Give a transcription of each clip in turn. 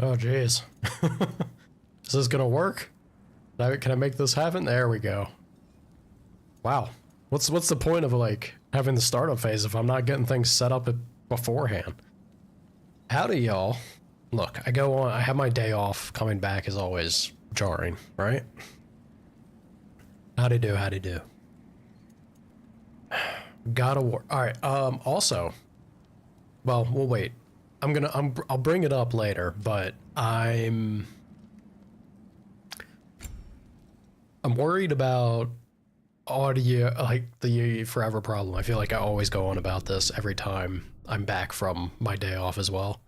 Oh, jeez. Is this gonna work? Can I make this happen? There we go. Wow. What's the point of, like, having the startup phase if I'm not getting things set up beforehand? Howdy, y'all. Look, I have my day off. Coming back is always jarring, right? Howdy do. Gotta work. Alright, also, well, we'll wait. I'll bring it up later, but I'm worried about audio, like the forever problem. I feel like I always go on about this every time I'm back from my day off as well.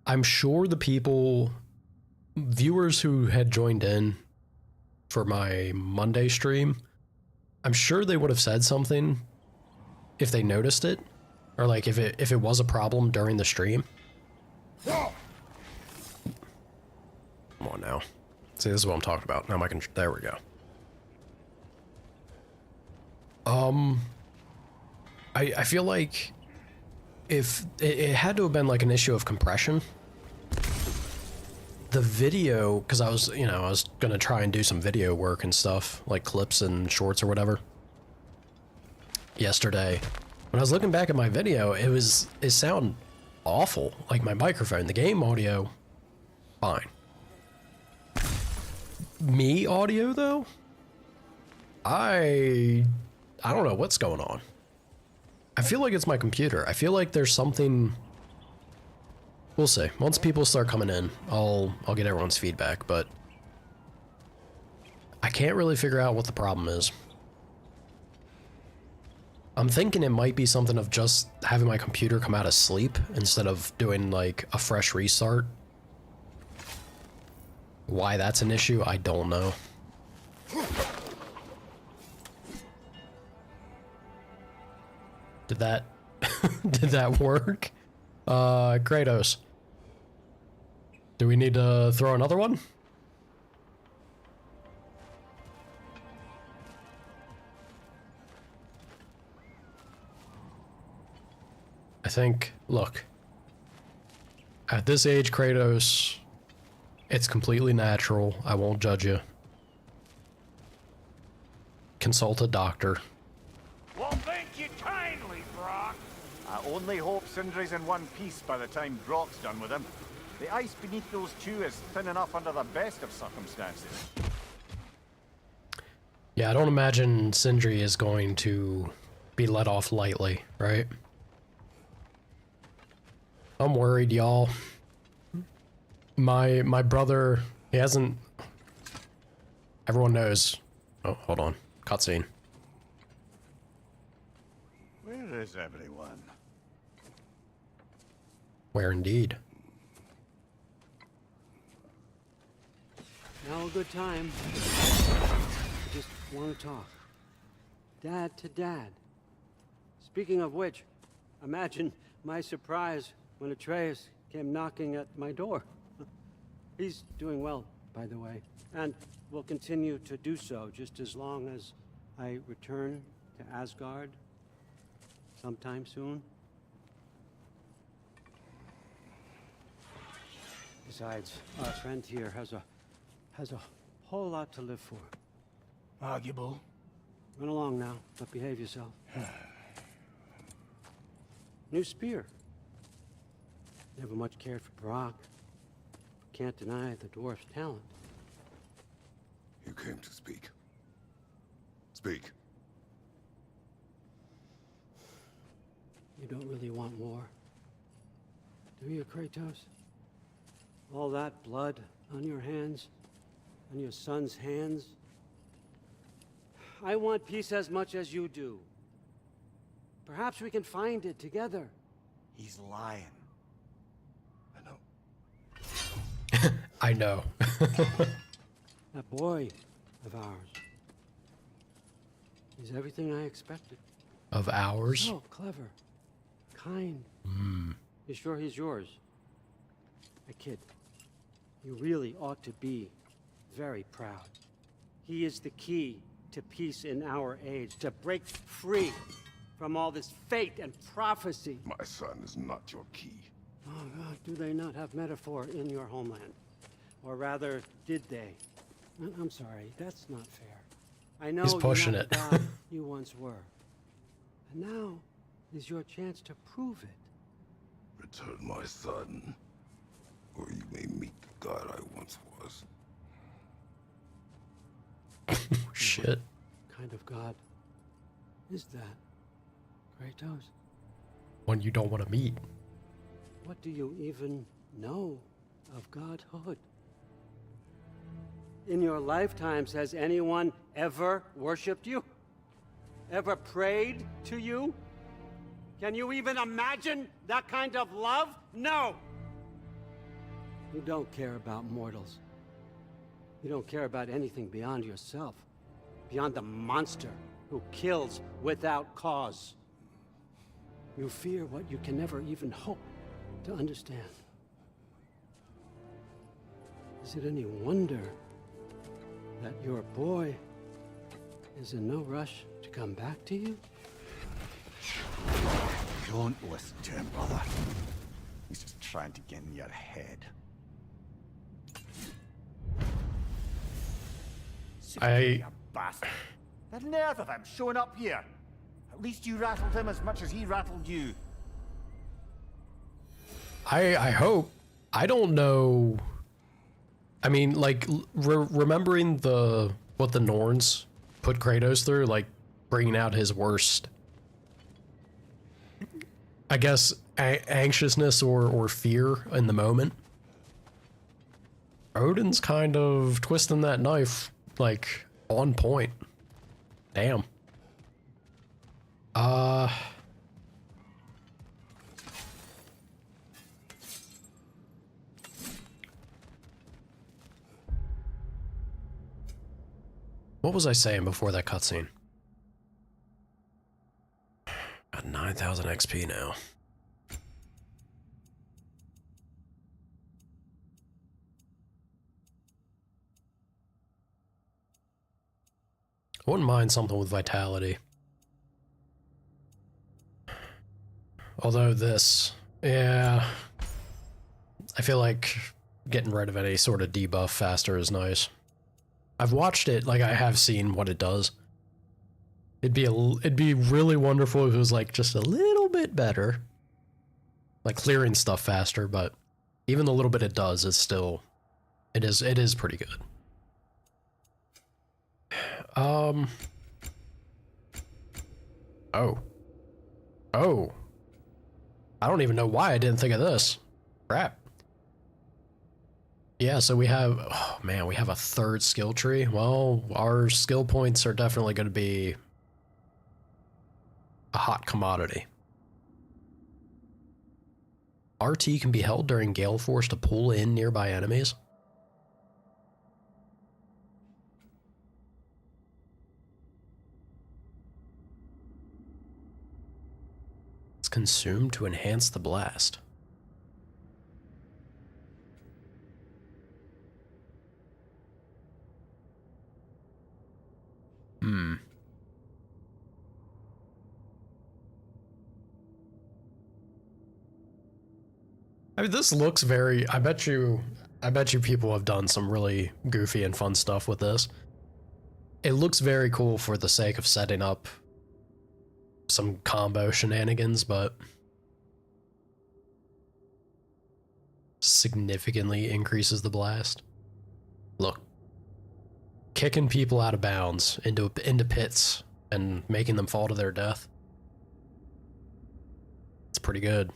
I'm sure the viewers who had joined in for my Monday stream, I'm sure they would have said something if they noticed it, or like if it was a problem during the stream. Come on now. See, this is what I'm talking about. Now there we go. I feel like if it had to have been like an issue of compression. The video, because I was gonna try and do some video work and stuff, like clips and shorts or whatever. Yesterday, when I was looking back at my video, it sounded awful. Like my microphone, the game audio, fine. Me audio though, I don't know what's going on. I feel like it's my computer. I feel like there's something. We'll see. Once people start coming in, I'll get everyone's feedback, but I can't really figure out what the problem is. I'm thinking it might be something of just having my computer come out of sleep instead of doing like a fresh restart. Why that's an issue, I don't know. Did that work? Kratos. Do we need to throw another one? I think, look, at this age, Kratos, it's completely natural. I won't judge you. Consult a doctor. Well, thank you kindly, Brock. I only hope Sindri's in one piece by the time Brock's done with him. The ice beneath those two is thin enough under the best of circumstances. Yeah, I don't imagine Sindri is going to be let off lightly, right? I'm worried, y'all. My brother, he hasn't... Everyone knows. Oh, hold on. Cutscene. Where is everyone? Where indeed? Now a good time. I just want to talk. Dad to dad. Speaking of which, imagine my surprise when Atreus came knocking at my door. He's doing well, by the way, and will continue to do so just as long as I return to Asgard sometime soon. Besides, our friend here has a whole lot to live for. Arguable. Run along now, but behave yourself. New spear. Never much cared for Brock. Can't deny the dwarf's talent. You came to speak. Speak. You don't really want war, do you, Kratos? All that blood on your hands, on your son's hands. I want peace as much as you do. Perhaps we can find it together. He's lying. I know. I know. That boy of ours. He's everything I expected. Of ours? So clever. Kind. You sure he's yours? A kid. You really ought to be very proud. He is the key to peace in our age, to break free from all this fate and prophecy. My son is not your key. Oh, do they not have metaphor in your homeland? Or rather, did they? I'm sorry, that's not fair. I know He's pushing you're it. not the god you once were. And now is your chance to prove it. Return my son, or you may meet the god I once was. Shit. What kind of god is that, Kratos? One you don't want to meet. What do you even know of godhood? In your lifetimes, has anyone ever worshipped you? Ever prayed to you? Can you even imagine that kind of love? No! You don't care about mortals. You don't care about anything beyond yourself. Beyond the monster who kills without cause. You fear what you can never even hope to understand. Is it any wonder that your boy is in no rush to come back to you? Don't listen to him, brother. He's just trying to get in your head. You bastard. The nerve of him showing up here. At least you rattled him as much as he rattled you. I hope. I don't know. I mean, like, remembering what the Norns put Kratos through, like, bringing out his worst, I guess, anxiousness or fear in the moment. Odin's kind of twisting that knife, like, on point. Damn. What was I saying before that cutscene? Got 9,000 XP now. I wouldn't mind something with vitality. Although this, yeah, I feel like getting rid of any sort of debuff faster is nice. I've watched it, like I have seen what it does. It'd be really wonderful if it was like just a little bit better. Like clearing stuff faster, but even the little bit it does is still, it is pretty good. Oh. I don't even know why I didn't think of this. Crap. Yeah, so we have, oh man, we have a third skill tree. Well, our skill points are definitely going to be a hot commodity. RT can be held during gale force to pull in nearby enemies. It's consumed to enhance the blast. I mean, this looks very, I bet you people have done some really goofy and fun stuff with this. It looks very cool for the sake of setting up some combo shenanigans, but significantly increases the blast. Look, kicking people out of bounds into pits and making them fall to their death. It's pretty good.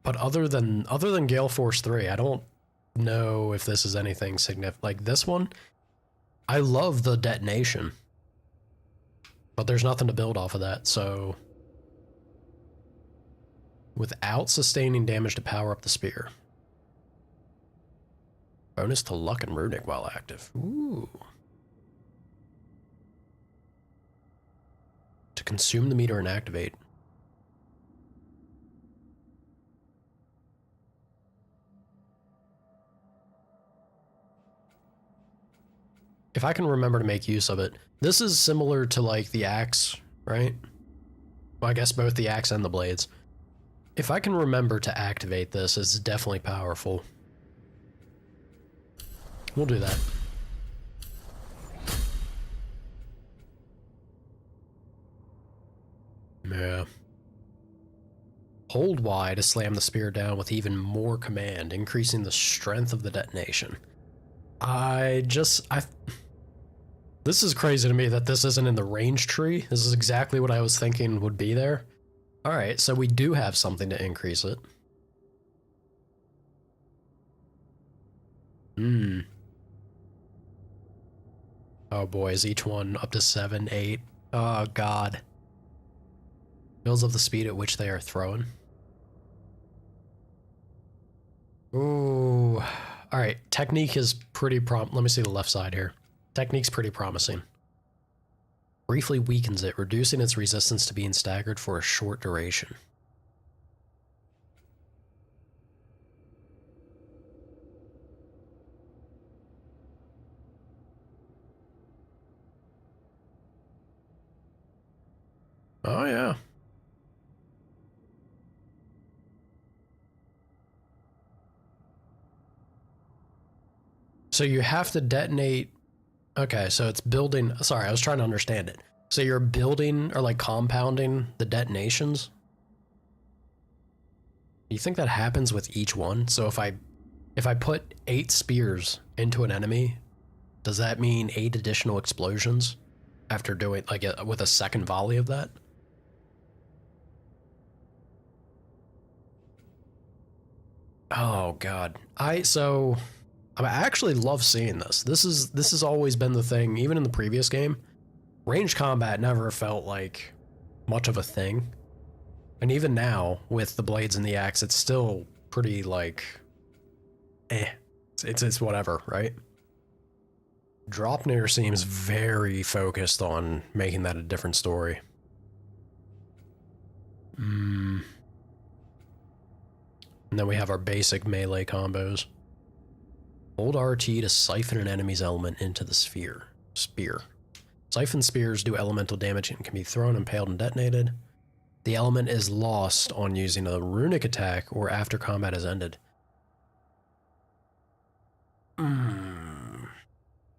But other than Gale Force 3, I don't know if this is anything significant. Like this one, I love the detonation, but there's nothing to build off of that, so without sustaining damage to power up the spear. Bonus to luck and runic while active. Ooh. To consume the meter and activate. if I can remember to make use of it. This is similar to like the axe, right? Well, I guess both the axe and the blades. If I can remember to activate this, it's definitely powerful. We'll do that. Yeah. Hold Y to slam the spear down with even more command, increasing the strength of the detonation. This is crazy to me that this isn't in the range tree. This is exactly what I was thinking would be there. Alright, so we do have something to increase it. Oh boy, is each one up to 7, 8? Oh god. Builds up the speed at which they are thrown. Ooh. Alright, technique is pretty let me see the left side here. Technique's pretty promising. Briefly weakens it, reducing its resistance to being staggered for a short duration. Oh yeah. So you have to detonate. Okay, so it's building. Sorry, I was trying to understand it. So you're building or like compounding the detonations? Do you think that happens with each one? So if I put 8 spears into an enemy, does that mean 8 additional explosions after doing like with a second volley of that? Oh god. I actually love seeing this. This has always been the thing, even in the previous game. Ranged combat never felt like much of a thing. And even now, with the blades and the axe, it's still pretty like it's whatever, right? Draupnir seems very focused on making that a different story. And then we have our basic melee combos. Hold RT to siphon an enemy's element into the spear. Siphon spears do elemental damage and can be thrown, impaled, and detonated. The element is lost on using a runic attack or after combat has ended.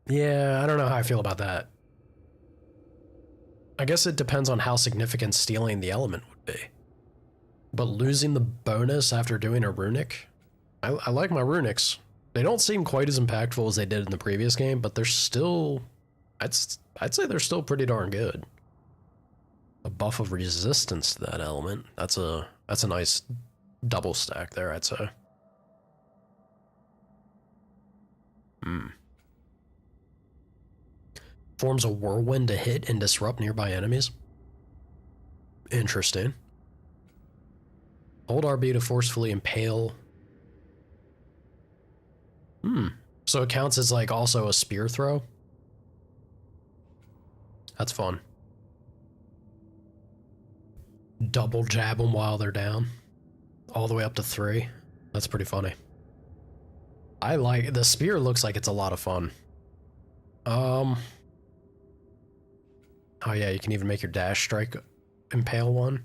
Yeah, I don't know how I feel about that. I guess it depends on how significant stealing the element would be. But losing the bonus after doing a runic? I like my runics. They don't seem quite as impactful as they did in the previous game, but they're still... I'd say they're still pretty darn good. A buff of resistance to that element. That's a nice double stack there, I'd say. Forms a whirlwind to hit and disrupt nearby enemies. Interesting. Hold RB to forcefully impale. So it counts as like also a spear throw? That's fun. Double jab them while they're down. All the way up to 3. That's pretty funny. I like... The spear looks like it's a lot of fun. Oh yeah, you can even make your dash strike impale one.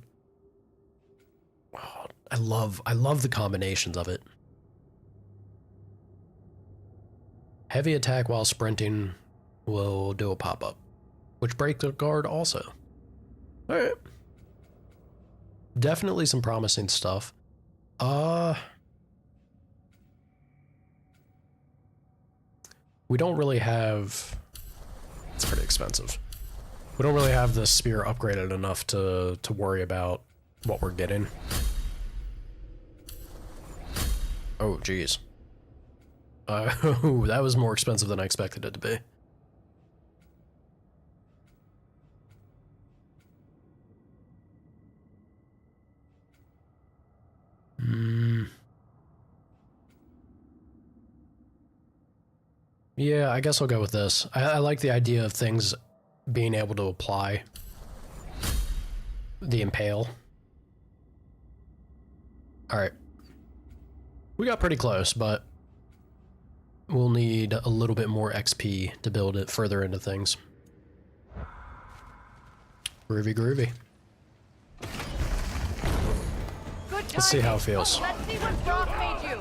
Oh, I love the combinations of it. Heavy attack while sprinting will do a pop-up, which breaks the guard also. Alright. Definitely some promising stuff. We don't really have... It's pretty expensive. We don't really have the spear upgraded enough to worry about what we're getting. Oh, geez. That was more expensive than I expected it to be. Yeah, I guess I'll go with this. I like the idea of things being able to apply the impale. Alright. We got pretty close, but we'll need a little bit more XP to build it further into things. Groovy, groovy. Let's see how it feels. Let's see what Brock made you.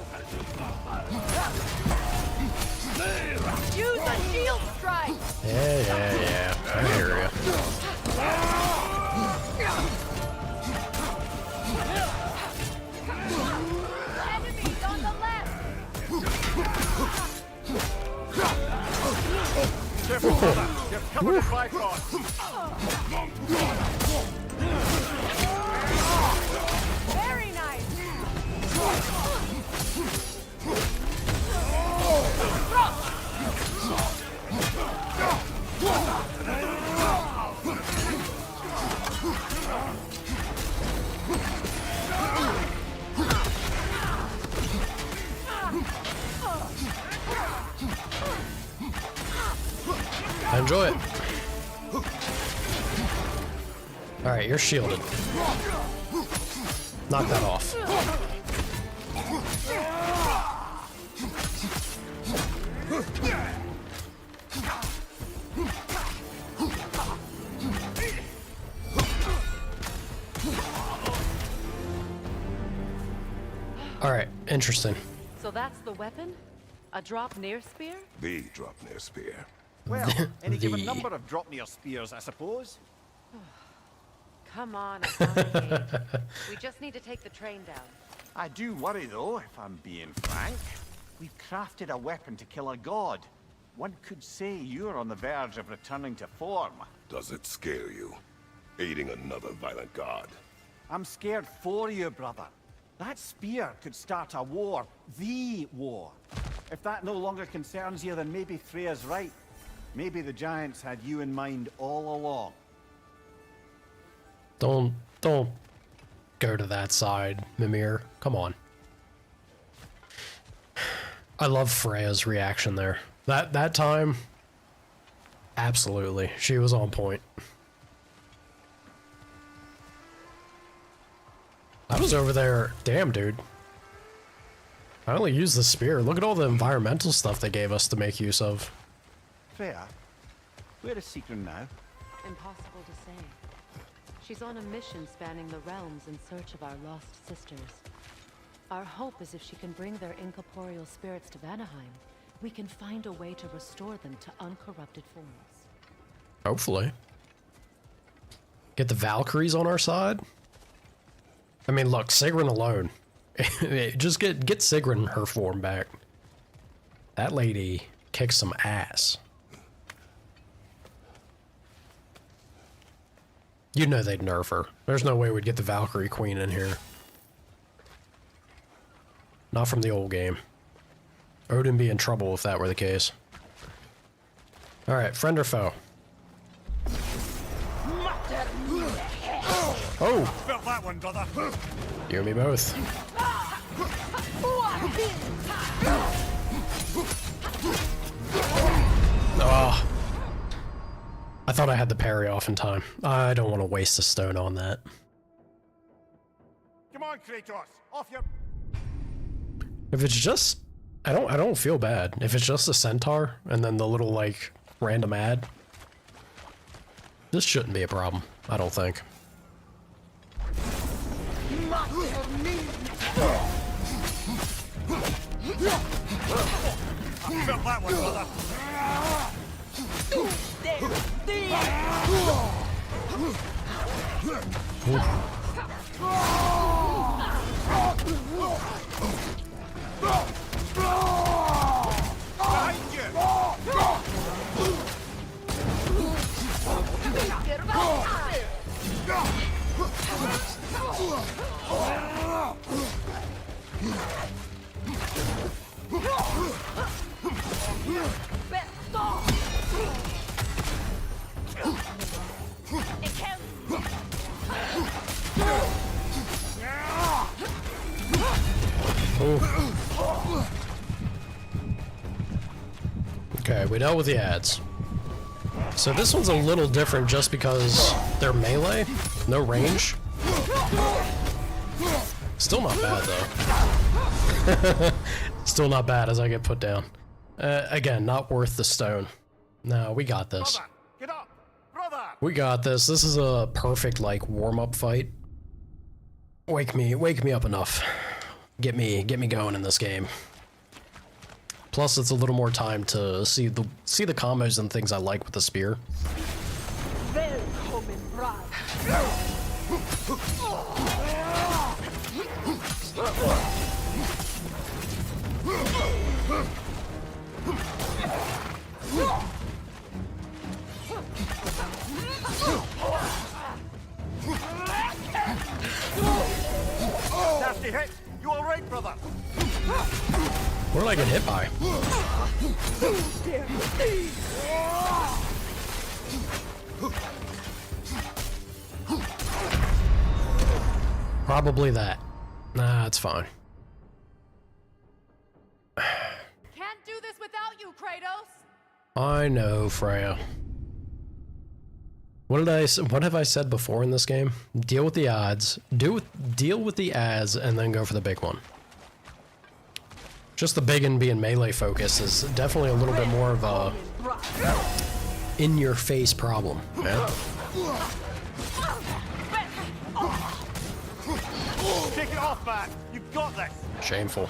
Use a shield strike. Yeah. I hear ya. Enemies on the left. Careful, brother. You're covered in Bifrost. Very nice. I enjoy it. Alright, you're shielded. Knock that off. Alright, interesting. So that's the weapon? A Draupnir spear? The Draupnir spear. Well, any given The- number of Draupnir spears, I suppose. Come on, accommodate. We just need to take the train down. I do worry, though, if I'm being frank. We've crafted a weapon to kill a god. One could say you're on the verge of returning to form. Does it scare you? Aiding another violent god? I'm scared for you, brother. That spear could start a war. The war. If that no longer concerns you, then maybe Freya's right. Maybe the giants had you in mind all along. Don't go to that side, Mimir. Come on. I love Freya's reaction there. That time, absolutely. She was on point. I was over there. Damn, dude. I only used the spear. Look at all the environmental stuff they gave us to make use of. Freya, where is Sigrun now? Impossible to say. She's on a mission spanning the realms in search of our lost sisters. Our hope is if she can bring their incorporeal spirits to Vanaheim, we can find a way to restore them to uncorrupted forms. Hopefully. Get the Valkyries on our side? I mean, look, Sigrun alone. Just get Sigrun her form back. That lady kicks some ass. You know they'd nerf her. There's no way we'd get the Valkyrie Queen in here. Not from the old game. Odin be in trouble if that were the case. Alright, friend or foe? Oh! Felt that one, brother. You and me both. Oh. I thought I had the parry off in time. I don't want to waste a stone on that. Come on, Kratos. Off your... If it's just... I don't feel bad. If it's just a centaur and then the little, like, random ad, this shouldn't be a problem, I don't think. Felt that one, brother. Behind you. Okay, we dealt with the ads. So this one's a little different just because they're melee, no range. Still not bad though. Still not bad as I get put down. Again, not worth the stone. No, we got this. Brother, get up! Brother! We got this. This is a perfect, like, warm-up fight. Wake me up enough. Get me going in this game. Plus, it's a little more time to see the combos and things I like with the spear. Välkommen, bride. Nasty hit! You alright, brother? What did I get hit by? Probably that. Nah, it's fine. Can't do this without you, Kratos! I know, Freya. What have I said before in this game? Deal with the odds. Deal with the ads, and then go for the big one. Just the big and being melee focus is definitely a little bit more of a in-your-face problem, man. Take it off, man! You got this! Shameful.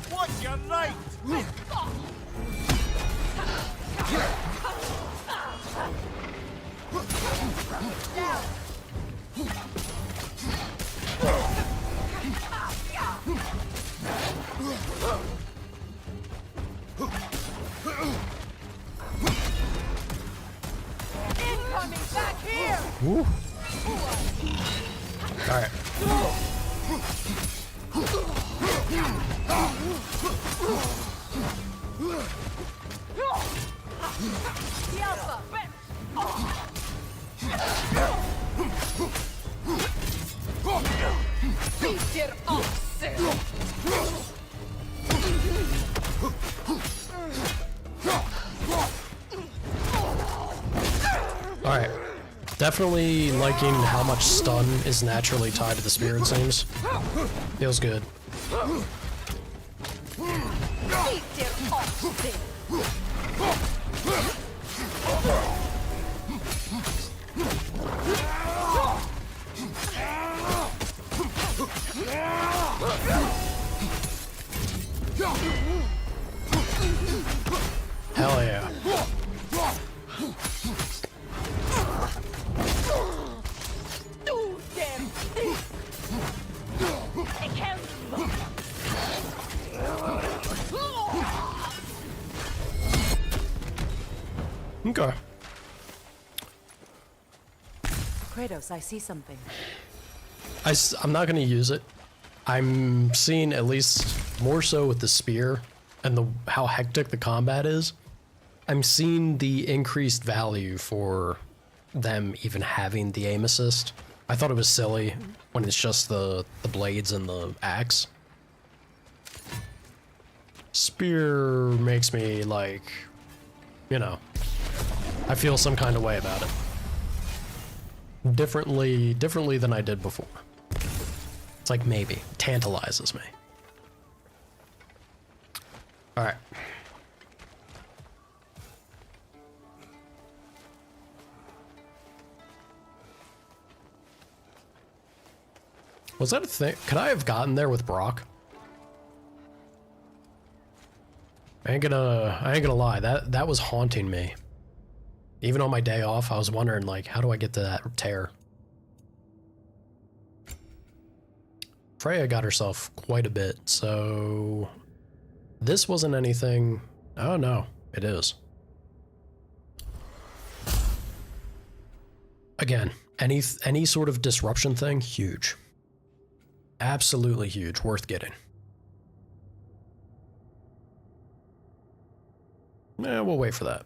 What's your right? Incoming back here! Woo. Alright. The Alpha! Peter Oxen! Alright. Definitely liking how much stun is naturally tied to the spear, it seems. Feels good. Peter Oxen! Hell yeah. Do them this! It can Okay. Kratos, I see something. I'm not going to use it. I'm seeing, at least more so with the spear and how hectic the combat is, I'm seeing the increased value for them even having the aim assist. I thought it was silly when it's just the blades and the axe. Spear makes me, like, you know, I feel some kind of way about it. Differently than I did before. It's like maybe tantalizes me. All right. Was that a thing? Could I have gotten there with Brock? I ain't gonna lie. That was haunting me. Even on my day off, I was wondering, like, how do I get to that tear? Freya got herself quite a bit, so this wasn't anything. Oh no, it is. Again, any sort of disruption thing, huge. Absolutely huge, worth getting. Yeah, we'll wait for that.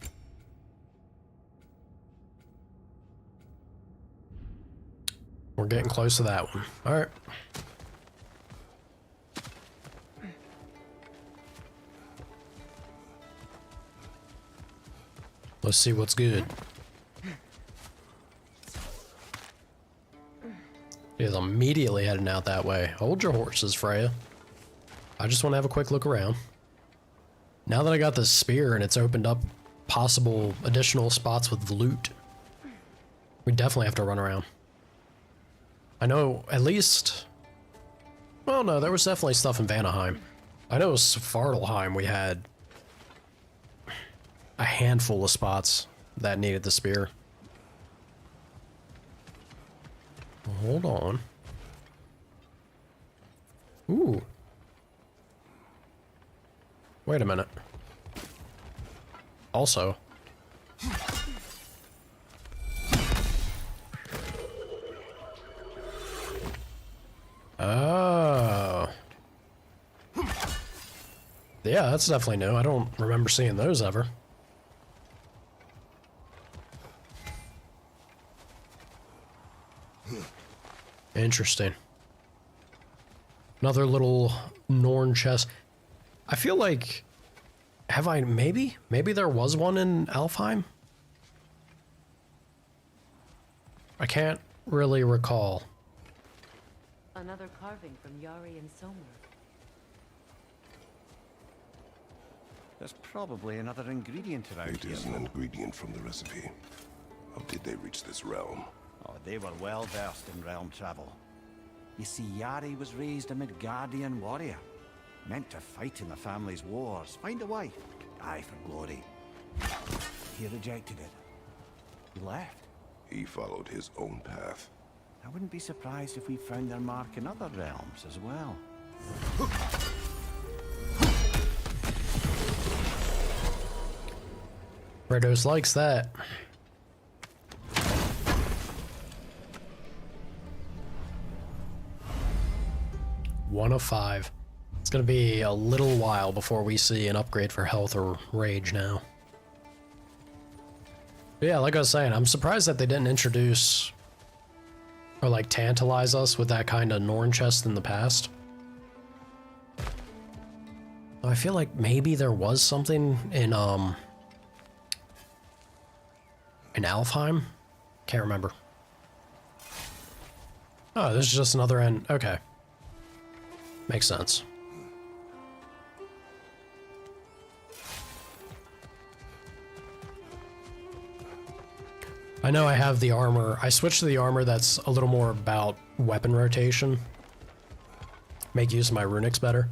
We're getting close to that one. All right. Let's see what's good. He is immediately heading out that way. Hold your horses, Freya. I just want to have a quick look around. Now that I got this spear and it's opened up possible additional spots with loot, we definitely have to run around. I know at least... Well, no, there was definitely stuff in Vanaheim. I know Svartalheim we had a handful of spots that needed the spear. Hold on. Ooh. Wait a minute. Also. Oh. Yeah, that's definitely new. I don't remember seeing those ever. Interesting. Another little Norn chest. I feel like... Have I... Maybe? Maybe there was one in Alfheim? I can't really recall. Another carving from Yari and Somer. There's probably another ingredient around It here. is an ingredient from the recipe. How did they reach this realm? Oh, they were well versed in realm travel. You see, Yari was raised a Midgardian warrior, meant to fight in the family's wars, find a wife, die for glory. He rejected it. He left. He followed his own path. I wouldn't be surprised if we found their mark in other realms as well. Kratos likes that. One of 5. It's gonna be a little while before we see an upgrade for health or rage now. But yeah, like I was saying, I'm surprised that they didn't introduce or like tantalize us with that kind of Norn chest in the past. I feel like maybe there was something in Alfheim? Can't remember. Oh, this is just another end. Okay. Makes sense. I know I have the armor. I switched to the armor that's a little more about weapon rotation. Make use of my runics better.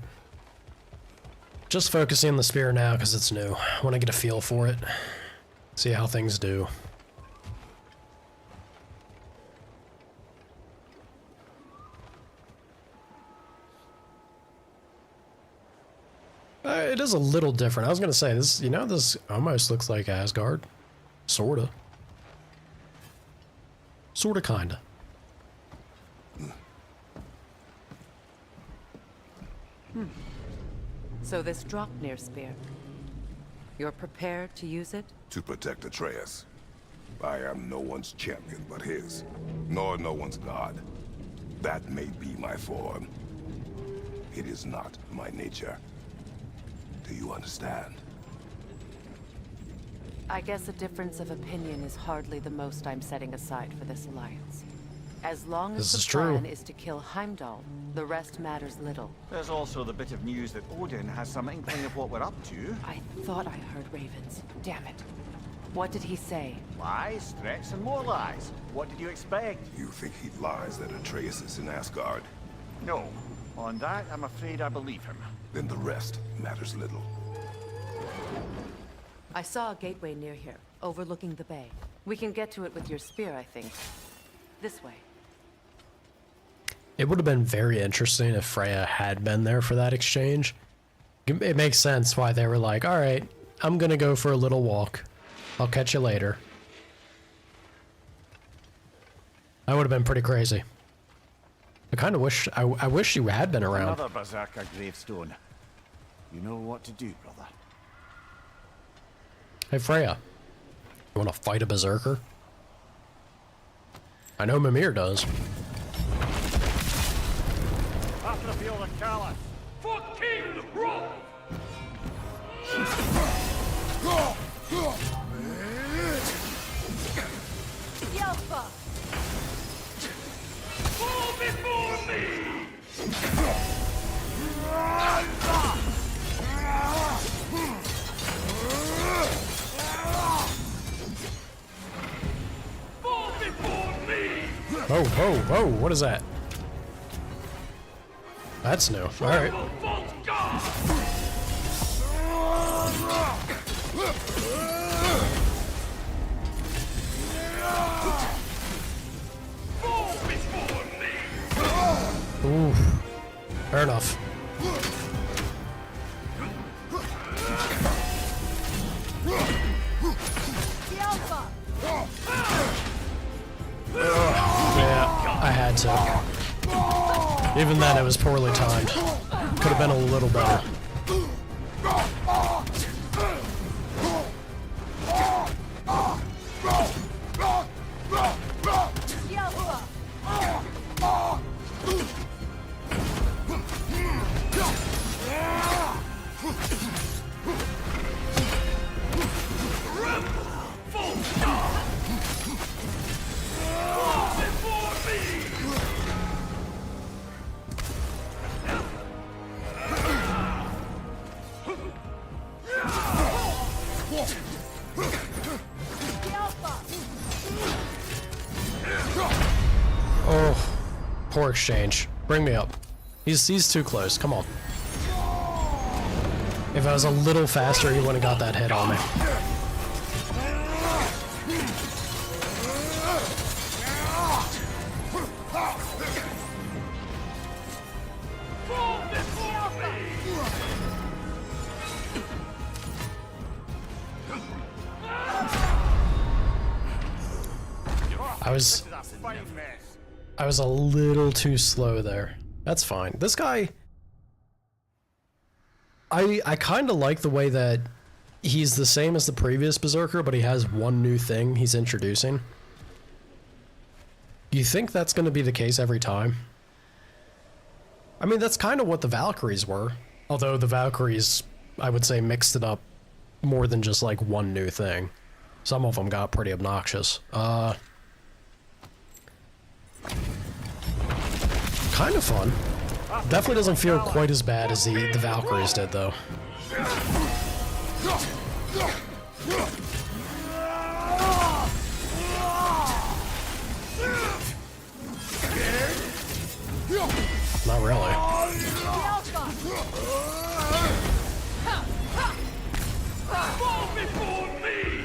Just focusing on the spear now because it's new. I want to get a feel for it. See how things do. It is a little different. I was gonna say this. You know, this almost looks like Asgard, sorta, kinda. So this Draupnir spear, you're prepared to use it? To protect Atreus. I am no one's champion but his, nor no one's god. That may be my form. It is not my nature. Do you understand? I guess a difference of opinion is hardly the most I'm setting aside for this alliance. As long as This is the true. plan is to kill Heimdall, the rest matters little. There's also the bit of news that Odin has some inkling of what we're up to. I thought I heard ravens. Damn it. What did he say? Lies, threats, and more lies. What did you expect? You think he lies that Atreus is in Asgard? No. On that, I'm afraid I believe him. Then the rest matters little. I saw a gateway near here, overlooking the bay. We can get to it with your spear, I think. This way. It would have been very interesting if Freya had been there for that exchange. It makes sense why they were like, all right, I'm gonna go for a little walk. I'll catch you later. That would have been pretty crazy. I kind of wish, I wish you had been around. Another berserker gravestone. You know what to do, brother. Hey Freya, you want to fight a berserker? I know Mimir does. After the old Callus. For King Rome! Yelpa! Full Oh, whoa, whoa, what is that? That's new. Alright. False god! Fall before me! Ooh. Fair enough. Yeah, I had to. Even then, it was poorly timed. Could have been a little better. Oh, poor exchange. Bring me up. He's too close. Come on. If I was a little faster, he wouldn't have got that hit on me. I was a little too slow there. That's fine. This guy, I kind of like the way that he's the same as the previous Berserker, but he has one new thing he's introducing. You think that's going to be the case every time? I mean, that's kind of what the Valkyries were. Although the Valkyries, I would say, mixed it up more than just like one new thing. Some of them got pretty obnoxious. Kind of fun. Definitely doesn't feel quite as bad as the Valkyries did, though. Not really. Fall before me!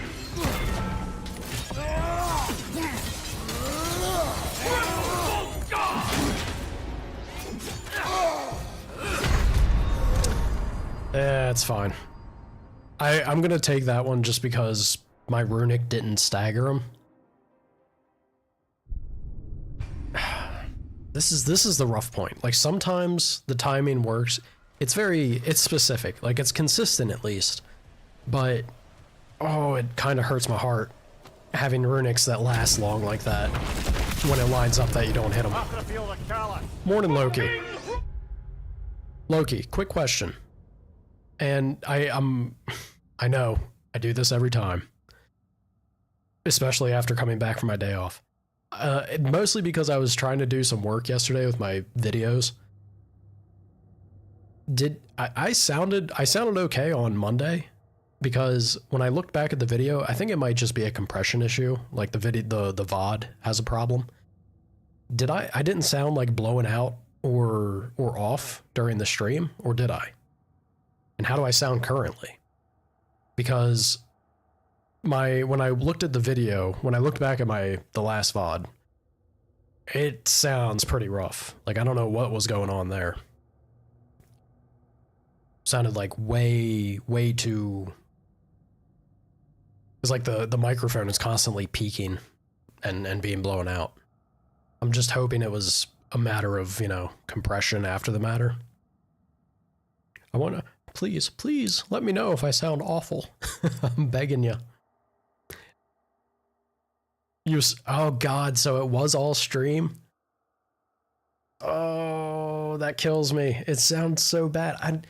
False god! Yeah, it's fine. I'm gonna take that one just because my runic didn't stagger him. This is the rough point. Like, sometimes the timing works. It's specific. Like, it's consistent at least. But, oh, it kind of hurts my heart having runics that last long like that when it lines up that you don't hit them. Morning, Loki. Loki, quick question. And I know, I do this every time. Especially after coming back from my day off. Mostly because I was trying to do some work yesterday with my videos. I sounded okay on Monday? Because when I looked back at the video, I think it might just be a compression issue. Like the VOD has a problem. I didn't sound like blowing out or off during the stream, or did I? And how do I sound currently? Because when I looked at the video, when I looked back at the last VOD, it sounds pretty rough. Like, I don't know what was going on there. Sounded like way too... It's like the microphone is constantly peaking and being blown out. I'm just hoping it was a matter of, compression after the matter. I want to... Please, let me know if I sound awful. I'm begging you. Oh God, so it was all stream? Oh, that kills me. It sounds so bad.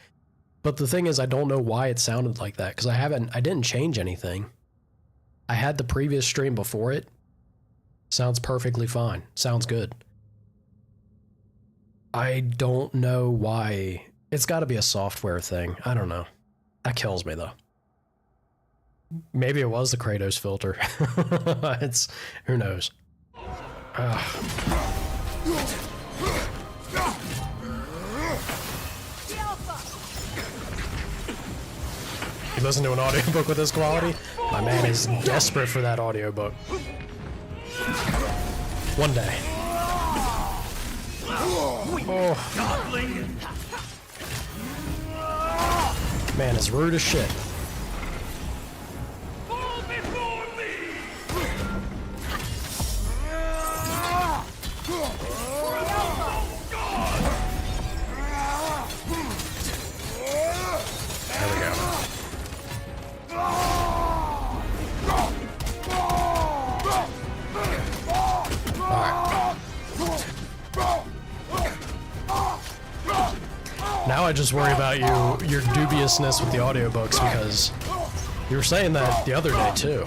But the thing is, I don't know why it sounded like that, because I didn't change anything. I had the previous stream before it. Sounds perfectly fine. Sounds good. I don't know why. It's got to be a software thing. I don't know. That kills me, though. Maybe it was the Kratos filter. Who knows? You listen to an audiobook with this quality? My man is desperate for that audiobook. One day. Oh. Man is rude as shit. Fall before me! There we go. Now I just worry about your dubiousness with the audiobooks because you were saying that the other day too.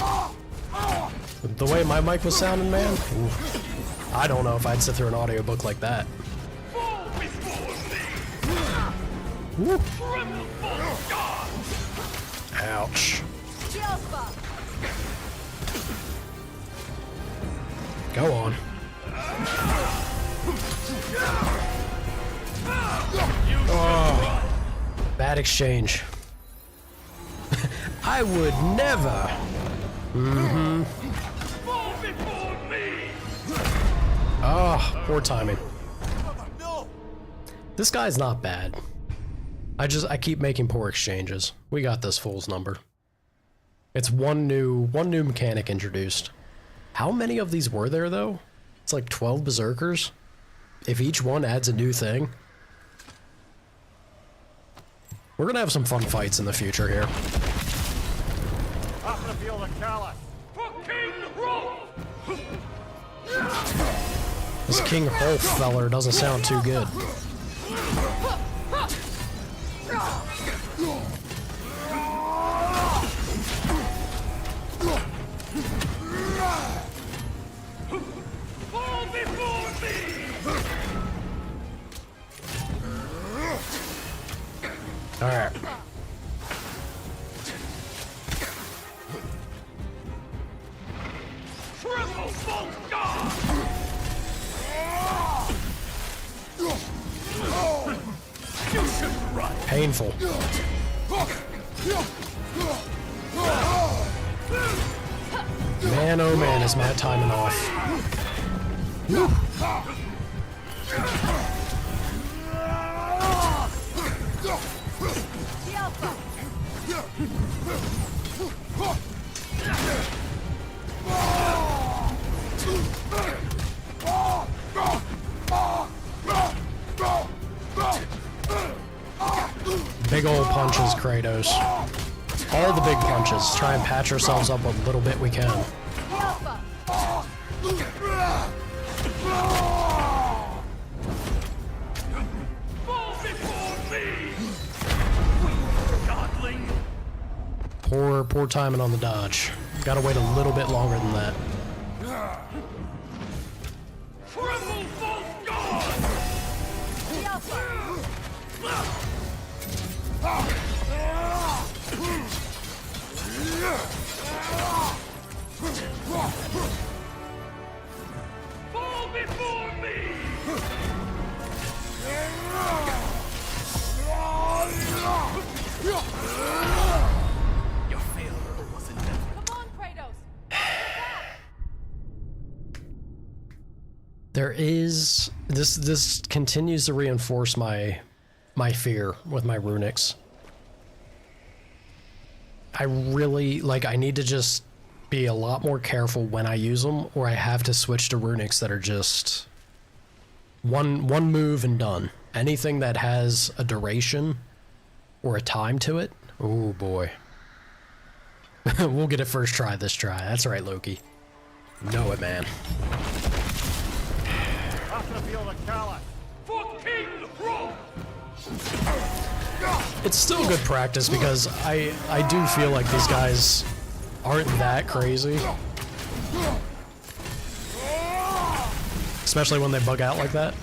The way my mic was sounding, man, ooh, I don't know if I'd sit through an audiobook like that. Woo. Ouch. Go on. Oh, bad exchange. I would never. Oh, poor timing. This guy's not bad. I keep making poor exchanges. We got this fool's number. It's one new mechanic introduced. How many of these were there though? It's like 12 berserkers. If each one adds a new thing. We're gonna have some fun fights in the future here. This King Rolf feller doesn't sound too good. All right. Painful. Man, oh man, is my timing off. Woo. Big ol' punches, Kratos. All the big punches. Try and patch ourselves up a little bit we can. Poor timing on the dodge. Gotta wait a little bit longer than that. Fall before me! Your failure was inevitable. Come on, Kratos! There is this continues to reinforce my fear with my runics. I really I need to just be a lot more careful when I use them, or I have to switch to runics that are just one move and done. Anything that has a duration or a time to it, oh boy. We'll get it first try this try. That's right, Loki. Know it, man. For King Rolf! It's still good practice because I do feel like these guys aren't that crazy. Especially when they bug out like that.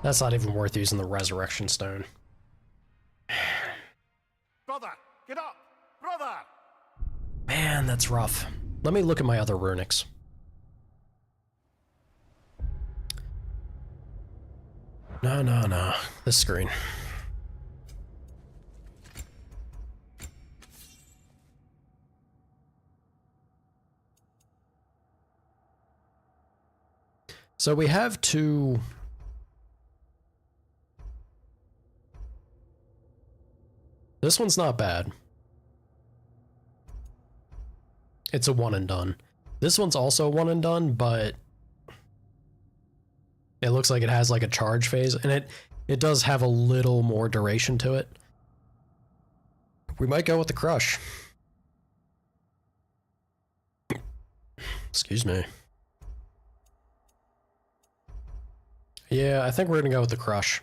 That's not even worth using the resurrection stone. Brother, get up! Brother! Man, that's rough. Let me look at my other runics. No. This screen. So we have two... This one's not bad. It's a one and done. This one's also a one and done, but it looks like it has like a charge phase, and it does have a little more duration to it. We might go with the crush. Excuse me. Yeah, I think we're gonna go with the crush.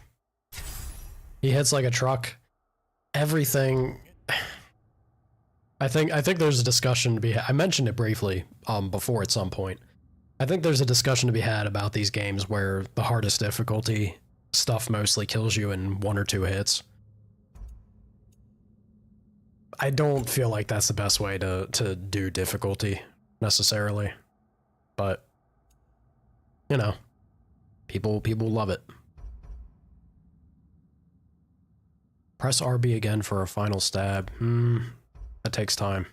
He hits like a truck. Everything. I think there's a discussion to be had. I mentioned it briefly before at some point. I think there's a discussion to be had about these games where the hardest difficulty stuff mostly kills you in 1 or 2 hits. I don't feel like that's the best way to do difficulty necessarily, but you know, people love it. Press RB again for a final stab. That takes time.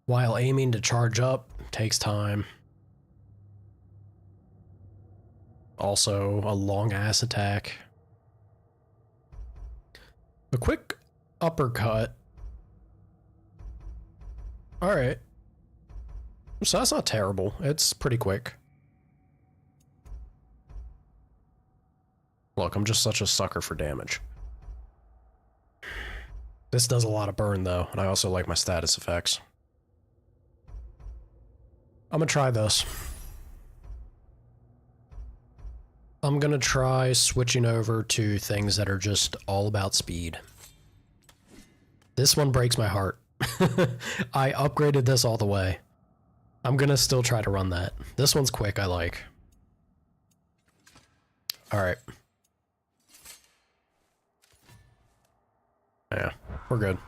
While aiming to charge up takes time. Also, a long ass attack. A quick uppercut. Alright. So that's not terrible. It's pretty quick. Look, I'm just such a sucker for damage. This does a lot of burn though, and I also like my status effects. I'm gonna try this. I'm gonna try switching over to things that are just all about speed. This one breaks my heart. I upgraded this all the way. I'm gonna still try to run that. This one's quick, I like. Alright. Yeah, we're good.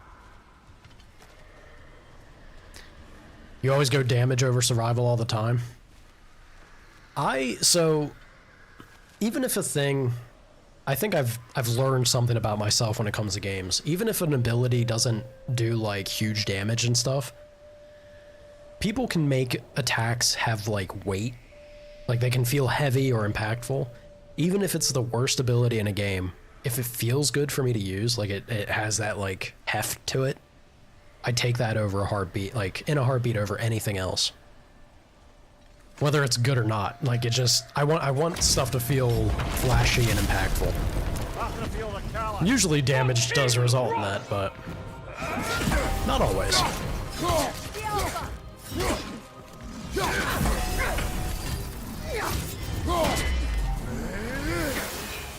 You always go damage over survival all the time? So, even if a thing... I think I've learned something about myself when it comes to games. Even if an ability doesn't do, like, huge damage and stuff, people can make attacks have, like, weight. Like, they can feel heavy or impactful. Even if it's the worst ability in a game, if it feels good for me to use, like it has that like heft to it, I take that over a heartbeat, like in a heartbeat over anything else. Whether it's good or not, like it just, I want stuff to feel flashy and impactful. Usually damage does result in that, but not always.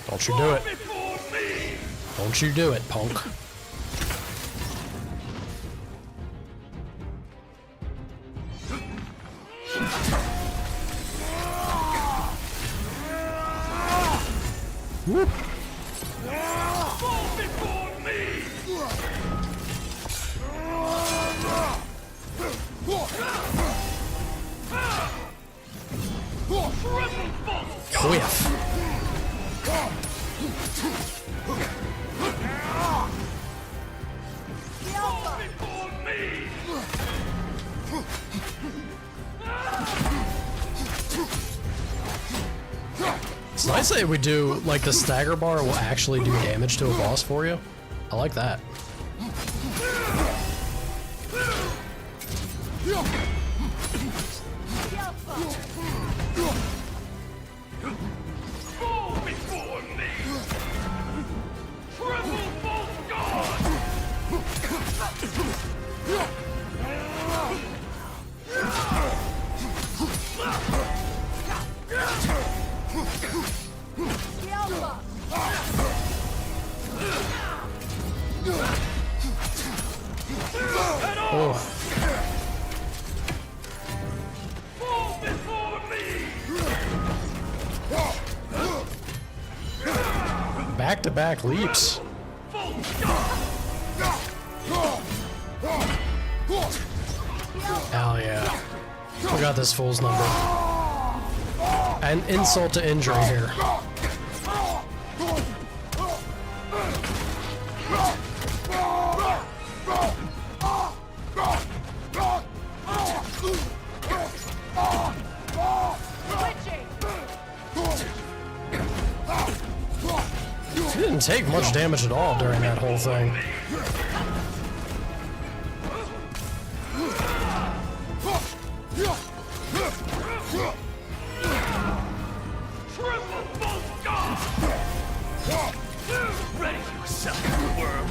Don't you do it. Don't you do it, punk. Whoop. Whiff. It's nice that we do, like, the stagger bar will actually do damage to a boss for you. I like that. Oh. Back-to-back leaps. Hell yeah. We got this fool's number. An insult to injury here. He didn't take much damage at all during that whole thing. Ready yourself, worm.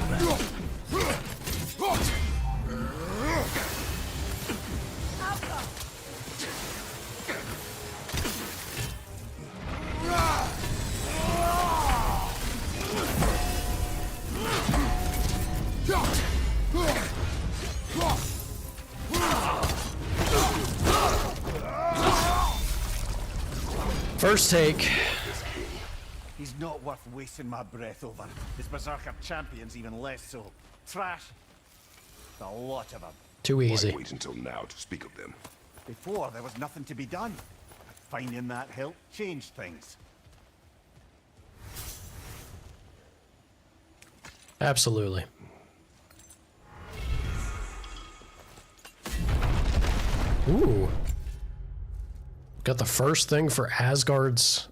First take. He's not worth wasting my breath over. His Berserker champions even less so. Trash. A lot of them. Too easy. Why wait until now to speak of them? Before, there was nothing to be done. Finding that hilt changed things. Absolutely. Ooh. Got the first thing for Asgard's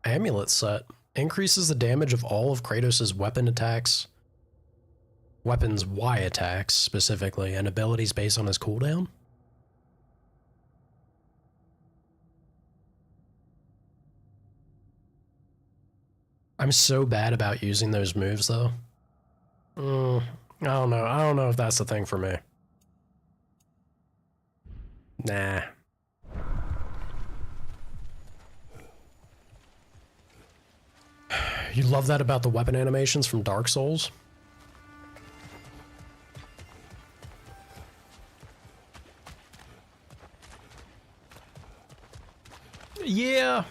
amulet set. Increases the damage of all of Kratos' weapon attacks. Weapons Y attacks, specifically, and abilities based on his cooldown. I'm so bad about using those moves, though. I don't know. I don't know if that's the thing for me. Nah. You love that about the weapon animations from Dark Souls? Yeah.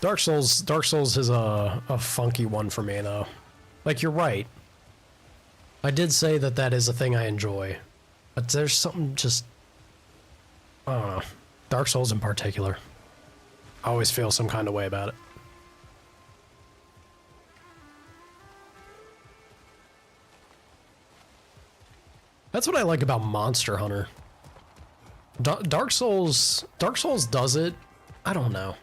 Dark Souls is a funky one for me, though. Like, you're right. I did say that that is a thing I enjoy. But there's something just... I don't know. Dark Souls in particular. I always feel some kind of way about it. That's what I like about Monster Hunter. Dark Souls does it. I don't know.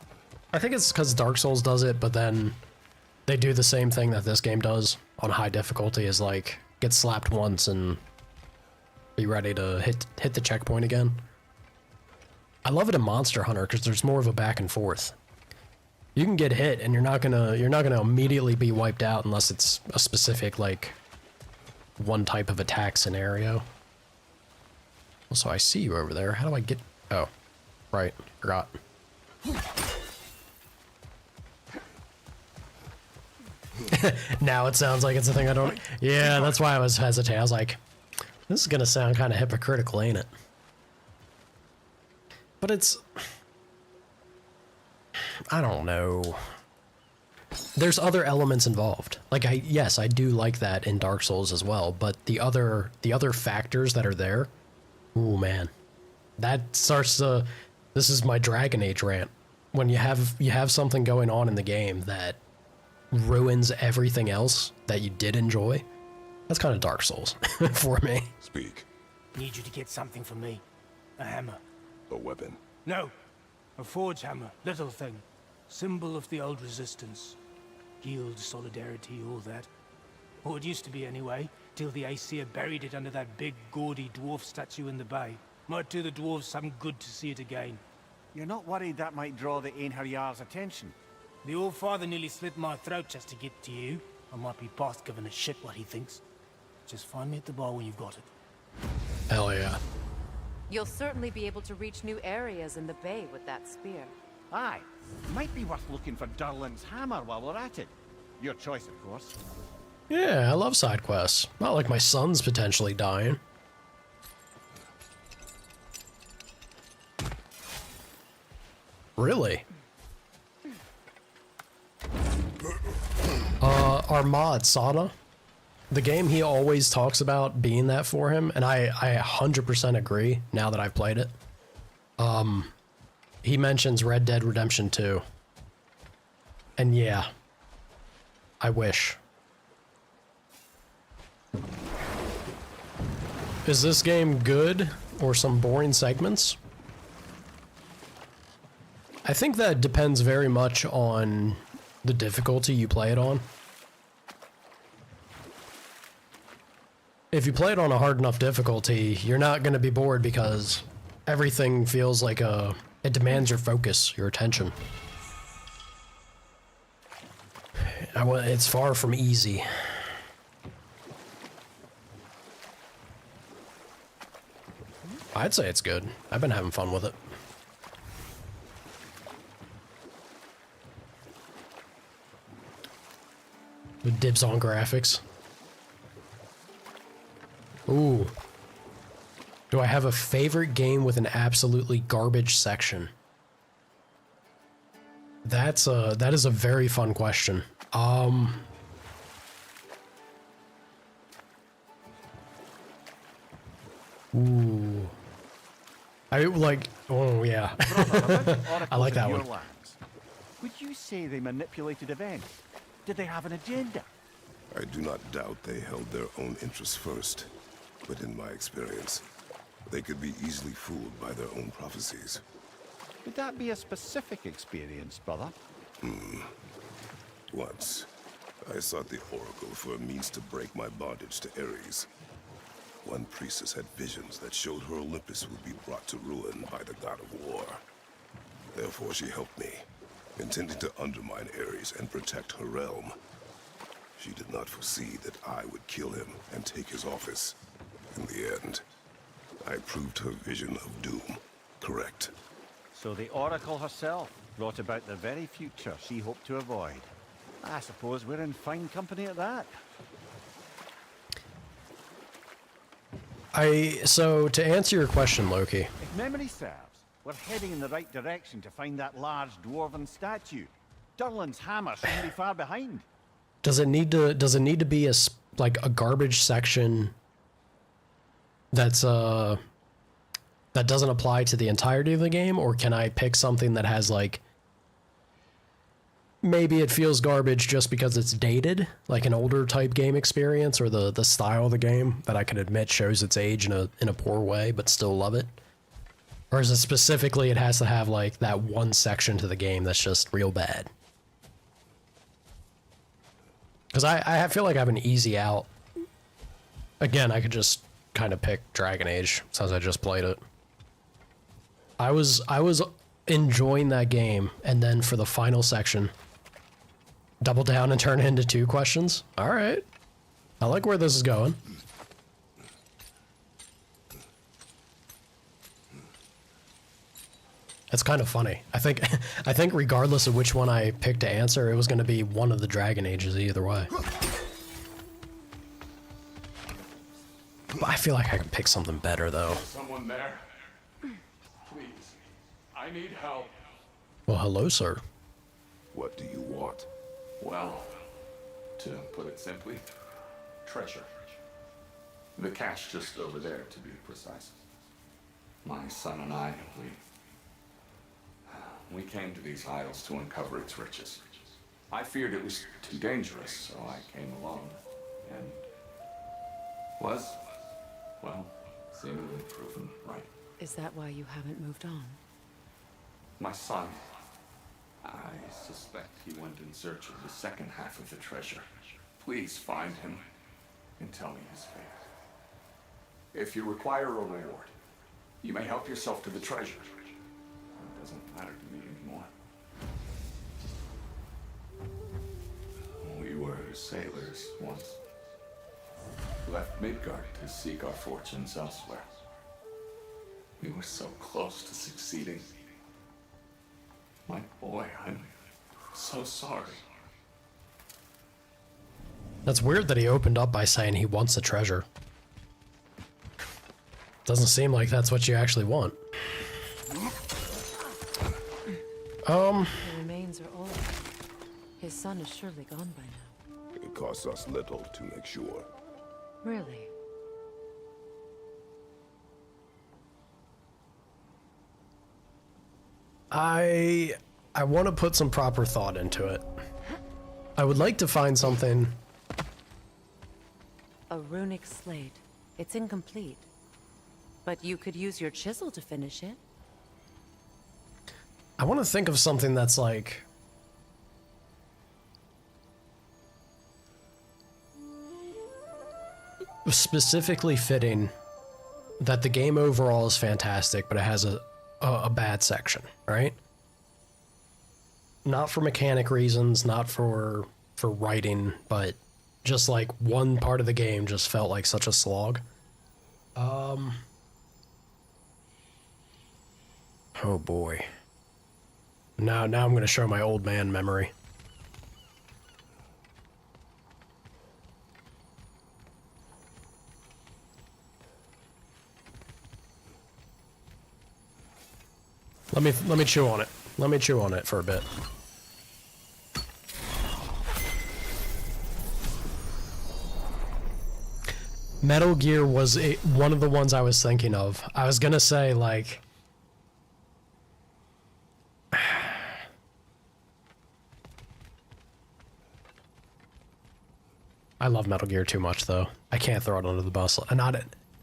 I think it's because Dark Souls does it, but then they do the same thing that this game does on high difficulty, is like get slapped once and be ready to hit the checkpoint again. I love it in Monster Hunter because there's more of a back and forth. You can get hit and you're not gonna immediately be wiped out unless it's a specific like one type of attack scenario. Also, I see you over there. How do I get... Oh, right. Forgot. Now it sounds like it's a thing I don't... Yeah, that's why I was hesitating. I was like, this is gonna sound kind of hypocritical, ain't it? But it's... I don't know. There's other elements involved. Like, yes, I do like that in Dark Souls as well, but the other factors that are there, ooh, man. That starts to... This is my Dragon Age rant. When you have something going on in the game that ruins everything else that you did enjoy, that's kind of Dark Souls for me. Speak. Need you to get something for me. A hammer. A weapon. No. A forge hammer. Little thing. Symbol of the old resistance. Guild, solidarity, all that. Or it used to be anyway, till the Aesir buried it under that big, gaudy dwarf statue in the bay. Might do the dwarves some good to see it again. You're not worried that might draw the Einherjar's attention? The old father nearly slit my throat just to get to you. I might be past giving a shit what he thinks. Just find me at the bar when you've got it. Hell yeah. You'll certainly be able to reach new areas in the bay with that spear. Aye. Might be worth looking for Durlin's hammer while we're at it. Your choice, of course. Yeah, I love side quests. Not like my son's potentially dying. Really? Our mod, Sana, the game he always talks about being that for him, and I 100% agree now that I've played it. He mentions Red Dead Redemption 2. And yeah, I wish. Is this game good or some boring segments? I think that depends very much on the difficulty you play it on. If you play it on a hard enough difficulty, you're not going to be bored because everything feels like it demands your focus, your attention. It's far from easy. I'd say it's good. I've been having fun with it. With dibs on graphics. Ooh. Do I have a favorite game with an absolutely garbage section? That is a very fun question. Ooh. Oh yeah. I like that one. Would you say they manipulated events? Did they have an agenda? I do not doubt they held their own interests first, but in my experience, they could be easily fooled by their own prophecies. Would that be a specific experience, brother? Once, I sought the Oracle for a means to break my bondage to Ares. One priestess had visions that showed her Olympus would be brought to ruin by the god of war. Therefore she helped me, intending to undermine Ares and protect her realm. She did not foresee that I would kill him and take his office. In the end, I proved her vision of doom correct. So the Oracle herself brought about the very future she hoped to avoid. I suppose we're in fine company at that. So to answer your question, Loki. If memory serves, we're heading in the right direction to find that large dwarven statue. Durlin's hammer shouldn't be far behind. Does it need to be like a garbage section that's that doesn't apply to the entirety of the game, or can I pick something that has like maybe it feels garbage just because it's dated, like an older type game experience, or the style of the game that I can admit shows its age in a poor way but still love it? Or is it specifically it has to have like that one section to the game that's just real bad? Because I feel like I have an easy out. Again, I could just kind of pick Dragon Age since I just played it. I was enjoying that game, and then for the final section, double down and turn it into 2 questions. All right, I like where this is going. It's kind of funny. I think regardless of which one I picked to answer, it was going to be one of the Dragon Ages either way. But I feel like I can pick something better though. Someone there? Please. I need help. Well, hello, sir. What do you want? Well, to put it simply, treasure. The cache just over there, to be precise. My son and I, we came to these isles to uncover its riches. I feared it was too dangerous, so I came alone, and was, well, seemingly proven right. Is that why you haven't moved on? My son, I suspect he went in search of the second half of the treasure. Please find him and tell me his fate. If you require a reward, you may help yourself to the treasure. It doesn't matter to me anymore. We were sailors once. Left Midgard to seek our fortunes elsewhere. We were so close to succeeding. My boy, I'm so sorry. That's weird that he opened up by saying he wants the treasure. Doesn't seem like that's what you actually want. The remains are old. His son is surely gone by now. It costs us little to make sure. Really? I want to put some proper thought into it. I would like to find something. A runic slate. It's incomplete. But you could use your chisel to finish it. I want to think of something that's like specifically fitting, that the game overall is fantastic, but it has a bad section, right? Not for mechanic reasons, not for writing, but just like one part of the game just felt like such a slog. Oh boy. Now I'm going to show my old man memory. Let me chew on it. Let me chew on it for a bit. Metal Gear was one of the ones I was thinking of. I was gonna say, like, I love Metal Gear too much, though. I can't throw it under the bus.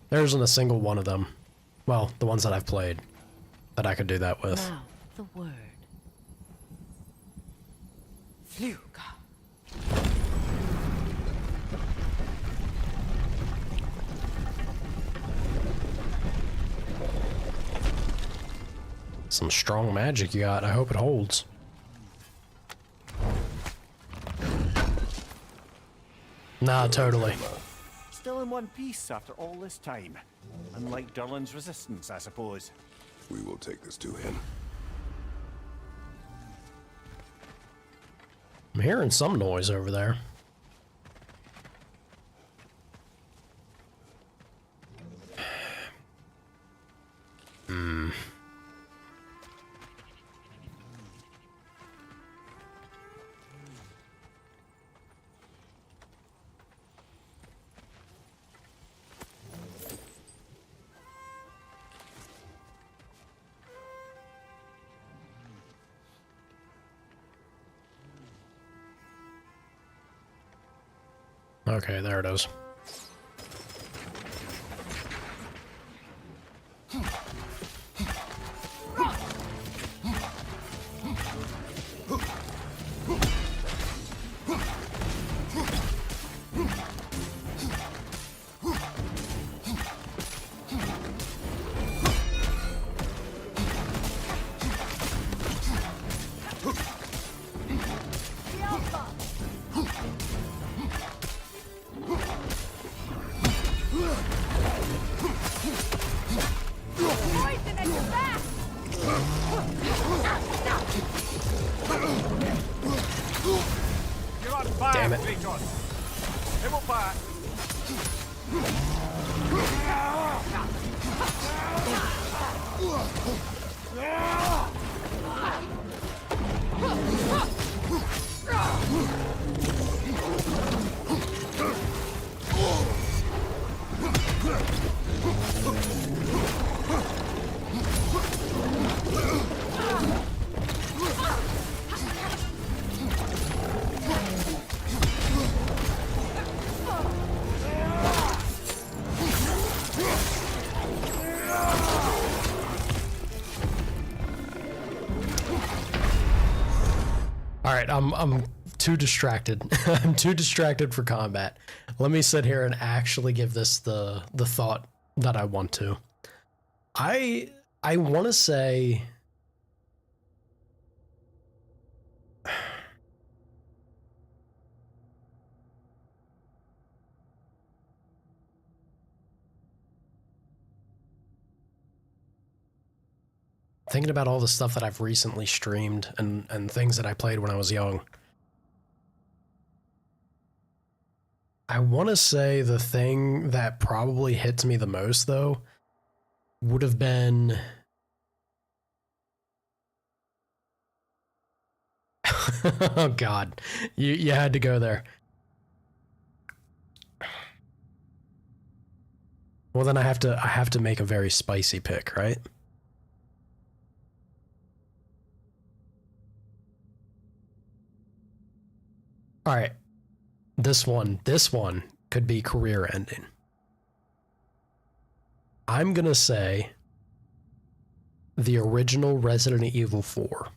There isn't a single one of them, well, the ones that I've played, that I could do that with. Now, the word. Fluga. Some strong magic you got. I hope it holds. Nah, totally. Still in one piece after all this time. Unlike Durlin's resistance, I suppose. We will take this to him. I'm hearing some noise over there. Okay, there it is. You're on fire, Damn it. Kratos. Him up back. All right, I'm too distracted. I'm too distracted for combat. Let me sit here and actually give this the thought that I want to. I want to say thinking about all the stuff that I've recently streamed and things that I played when I was young. I want to say the thing that probably hits me the most, though, would have been Oh god. You had to go there. Well then I have to make a very spicy pick, right? Alright. This one could be career ending. I'm gonna say the original Resident Evil 4.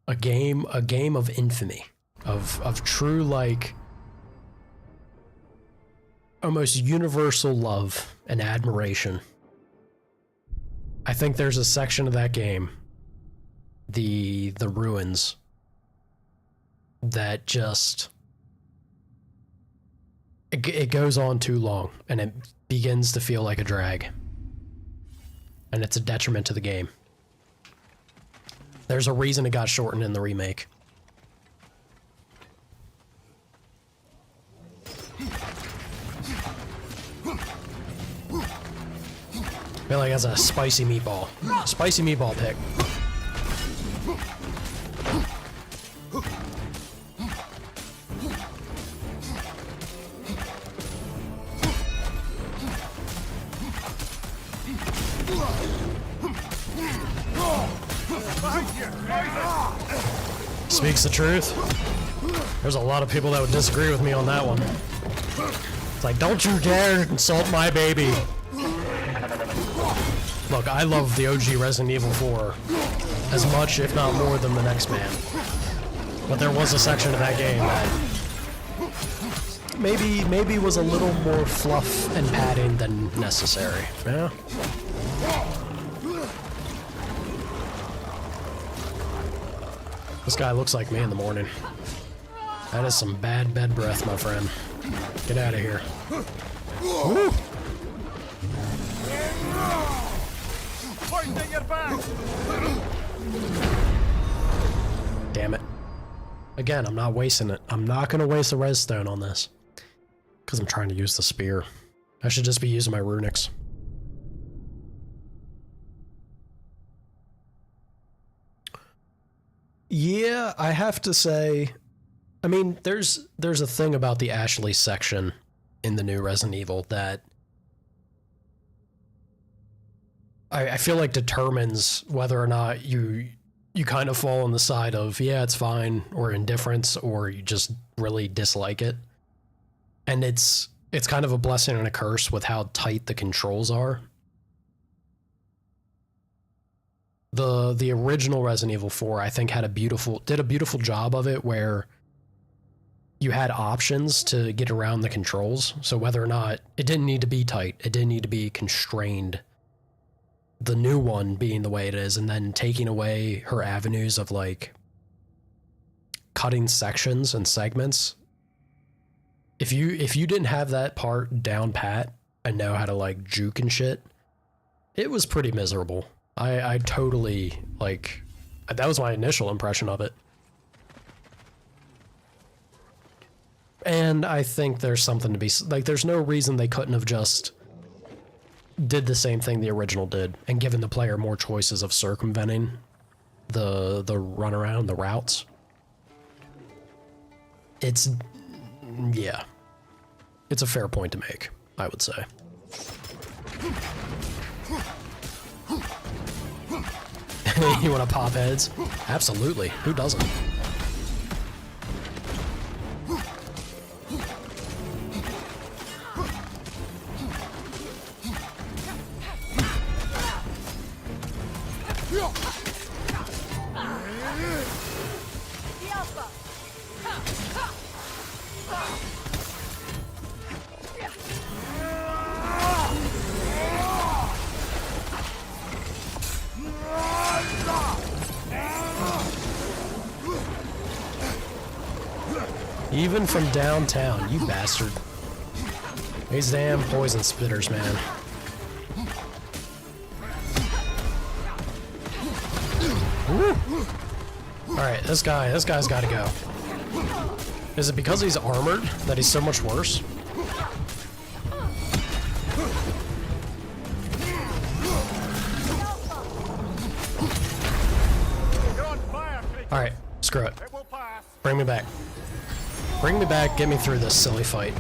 A game of infamy. Of true, like, almost universal love and admiration. I think there's a section of that game, the ruins, that just it goes on too long and it begins to feel like a drag, and it's a detriment to the game. There's a reason it got shortened in the remake. I feel like that's a spicy meatball. Spicy meatball pick. Speaks the truth. There's a lot of people that would disagree with me on that one. It's like, don't you dare insult my baby. Look, I love the OG Resident Evil 4 as much, if not more, than the next man. But there was a section of that game that maybe was a little more fluff and padding than necessary. Yeah. This guy looks like me in the morning. That is some bad bed breath, my friend. Get out of here. Woo! Damn it. Again, I'm not wasting it. I'm not gonna waste a res stone on this. Because I'm trying to use the spear. I should just be using my runics. Yeah, I have to say, I mean, there's a thing about the Ashley section in the new Resident Evil that I feel like determines whether or not you kind of fall on the side of, yeah, it's fine, or indifference, or you just really dislike it. And it's kind of a blessing and a curse with how tight the controls are. The original Resident Evil 4, I think, did a beautiful job of it, where you had options to get around the controls. So whether or not it didn't need to be tight, it didn't need to be constrained. The new one being the way it is, and then taking away her avenues of, like, cutting sections and segments. If you didn't have that part down pat and know how to, like, juke and shit, it was pretty miserable. I totally, like, that was my initial impression of it. And I think there's something to be, like, there's no reason they couldn't have just did the same thing the original did and given the player more choices of circumventing the runaround, the routes. Yeah. It's a fair point to make, I would say. You want to pop heads? Absolutely. Who doesn't? Even from downtown, you bastard. These damn poison spitters, man. Alright, this guy's gotta go. Is it because he's armored that he's so much worse? Screw it. It will pass. Bring me back. Bring me back, get me through this silly fight.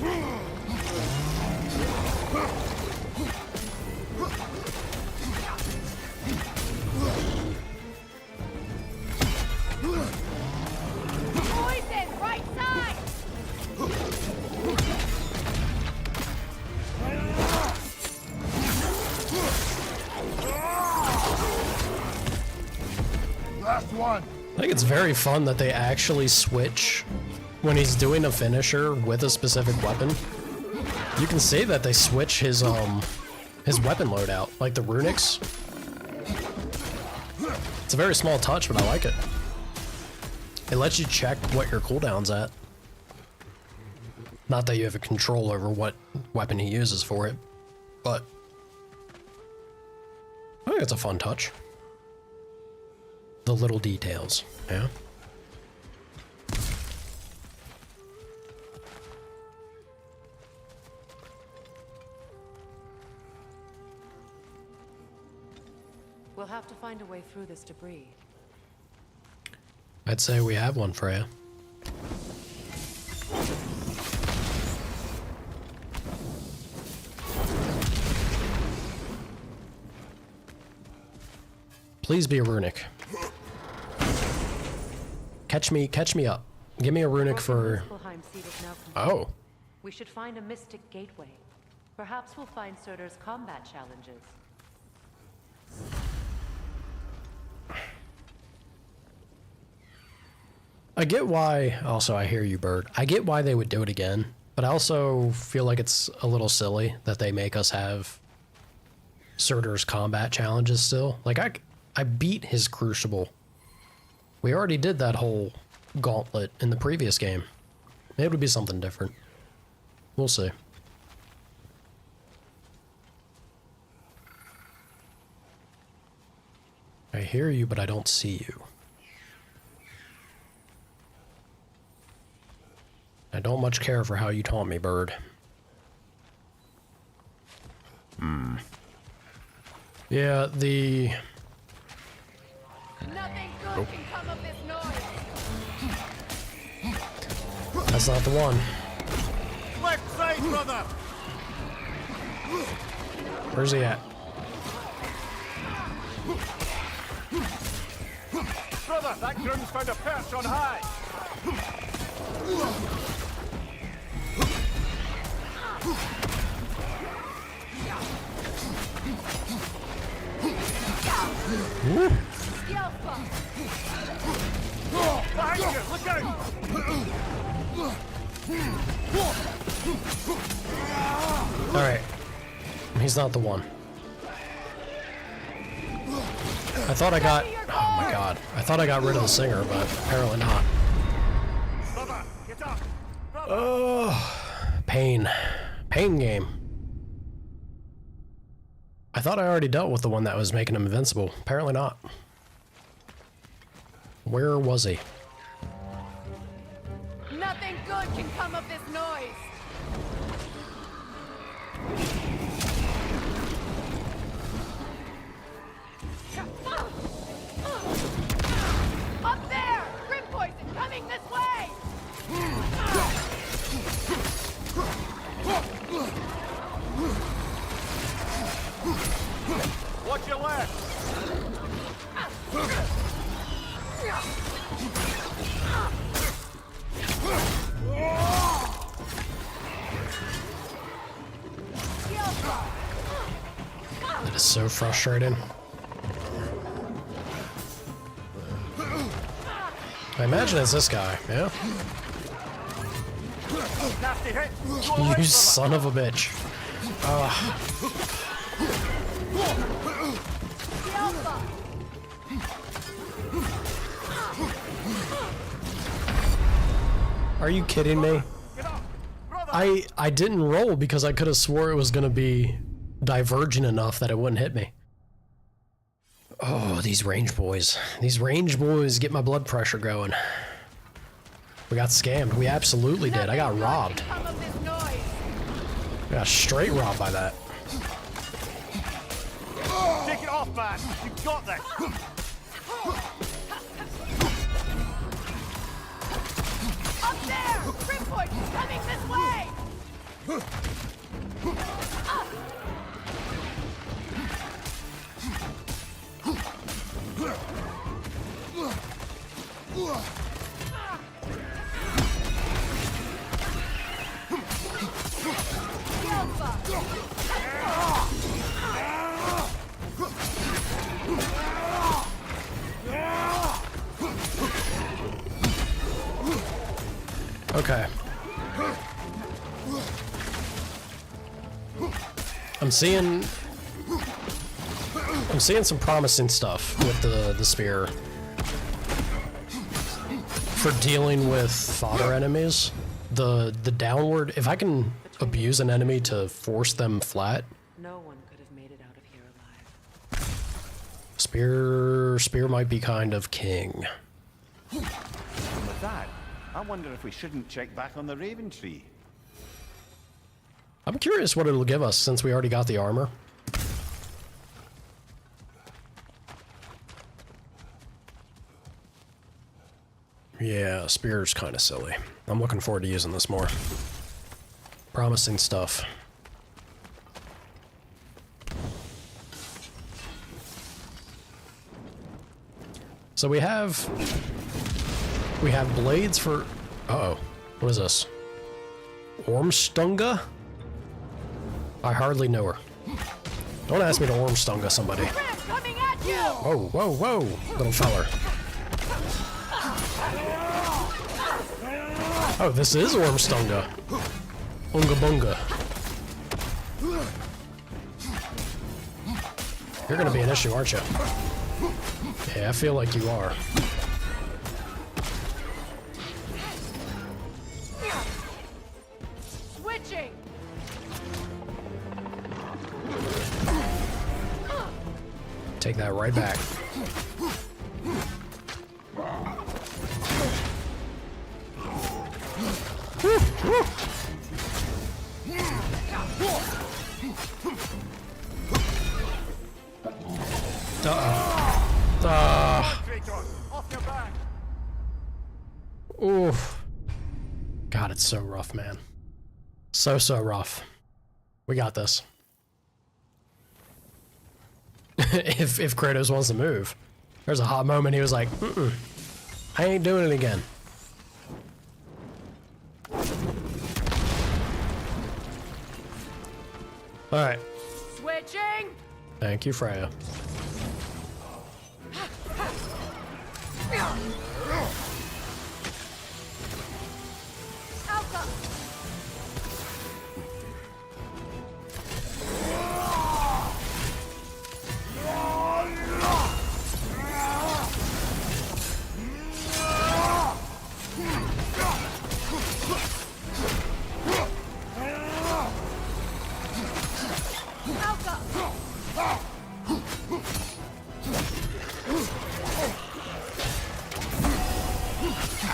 Poison, right side! Last one. I think it's very fun that they actually switch when he's doing a finisher with a specific weapon. You can see that they switch his weapon loadout, like the runics. It's a very small touch, but I like it. It lets you check what your cooldown's at. Not that you have a control over what weapon he uses for it, but I think it's a fun touch. The little details, yeah? We'll have to find a way through this debris. I'd say we have one, Freya. Please be a runic. Catch me up. Give me a runic for... Muspelheim seed is now complete. Oh. We should find a mystic gateway. Perhaps we'll find Surtur's combat challenges. I get why... Also, I hear you, Bird. I get why they would do it again, but I also feel like it's a little silly that they make us have Surtur's combat challenges still. Like, I beat his Crucible. We already did that whole gauntlet in the previous game. Maybe it would be something different. We'll see. I hear you, but I don't see you. I don't much care for how you taunt me, Bird. Yeah, the... Nothing good can come of this noise. That's not the one. Left side, brother. Where's he at? Brother, that groom's found a perch on high. Woo. Behind you, look out! Alright. He's not the one. I thought I got... Oh my god. I thought I got rid of the singer, but apparently not. Brother, get up! Brother. Oh, pain. Pain game. I thought I already dealt with the one that was making him invincible. Apparently not. Where was he? Nothing good can come of this noise. Up there! Grim poison coming this way! Watch your left! That is so frustrating. I imagine it's this guy, yeah? Nasty hit! You son of a bitch. Are you kidding me? I didn't roll because I could have swore it was going to be divergent enough that it wouldn't hit me. Oh, these range boys. These range boys get my blood pressure going. We got scammed. We absolutely did. I got robbed. I got straight robbed by that. Take it off, man! You've got this! Grim poison coming this way! Okay. I'm seeing some promising stuff with the spear for dealing with fodder enemies. The downward, if I can abuse an enemy to force them flat. No one could have made it out of here alive. Spear might be kind of king. And with that, I wonder if we shouldn't check back on the Raven Tree. I'm curious what it'll give us since we already got the armor. Yeah, spear's kind of silly. I'm looking forward to using this more. Promising stuff. So we have blades for... Uh-oh. What is this? Ormstunga? I hardly know her. Don't ask me to Ormstunga somebody. Grim coming at you! Whoa, whoa, whoa, little feller. Oh, this is Ormstunga. Unga bunga. You're gonna be an issue, aren't you? Yeah, I feel like you are. Switching! Take that right back. Oof. God, it's so rough, man. So rough. We got this. if Kratos wants to move. There's a hot moment he was like, I ain't doing it again. Alright. Switching! Thank you, Freya. Alpha!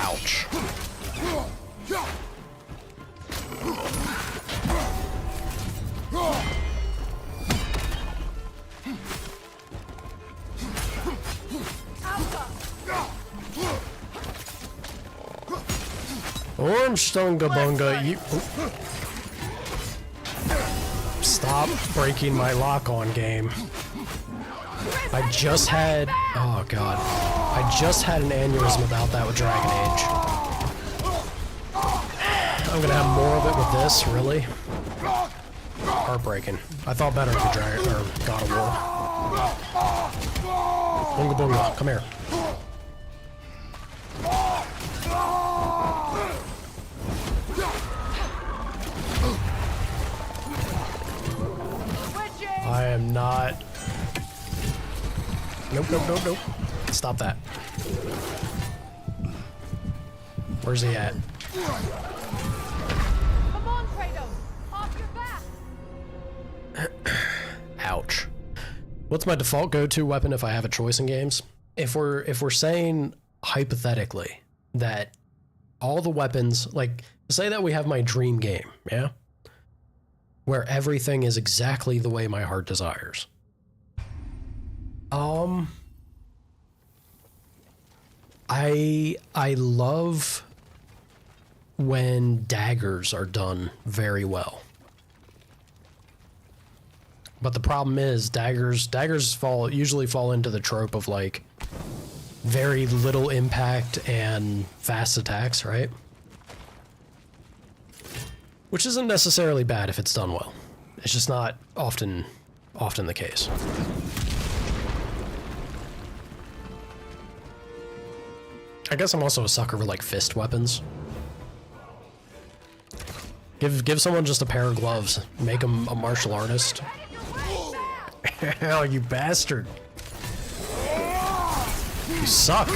Ouch. Ormstunga bunga, you... Stop breaking my lock-on game. I just had... Oh, God. I just had an aneurysm about that with Dragon Age. I'm gonna have more of it with this, really? Heartbreaking. I thought better of the Dragon... or God of War. Bunga bunga, come here. I am not... Nope, nope, nope, nope. Stop that. Where's he at? Come on, Kratos! Off your back! Ouch. What's my default go-to weapon if I have a choice in games? If we're saying hypothetically that all the weapons, like, say that we have my dream game, yeah? Where everything is exactly the way my heart desires. I love when daggers are done very well. But the problem is daggers usually fall into the trope of like very little impact and fast attacks, right? Which isn't necessarily bad if it's done well. It's just not often the case. I guess I'm also a sucker for like fist weapons. Give someone just a pair of gloves. Make them a martial artist. Hell, you bastard. You suck.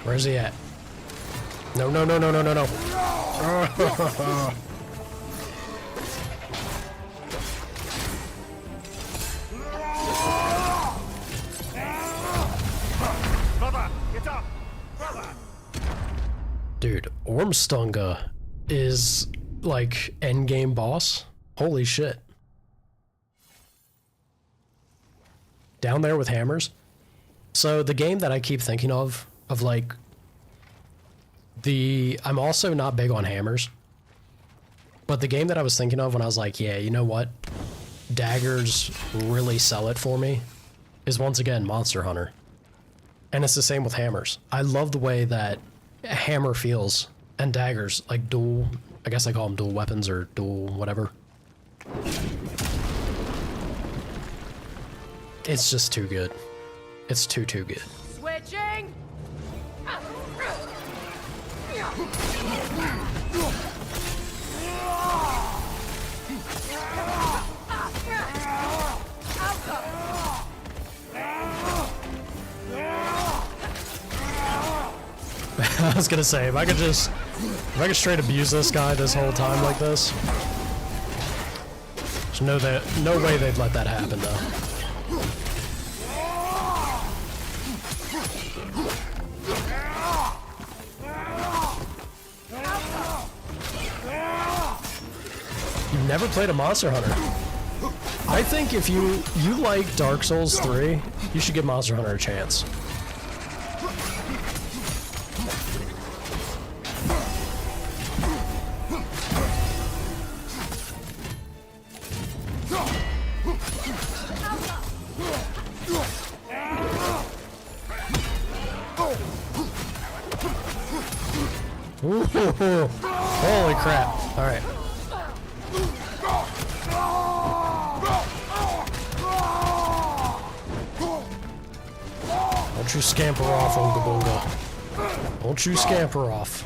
Where's he at? No, no, no, no, no, no, no. Brother, get up! Brother! Dude, Ormstunga is like endgame boss. Holy shit. Down there with hammers. So the game that I keep thinking of like I'm also not big on hammers, but the game that I was thinking of when I was like, yeah, you know what? Daggers really sell it for me is once again Monster Hunter. And it's the same with hammers. I love the way that a hammer feels and daggers, like dual, I guess I call them dual weapons or dual whatever. It's just too good. It's too good. Switching! I was gonna say, if I could straight abuse this guy this whole time like this. There's no way they'd let that happen though. You've never played a Monster Hunter. I think if you like Dark Souls 3, you should give Monster Hunter a chance. Ooh, holy crap. All right. Don't you scamper off, Oonga Boonga. Don't you scamper off.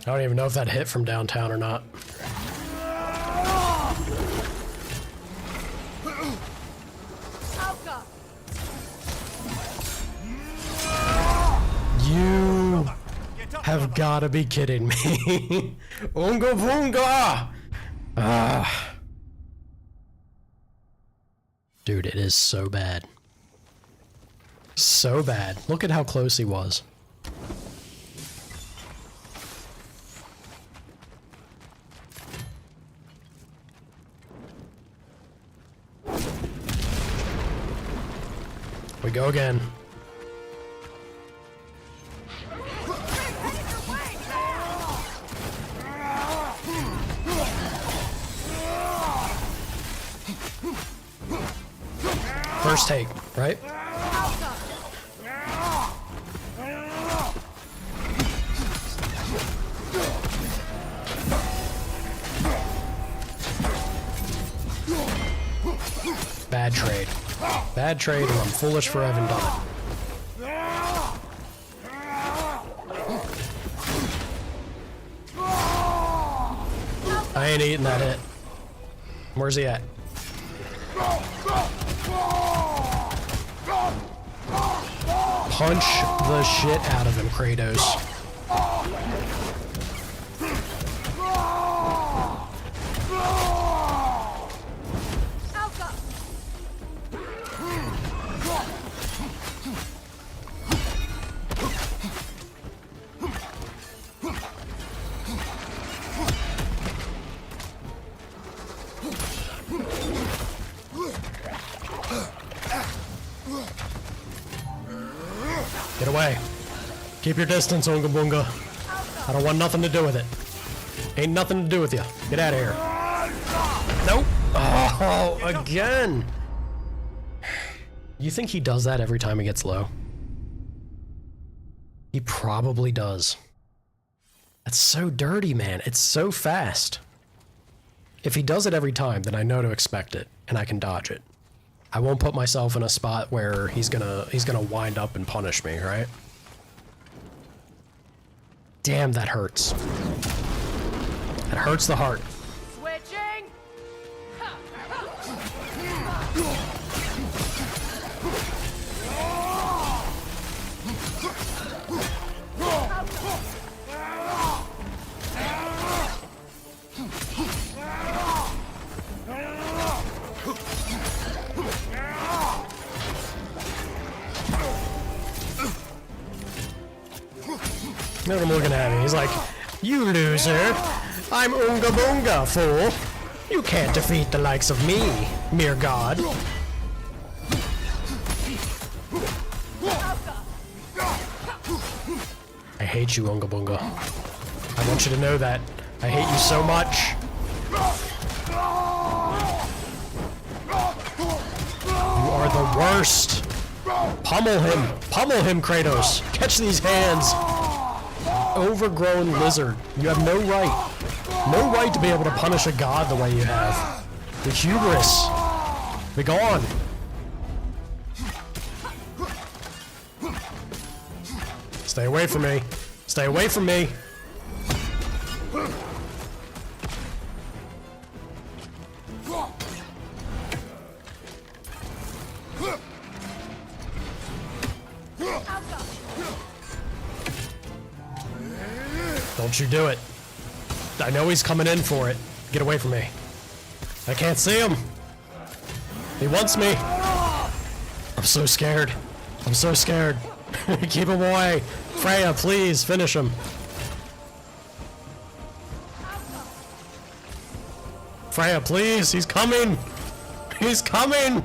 I don't even know if that hit from downtown or not. You have got to be kidding me. Oonga Boonga! Ah. Dude, it is so bad. So bad. Look at how close he was. We go again. First take, right? Bad trade. Bad trade, and I'm foolish for having done it. I ain't eating that hit. Where's he at? Punch the shit out of him, Kratos. Get away. Keep your distance, Unga Bunga. I don't want nothing to do with it. Ain't nothing to do with you. Get out of here. Nope. Oh, again. You think he does that every time he gets low? He probably does. That's so dirty, man. It's so fast. If he does it every time, then I know to expect it, and I can dodge it. I won't put myself in a spot where he's gonna wind up and punish me, right? Damn, that hurts. That hurts the heart. Switching. Look at him looking at me. He's like, "You loser. I'm Unga Bunga, fool. You can't defeat the likes of me, mere god." I hate you, Unga Bunga. I want you to know that. I hate you so much. You are the worst. Pummel him, Kratos. Catch these hands. Overgrown lizard. You have no right to be able to punish a god the way you have. The hubris. Be gone. Stay away from me. Stay away from me. Don't you do it. I know he's coming in for it. Get away from me. I can't see him. He wants me. I'm so scared. I'm so scared. Keep him away. Freya, please, finish him. Freya, please, he's coming. He's coming.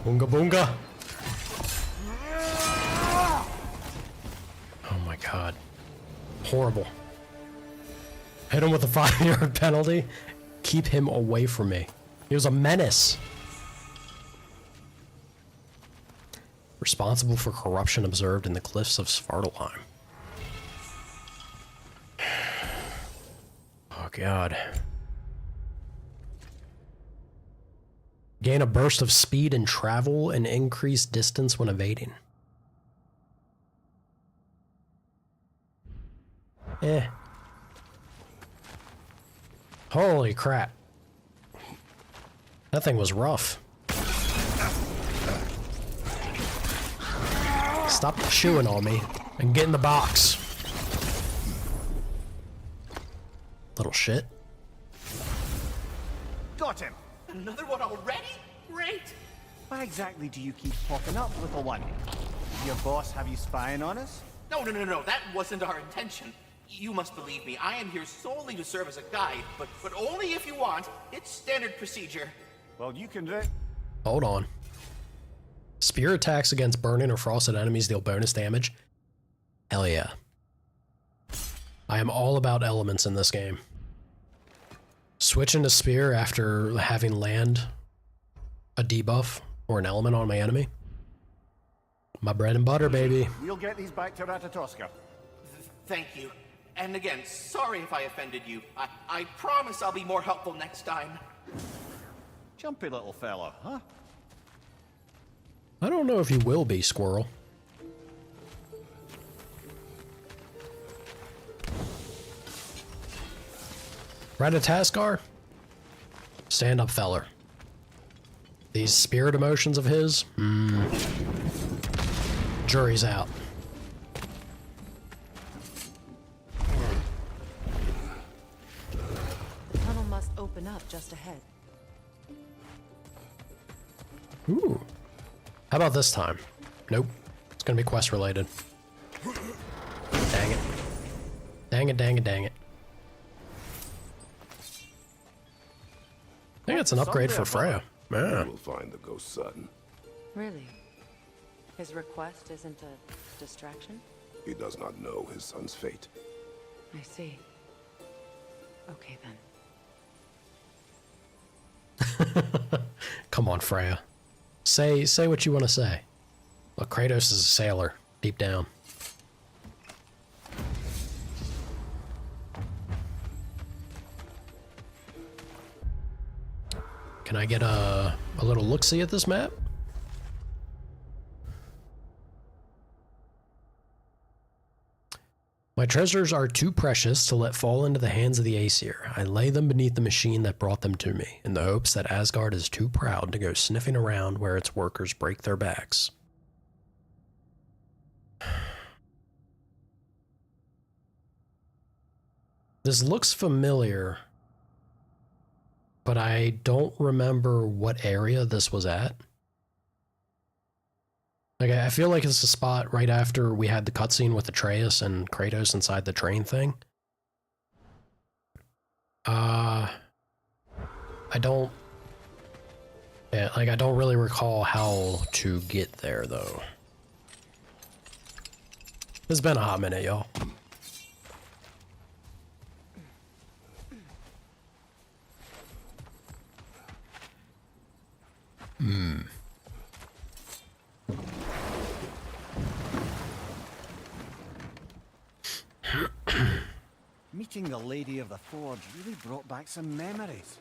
Boonga boonga. Oh my god. Horrible. Hit him with a 5-yard penalty. Keep him away from me. He was a menace. Responsible for corruption observed in the cliffs of Svartalheim. Oh god. Gain a burst of speed in travel and increase distance when evading. Eh. Holy crap. That thing was rough. Stop chewing on me and get in the box. Little shit. Got him. Another one already? Great! Why exactly do you keep popping up, little one? Your boss have you spying on us? No, that wasn't our intention. You must believe me, I am here solely to serve as a guide, but only if you want. It's standard procedure. Well, you can do. Hold on. Spear attacks against burning or frosted enemies deal bonus damage. Hell yeah. I am all about elements in this game. Switching to spear after having land a debuff or an element on my enemy. My bread and butter, baby. We'll get these back to Ratatoska. Thank you. And again, sorry if I offended you. I promise I'll be more helpful next time. Jumpy little fella, huh? I don't know if you will be, squirrel. Ratataskar? Stand up, feller. These spirit emotions of his? Jury's out. The tunnel must open up just ahead. Ooh. How about this time? Nope. It's gonna be quest related. Dang it. Dang it, dang it, dang it. I think it's an upgrade for Freya. Yeah. You will find the ghost son. Really? His request isn't a distraction? He does not know his son's fate. I see. Okay then. Come on, Freya. Say what you want to say. Look, Kratos is a sailor, deep down. Can I get a little look-see at this map? My treasures are too precious to let fall into the hands of the Aesir. I lay them beneath the machine that brought them to me, in the hopes that Asgard is too proud to go sniffing around where its workers break their backs. This looks familiar, but I don't remember what area this was at. Like, I feel like it's a spot right after we had the cutscene with Atreus and Kratos inside the train thing. I don't really recall how to get there, though. It's been a hot minute, y'all. Meeting the Lady of the Forge really brought back some memories.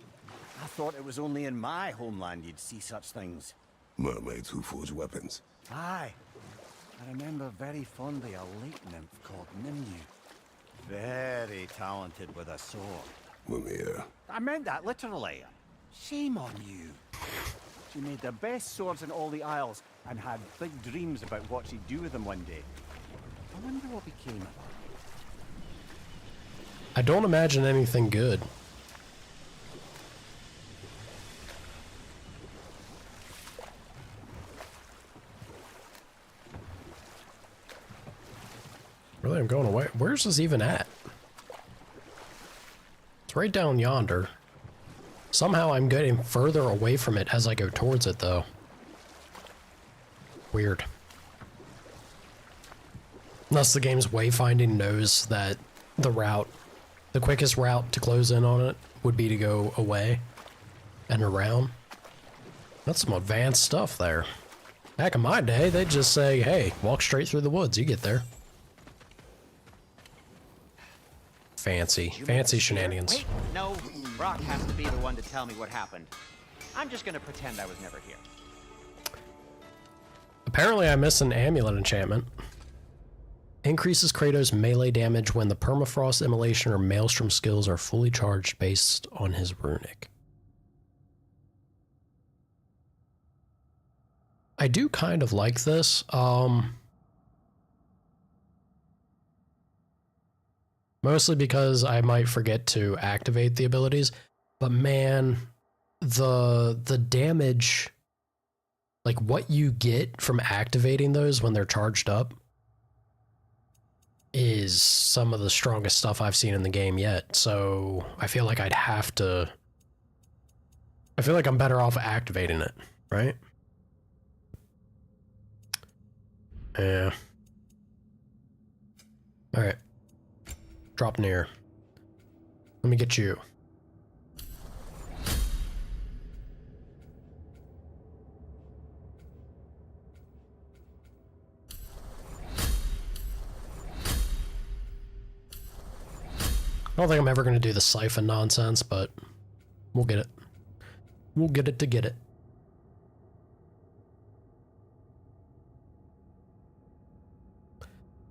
I thought it was only in my homeland you'd see such things. Mermaids who forge weapons. Aye. I remember very fondly a lake nymph called Nimue. Very talented with a sword. Mimir. I meant that literally. Shame on you. She made the best swords in all the Isles and had big dreams about what she'd do with them one day. I wonder what became of her. I don't imagine anything good. Really, I'm going away. Where's this even at? It's right down yonder. Somehow I'm getting further away from it as I go towards it, though. Weird. Unless the game's wayfinding knows that the quickest route to close in on it would be to go away and around. That's some advanced stuff there. Back in my day, they'd just say, hey, walk straight through the woods, you get there. Fancy shenanigans. Wait, no, Brock has to be the one to tell me what happened. I'm just gonna pretend I was never here. Apparently I missed an amulet enchantment. Increases Kratos' melee damage when the permafrost, immolation, or maelstrom skills are fully charged based on his runic. I do kind of like this. Mostly because I might forget to activate the abilities, but man, the damage, like what you get from activating those when they're charged up, is some of the strongest stuff I've seen in the game yet. So I feel like I feel like I'm better off activating it, right? Yeah. All right. Draupnir. Let me get you. I don't think I'm ever going to do the siphon nonsense, but we'll get it. We'll get it to get it.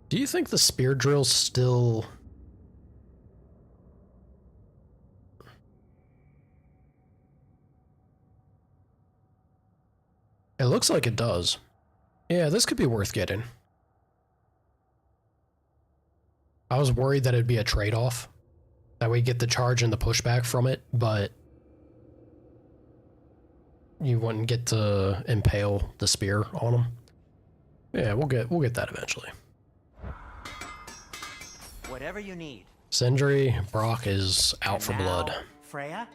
Do you think the spear drill's still It looks like it does. Yeah, this could be worth getting. I was worried that it'd be a trade-off. That we get the charge and the pushback from it, but you wouldn't get to impale the spear on them. Yeah, we'll get that eventually. Whatever you need. Sindri, Brock is out And for now, blood. Freya?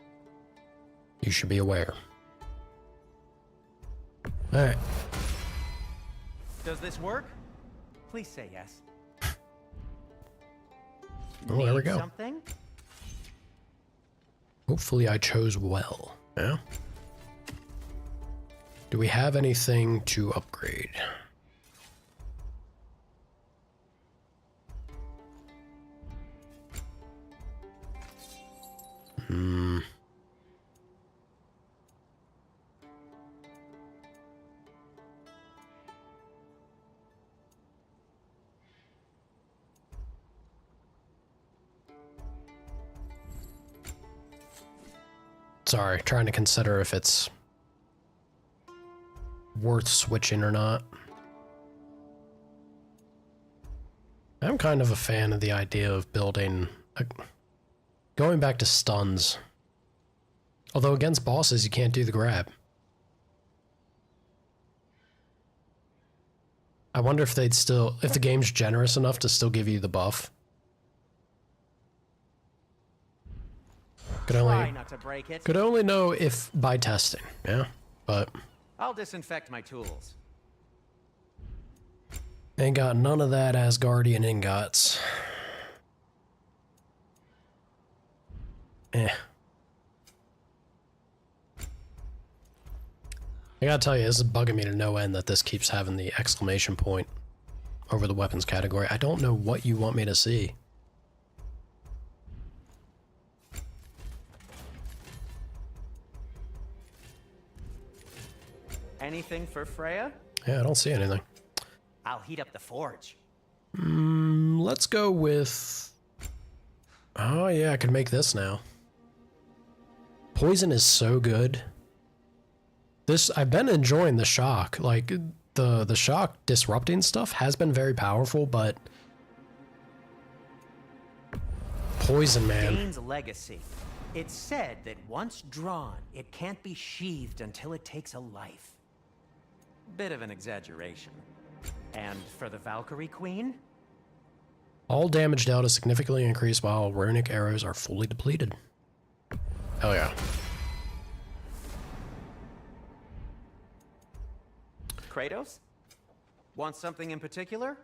You should be aware. Alright. Does this work? Please say yes. Oh, there we go. Something? Hopefully I chose well. Yeah? Do we have anything to upgrade? Sorry, trying to consider if it's worth switching or not. I'm kind of a fan of the idea of building going back to stuns. Although against bosses you can't do the grab. I wonder if they'd still, if the game's generous enough to still give you the buff. Try not to break it. Could only know if by testing, yeah? But I'll disinfect my tools. ain't got none of that Asgardian ingots. Eh. I gotta tell you, this is bugging me to no end that this keeps having the exclamation point over the weapons category. I don't know what you want me to see. Anything for Freya? Yeah, I don't see anything. I'll heat up the forge. Let's go with... Oh yeah, I could make this now. Poison is so good. This, I've been enjoying the shock. Like, the shock disrupting stuff has been very powerful, but... Poison, man. Dane's legacy. It's said that once drawn, it can't be sheathed until it takes a life. Bit of an exaggeration. And for the Valkyrie Queen? All damage dealt is significantly increased while runic arrows are fully depleted. Hell yeah. Kratos? Want something in particular?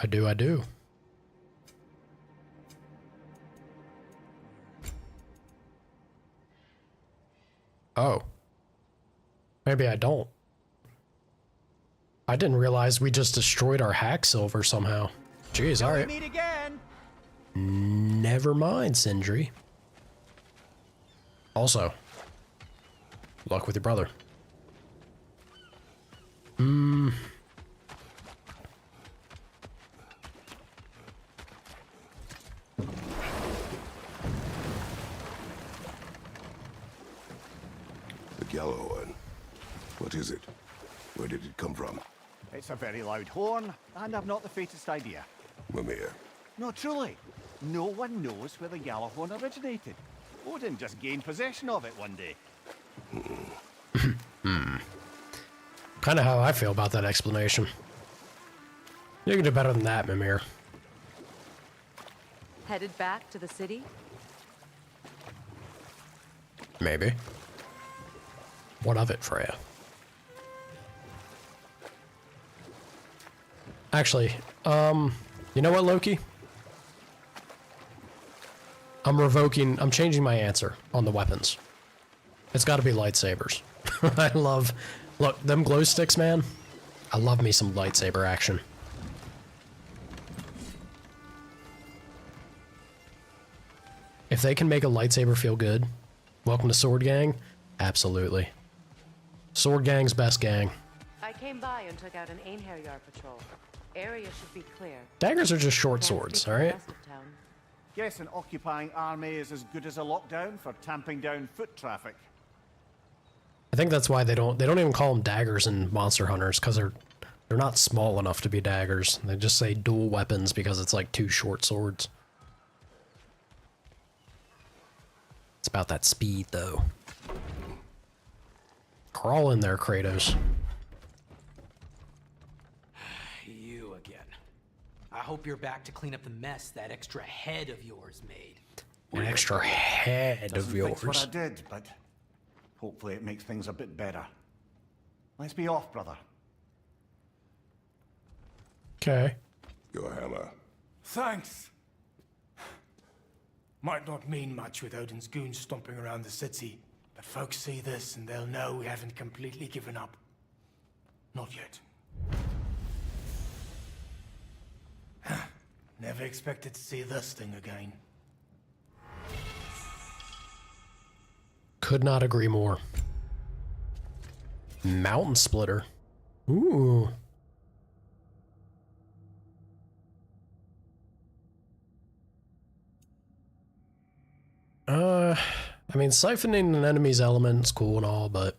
I do. Oh. Maybe I don't. I didn't realize we just destroyed our hack silver somehow. Jeez, alright. Meet again. Never mind, Sindri. Also, luck with your brother. The yellow one. What is it? Where did it come from? It's a very loud horn, and I've not the faintest idea. Mimir. No, truly. No one knows where the Gjallarhorn originated. Odin just gained possession of it one day. Kind of how I feel about that explanation. You can do better than that, Mimir. Headed back to the city? Maybe. What of it, Freya? Actually, you know what, Loki? I'm changing my answer on the weapons. It's gotta be lightsabers. Look, them glow sticks, man. I love me some lightsaber action. If they can make a lightsaber feel good, welcome to Sword Gang, absolutely. Sword Gang's best gang. I came by and took out an Einherjar patrol. Area should be clear. Daggers are just short Can't swords, speak for the alright? rest of town. Guess an occupying army is as good as a lockdown for tamping down foot traffic. I think that's why they don't even call them daggers in Monster Hunters, because they're not small enough to be daggers. They just say dual weapons because it's like 2 short swords. It's about that speed, though. Crawl in there, Kratos. You again. I hope you're back to clean up the mess that extra head of yours made. An extra head of yours. That's what I did, but hopefully it makes things a bit better. Let's be off, brother. Okay. Your hammer. Thanks. Might not mean much with Odin's goons stomping around the city, but folks see this and they'll know we haven't completely given up. Not yet. Never expected to see this thing again. Could not agree more. Mountain splitter. Ooh. I mean, siphoning an enemy's element is cool and all, but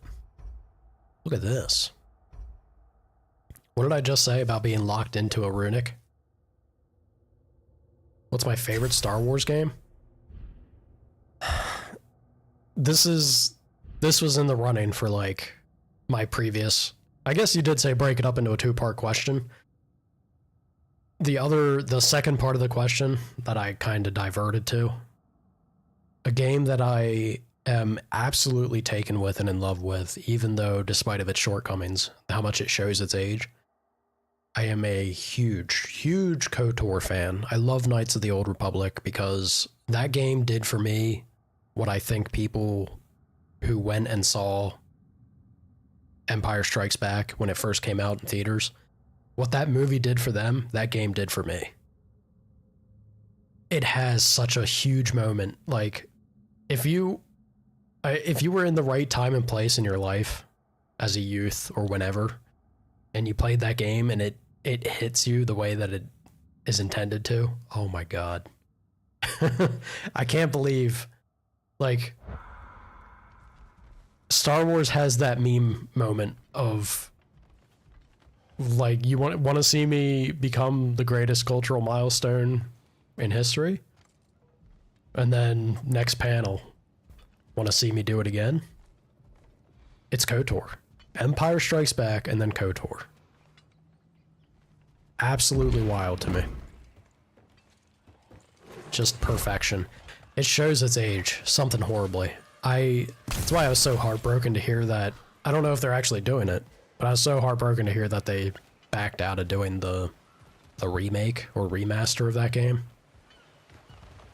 look at this. What did I just say about being locked into a runic? What's my favorite Star Wars game? This was in the running for like my previous, I guess you did say break it up into a 2-part question. The second part of the question that I kind of diverted to, a game that I am absolutely taken with and in love with, even though despite of its shortcomings, how much it shows its age. I am a huge KOTOR fan. I love Knights of the Old Republic because that game did for me what I think people who went and saw Empire Strikes Back when it first came out in theaters, what that movie did for them, that game did for me. It has such a huge moment. Like, if you were in the right time and place in your life as a youth or whenever, and you played that game and it hits you the way that it is intended to, oh my god. I can't believe, like, Star Wars has that meme moment of, like, you want to see me become the greatest cultural milestone in history? And then next panel, want to see me do it again? It's KOTOR. Empire Strikes Back and then KOTOR. Absolutely wild to me. Just perfection. It shows its age, something horribly. That's why I was so heartbroken to hear that. I don't know if they're actually doing it, but I was so heartbroken to hear that they backed out of doing the remake or remaster of that game.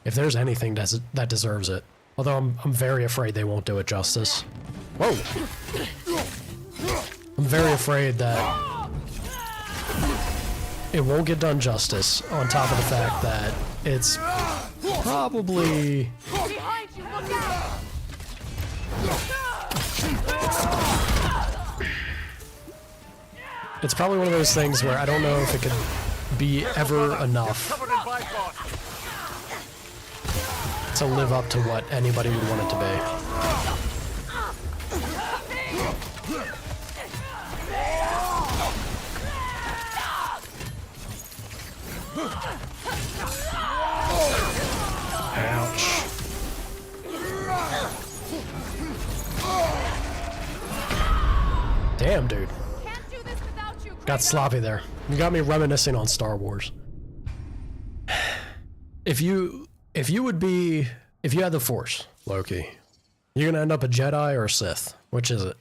If there's anything that deserves it. Although I'm very afraid they won't do it justice. Whoa! I'm very afraid that it won't get done justice, on top of the fact that it's probably... Behind you, look out! It's probably one of those things where I don't know if it could be ever enough to live up to what anybody would want it to be. Ouch. Damn, dude. Can't do this without you, Got Kratos. sloppy there. You got me reminiscing on Star Wars. If you had the Force, Loki, you're gonna end up a Jedi or a Sith. Which is it?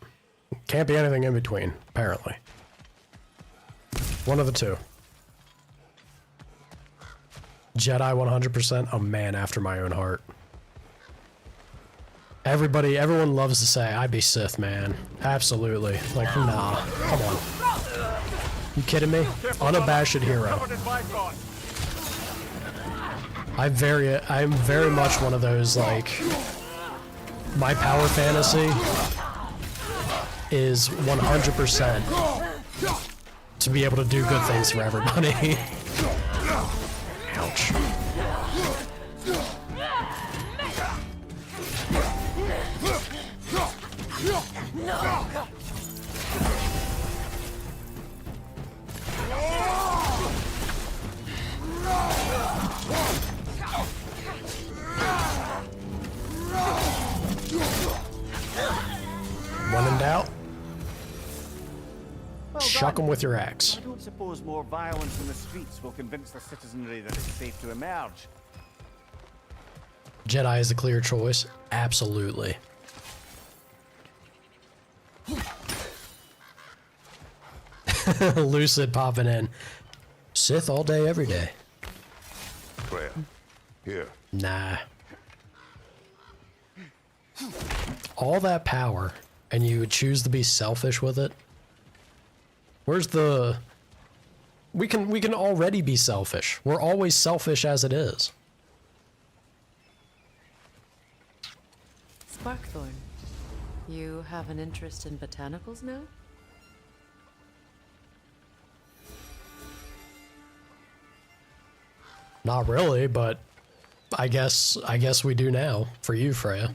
Can't be anything in between, apparently. One of the two. Jedi 100%, a man after my own heart. Everyone loves to say, I'd be Sith, man. Absolutely. Like, nah, come on. You kidding me? Unabashed hero. I'm very much one of those, like, my power fantasy is 100% to be able to do good things for everybody. Ouch. When in doubt, Well chuck done. them with your axe. I don't suppose more violence in the streets will convince the citizenry that it's safe to emerge. Jedi is the clear choice. Absolutely. Lucid popping in. Sith all day, every day. Freya, here. Nah. All that power, and you would choose to be selfish with it? Where's the... We can already be selfish. We're always selfish as it is. Sparkthorn, you have an interest in botanicals now? Not really, but I guess we do now. For you, Freya.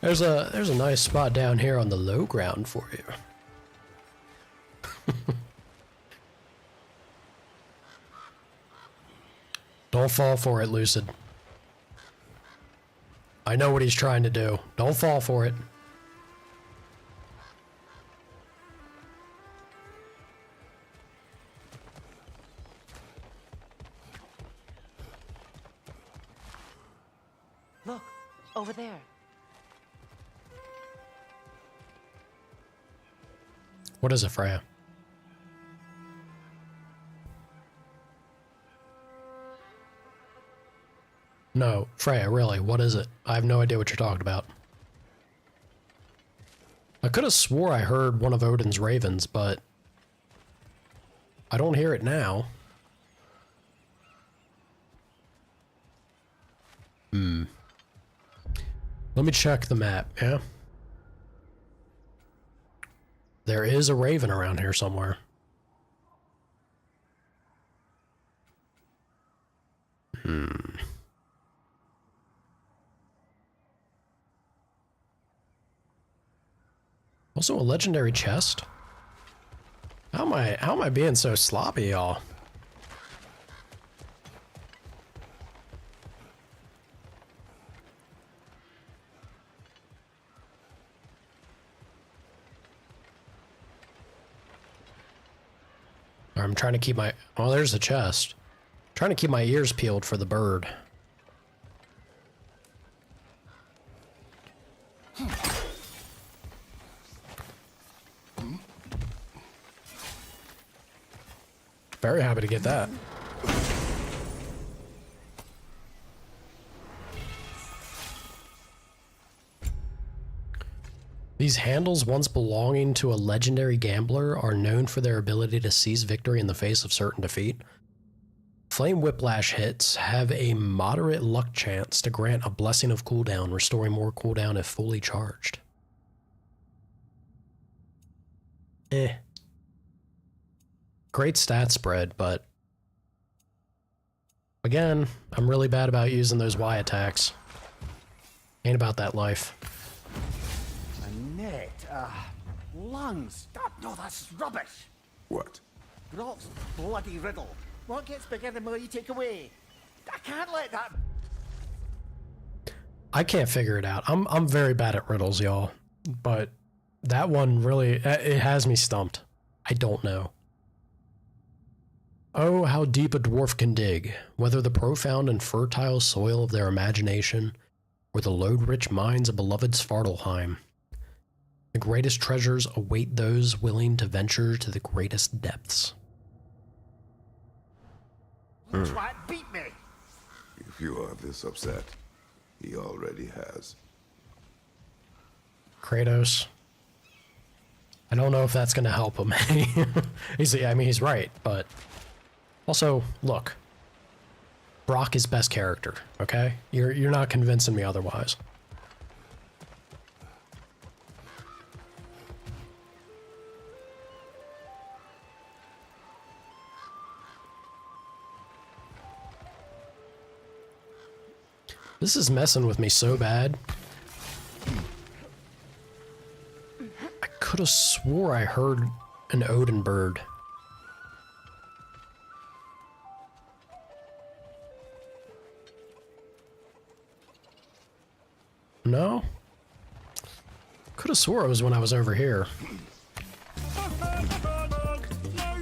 There's a nice spot down here on the low ground for you. Don't fall for it, Lucid. I know what he's trying to do. Don't fall for it. Look, over there. What is it, Freya? No, Freya, really, what is it? I have no idea what you're talking about. I could have swore I heard one of Odin's ravens, but I don't hear it now. Let me check the map, yeah? There is a raven around here somewhere. Also a legendary chest? How am I being so sloppy, y'all? I'm trying to keep my... Oh, there's the chest. Trying to keep my ears peeled for the bird. Very happy to get that. These handles, once belonging to a legendary gambler, are known for their ability to seize victory in the face of certain defeat. Flame Whiplash hits have a moderate luck chance to grant a blessing of cooldown, restoring more cooldown if fully charged. Great stat spread, but again, I'm really bad about using those Y attacks. Ain't about that life. Net, lungs. No, that's rubbish. What? Brock's bloody riddle. What gets bigger the more you take away? I can't let that... I can't figure it out. I'm very bad at riddles, y'all. But that one really, it has me stumped. I don't know. Oh, how deep a dwarf can dig, whether the profound and fertile soil of their imagination or the load-rich mines of beloved Svartalheim. The greatest treasures await those willing to venture to the greatest depths. Twat beat me. If you are this upset, he already has. Kratos. I don't know if that's going to help him. He's right, but also, look. Brock is best character, okay? You're not convincing me otherwise. This is messing with me so bad. I could have swore I heard an Odin bird. No? Could have swore it was when I was over here.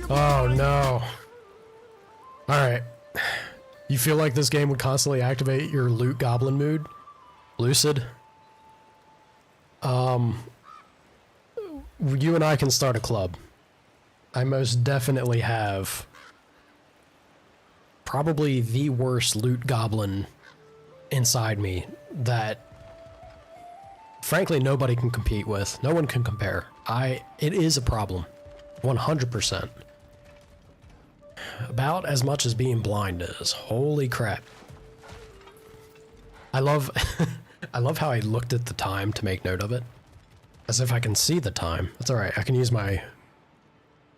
Oh no. Alright. You feel like this game would constantly activate your loot goblin mood? Lucid? You and I can start a club. I most definitely have probably the worst loot goblin inside me that frankly nobody can compete with. No one can compare. It is a problem. 100%. About as much as being blind is. Holy crap. I love I love how I looked at the time to make note of it. As if I can see the time. That's alright. I can use my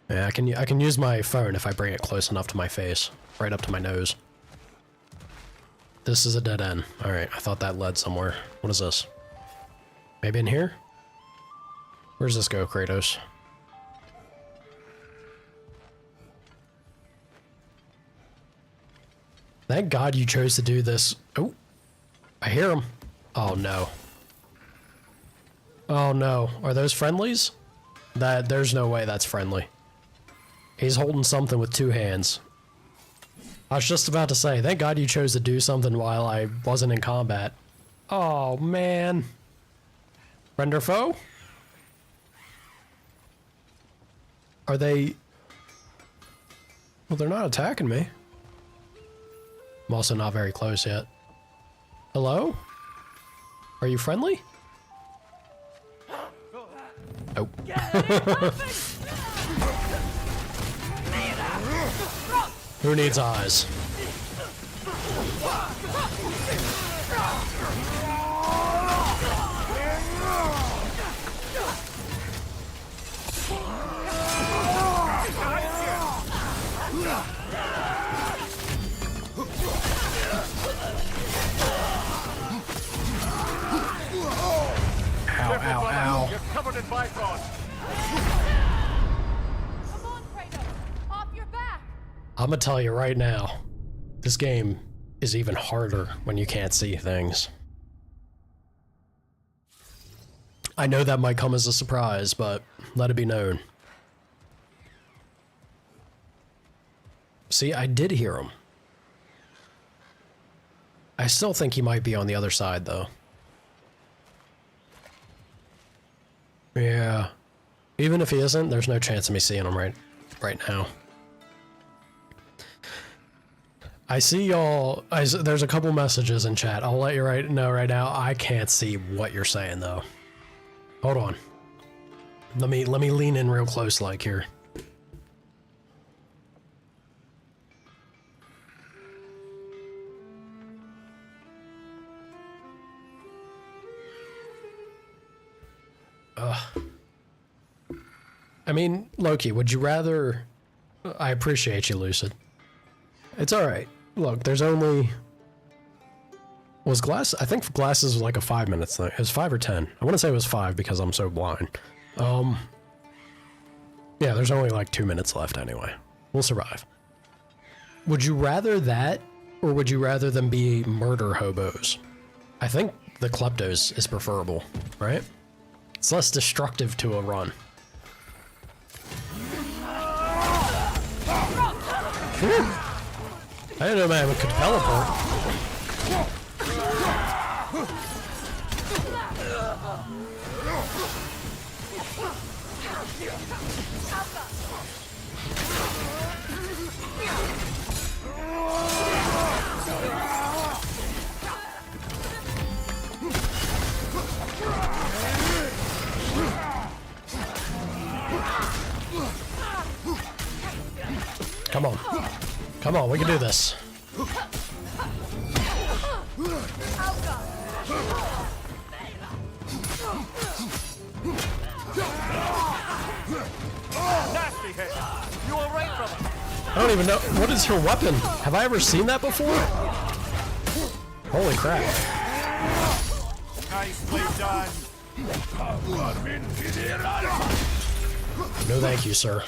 I can use my phone if I bring it close enough to my face. Right up to my nose. This is a dead end. Alright, I thought that led somewhere. What is this? Maybe in here? Where's this go, Kratos? Thank God you chose to do this. Oh, I hear him. Oh no. Oh no. Are those friendlies? There's no way that's friendly. He's holding something with two hands. I was just about to say, thank God you chose to do something while I wasn't in combat. Oh man. Friend or foe? Are they... Well, they're not attacking me. I'm also not very close yet. Hello? Are you friendly? Oh. Who needs eyes? Ow, ow, ow. You're covered in bifrost. Come on, Kratos! Off your back! I'm gonna tell you right now, this game is even harder when you can't see things. I know that might come as a surprise, but let it be known. See, I did hear him. I still think he might be on the other side, though. Yeah. Even if he isn't, there's no chance of me seeing him right now. I see y'all. There's a couple messages in chat. I'll let you know right now. I can't see what you're saying though. Hold on. Let me lean in real close like here. I mean, Loki, would you rather... I appreciate you, Lucid. It's alright. Look, there's only... Was Glass... I think Glasses was like a 5 minutes thing. It was 5 or 10. I want to say it was 5 because I'm so blind. Yeah, there's only like 2 minutes left anyway. We'll survive. Would you rather that, or would you rather them be murder hobos? I think the Kleptos is preferable, right? It's less destructive to a run. Whew. I didn't know man could teleport. Come on. Come on, we can do this. Nasty hit. You all right, brother? I don't even know. What is her weapon? Have I ever seen that before? Holy crap. Nicely done. No thank you, sir.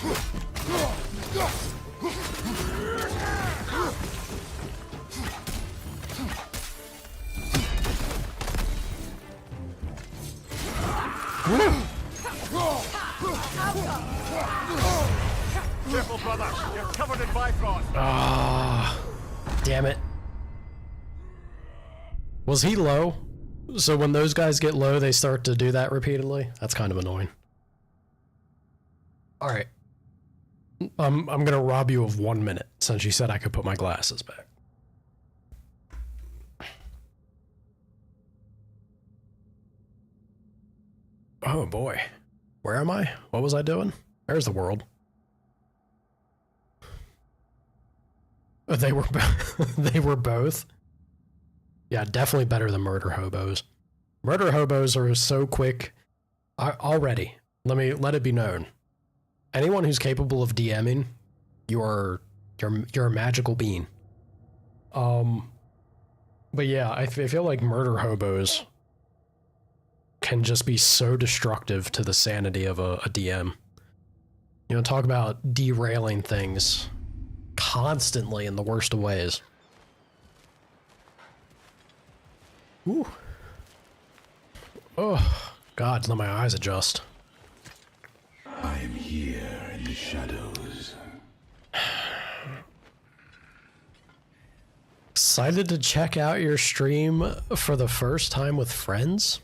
Careful, brother. You're covered in Bifrost. Ah, damn it. Was he low? So when those guys get low, they start to do that repeatedly? That's kind of annoying. Alright. I'm gonna rob you of 1 minute, since you said I could put my glasses back. Oh boy. Where am I? What was I doing? There's the world. They were they were both. Yeah, definitely better than murder hobos. Murder hobos are so quick. Already, let it be known. Anyone who's capable of DMing, you're a magical being. But yeah, I feel like murder hobos can just be so destructive to the sanity of a DM. You know, talk about derailing things constantly in the worst of ways. Ooh. Oh, God, let my eyes adjust. I am here in the shadows. Excited to check out your stream for the first time with friends?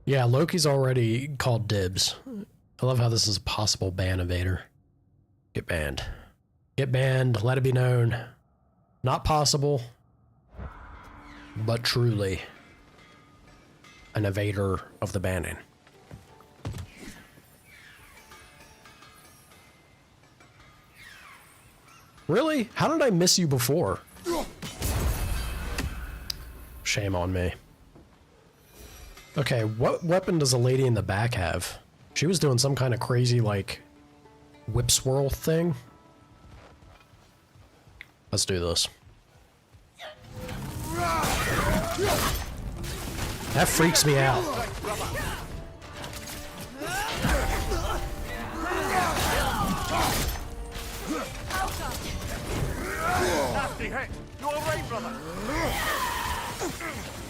Yeah, Loki's already called dibs. I love how this is a possible ban evader. Get banned. Get banned, let it be known. Not possible, but truly an evader of the banning. Really? How did I miss you before? Shame on me. Okay, what weapon does a lady in the back have? She was doing some kind of crazy, like, whip swirl thing. Let's do this. That freaks me out. Nasty hit. You all right, brother?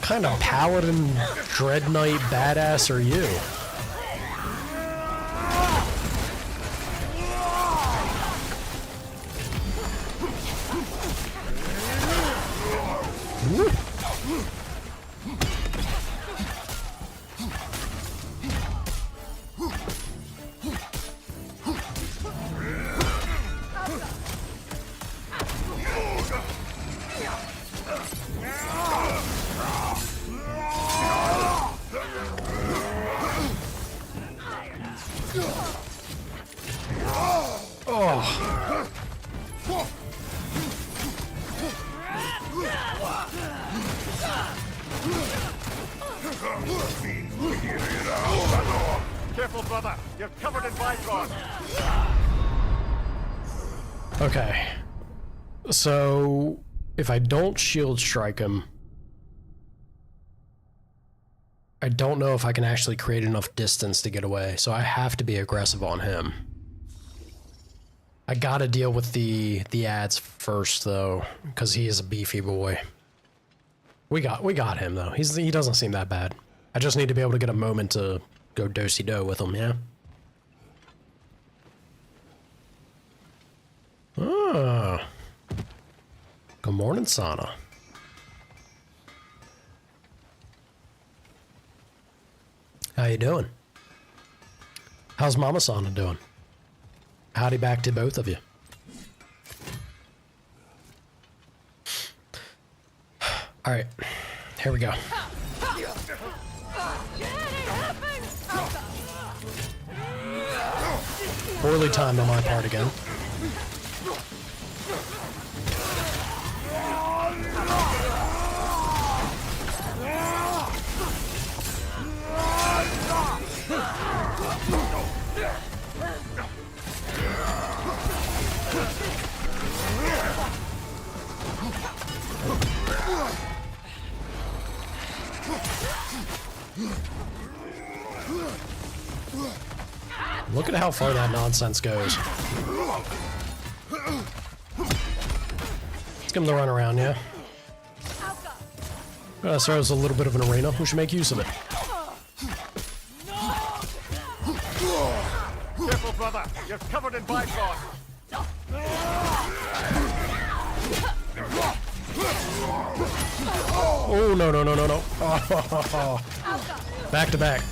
Kind of paladin dread knight badass are you? Woo. Oh. Careful, brother. You're covered in Bifrost. Okay. So, if I don't shield strike him, I don't know if I can actually create enough distance to get away, so I have to be aggressive on him. I gotta deal with the ads first, though, because he is a beefy boy. We got him, though. He doesn't seem that bad. I just need to be able to get a moment to go do-si-do with him, yeah? Ah. Good morning, Sana. How you doing? How's Mama Sana doing? Howdy back to both of you. All right, here we go. Poorly timed on my part again. Look at how far that nonsense goes. Let's give him the run around, yeah. So it's a little bit of an arena. We should make use of it. Careful, brother. You're covered in Bifrost. Oh, no, no, no, no, no. Oh, back to back.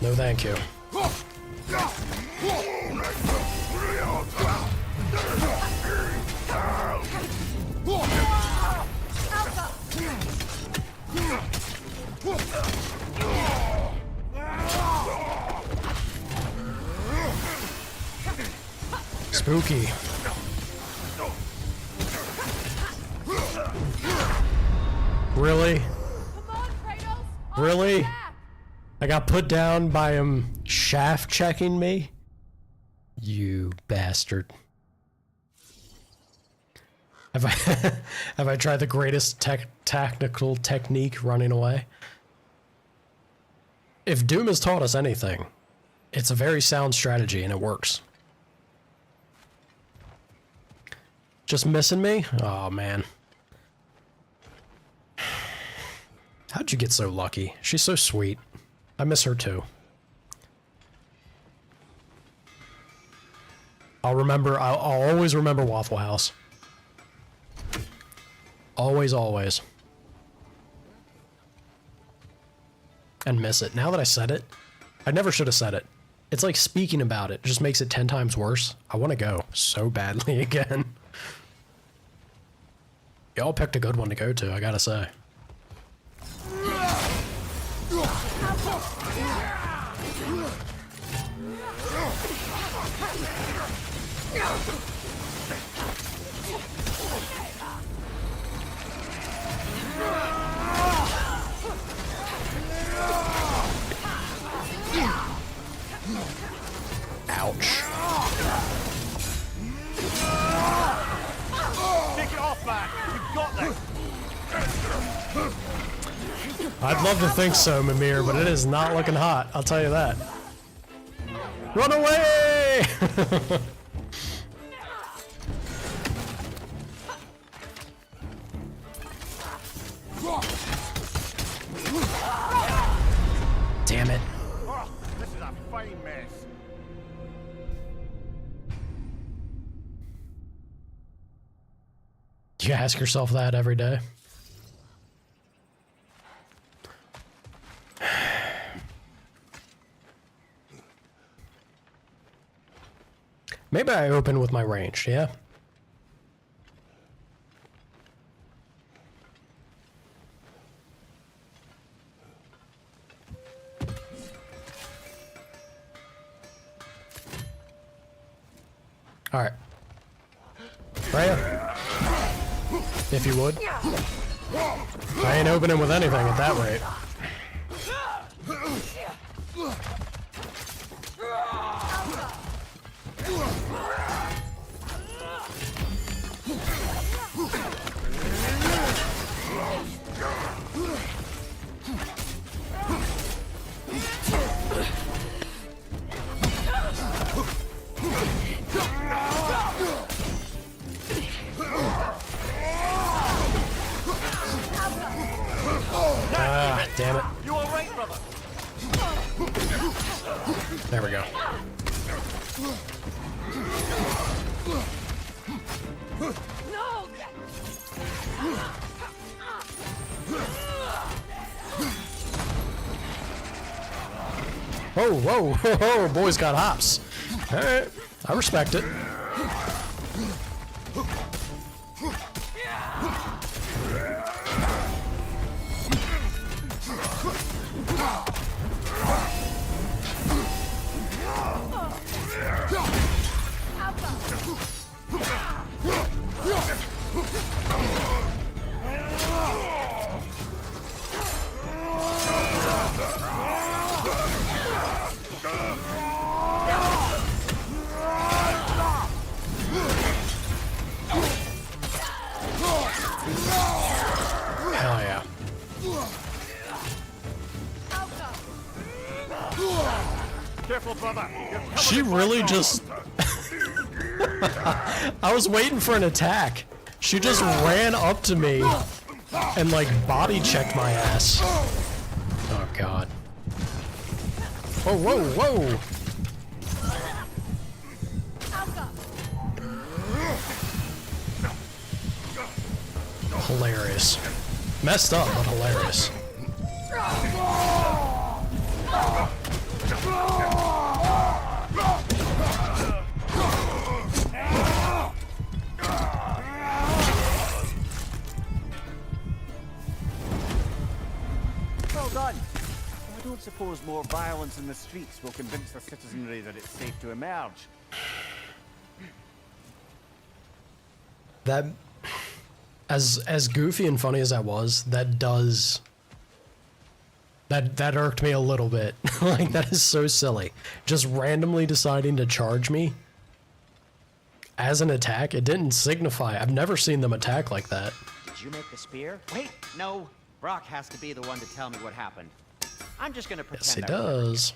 No, thank you. Spooky. Really? Really? I got put down by him shaft checking me? You bastard. Have I have I tried the greatest tactical technique, running away? If Doom has taught us anything, it's a very sound strategy and it works. Just missing me? Oh man. How'd you get so lucky? She's so sweet. I miss her too. I'll always remember Waffle House. Always, always. And miss it. Now that I said it, I never should have said it. It's like speaking about it just makes it 10 times worse. I want to go so badly again. Y'all picked a good one to go to, I gotta say. Ouch. Take it off, man. You've got this. I'd love to think so, Mimir, but it is not looking hot, I'll tell you that. Run away! Damn it. Oh, this is a fine mess. Do you ask yourself that every day? Maybe I open with my ranged, yeah? Alright. Freya? If you would. I ain't opening with anything at that rate. Ah, damn it. You all right, brother? There we go. No! Whoa, whoa, whoa, whoa, boy's got hops. Alright, I respect it. Hell yeah. Careful, brother. She really just... I was waiting for an attack. She just ran up to me and like body checked my ass. Oh god. Whoa, whoa, whoa! Hilarious. Messed up, but hilarious. Well done. I don't suppose more violence in the streets will convince the citizenry that it's safe to emerge. That, as goofy and funny as that was, that irked me a little bit. Like, that is so silly. Just randomly deciding to charge me as an attack, it didn't signify. I've never seen them attack like that. Did you make the spear? Wait, no. Brock has to be the one to tell me what happened. I'm just gonna pretend. Yes, he does.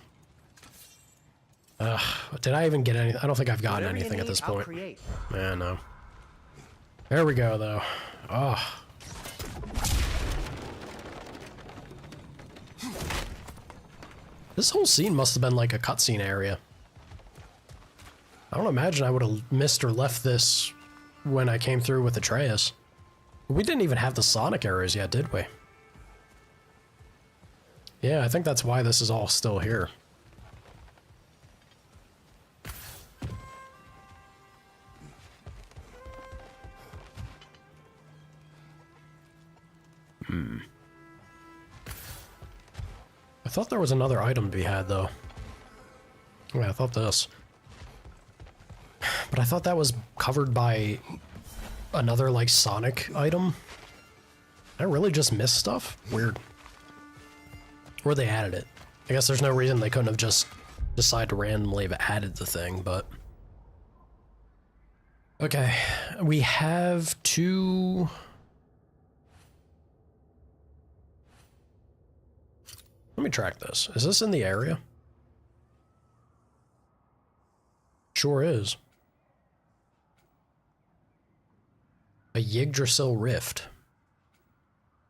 Did I even get any? I don't think I've gotten anything at this point. Yeah, no. There we go, though. Oh. This whole scene must have been like a cutscene area. I don't imagine I would have missed or left this when I came through with Atreus. We didn't even have the Sonic arrows yet, did we? Yeah, I think that's why this is all still here. I thought there was another item to be had, though. Yeah, I thought this. But I thought that was covered by another, like, Sonic item. Did I really just missed stuff? Weird. Or they added it. I guess there's no reason they couldn't have just decided to randomly have added the thing, but... Okay, we have two... Let me track this. Is this in the area? Sure is. A Yggdrasil Rift.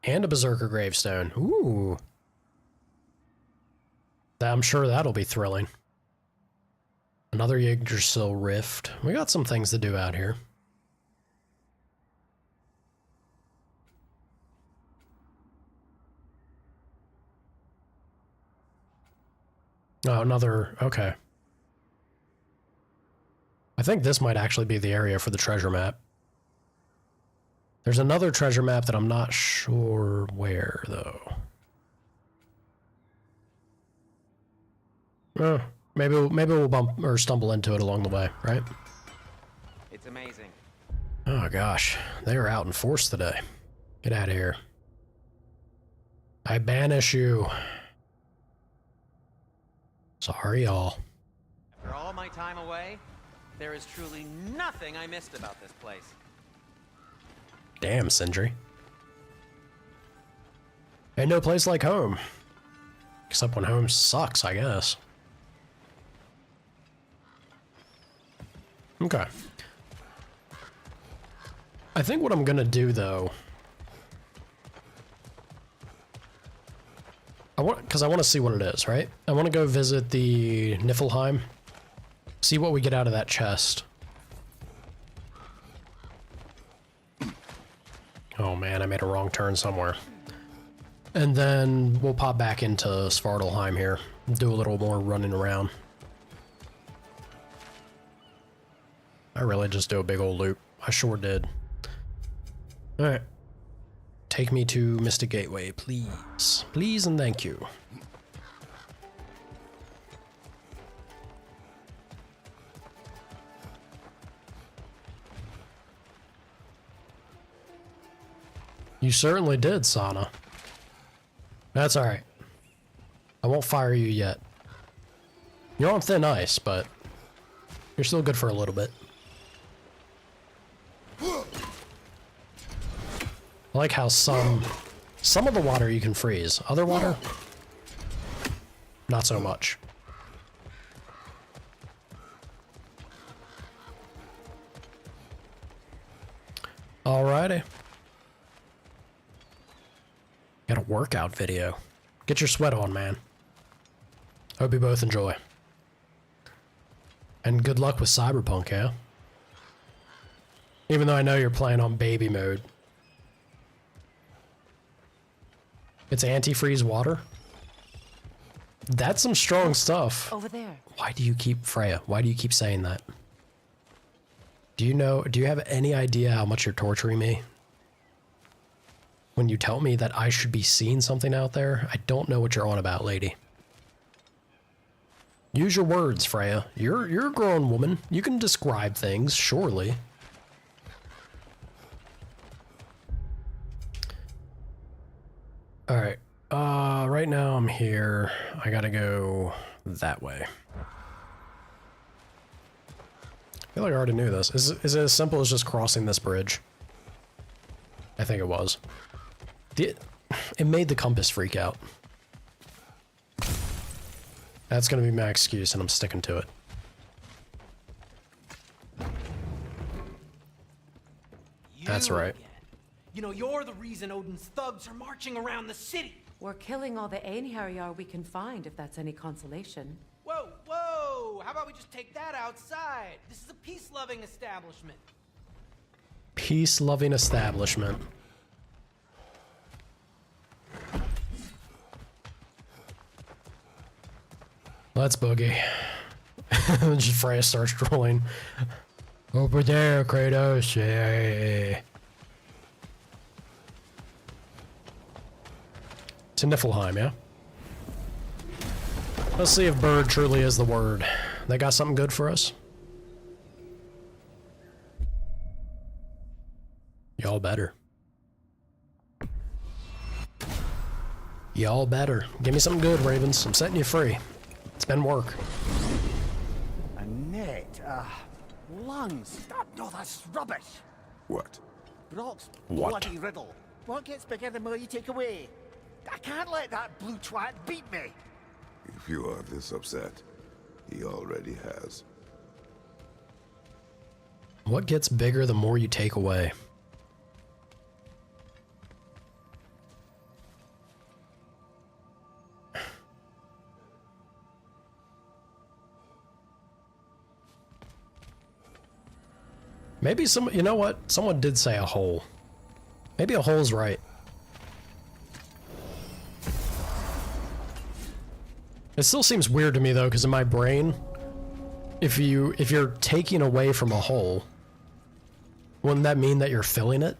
And a Berserker Gravestone. Ooh. I'm sure that'll be thrilling. Another Yggdrasil Rift. We got some things to do out here. Oh, another... Okay. I think this might actually be the area for the treasure map. There's another treasure map that I'm not sure where, though. Maybe we'll bump or stumble into it along the way, right? It's amazing. Oh gosh, they are out in force today. Get out of here. I banish you. Sorry, y'all. After all my time away, there is truly nothing I missed about this place. Damn, Sindri. Ain't no place like home. Except when home sucks, I guess. Okay. I think what I'm gonna do, though... Because I want to see what it is, right? I want to go visit the Niflheim. See what we get out of that chest. Oh man, I made a wrong turn somewhere. And then we'll pop back into Svartalheim here. Do a little more running around. I really just do a big old loop. I sure did. Alright. Take me to Mystic Gateway, please. Please and thank you. You certainly did, Sana. That's alright. I won't fire you yet. You're on thin ice, but you're still good for a little bit. I like how some Some of the water you can freeze. Other water, not so much. Alrighty. Got a workout video. Get your sweat on, man. Hope you both enjoy. And good luck with Cyberpunk, yeah? Even though I know you're playing on baby mode. It's antifreeze water? That's some strong stuff. Over there. Why do you keep, Freya, why do you keep saying that? Do you have any idea how much you're torturing me? When you tell me that I should be seeing something out there, I don't know what you're on about, lady. Use your words, Freya. You're a grown woman. You can describe things, surely. Alright. Right now I'm here. I gotta go that way. I feel like I already knew this. Is it as simple as just crossing this bridge? I think it was. It made the compass freak out. That's gonna be my excuse, and I'm sticking to it. That's right. You know, you're the reason Odin's thugs are marching around the city. We're killing all the Einherjar we can find, if that's any consolation. Whoa, whoa! How about we just take that outside? This is a peace-loving establishment. Peace-loving establishment. Let's boogie. Just Freya starts trolling. Over there, Kratos. Yeah. To Niflheim, yeah? Let's see if bird truly is the word. They got something good for us? Y'all better. Y'all better. Give me something good, Ravens. I'm setting you free. It's been work. A net, lungs. No, that's rubbish. What? Brock's What? bloody riddle. What gets bigger the more you take away? I can't let that blue twat beat me. If you are this upset, he already has. What gets bigger the more you take away? Maybe you know what? Someone did say a hole. Maybe a hole's right. It still seems weird to me though, because in my brain, if you're taking away from a hole, wouldn't that mean that you're filling it?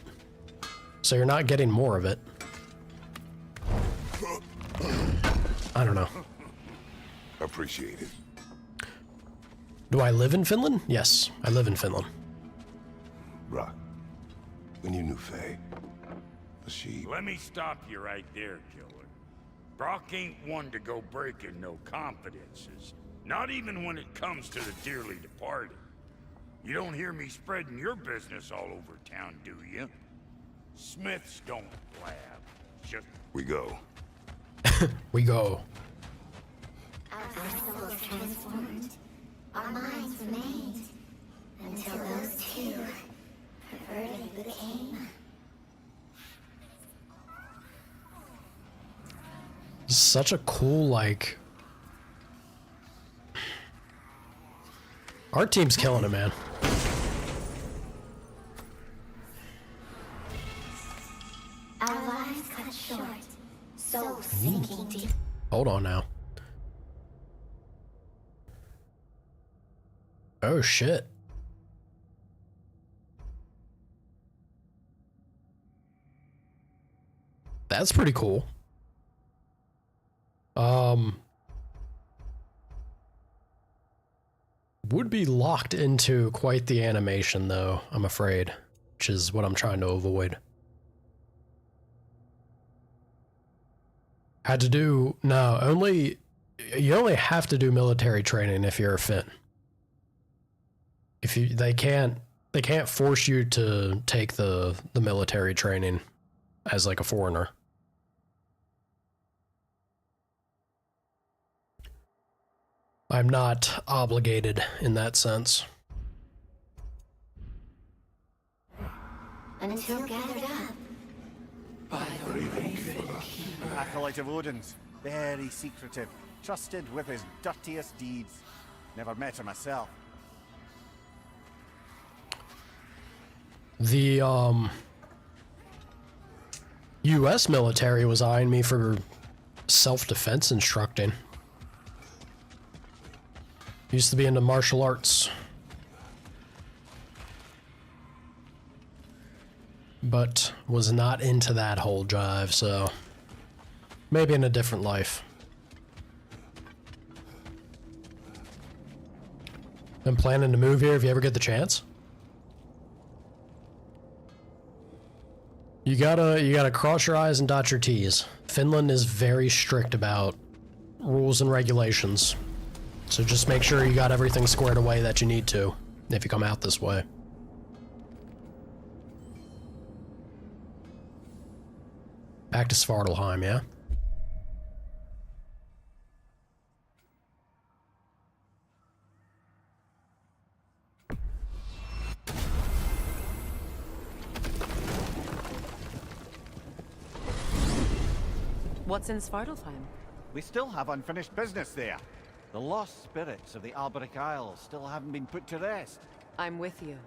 So you're not getting more of it. I don't know. Appreciate it. Do I live in Finland? Yes, I live in Finland. Rock, when you knew Faye, was she... Let me stop you right there, killer. Brock ain't one to go breaking no confidences. Not even when it comes to the dearly departed. You don't hear me spreading your business all over town, do you? Smiths don't blab. Just... We go. We go. Our souls transformed. Our minds remained. Until those two perverted became. Such a cool, like... Our team's killing it, man. Our lives cut short. Souls sinking deep. Hold on now. Oh shit. That's pretty cool. Would be locked into quite the animation though, I'm afraid, which is what I'm trying to avoid. Had to do, no, you only have to do military training if you're a Finn. If you, they can't force you to take the military training as like a foreigner. I'm not obligated in that sense. Until gathered up. Acolyte of Odin's. Very secretive. Trusted with his dirtiest deeds. Never met him myself. The, U.S. military was eyeing me for self-defense instructing. Used to be into martial arts. But was not into that whole drive, so maybe in a different life. I'm planning to move here if you ever get the chance. You gotta cross your I's and dot your T's. Finland is very strict about rules and regulations. So just make sure you got everything squared away that you need to if you come out this way. Back to Svartalheim, yeah? What's in Svartalfheim? We still have unfinished business there. The lost spirits of the Alberic Isles still haven't been put to rest. I'm with you.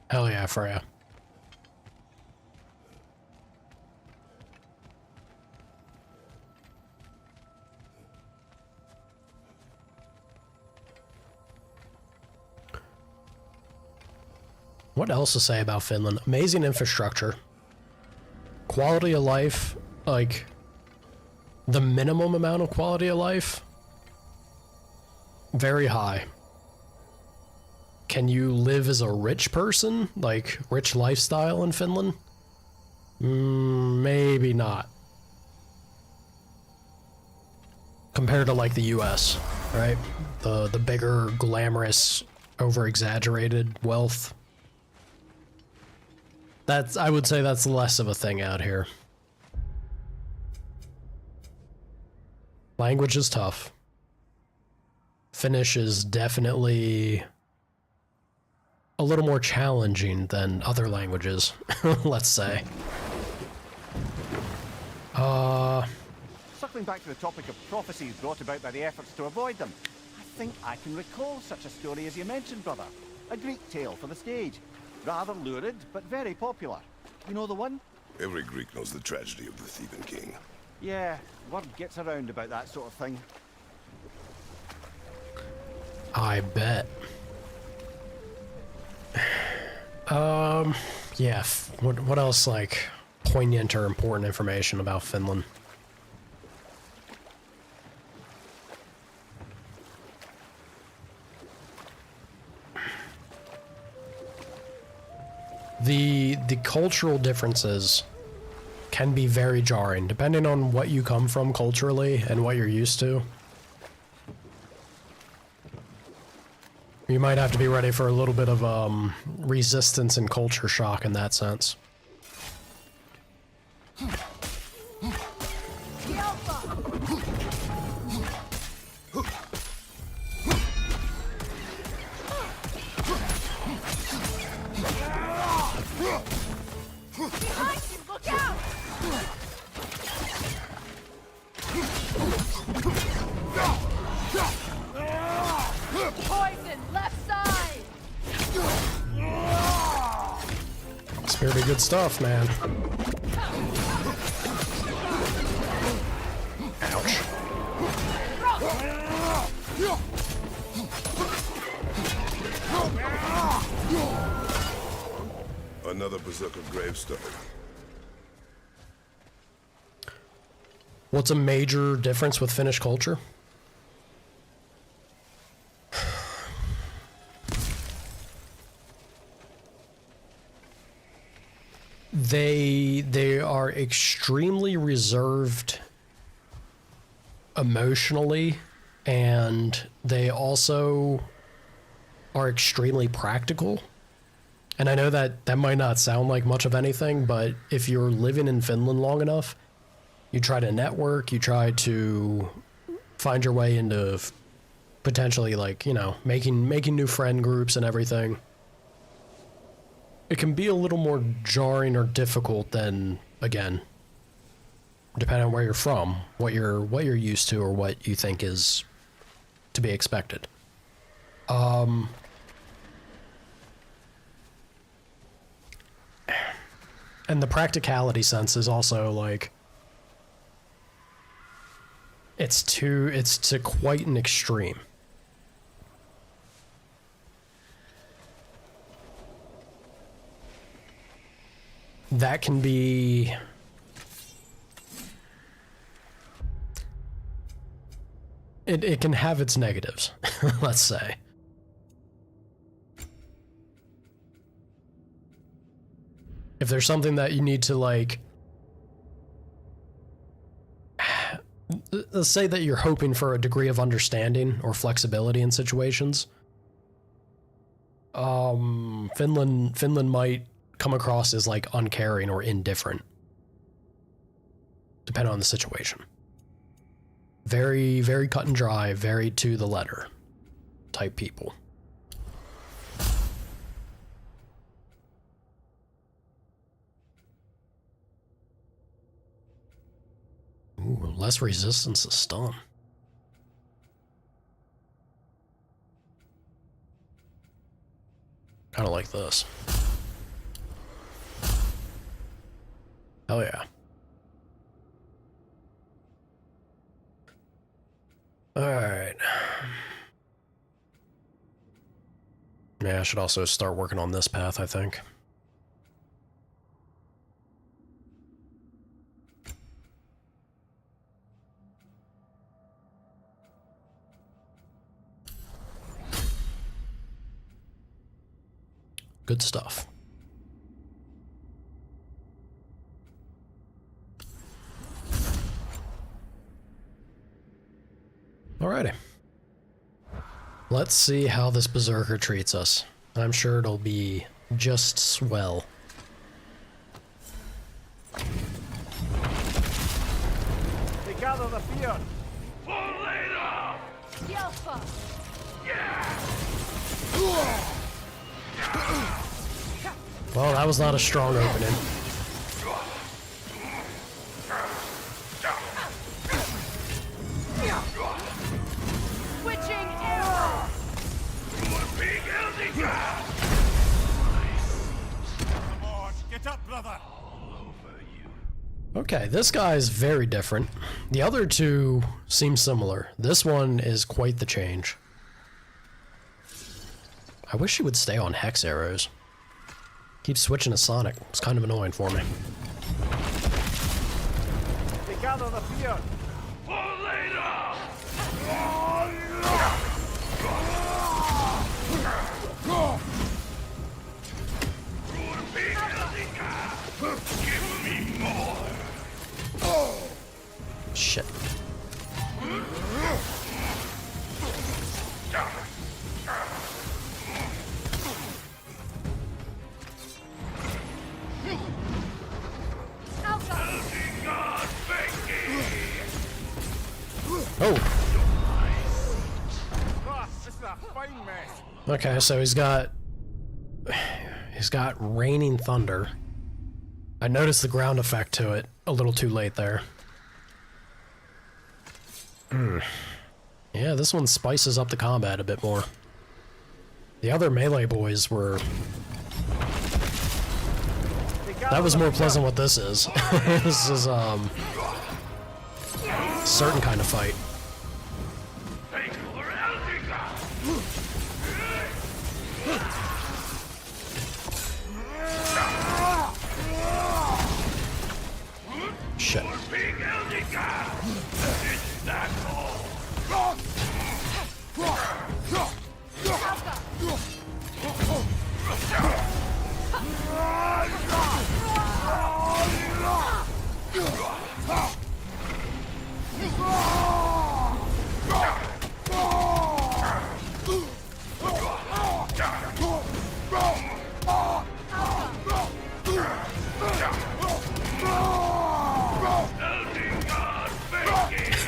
Hell yeah, Freya. What else to say about Finland? Amazing infrastructure. Quality of life, like, the minimum amount of quality of life, very high. Can you live as a rich person? Like, rich lifestyle in Finland? Maybe not. Compared to, like, the US, right? The bigger, glamorous, over-exaggerated wealth. I would say that's less of a thing out here. Language is tough. Finnish is definitely a little more challenging than other languages, let's say. Circling back to the topic of prophecies brought about by the efforts to avoid them, I think I can recall such a story as you mentioned, brother. A Greek tale for the stage. Rather lurid, but very popular. You know the one? Every Greek knows the tragedy of the Theban king. Yeah, word gets around about that sort of thing. I bet. Yeah, what else, like, poignant or important information about Finland? The cultural differences can be very jarring, depending on what you come from culturally and what you're used to. You might have to be ready for a little bit of resistance and culture shock in that sense. Behind you! Look out! Poison! Left side! It's very good stuff, man. Ouch. Another berserker gravestone. What's a major difference with Finnish culture? They are extremely reserved emotionally, and they also are extremely practical. And I know that might not sound like much of anything, but if you're living in Finland long enough, you try to network, you try to find your way into potentially, like, you know, making new friend groups and everything, it can be a little more jarring or difficult than, again, depending on where you're from, what you're used to, or what you think is to be expected. And the practicality sense is also like, it's to quite an extreme. That can be... It can have its negatives, let's say. If there's something that you need to, like... Let's say that you're hoping for a degree of understanding or flexibility in situations. Finland might come across as, like, uncaring or indifferent, depending on the situation. Very, very cut and dry, very to the letter type people. Ooh, less resistance to stun. Kind of like this. Hell yeah. Alright. Yeah, I should also start working on this path, I think. Good stuff. Alrighty. Let's see how this berserker treats us. I'm sure it'll be just swell. They gather the fear. Yelpa! Well, that was not a strong opening. Switching arrow! Come on, get up, brother. Okay, this guy's very different. The other two seem similar. This one is quite the change. I wish he would stay on hex arrows. Keep switching to Sonic. It's kind of annoying for me. They gather the fear. Shit. Oh. This is a fine mess. Okay, so he's got raining thunder. I noticed the ground effect to it a little too late there. Yeah, this one spices up the combat a bit more. The other melee boys were... That was more pleasant what this is. This is, certain kind of fight. Shit.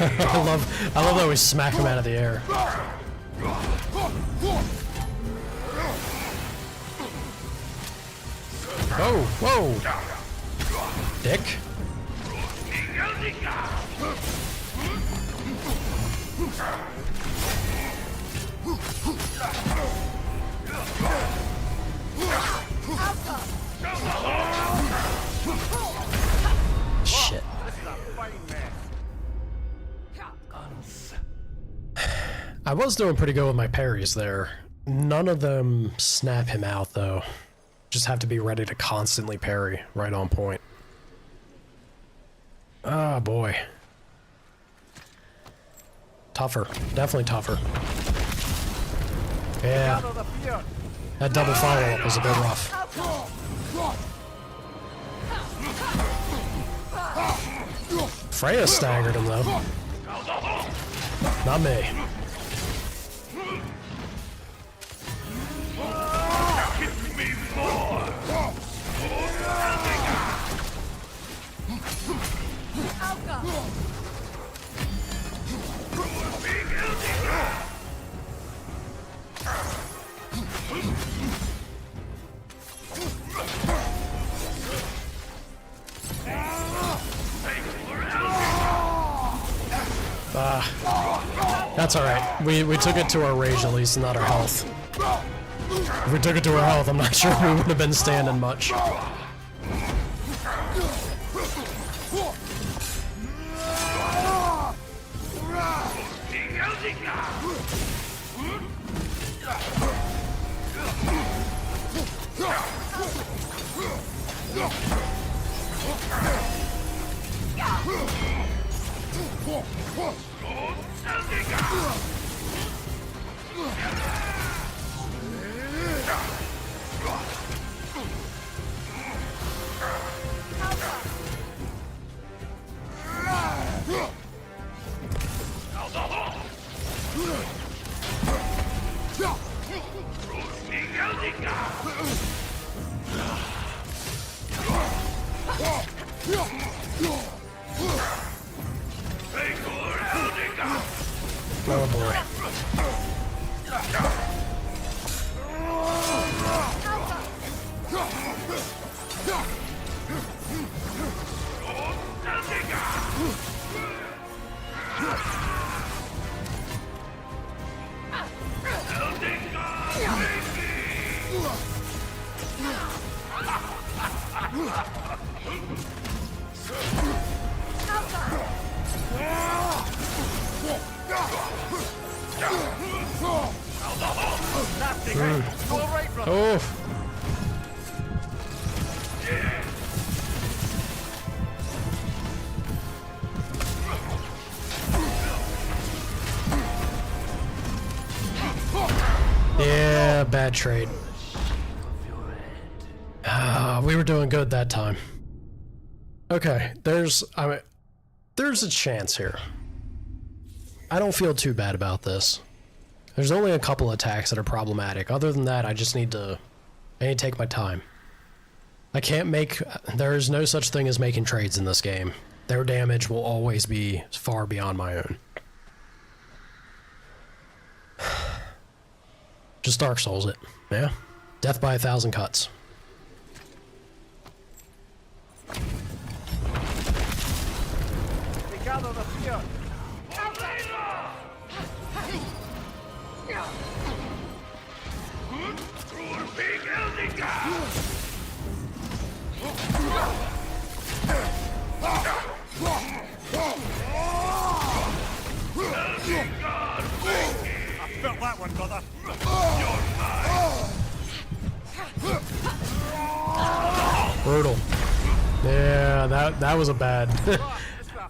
I love that we smack him out of the air. Oh, whoa! Dick. Shit. I was doing pretty good with my parries there. None of them snap him out though. Just have to be ready to constantly parry, right on point. Oh boy. Tougher. Definitely tougher. Yeah. That double follow-up was a bit rough. Freya staggered him though. Not me. That's alright. We took it to our rage at least, not our health. If we took it to our health, I'm not sure we would have been standing much. Oh boy. Oh. Yeah, bad trade. We were doing good that time. Okay, there's a chance here. I don't feel too bad about this. There's only a couple attacks that are problematic. Other than that, I need to take my time. There is no such thing as making trades in this game. Their damage will always be far beyond my own. Just Dark Souls it, yeah? Death by 1,000 cuts. I felt that one, brother. Brutal. Yeah, that was a bad.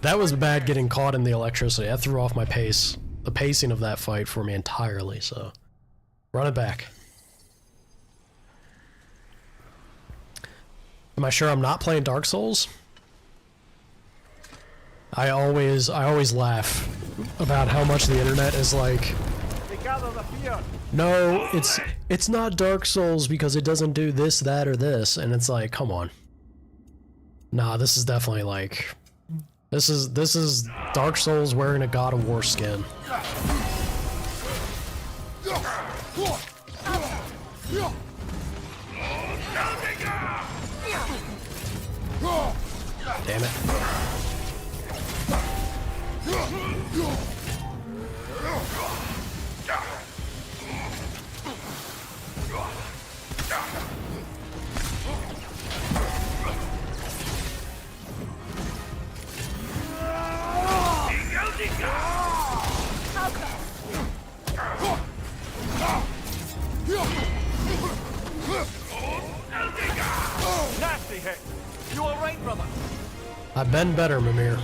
That was bad getting caught in the electricity. That threw off my pace. The pacing of that fight for me entirely, so. Run it back. Am I sure I'm not playing Dark Souls? I always laugh about how much the internet is like, no, it's not Dark Souls because it doesn't do this, that, or this, and it's like, come on. Nah, this is definitely like This is Dark Souls wearing a God of War skin. Damn it. Nasty hit. You all right, brother? I've been better, Mimir.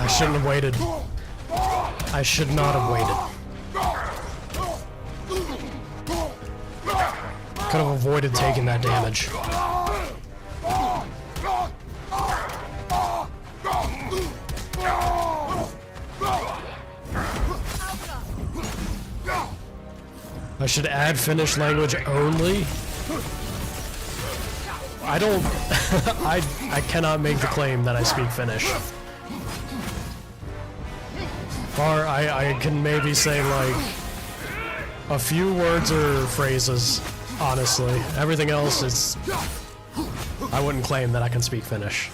I shouldn't have waited. I should not have waited. Could have avoided taking that damage. I should add Finnish language only. I don't. I cannot make the claim that I speak Finnish. Or I can maybe say like a few words or phrases, honestly. Everything else is... I wouldn't claim that I can speak Finnish.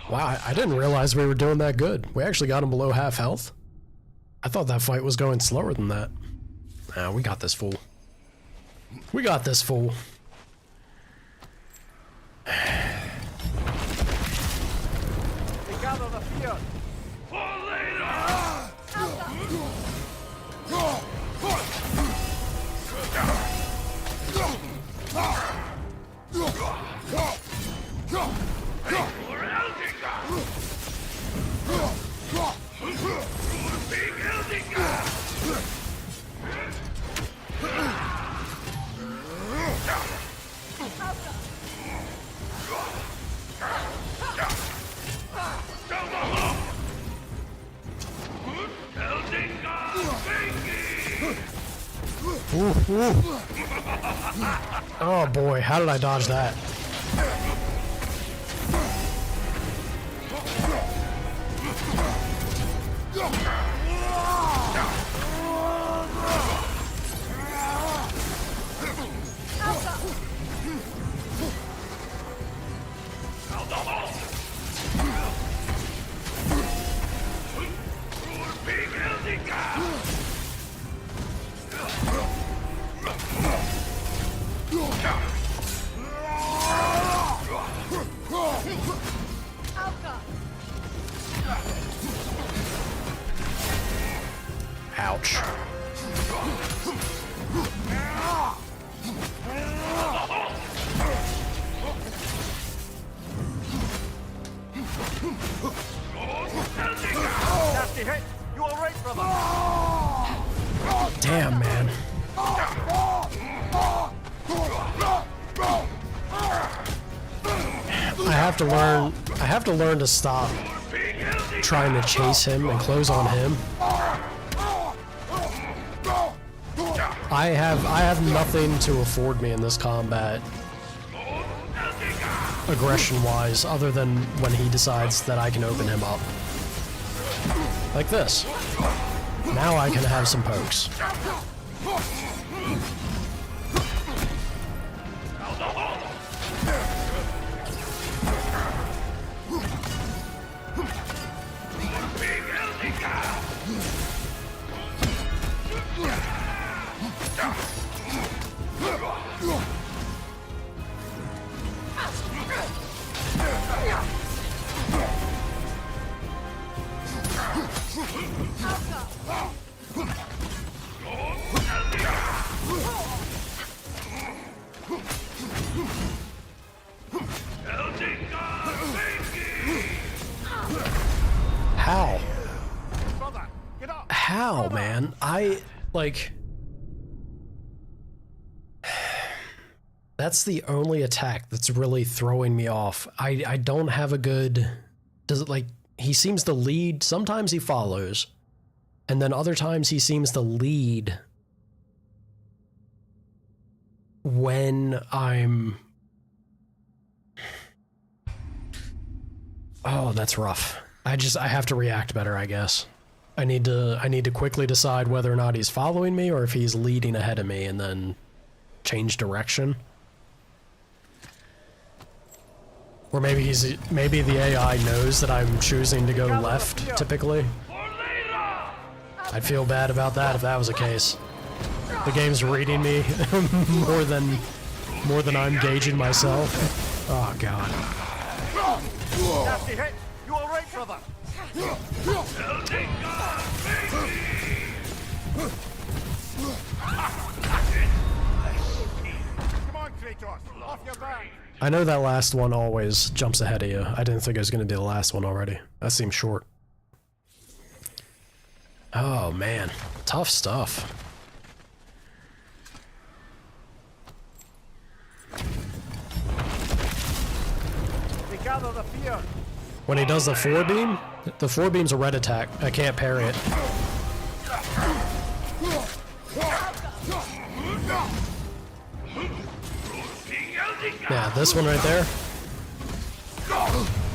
Wow, I didn't realize we were doing that good. We actually got him below half health. I thought that fight was going slower than that. Nah, we got this fool. We got this fool. They gather the fear. Ooh, ooh. Oh boy, how did I dodge that? Ouch. Nasty hit. You all right, brother? Damn, man. I have to learn to stop trying to chase him and close on him. I have nothing to afford me in this combat, aggression-wise, other than when he decides that I can open him up. Like this. Now I can have some pokes. how, man? That's the only attack that's really throwing me off. I don't have a good... Does it, like... He seems to lead... Sometimes he follows. And then other times he seems to lead when I'm... Oh, that's rough. I have to react better, I guess. I need to quickly decide whether or not he's following me or if he's leading ahead of me and then change direction. Or maybe the AI knows that I'm choosing to go left, typically. I'd feel bad about that if that was the case. The game's reading me more than I'm gauging myself. Oh god. Nasty hit. You all right, brother? Come on, Kratos. Off your back. I know that last one always jumps ahead of you. I didn't think it was going to be the last one already. That seems short. Oh man, tough stuff. They gather the fear. When he does the 4-beam, the 4-beam's a red attack. I can't parry it. Yeah, this one right there.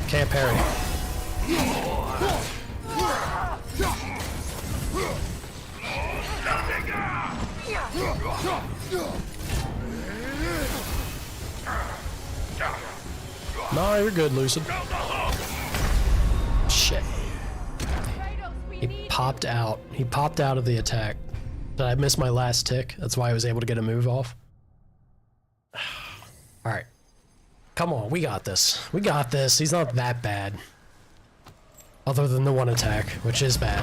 Can't parry. No, you're good, Lucid. Shit. He popped out. He popped out of the attack. Did I miss my last tick? That's why I was able to get a move off. Alright. Come on, we got this. We got this. He's not that bad. Other than the one attack, which is bad.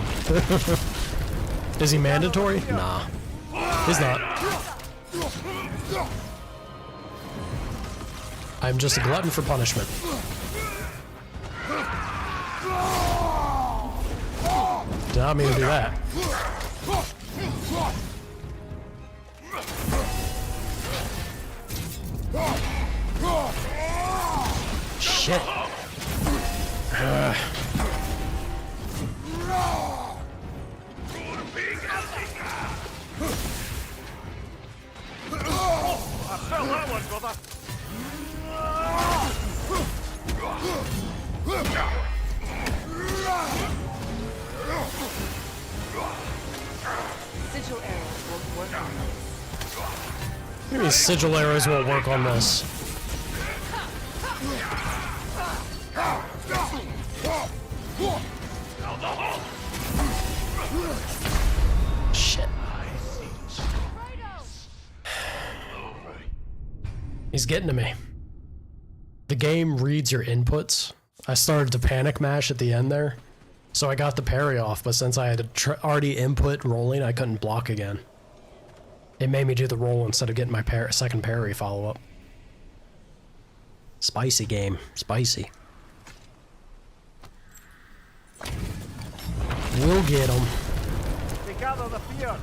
Is he mandatory? Nah. He's not. I'm just a glutton for punishment. Did not mean to do that. Shit. I felt that one, brother. Sigil arrows won't work on this. What do you mean sigil arrows won't work on this? Shit. He's getting to me. The game reads your inputs. I started to panic mash at the end there, so I got the parry off, but since I had already input rolling, I couldn't block again. It made me do the roll instead of getting my second parry follow-up. Spicy game. Spicy. We'll get him. They gather the fear.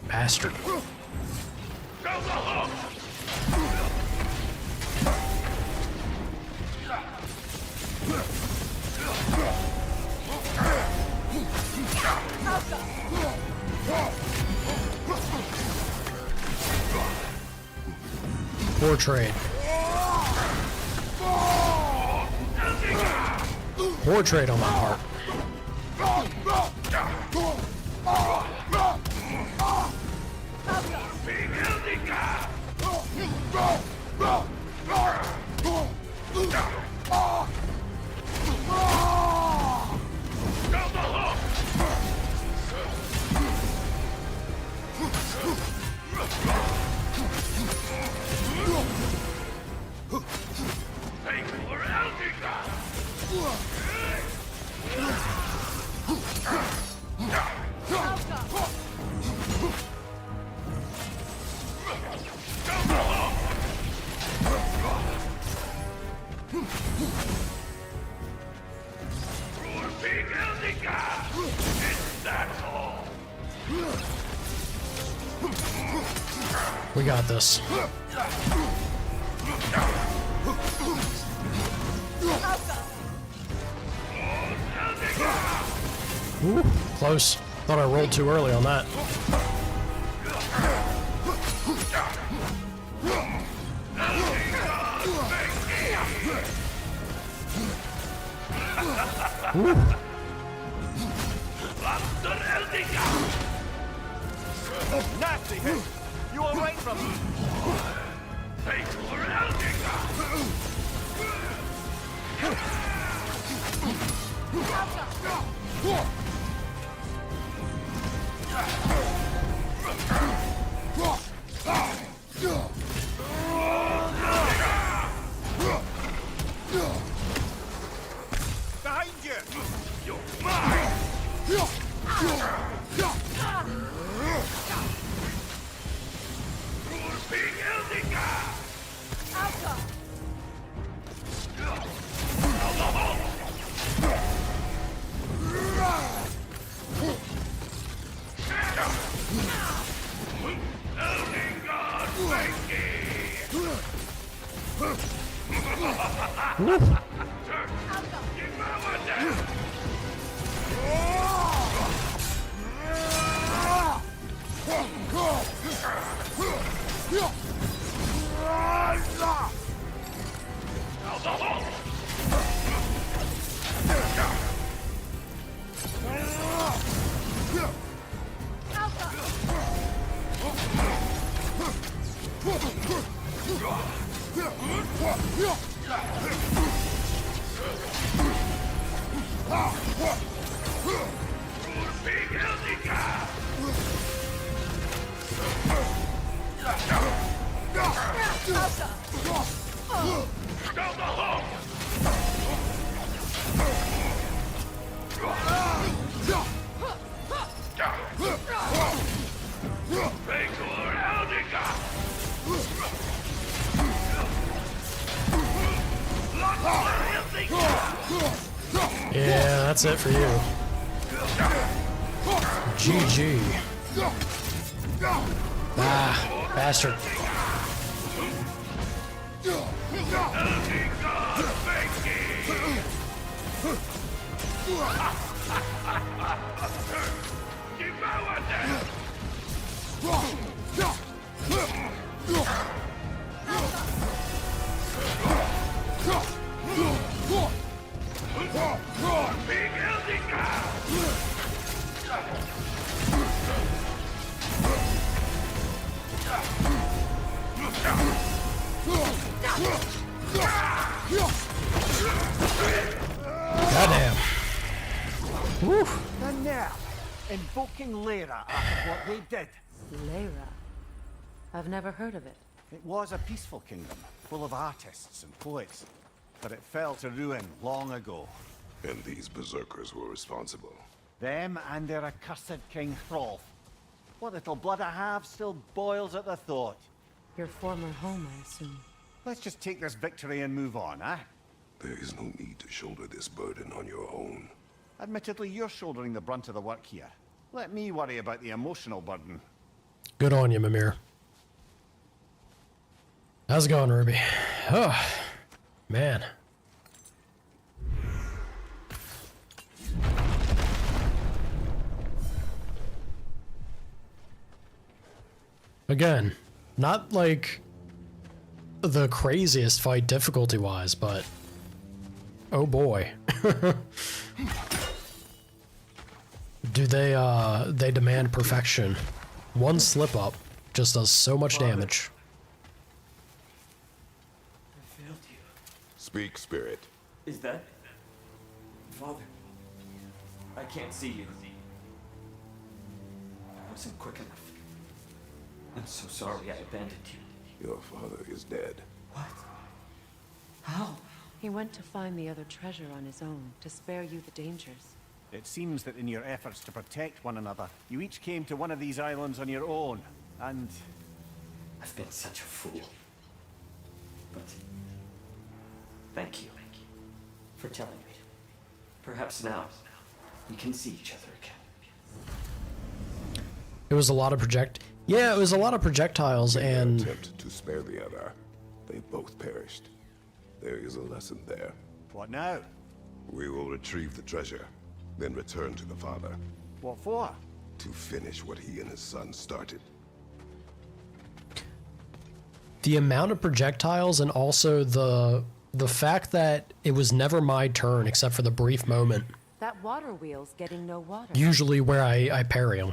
Bastard. Poor trade. Poor trade on my part. We got this. Ooh, close. Thought I rolled too early on that. Ooh. Nasty hit! You alright from me? Behind you! You're mine! Yeah, that's it for you. GG. Ah, bastard. Goddamn. Woo. The nerve! Invoking Lyra after what they did. Lyra? I've never heard of it. It was a peaceful kingdom, full of artists and poets. But it fell to ruin long ago. And these berserkers were responsible. Them and their accursed King Hrolf. What little blood I have still boils at the thought. Your former home, I assume. Let's just take this victory and move on, eh? There is no need to shoulder this burden on your own. Admittedly, you're shouldering the brunt of the work here. Let me worry about the emotional burden. Good on you, Mimir. How's it going, Ruby? Oh, man. Again, not like the craziest fight difficulty-wise, but oh boy. Do they demand perfection. One slip up just does so much damage. I failed you. Speak, spirit. Is that... Father? I can't see you. I wasn't quick enough. I'm so sorry I abandoned you. Your father is dead. What? How? He went to find the other treasure on his own, to spare you the dangers. It seems that in your efforts to protect one another, you each came to one of these islands on your own, and... I've been such a fool. But... thank you for telling me. Perhaps now, we can see each other again. It was a lot of Yeah, it was a lot of projectiles In their and... attempt to spare the other, they both perished. There is a lesson there. What now? We will retrieve the treasure, then return to the father. What for? To finish what he and his son started. The amount of projectiles and also the fact that it was never my turn except for the brief moment. That water wheel's getting no water. Usually where I parry them.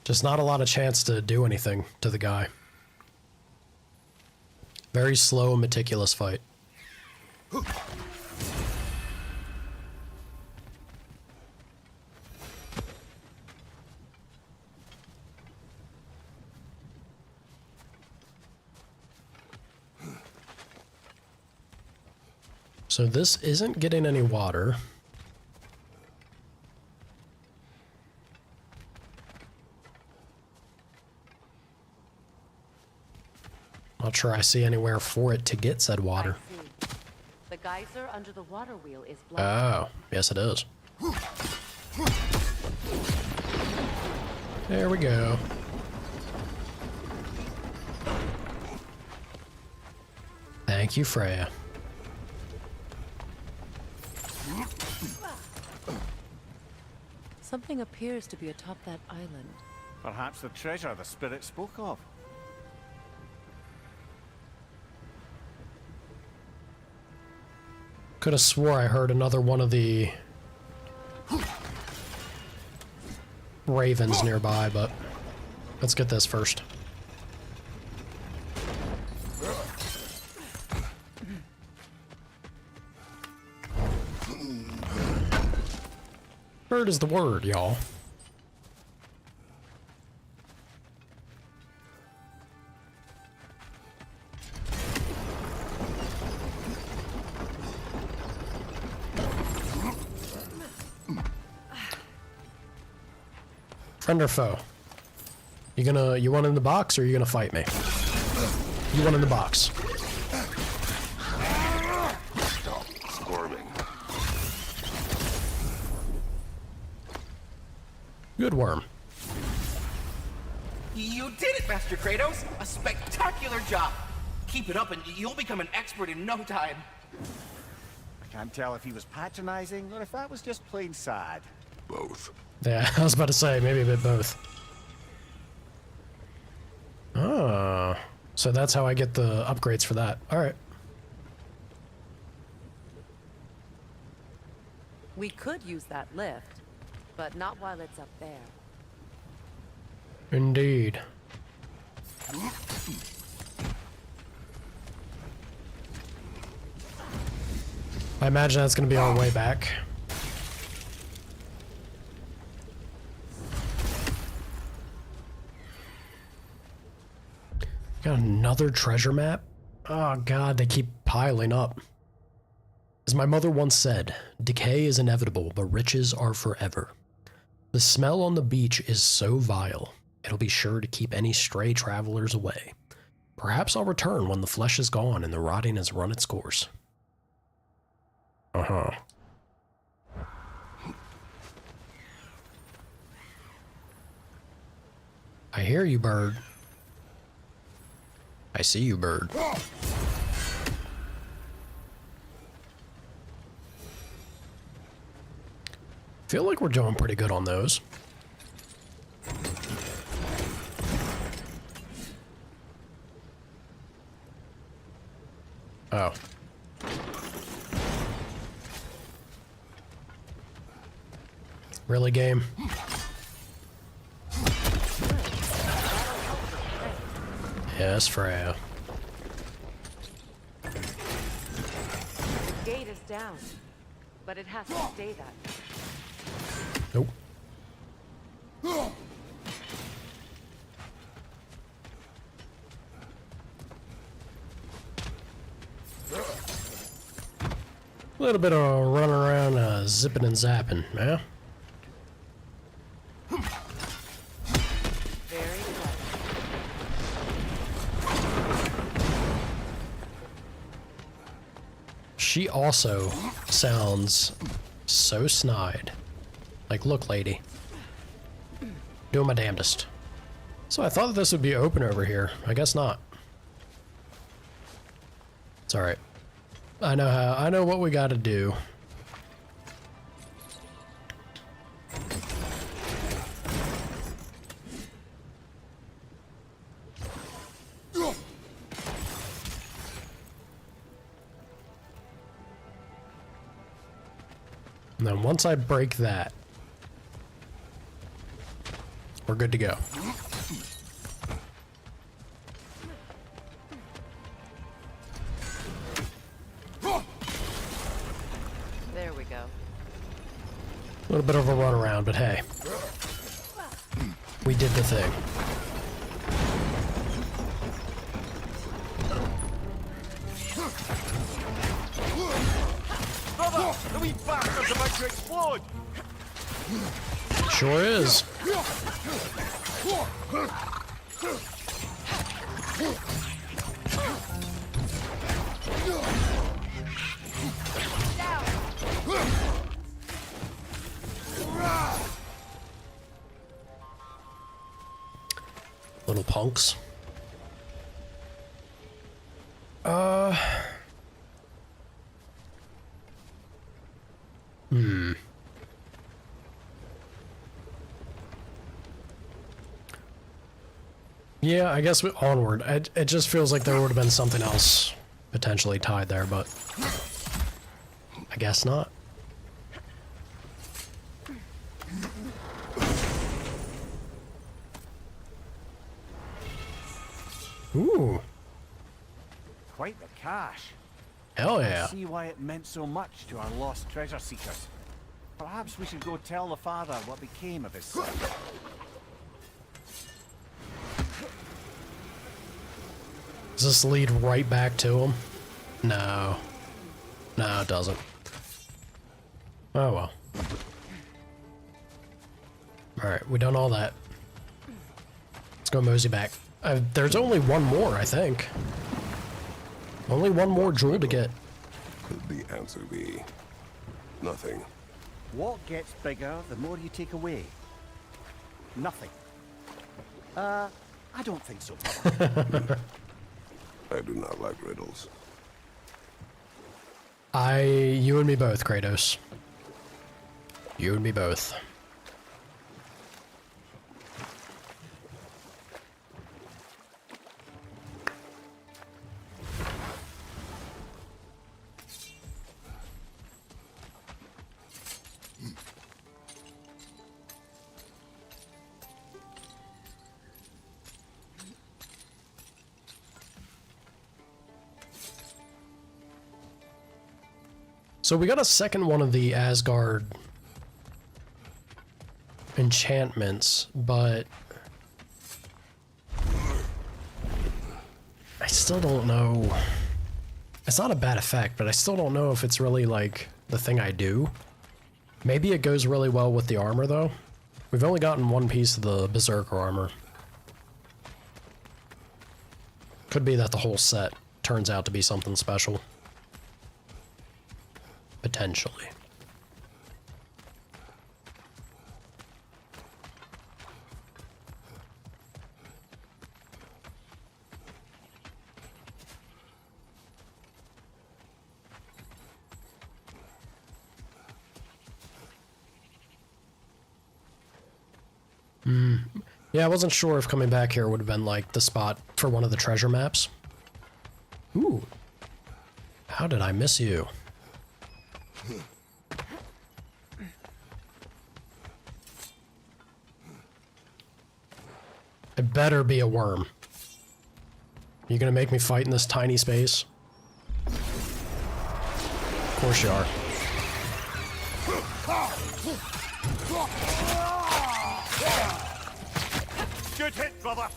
Just not a lot of chance to do anything to the guy. Very slow and meticulous fight. So this isn't getting any water. Not sure I see anywhere for it to get said water. The geyser under the water wheel is blocked. Oh, yes it is. There we go. Thank you, Freya. Something appears to be atop that island. Perhaps the treasure the spirit spoke of. Could have swore I heard another one of the ravens nearby, but let's get this first. Bird is the word, y'all. Friend or foe? You want in the box or you gonna fight me? You want in the box. Stop squirming. Good worm. You did it, Master Kratos! A spectacular job! Keep it up and you'll become an expert in no time. I can't tell if he was patronizing or if that was just plain sad. Both. Yeah, I was about to say, maybe a bit both. Oh, so that's how I get the upgrades for that. Alright. We could use that lift, but not while it's up there. Indeed. I imagine that's going to be our way back. Got another treasure map? Oh god, they keep piling up. As my mother once said, decay is inevitable, but riches are forever. The smell on the beach is so vile, it'll be sure to keep any stray travelers away. Perhaps I'll return when the flesh is gone and the rotting has run its course. Uh-huh. I hear you, bird. I see you, bird. Feel like we're doing pretty good on those. Oh. Really, game? Yes, Freya. The gate is down, but it has to stay that. Nope. A little bit of running around, zipping and zapping, yeah? Very clever. She also sounds so snide. Like, look, lady. Doing my damnedest. So I thought that this would be open over here. I guess not. It's alright. I know what we gotta do. And then once I break that, we're good to go. There we go. A little bit of a run around, but hey. We did the thing. Brother, the wee bastard's about to explode! Sure is. Little punks. Yeah, I guess onward. It just feels like there would have been something else potentially tied there, but I guess not. Ooh. Quite the cache. Hell yeah. I see why it meant so much to our lost treasure seekers. Perhaps we should go tell the father what became of his son. Does this lead right back to him? No. No, it doesn't. Oh well. Alright, we done all that. Let's go mosey back. There's only one more, I think. Only one more jewel to get. Could the answer be nothing? What gets bigger the more you take away? Nothing. I don't think so. I do not like riddles. You and me both, Kratos. You and me both. So we got a second one of the Asgard enchantments, but I still don't know. It's not a bad effect, but I still don't know if it's really like the thing I do. Maybe it goes really well with the armor though. We've only gotten one piece of the Berserker armor. Could be that the whole set turns out to be something special. Potentially. Yeah, I wasn't sure if coming back here would have been like the spot for one of the treasure maps. Ooh. How did I miss you? It better be a worm. You gonna make me fight in this tiny space? Of course you are. Good hit, brother.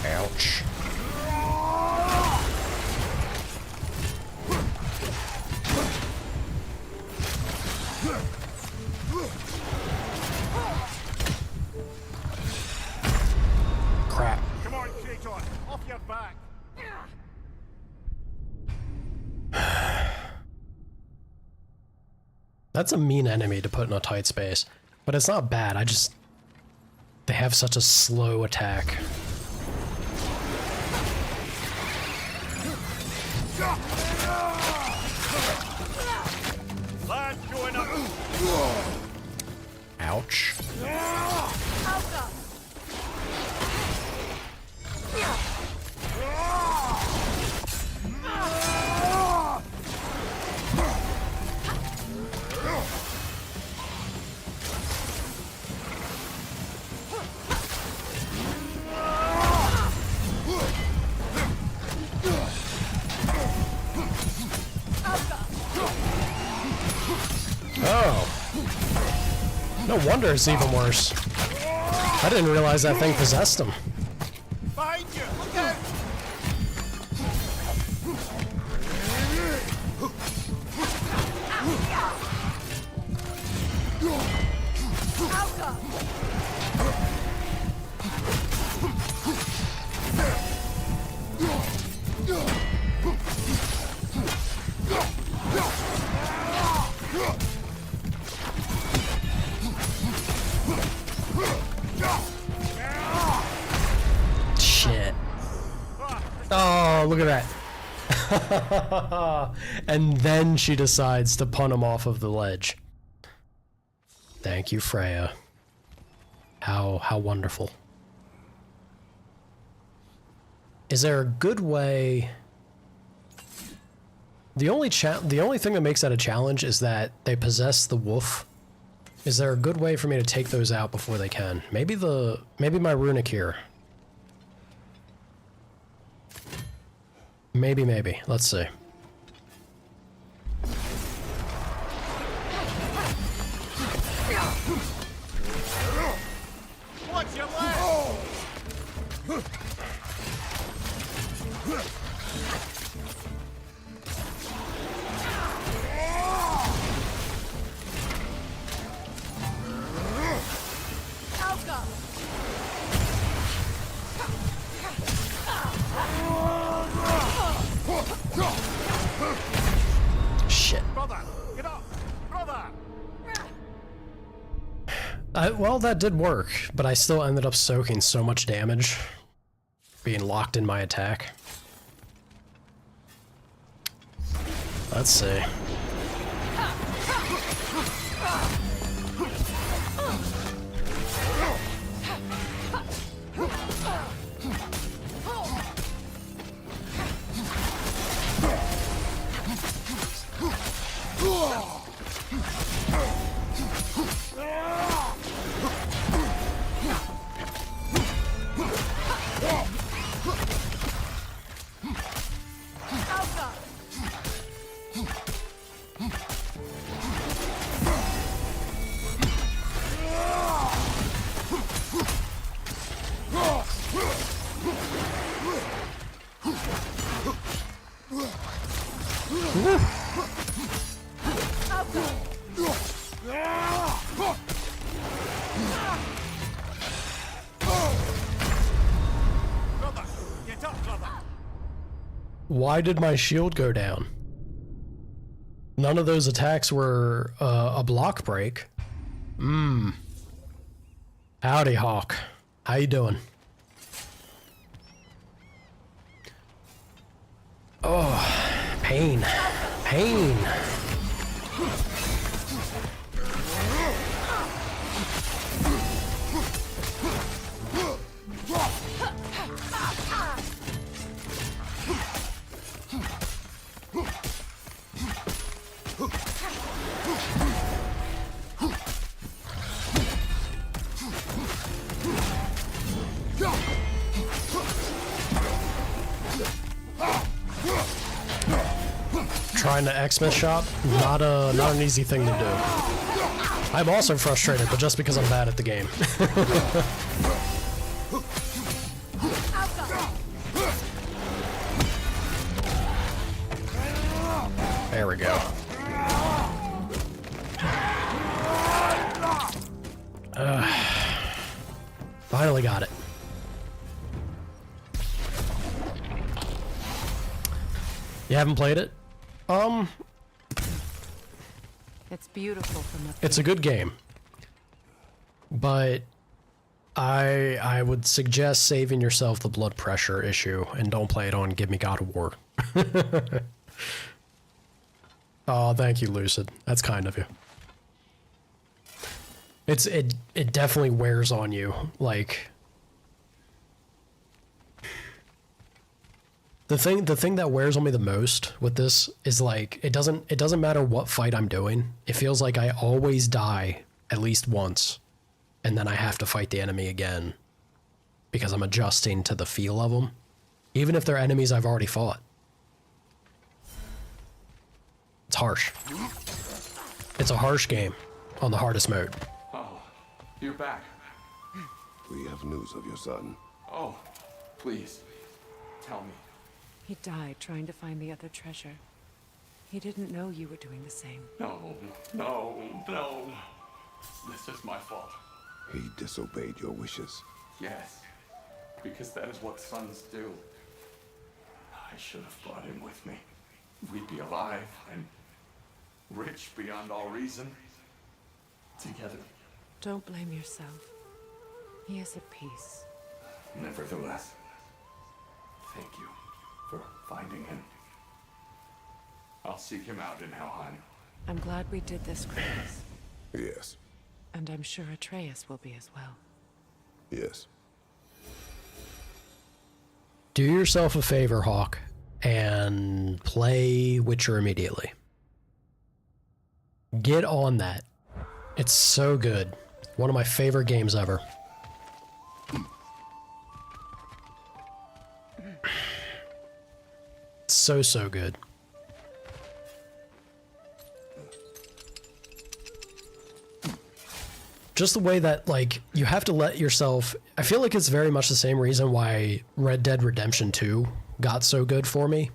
Ouch. That's a mean enemy to put in a tight space. But it's not bad, I just... They have such a slow attack. Ouch. Oh. No wonder it's even worse. I didn't realize that thing possessed him. Behind you! Look out! Shit. Oh, look at that. And then she decides to punt him off of the ledge. Thank you, Freya. How wonderful. Is there a good way... The only thing that makes that a challenge is that they possess the wolf. Is there a good way for me to take those out before they can? Maybe my runic here. Maybe. Let's see. Watch your leg! Shit. Brother, get up! Brother! Well, that did work, but I still ended up soaking so much damage, being locked in my attack. Let's see. Why did my shield go down? None of those attacks were a block break. Howdy, Hawk. How you doing? Oh, pain. Pain. Trying to Xmas shop, not an easy thing to do. I'm also frustrated, but just because I'm bad at the game. There we go. Finally got it. You haven't played it? It's beautiful from up It's a good game. But I would suggest saving yourself the blood pressure issue and don't play it on Give Me God of War. Oh, thank you, Lucid. That's kind of you. It definitely wears on you. Like the thing that wears on me the most with this is like it doesn't matter what fight I'm doing. It feels like I always die at least once, and then I have to fight the enemy again because I'm adjusting to the feel of them, even if they're enemies I've already fought. It's harsh. It's a harsh game on the hardest mode. Oh, you're back. We have news of your son. Oh, please, tell me. He died trying to find the other treasure. He didn't know you were doing the same. No, no, no. This is my fault. He disobeyed your wishes. Yes, because that is what sons do. I should have brought him with me. We'd be alive and rich beyond all reason. Together. Don't blame yourself. He is at peace. Nevertheless, thank you for finding him. I'll seek him out in Helheim. I'm glad we did this, Kratos. Yes. And I'm sure Atreus will be as well. Yes. Do yourself a favor, Hawk, and play Witcher immediately. Get on that. It's so good. One of my favorite games ever. So good. Just the way that, like, you have to let yourself... I feel like it's very much the same reason why Red Dead Redemption 2 got so good for me.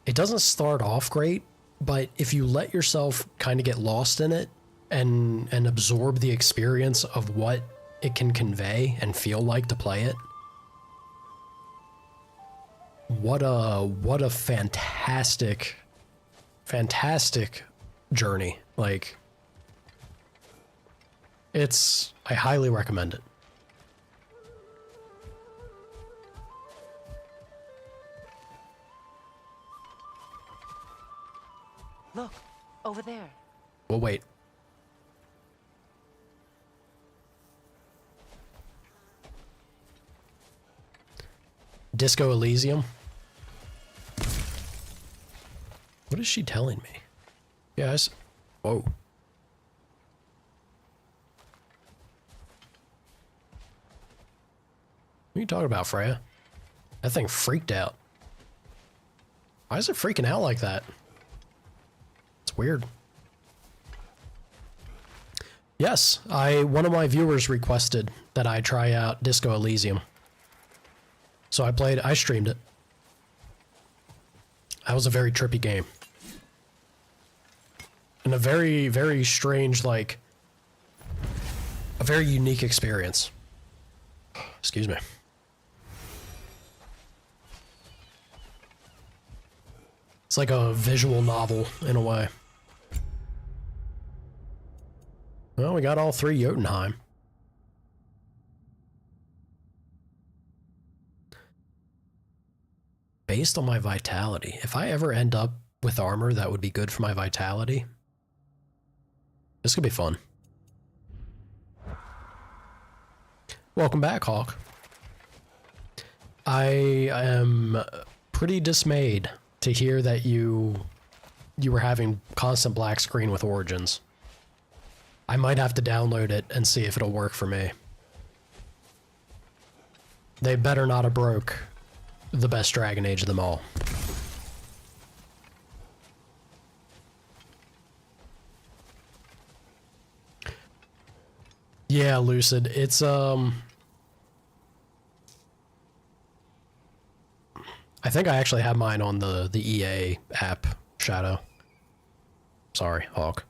It doesn't start off great, but if you let yourself kind of get lost in it and absorb the experience of what it can convey and feel like to play it, what a fantastic journey. Like, I highly recommend it. Look, over there. Well, wait. Disco Elysium? What is she telling me? Yes. Whoa. What are you talking about, Freya? That thing freaked out. Why is it freaking out like that? It's weird. Yes, one of my viewers requested that I try out Disco Elysium. So I streamed it. That was a very trippy game. And a very, very strange, like, a very unique experience. Excuse me. It's like a visual novel, in a way. Well, we got all three Jotunheim. Based on my vitality. If I ever end up with armor that would be good for my vitality, this could be fun. Welcome back, Hawk. I am pretty dismayed to hear that you were having constant black screen with Origins. I might have to download it and see if it'll work for me. They better not have broke the best Dragon Age of them all. Yeah, Lucid. It's I think I actually have mine on the EA app, Shadow. Sorry, Hawk.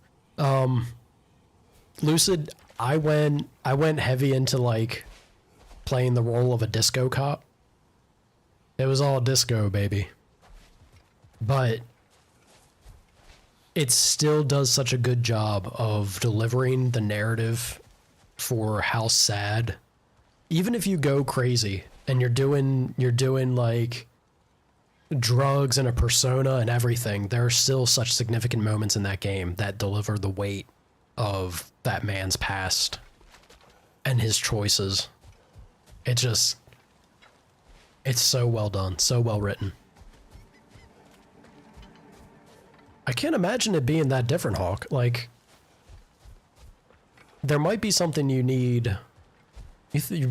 Lucid, I went heavy into like playing the role of a disco cop. It was all disco, baby. But it still does such a good job of delivering the narrative for how sad, even if you go crazy and you're doing like drugs and a persona and everything, there are still such significant moments in that game that deliver the weight of that man's past and his choices. It's so well done, so well written. I can't imagine it being that different, Hawk. Like, there might be something you need.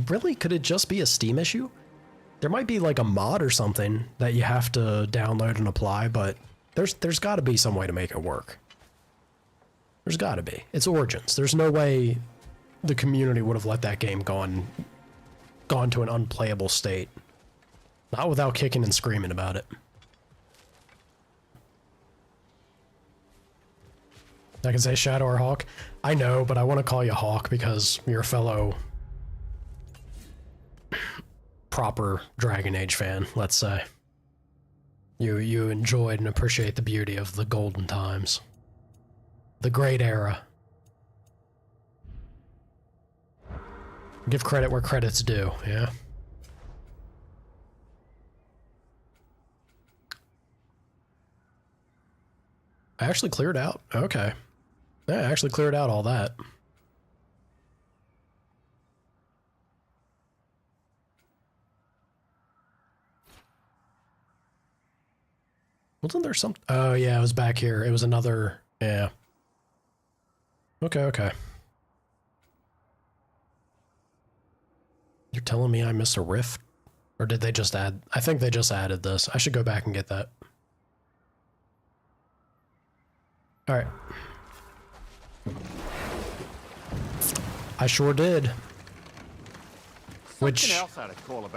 Really, could it just be a Steam issue? There might be like a mod or something that you have to download and apply, but there's got to be some way to make it work. There's got to be. It's Origins. There's no way the community would have let that game gone to an unplayable state. Not without kicking and screaming about it. I can say Shadow or Hawk. I know, but I want to call you Hawk because you're a fellow proper Dragon Age fan, let's say. You enjoyed and appreciate the beauty of the golden times. The great era. Give credit where credit's due, yeah? I actually cleared out? Okay. Yeah, I actually cleared out all that. Wasn't there some... Oh, yeah, it was back here. It was another... Yeah. Okay. You're telling me I missed a rift? Or did they just add... I think they just added this. I should go back and get that. Alright. I sure did. Which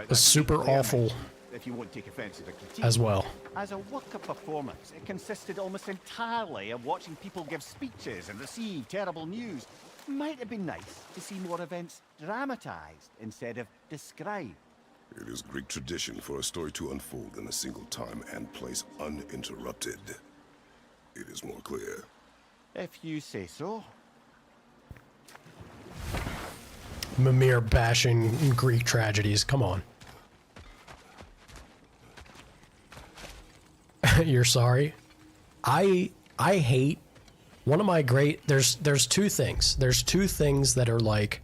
was super awful if you won't take offense to the critique. as well. As a work of performance, it consisted almost entirely of watching people give speeches and receive terrible news. Might have been nice to see more events dramatized instead of described. It is Greek tradition for a story to unfold in a single time and place uninterrupted. It is more clear. If you say so. Mimir bashing Greek tragedies. Come on. You're sorry? I hate one of my great... There's two things. There's two things that are like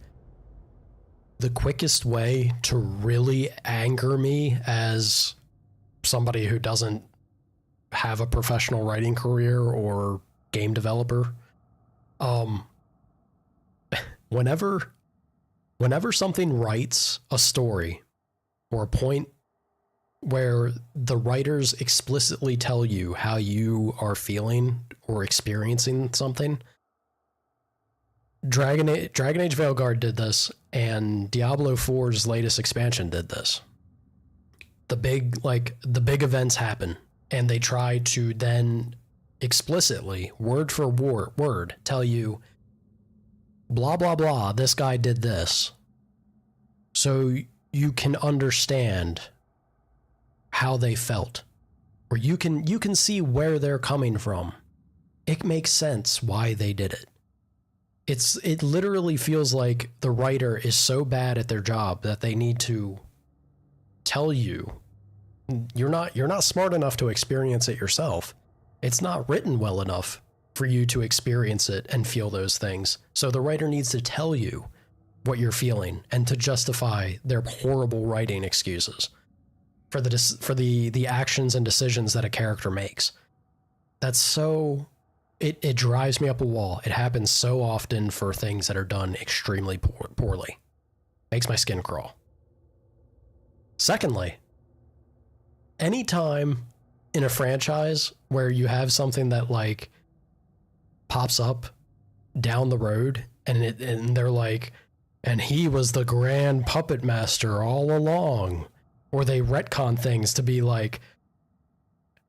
the quickest way to really anger me as somebody who doesn't have a professional writing career or game developer. Whenever something writes a story or a point where the writers explicitly tell you how you are feeling or experiencing something, Dragon Age Veilguard did this, and Diablo 4's latest expansion did this. The big events happen, and they try to then explicitly, word for word, tell you, blah, blah, blah, this guy did this. So you can understand how they felt. Or you can see where they're coming from. It makes sense why they did it. It literally feels like the writer is so bad at their job that they need to tell you you're not smart enough to experience it yourself. It's not written well enough for you to experience it and feel those things. So the writer needs to tell you what you're feeling and to justify their horrible writing excuses for the actions and decisions that a character makes. That's so... It drives me up a wall. It happens so often for things that are done extremely poorly. Makes my skin crawl. Secondly, anytime in a franchise where you have something that like pops up down the road and they're like, and he was the grand puppet master all along, or they retcon things to be like,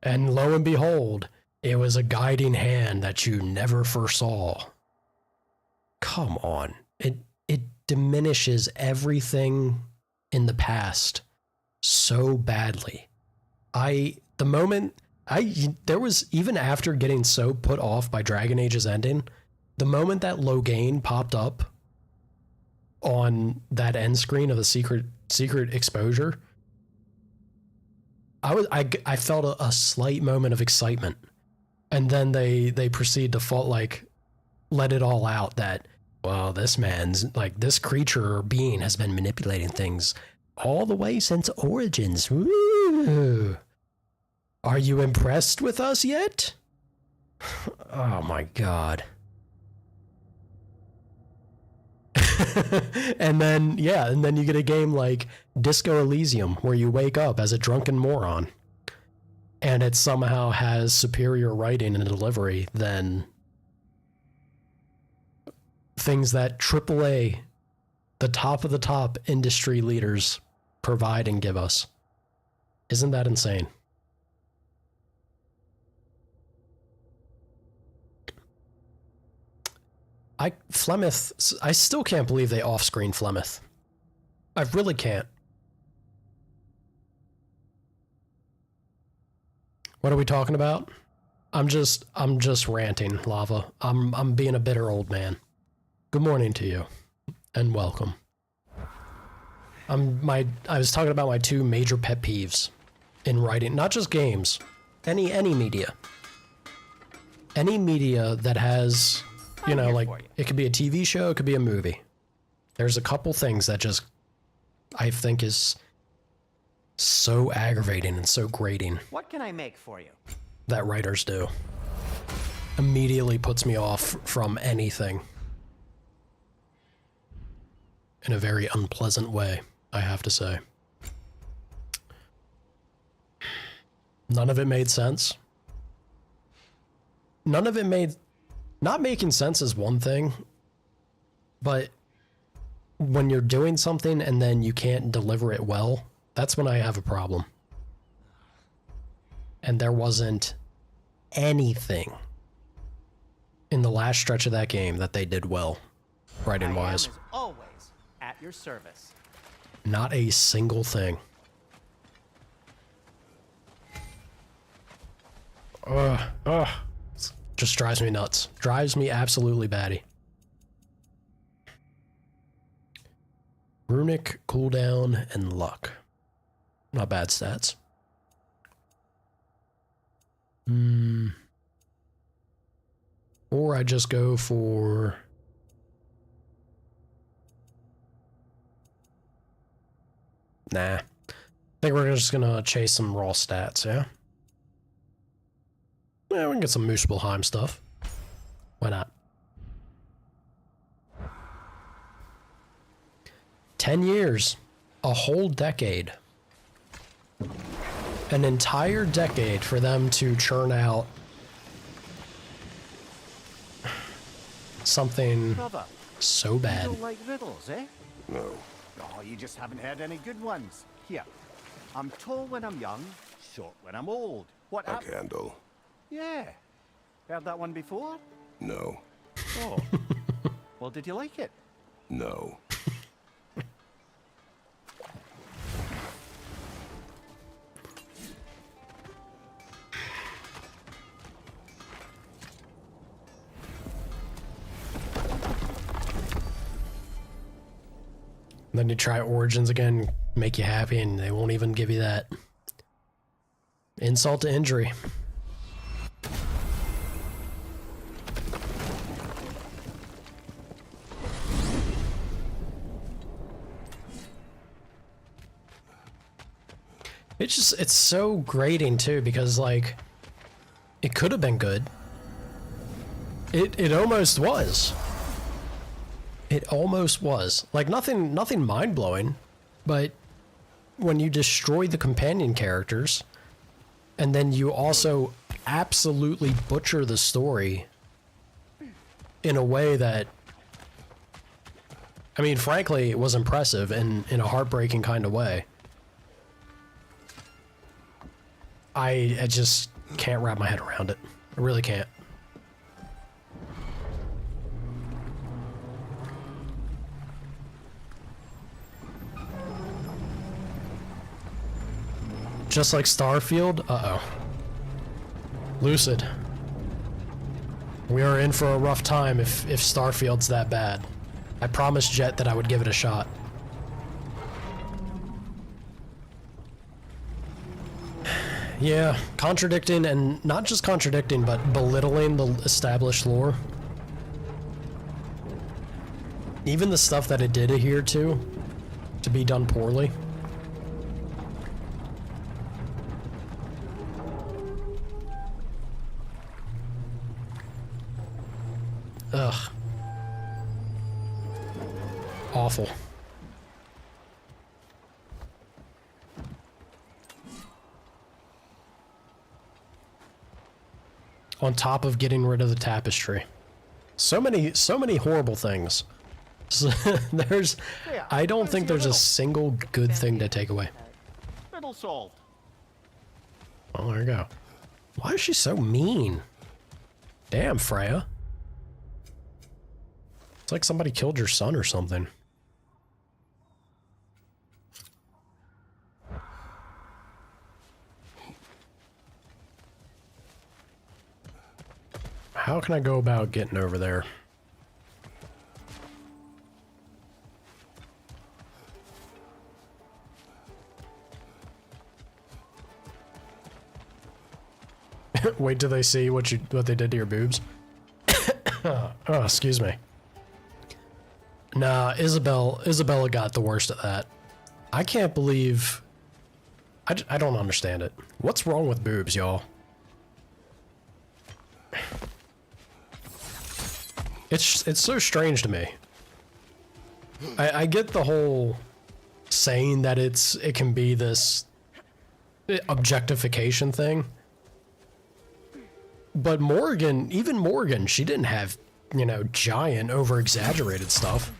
and lo and behold, it was a guiding hand that you never foresaw. Come on. It diminishes everything in the past so badly. The moment There was, even after getting so put off by Dragon Age's ending, the moment that Loghain popped up on that end screen of the secret exposure, I felt a slight moment of excitement. And then they proceed to let it all out that, well, this creature or being has been manipulating things all the way since Origins. Woo! Are you impressed with us yet? Oh my god. and then you get a game like Disco Elysium where you wake up as a drunken moron and it somehow has superior writing and delivery than things that AAA, the top of the top industry leaders, provide and give us. Isn't that insane? Flemeth, I still can't believe they off-screen Flemeth. I really can't. What are we talking about? I'm just ranting, Lava. I'm being a bitter old man. Good morning to you, and welcome. I was talking about my two major pet peeves in writing, not just games, any media. Any media that has, it could be a TV show, it could be a movie. There's a couple things that just, I think, is so aggravating and so grating. What can I make for you? That writers do. Immediately puts me off from anything. In a very unpleasant way, I have to say. None of it made sense. None of it made... Not making sense is one thing, but when you're doing something and then you can't deliver it well, that's when I have a problem. And there wasn't anything in the last stretch of that game that they did well, writing-wise. Always at your service. Not a single thing. Just drives me nuts. Drives me absolutely batty. Runic, cooldown, and luck. Not bad stats. Or I just go for... Nah. I think we're just gonna chase some raw stats, yeah? Yeah, we can get some Muspelheim stuff. Why not? 10 years. A whole decade. An entire decade for them to churn out something Brother, so bad. You don't like riddles, eh? No. Oh, you just haven't heard any good ones. Here, I'm tall when I'm young, short when I'm old. What A candle. Yeah. Heard that one before? No. Oh. Well, did you like it? No. Then you try Origins again, make you happy, and they won't even give you that. Insult to injury. It's so grating too, because like, it could have been good. It almost was. It almost was. Like, nothing mind-blowing, but when you destroy the companion characters, and then you also absolutely butcher the story in a way that, I mean, frankly, it was impressive in a heartbreaking kind of way. I just can't wrap my head around it. I really can't. Just like Starfield? Uh-oh. Lucid. We are in for a rough time if Starfield's that bad. I promised Jet that I would give it a shot. Yeah, contradicting, and not just contradicting, but belittling the established lore. Even the stuff that it did adhere to be done poorly. Ugh. Awful. On top of getting rid of the tapestry. So many horrible things. I don't think there's a single good thing to take away. Riddle solved. Well, there you go. Why is she so mean? Damn, Freya. It's like somebody killed your son or something. How can I go about getting over there? Wait till they see what they did to your boobs. Oh, excuse me. Nah, Isabella got the worst of that. I can't believe... I don't understand it. What's wrong with boobs, y'all? It's so strange to me. I get the whole saying that it can be this objectification thing. But Morgan, even Morgan, she didn't have, you know, giant, over-exaggerated stuff.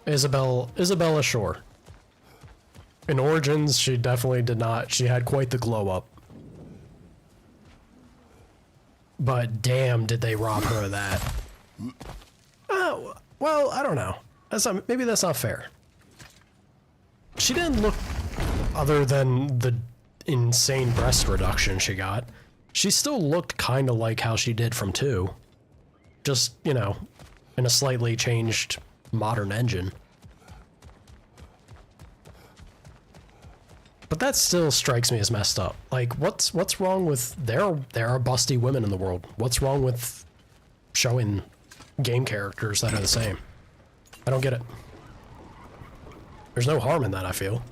Isabella, sure. In Origins, she definitely did not. She had quite the glow-up. But damn, did they rob her of that. Well, I don't know. Maybe that's not fair. She didn't look, other than the insane breast reduction she got, she still looked kind of like how she did from 2. Just, you know, in a slightly changed modern engine. But that still strikes me as messed up. Like, what's wrong with... There are busty women in the world. What's wrong with showing game characters that are the same? I don't get it. There's no harm in that, I feel.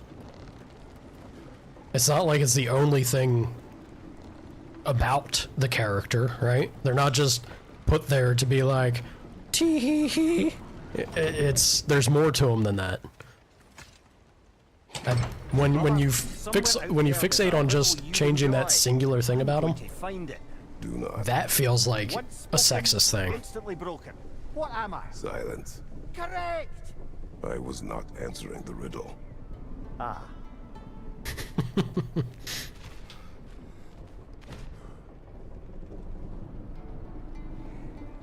It's not like it's the only thing about the character, right? They're not just put there to be like, tee-hee-hee. There's more to them than that. And when you fixate on just changing that singular thing about them, that feels like a sexist thing. Instantly broken. What am I? Silence. Correct. I was not answering the riddle. Ah.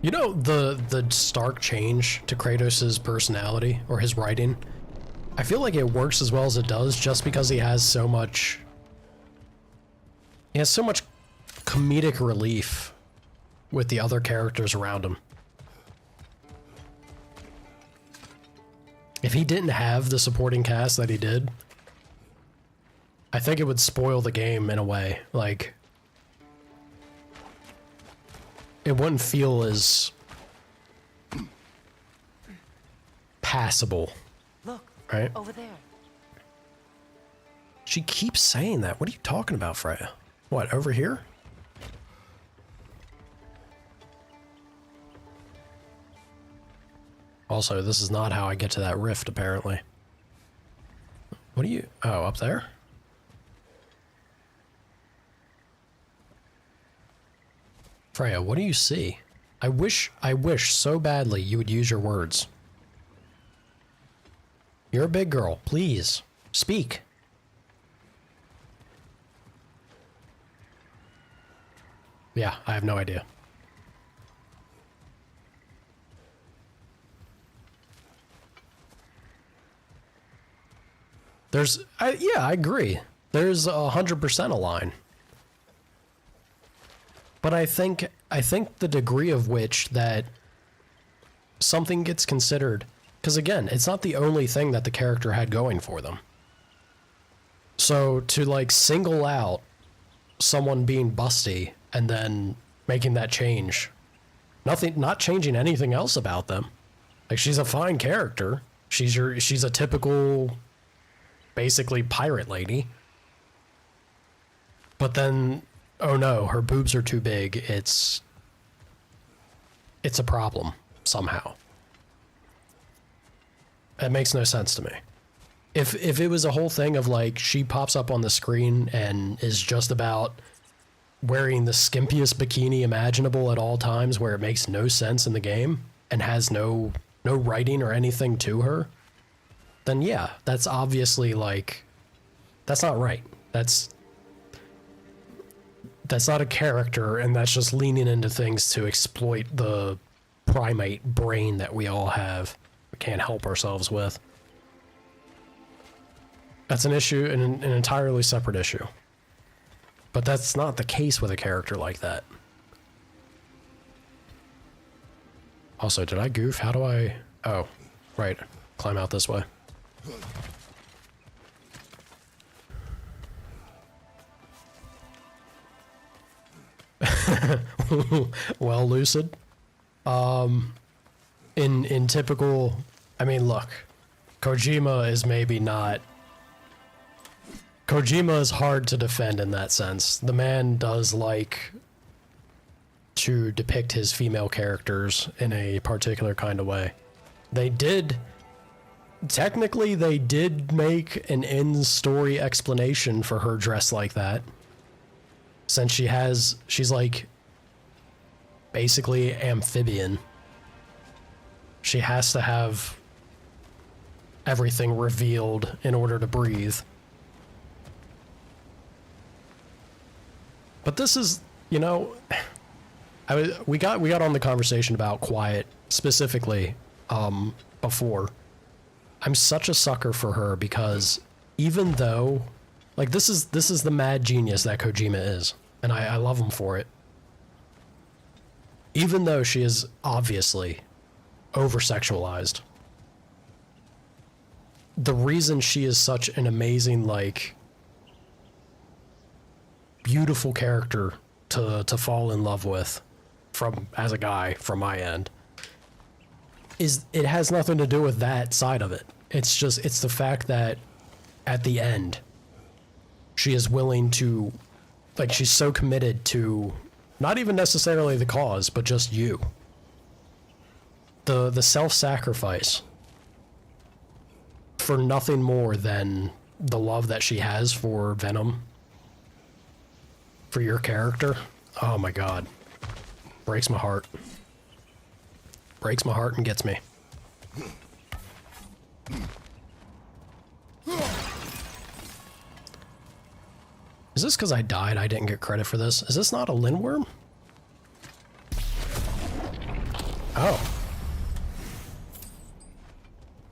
You know, the stark change to Kratos' personality, or his writing, I feel like it works as well as it does just because he has so much comedic relief with the other characters around him. If he didn't have the supporting cast that he did, I think it would spoil the game in a way. Like, it wouldn't feel as passable. Look, right? Over there. She keeps saying that. What are you talking about, Freya? What, over here? Also, this is not how I get to that rift, apparently. What are you... Oh, up there? Freya, what do you see? I wish so badly you would use your words. You're a big girl. Please, speak. Yeah, I have no idea. Yeah, I agree. There's 100% a line. But I think the degree of which that something gets considered, because again, it's not the only thing that the character had going for them. So to like single out someone being busty and then making that change, not changing anything else about them. Like, she's a fine character. She's a typical, basically pirate lady. But then, oh no, her boobs are too big. It's a problem somehow. It makes no sense to me. If it was a whole thing of like she pops up on the screen and is just about wearing the skimpiest bikini imaginable at all times, where it makes no sense in the game and has no writing or anything to her, then yeah, that's obviously like, that's not right. That's not a character, and that's just leaning into things to exploit the primate brain that we all have. We can't help ourselves with. That's an issue, an entirely separate issue. But that's not the case with a character like that. Also, did I goof? How do I... Oh, right. Climb out this way. Well, Lucid. In typical... I mean, look. Kojima is maybe not... Kojima is hard to defend in that sense. The man does like to depict his female characters in a particular kind of way. Technically they did make an in-story explanation for her dress like that. Since she's like basically amphibian. She has to have everything revealed in order to breathe. But this is, you know, we got on the conversation about Quiet specifically before. I'm such a sucker for her because even though, like, this is the mad genius that Kojima is, and I love him for it. Even though she is obviously over-sexualized, the reason she is such an amazing, like, beautiful character to fall in love with as a guy from my end is it has nothing to do with that side of it. It's the fact that at the end she is willing to, like, she's so committed to not even necessarily the cause, but just you. The self-sacrifice for nothing more than the love that she has for Venom, for your character. Oh my god. Breaks my heart. Breaks my heart and gets me. Is this because I died? I didn't get credit for this. Is this not a Lindworm? Oh.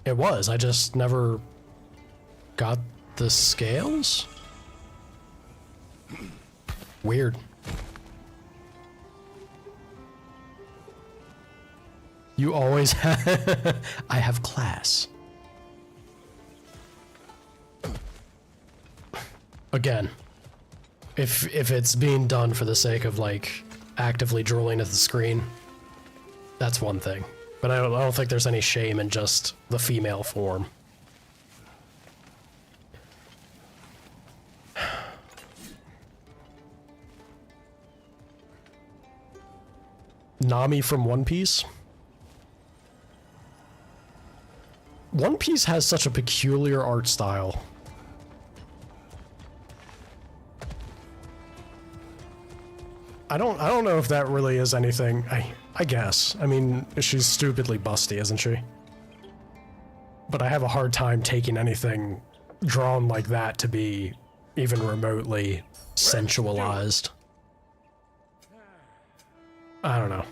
It was. I just never got the scales? Weird. You always have... I have class. Again, if it's being done for the sake of, like, actively drooling at the screen, that's one thing. But I don't think there's any shame in just the female form. Nami from One Piece? One Piece has such a peculiar art style. I don't know if that really is anything. I guess. I mean, she's stupidly busty, isn't she? But I have a hard time taking anything drawn like that to be even remotely sensualized. I don't know.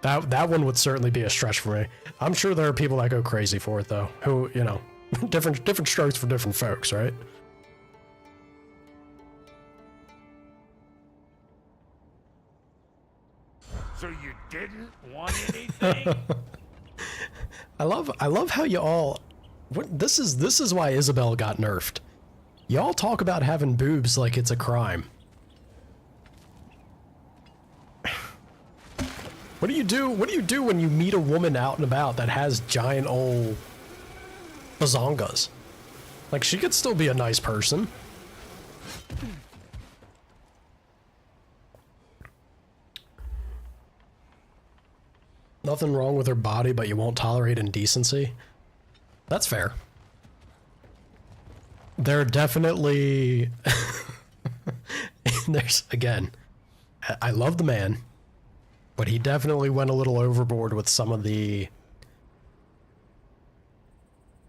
That one would certainly be a stretch for me. I'm sure there are people that go crazy for it though, who, you know, different strokes for different folks, right? So you didn't want anything? I love how you all. This is why Isabel got nerfed. Y'all talk about having boobs like it's a crime. What do you do? What do you do when you meet a woman out and about that has giant old bazongas? Like, she could still be a nice person. Nothing wrong with her body, but you won't tolerate indecency. That's fair. There are definitely... There's, again, I love the man, but he definitely went a little overboard with some of the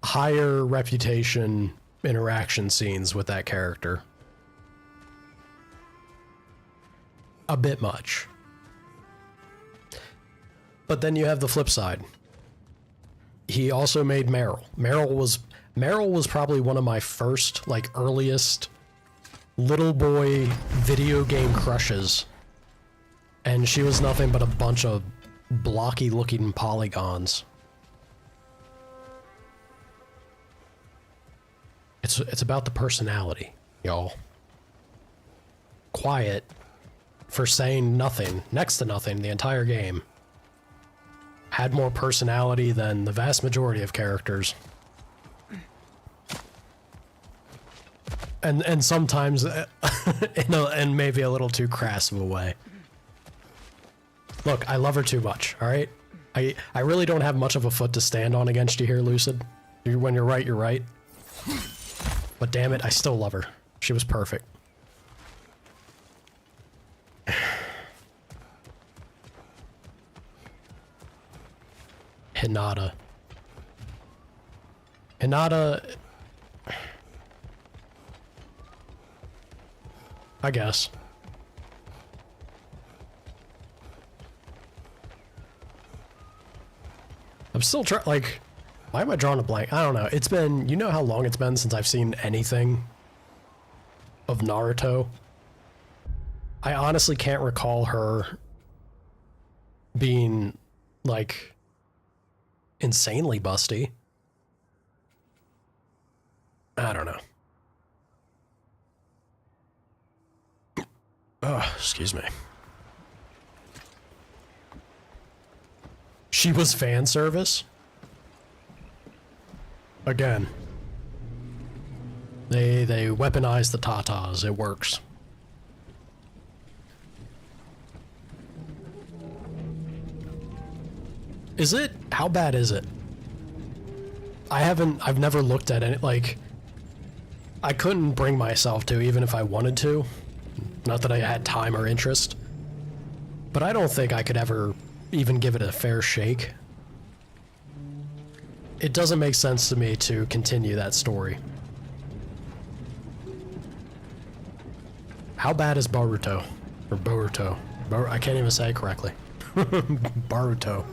higher reputation interaction scenes with that character. A bit much. But then you have the flip side. He also made Meryl. Meryl was probably one of my first, like, earliest little boy video game crushes. And she was nothing but a bunch of blocky looking polygons. It's about the personality, y'all. Quiet for saying nothing, next to nothing, the entire game. Had more personality than the vast majority of characters. And sometimes in maybe a little too crass of a way. Look, I love her too much, alright? I really don't have much of a foot to stand on against you here, Lucid. When you're right, you're right. But damn it, I still love her. She was perfect. Hinata. I guess. I'm still trying, like, why am I drawing a blank? I don't know. It's been, you know how long it's been since I've seen anything of Naruto? I honestly can't recall her being, like, insanely busty. I don't know. Oh, excuse me. She was fan service? Again. They weaponized the tatas. It works. Is it? How bad is it? I've never looked at it, like, I couldn't bring myself to, even if I wanted to. Not that I had time or interest. But I don't think I could ever even give it a fair shake. It doesn't make sense to me to continue that story. How bad is Boruto? Or Boruto? I can't even say it correctly. Boruto.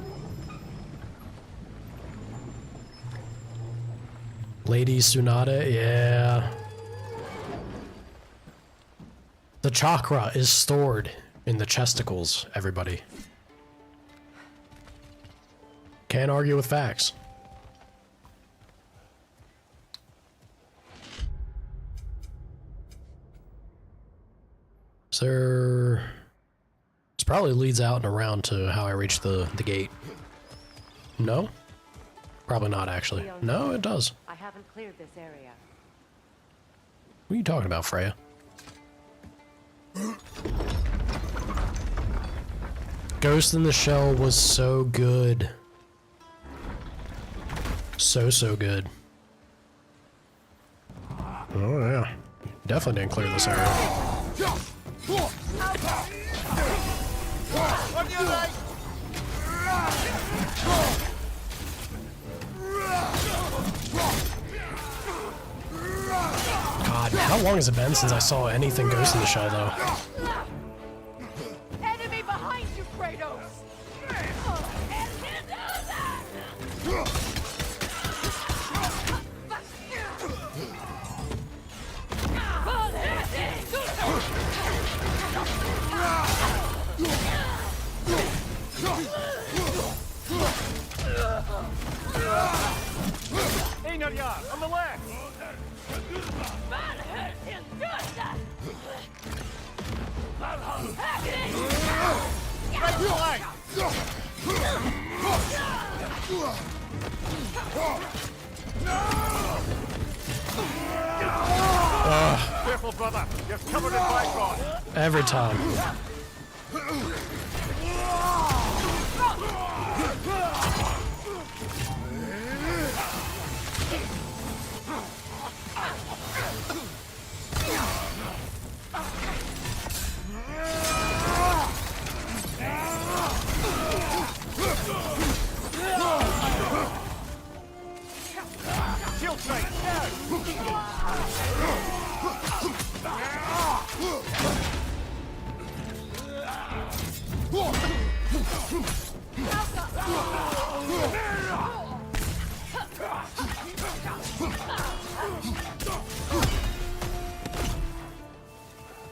Lady Tsunade, yeah. The chakra is stored in the chesticles, everybody. Can't argue with facts. Is there... This probably leads out and around to how I reach the gate. No? Probably not, actually. No, it does. I haven't cleared this area. What are you talking about, Freya? Ghost in the Shell was so good. So good. Oh yeah. Definitely didn't clear this area. On your right. God, how long has it been since I saw anything Ghost in the Shell, though? Enemy behind you, Kratos! Careful, brother. You're covered in bicon. Every time. Shield strike.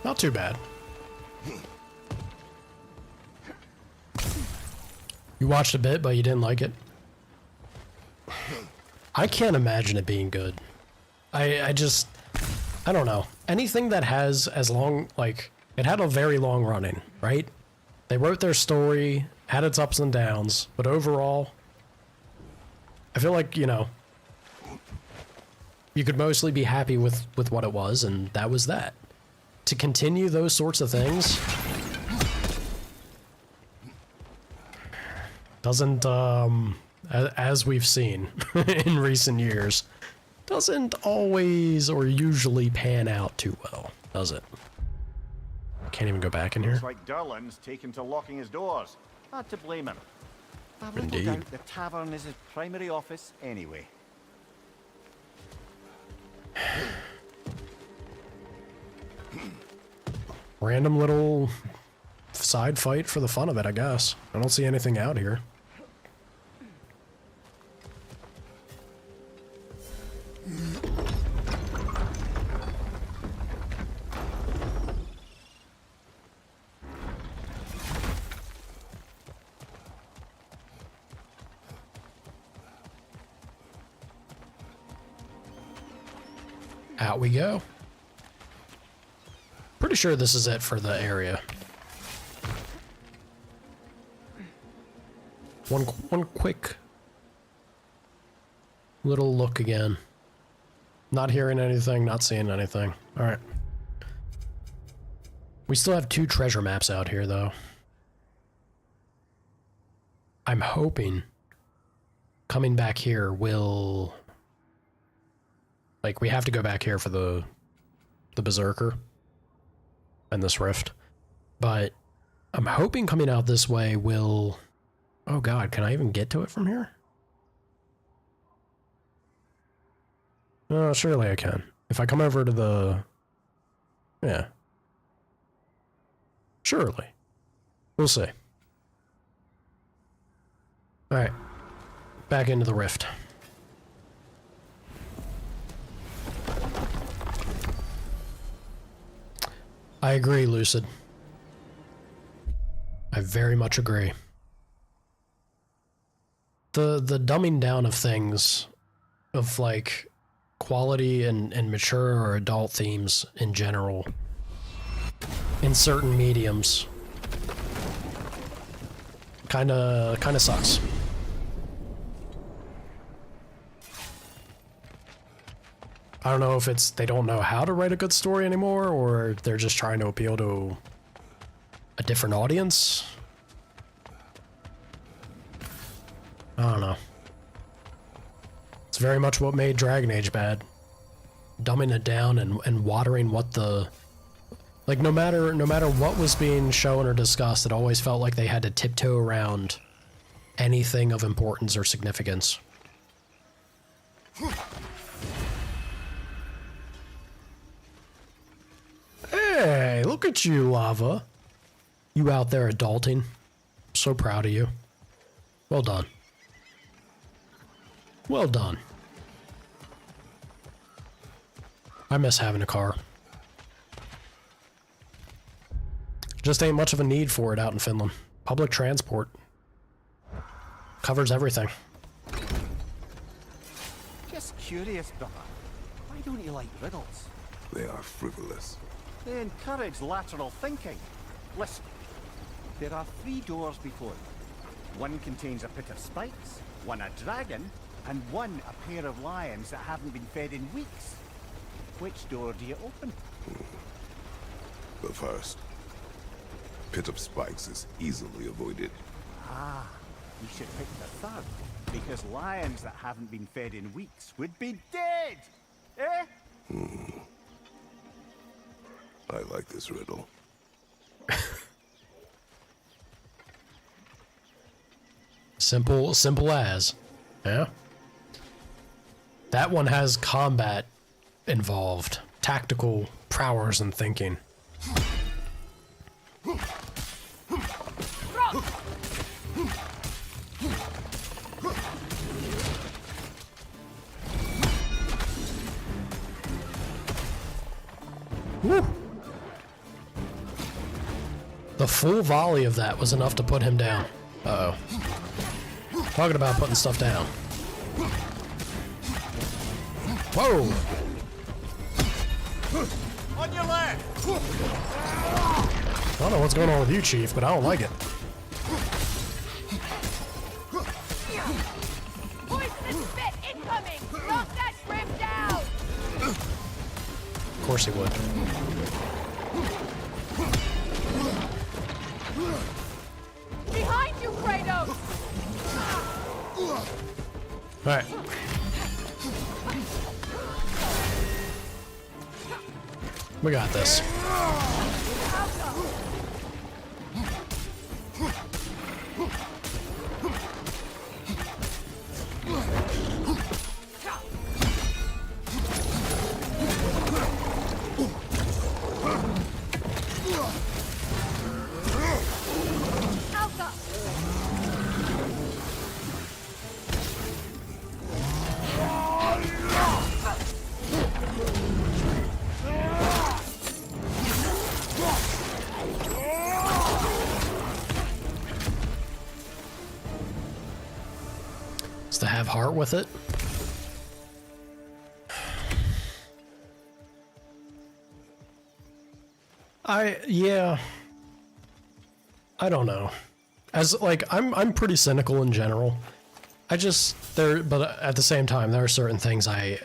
Not too bad. You watched a bit, but you didn't like it? I can't imagine it being good. I don't know. Anything that has as long, like, it had a very long running, right? They wrote their story, had its ups and downs, but overall, I feel like, you know, you could mostly be happy with what it was, and that was that. To continue those sorts of things doesn't, as we've seen in recent years, doesn't always or usually pan out too well, does it? Can't even go back in here. Looks like Durlin's taken to locking his doors. Hard to blame him. I've little Indeed. doubt the tavern is his primary office anyway. Random little side fight for the fun of it, I guess. I don't see anything out here. Out we go. Pretty sure this is it for the area. One quick little look again. Not hearing anything, not seeing anything. All right. We still have 2 treasure maps out here, though. I'm hoping coming back here will... Like, we have to go back here for the Berserker and this rift. But I'm hoping coming out this way will... Oh god, can I even get to it from here? Oh, surely I can. If I come over to the... Yeah. Surely. We'll see. Alright. Back into the rift. I agree, Lucid. I very much agree. The dumbing down of things, of like quality and mature or adult themes in general, in certain mediums, kinda sucks. I don't know if it's they don't know how to write a good story anymore, or they're just trying to appeal to a different audience. I don't know. It's very much what made Dragon Age bad. Dumbing it down and watering what the... Like, no matter what was being shown or discussed, it always felt like they had to tiptoe around anything of importance or significance. Hey, look at you, Lava. You out there adulting. So proud of you. Well done. Well done. I miss having a car. Just ain't much of a need for it out in Finland. Public transport covers everything. Just curious, brother. Why don't you like riddles? They are frivolous. They encourage lateral thinking. Listen, there are 3 doors before you. One contains a pit of spikes, one a dragon, and one a pair of lions that haven't been fed in weeks. Which door do you open? The first. Pit of spikes is easily avoided. Ah, you should pick the third, because lions that haven't been fed in weeks would be dead! Eh? I like this riddle. Simple as. Yeah. That one has combat involved. Tactical prowess and thinking. Woo. The full volley of that was enough to put him down. Uh-oh. Talking about putting stuff down. Whoa! On your left! I don't know what's going on with you, Chief, but I don't like it. Poisonous spit incoming! Knock that grim down! Of course he would. Behind you, Kratos! Alright. We got this. To have heart with it. Yeah. I don't know. As like I'm pretty cynical in general. But at the same time there are certain things I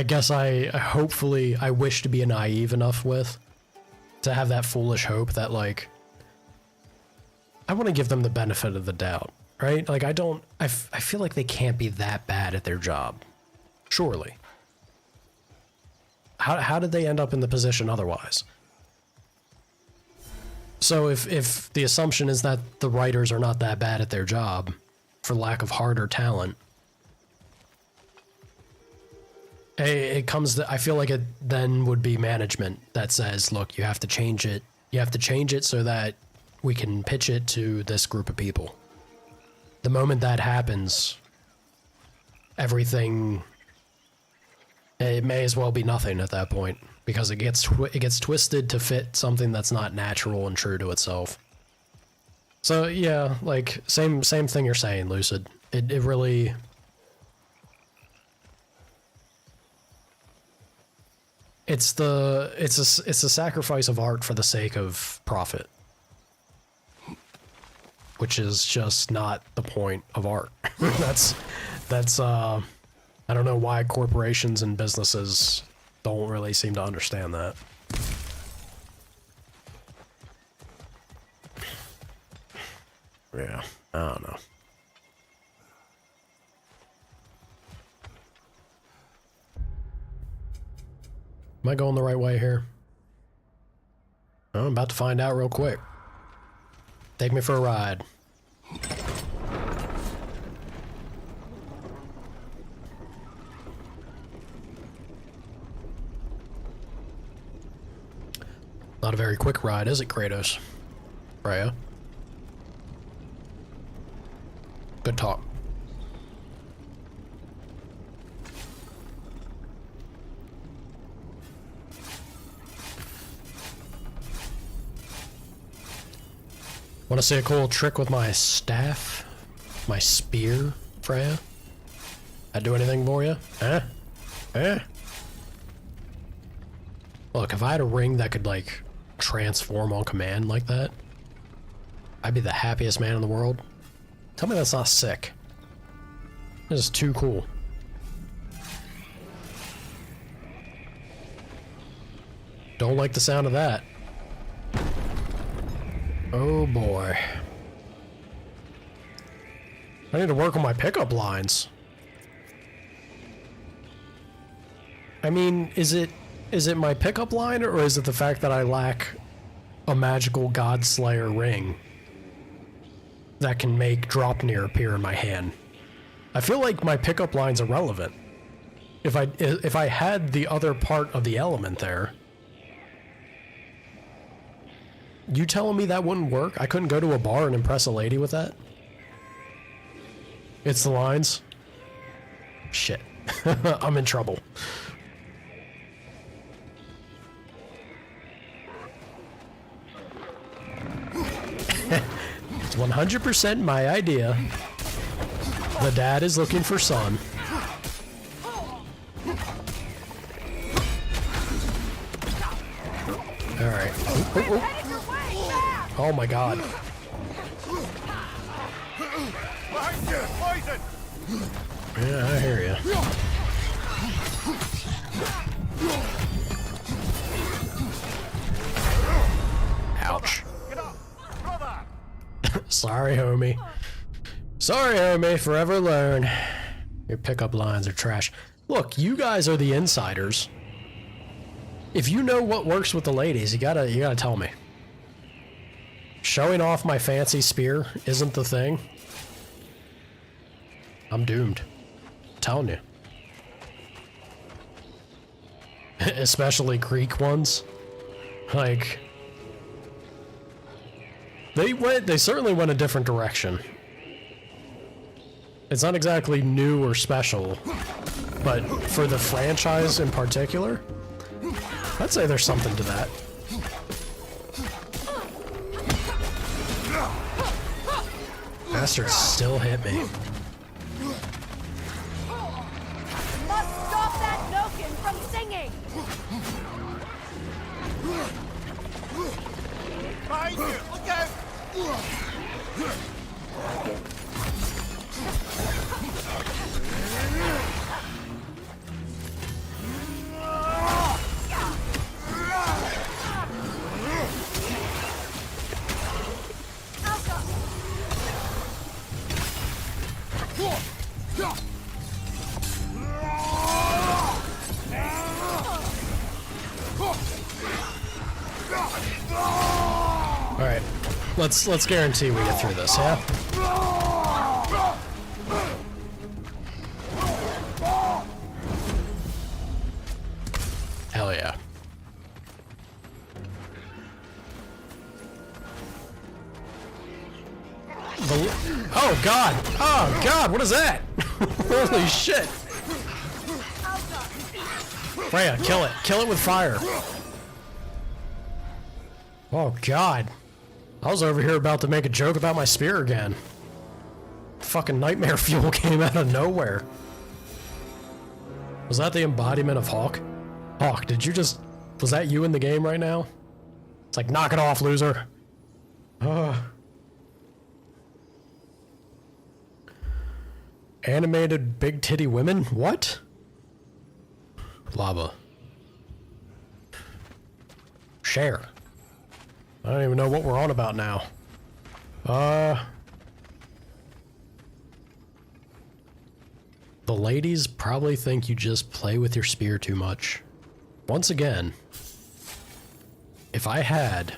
guess hopefully I wish to be naive enough with to have that foolish hope that like I want to give them the benefit of the doubt. Right? Like, I feel like they can't be that bad at their job. Surely. How did they end up in the position otherwise? So if the assumption is that the writers are not that bad at their job, for lack of heart or talent, it comes to, I feel like it then would be management that says, look, you have to change it. You have to change it so that we can pitch it to this group of people. The moment that happens, everything, it may as well be nothing at that point because it gets twisted to fit something that's not natural and true to itself. So yeah, like same thing you're saying, Lucid. It really, it's a sacrifice of art for the sake of profit. Which is just not the point of art. that's I don't know why corporations and businesses don't really seem to understand that. Yeah, I don't know. Am I going the right way here? I'm about to find out real quick. Take me for a ride. Not a very quick ride, is it, Kratos? Freya? Good talk. Want to see a cool trick with my staff? My spear, Freya? That do anything for you? Huh? Huh? Look, if I had a ring that could, like, transform on command like that, I'd be the happiest man in the world. Tell me that's not sick. This is too cool. Don't like the sound of that. Oh boy. I need to work on my pickup lines. I mean, is it my pickup line, or is it the fact that I lack a magical God Slayer ring that can make Draupnir appear in my hand? I feel like my pickup lines are relevant. If I had the other part of the element there, you telling me that wouldn't work? I couldn't go to a bar and impress a lady with that? It's the lines? Shit. I'm in trouble. It's 100% my idea. The dad is looking for son. Alright. Oh my god. Yeah, I hear you. Ouch. Sorry, homie. Sorry, homie. Forever learn. Your pickup lines are trash. Look, you guys are the insiders. If you know what works with the ladies, you gotta tell me. Showing off my fancy spear isn't the thing. I'm doomed. I'm telling you. Especially Greek ones. Like, they certainly went a different direction. It's not exactly new or special, but for the franchise in particular, I'd say there's something to that. Bastard still hit me. Must stop that Nokin from singing! Behind you! Look out! Alright, let's guarantee we get through this, yeah? Hell yeah. Oh god! Oh god, what is that? Holy shit! Freya, kill it. Kill it with fire. Oh god. I was over here about to make a joke about my spear again. Fucking nightmare fuel came out of nowhere. Was that the embodiment of Hawk? Hawk, did you just... Was that you in the game right now? It's like, knock it off, loser. Animated big titty women? What? Lava. Share. I don't even know what we're on about now. The ladies probably think you just play with your spear too much. Once again, if I had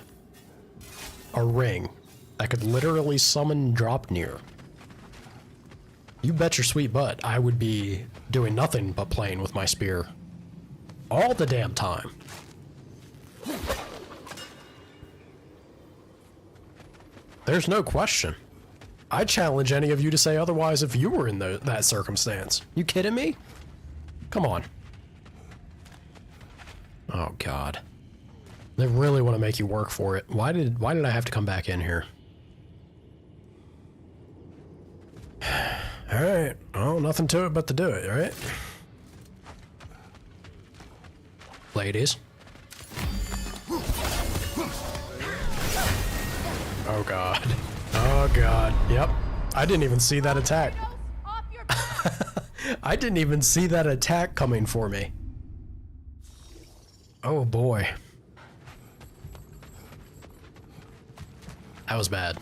a ring that could literally summon Draupnir, you bet your sweet butt I would be doing nothing but playing with my spear all the damn time. There's no question. I challenge any of you to say otherwise if you were in that circumstance. You kidding me? Come on. Oh god. They really want to make you work for it. Why did I have to come back in here? Alright. Oh, nothing to it but to do it, right? Ladies. Oh god. Oh god. Yep. I didn't even see that attack. I didn't even see that attack coming for me. Oh boy. That was bad.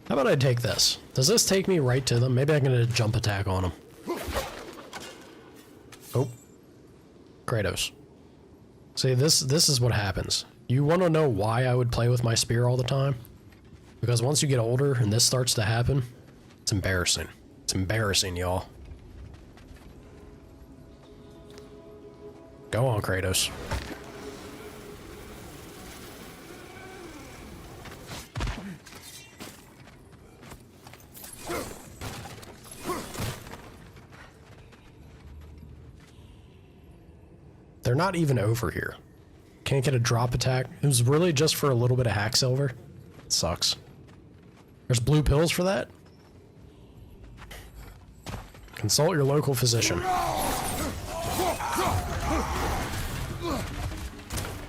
How about I take this? Does this take me right to them? Maybe I can get a jump attack on them. Oh. Kratos. See, this is what happens. You want to know why I would play with my spear all the time? Because once you get older and this starts to happen, it's embarrassing. It's embarrassing, y'all. Go on, Kratos. They're not even over here. Can't get a drop attack. It was really just for a little bit of hack silver. It sucks. There's blue pills for that? Consult your local physician.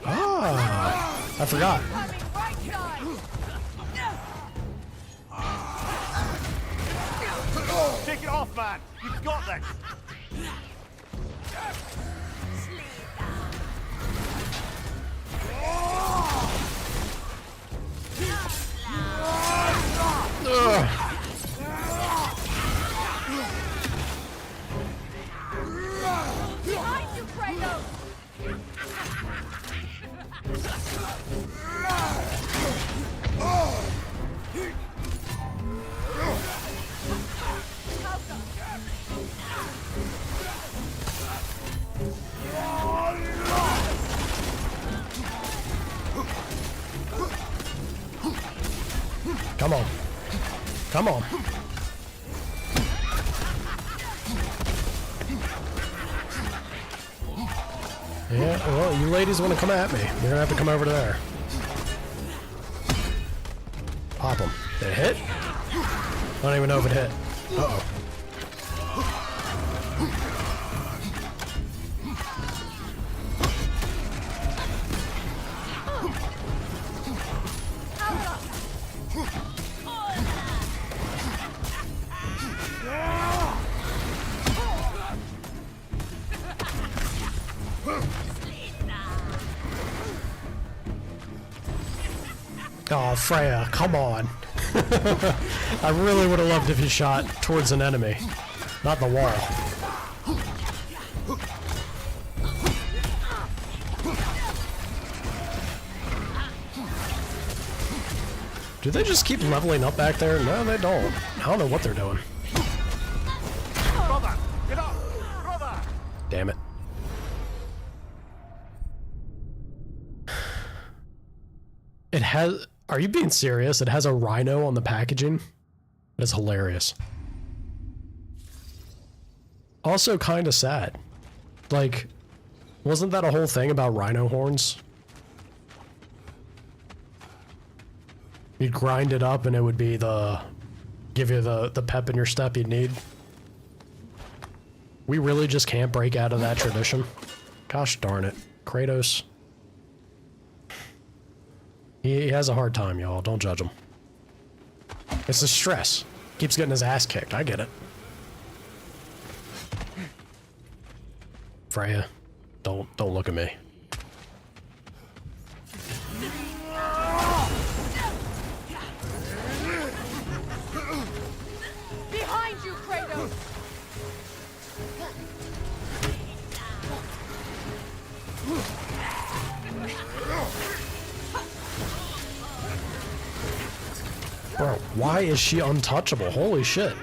Ah, I forgot. Take it off, man. You've got this. Behind you, Kratos! Come on. Come on. Yeah, well, you ladies want to come at me. You're gonna have to come over to there. Pop them. Did it hit? I don't even know if it hit. Uh-oh. Oh, Freya, come on. I really would have loved if you shot towards an enemy, not the wall. Do they just keep leveling up back there? No, they don't. I don't know what they're doing. Brother, get up! Brother! Damn it. It has... Are you being serious? It has a rhino on the packaging? That's hilarious. Also kind of sad. Like, wasn't that a whole thing about rhino horns? You'd grind it up and it would be the... give you the pep in your step you'd need. We really just can't break out of that tradition. Gosh darn it. Kratos... He has a hard time, y'all. Don't judge him. It's the stress. Keeps getting his ass kicked. I get it. Freya, don't look at me. Behind you, Kratos! Bro, why is she untouchable? Holy shit.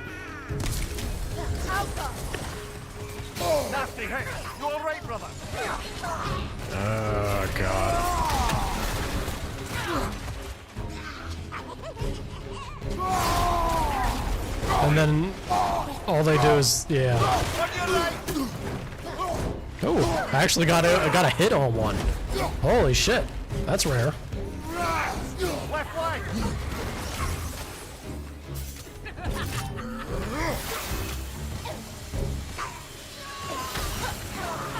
Nasty hit. You all right, brother? Oh, God. And then all they do is, yeah. Oh, I actually got a hit on one. Holy shit. That's rare. Left leg.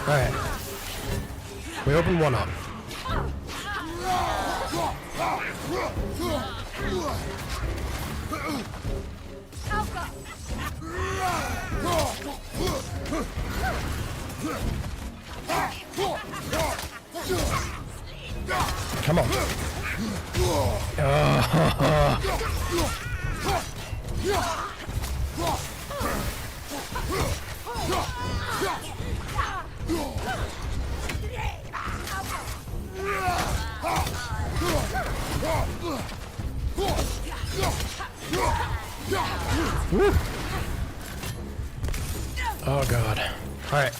Alright. We opened one up. Come on. Woo. Oh god. All right.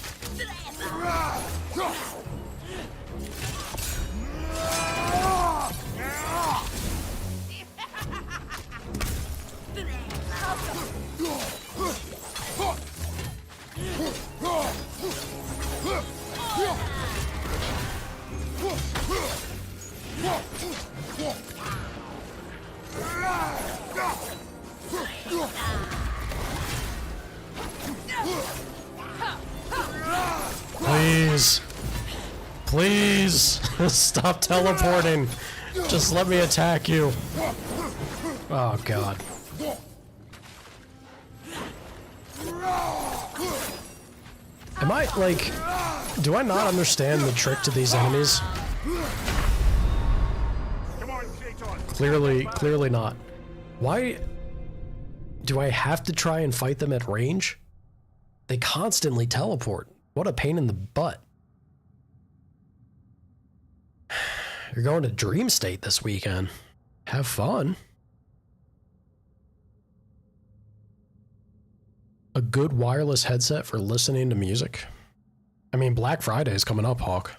Please. Please. Stop teleporting. Just let me attack you. Oh, God. Am I, like... Do I not understand the trick to these enemies? Clearly not. Why do I have to try and fight them at range? They constantly teleport. What a pain in the butt. You're going to Dream State this weekend. Have fun. A good wireless headset for listening to music. I mean, Black Friday is coming up, Hawk.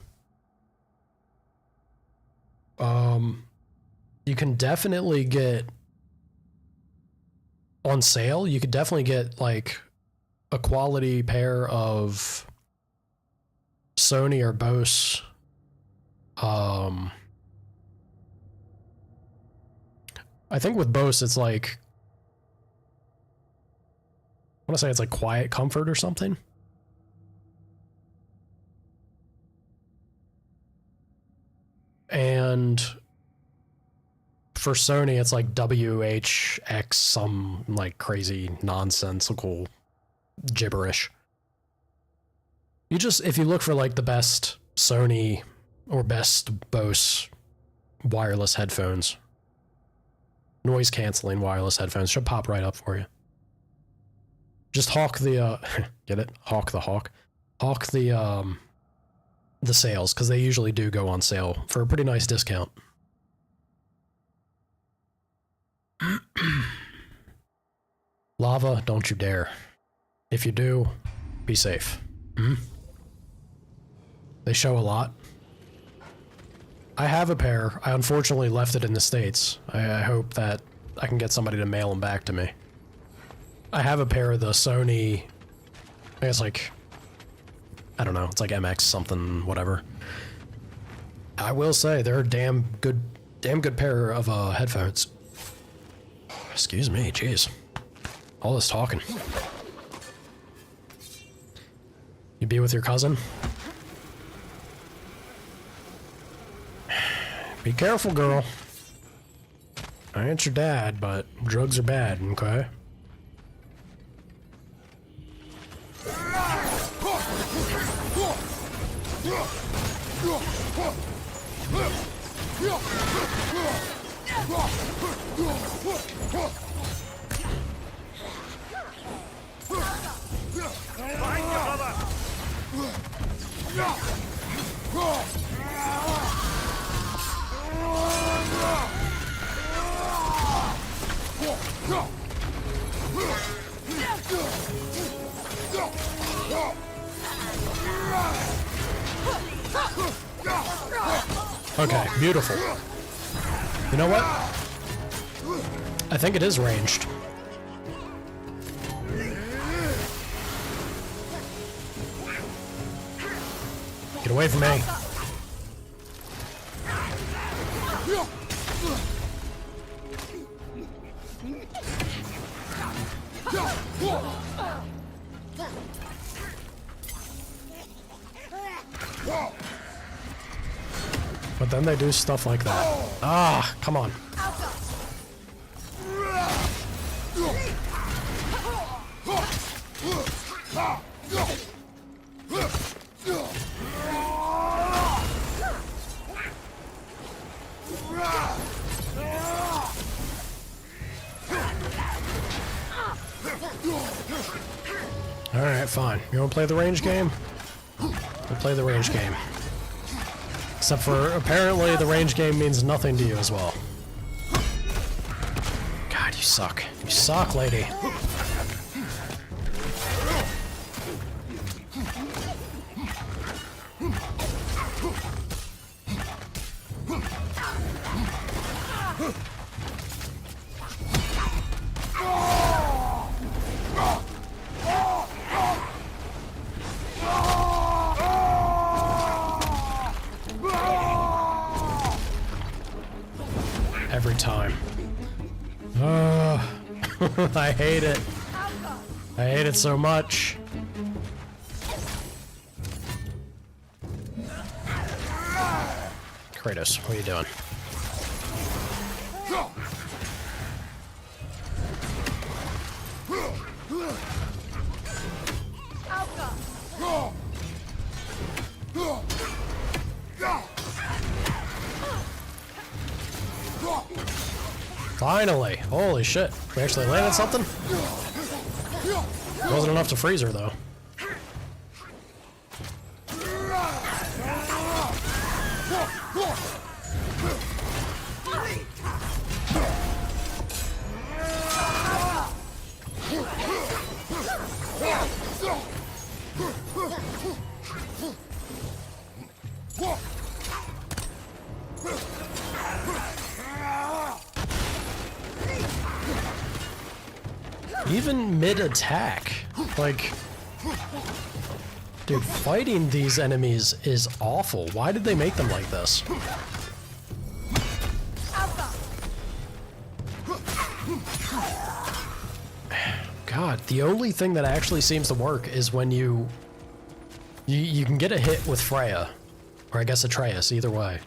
You can definitely get on sale. You could definitely get like a quality pair of Sony or Bose. I think with Bose, it's like, I want to say it's like Quiet Comfort or something. And for Sony, it's like WHX, some like crazy nonsensical gibberish. You just, if you look for like the best Sony or best Bose wireless headphones, noise canceling wireless headphones, should pop right up for you. Just hawk the, get it? Hawk the hawk. Hawk the sales, because they usually do go on sale for a pretty nice discount. Lava, don't you dare. If you do, be safe. They show a lot. I have a pair. I unfortunately left it in the States. I hope that I can get somebody to mail them back to me. I have a pair of the Sony, I guess like, I don't know, it's like MX something, whatever. I will say, they're a damn good pair of headphones. Excuse me, jeez. All this talking. You be with your cousin? Be careful, girl. I ain't your dad, but drugs are bad, okay? Okay, beautiful. You know what? I think it is ranged. Get away from me. But then they do stuff like that. Ah, come on. Alright, fine. You wanna play the range game? We'll play the range game. Except for, apparently, the range game means nothing to you as well. God, you suck. You suck, lady. Every time. I hate it. I hate it so much. Kratos, what are you doing? Finally! Holy shit. We actually landed something? Wasn't enough to freeze her, though. Even mid-attack, like, dude, fighting these enemies is awful. Why did they make them like this? God, the only thing that actually seems to work is when you can get a hit with Freya, or I guess Atreus, either way.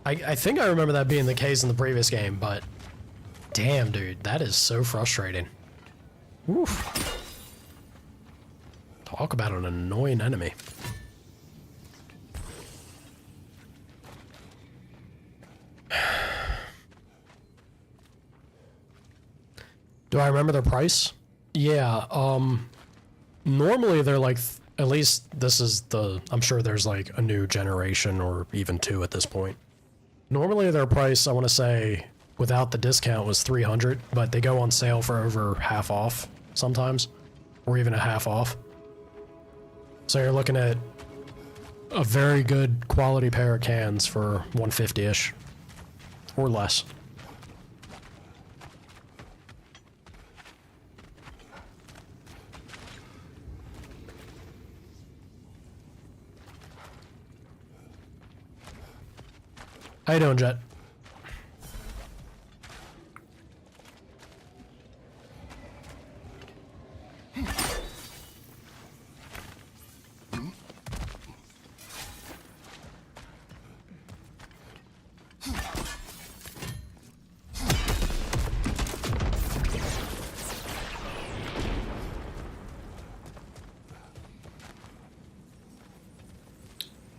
I think I remember that being the case in the previous game, but damn, dude, that is so frustrating. Oof. Talk about an annoying enemy. Do I remember their price? Yeah, normally they're like, at least this is the, I'm sure there's like a new generation or even two at this point. Normally their price, I want to say, without the discount was $300, but they go on sale for over half off sometimes, or even a half off. So you're looking at a very good quality pair of cans for $150-ish, or less. How you doing, Jet?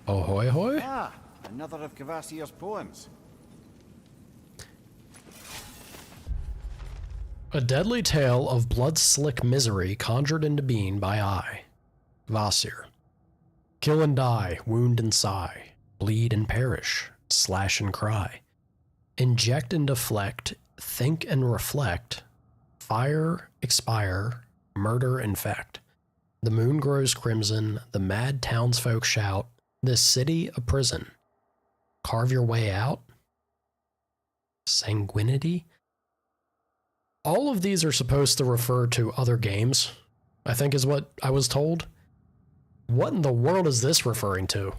Oh, hoy hoy. Ah, another of Kvasir's poems. A deadly tale of blood-slick misery conjured into being by I, Kvasir. Kill and die, wound and sigh, bleed and perish, slash and cry. Inject and deflect, think and reflect, fire, expire, murder, infect. The moon grows crimson, the mad townsfolk shout, this city a prison. Carve your way out? Sanguinity? All of these are supposed to refer to other games, I think is what I was told. What in the world is this referring to?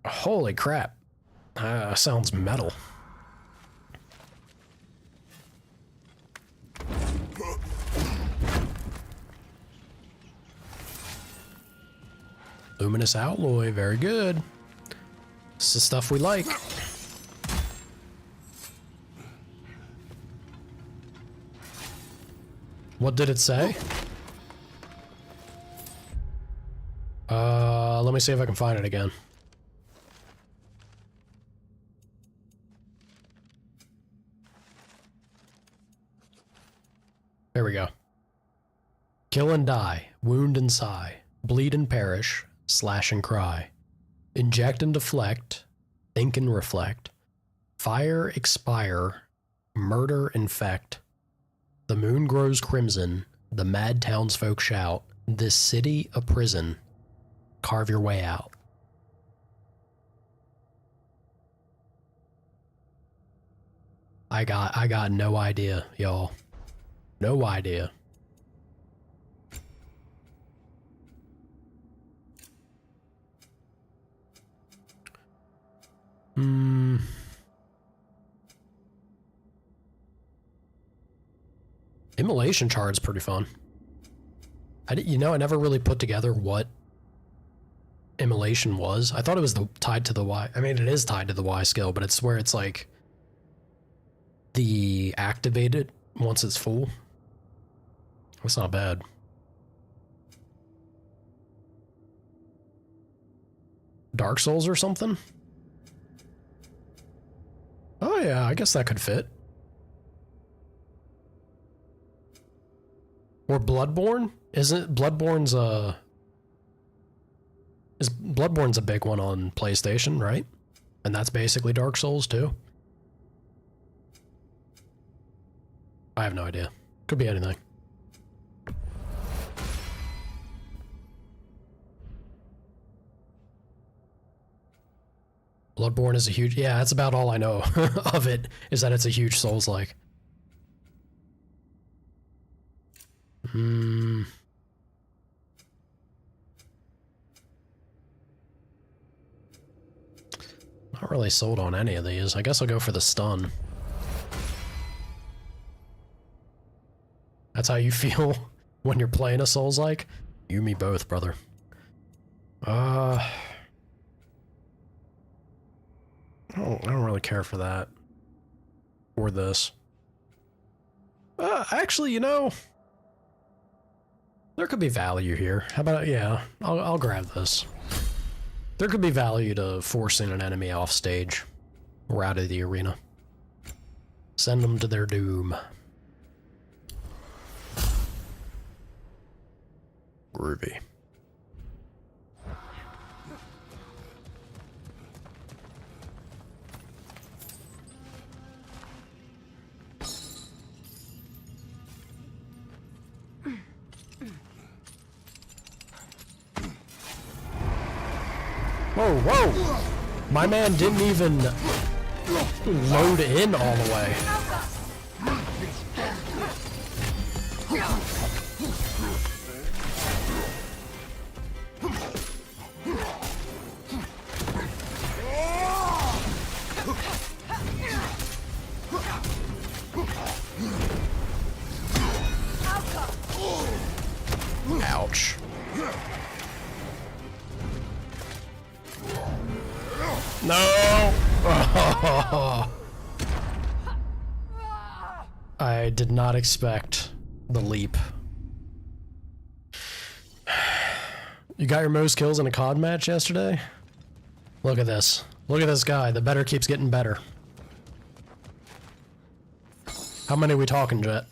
Holy crap. Sounds metal. Luminous alloy, very good. This is the stuff we like. What did it say? Let me see if I can find it again. There we go. Kill and die, wound and sigh, bleed and perish, slash and cry, inject and deflect, think and reflect, fire, expire, murder, infect. The moon grows crimson, the mad townsfolk shout, this city a prison, carve your way out. I got no idea, y'all. No idea. Immolation Chart's pretty fun. I never really put together what immolation was. I thought it was tied to the Y. I mean, it is tied to the Y skill, but it's where it's like the activated once it's full. That's not bad. Dark Souls or something? Oh yeah, I guess that could fit. Or Bloodborne? Isn't Bloodborne's Bloodborne's a big one on PlayStation, right? And that's basically Dark Souls too. I have no idea. Could be anything. Bloodborne is a huge... Yeah, that's about all I know of it, is that it's a huge Souls-like. Not really sold on any of these. I guess I'll go for the stun. That's how you feel when you're playing a Souls-like? You and me both, brother. I don't really care for that. Or this. Actually, you know, there could be value here. How about, yeah, I'll grab this. There could be value to forcing an enemy off stage or out of the arena. Send them to their doom. Groovy. Whoa, whoa! My man didn't even load in all the way. Ouch. No! Oh. I did not expect the leap. You got your most kills in a COD match yesterday? Look at this. Look at this guy. The better keeps getting better. How many are we talking, Jet?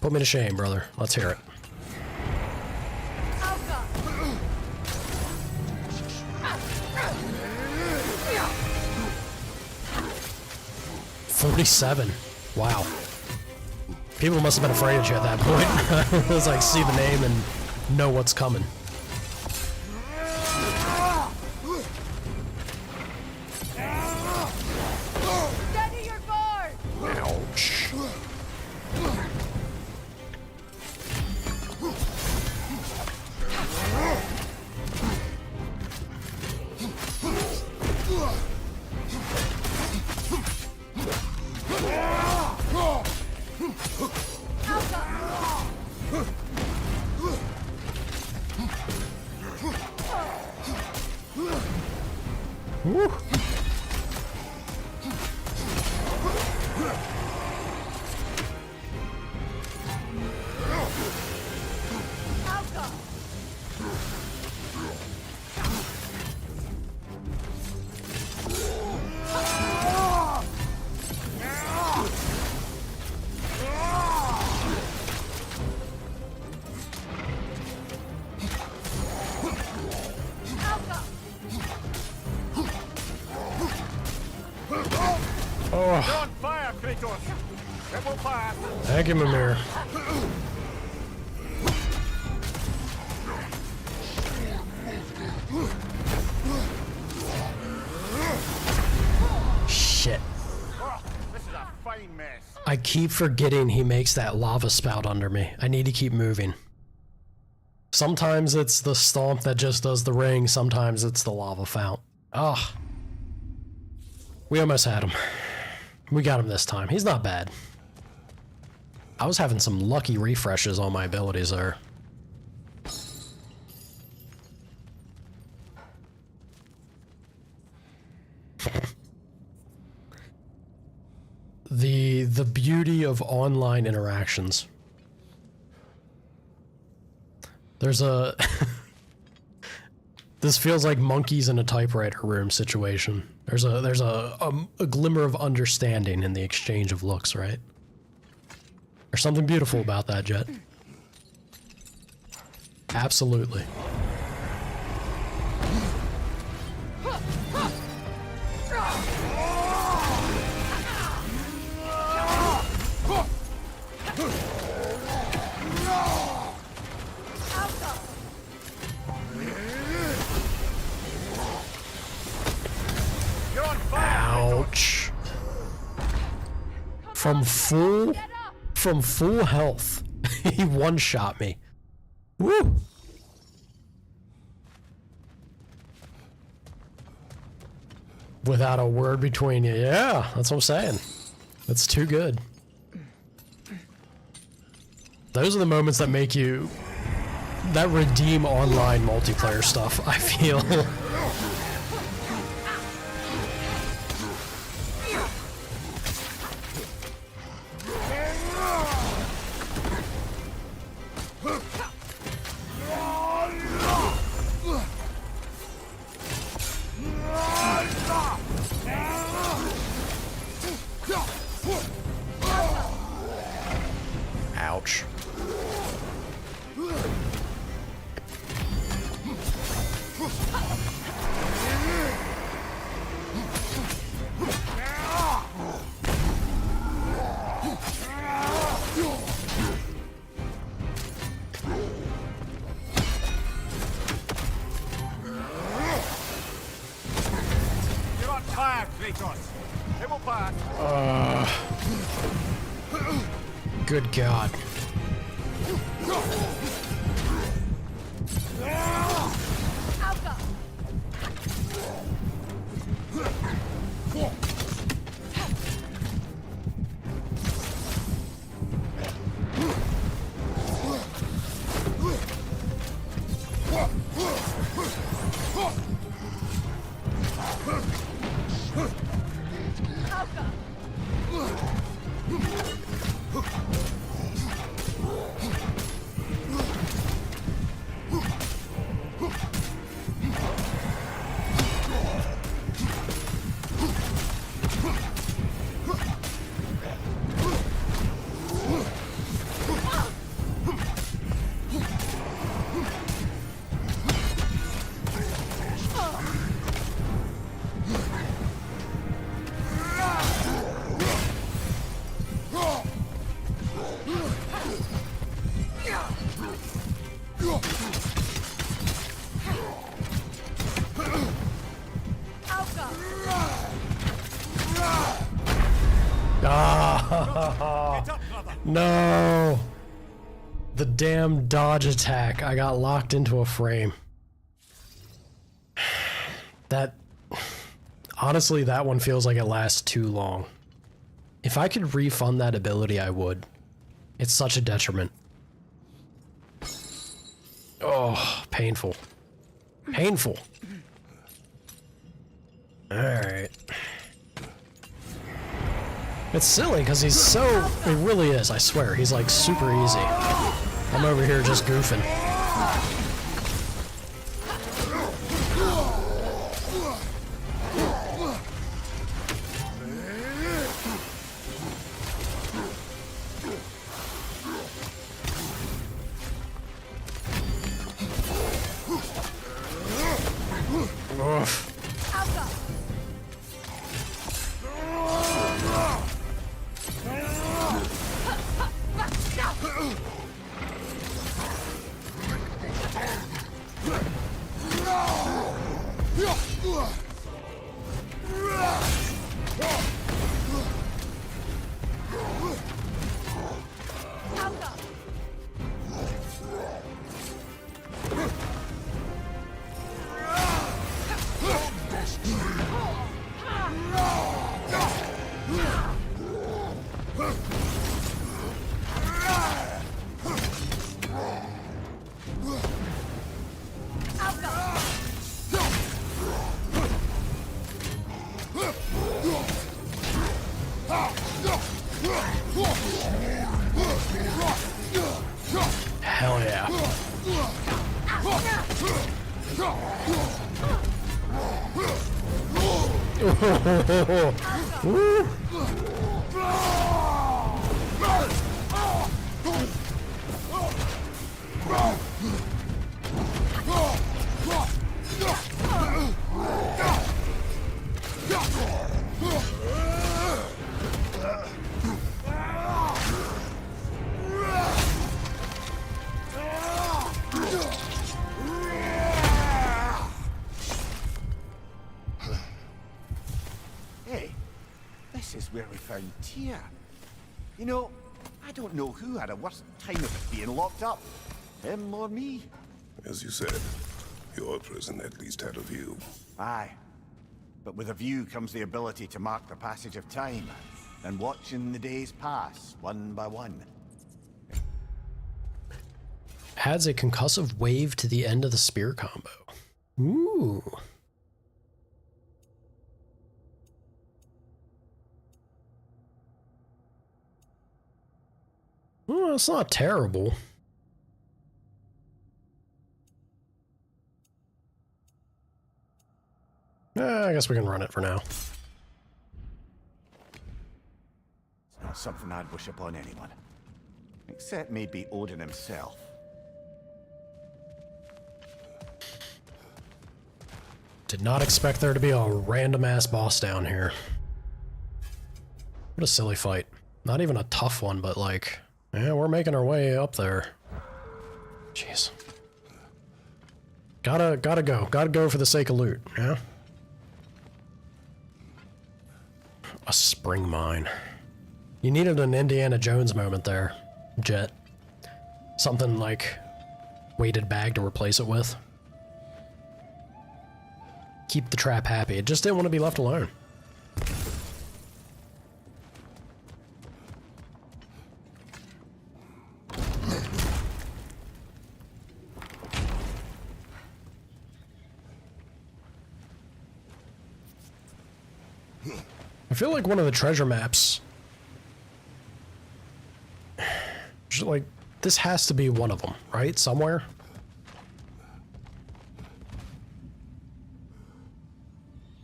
Put me to shame, brother. Let's hear it. 47. Wow. People must have been afraid of you at that point. It was like, see the name and know what's coming. Steady your guard! Ouch. Woo. On fire, Kratos! It will pass! Thank you, Mimir. Shit. Oh, this is a fine mess. I keep forgetting he makes that lava spout under me. I need to keep moving. Sometimes it's the stomp that just does the ring, sometimes it's the lava fount. Ugh. We almost had him. We got him this time. He's not bad. I was having some lucky refreshes on my abilities there. The beauty of online interactions. There's a this feels like monkeys in a typewriter room situation. There's a glimmer of understanding in the exchange of looks, right? There's something beautiful about that, Jet. Absolutely. Ouch. From full health, he one-shot me. Woo! Without a word between you. Yeah, that's what I'm saying. That's too good. Those are the moments that make you... that redeem online multiplayer stuff, I feel. Ouch. You're on fire, Kratos! It will pass! Good God. No! The damn dodge attack. I got locked into a frame. That... honestly, that one feels like it lasts too long. If I could refund that ability, I would. It's such a detriment. Oh, painful. Painful. Alright. It's silly because he's so... He really is, I swear. He's like super easy. I'm over here just goofing. Oof. Hell yeah. Woo. Hey, this is where we found Tyr. You know, I don't know who had a worse time of it being locked up. Him or me? As you said, your prison at least had a view. Aye. But with a view comes the ability to mark the passage of time, and watching the days pass, one by one. Adds a concussive wave to the end of the spear combo. Ooh. Well, it's not terrible. I guess we can run it for now. It's not something I'd wish upon anyone. Except maybe Odin himself. Did not expect there to be a random ass boss down here. What a silly fight. Not even a tough one, but like, yeah, we're making our way up there. Jeez. Gotta go for the sake of loot, yeah? A spring mine. You needed an Indiana Jones moment there, Jet. Something like weighted bag to replace it with. Keep the trap happy. It just didn't want to be left alone. I feel like one of the treasure maps, just like, this has to be one of them, right? Somewhere?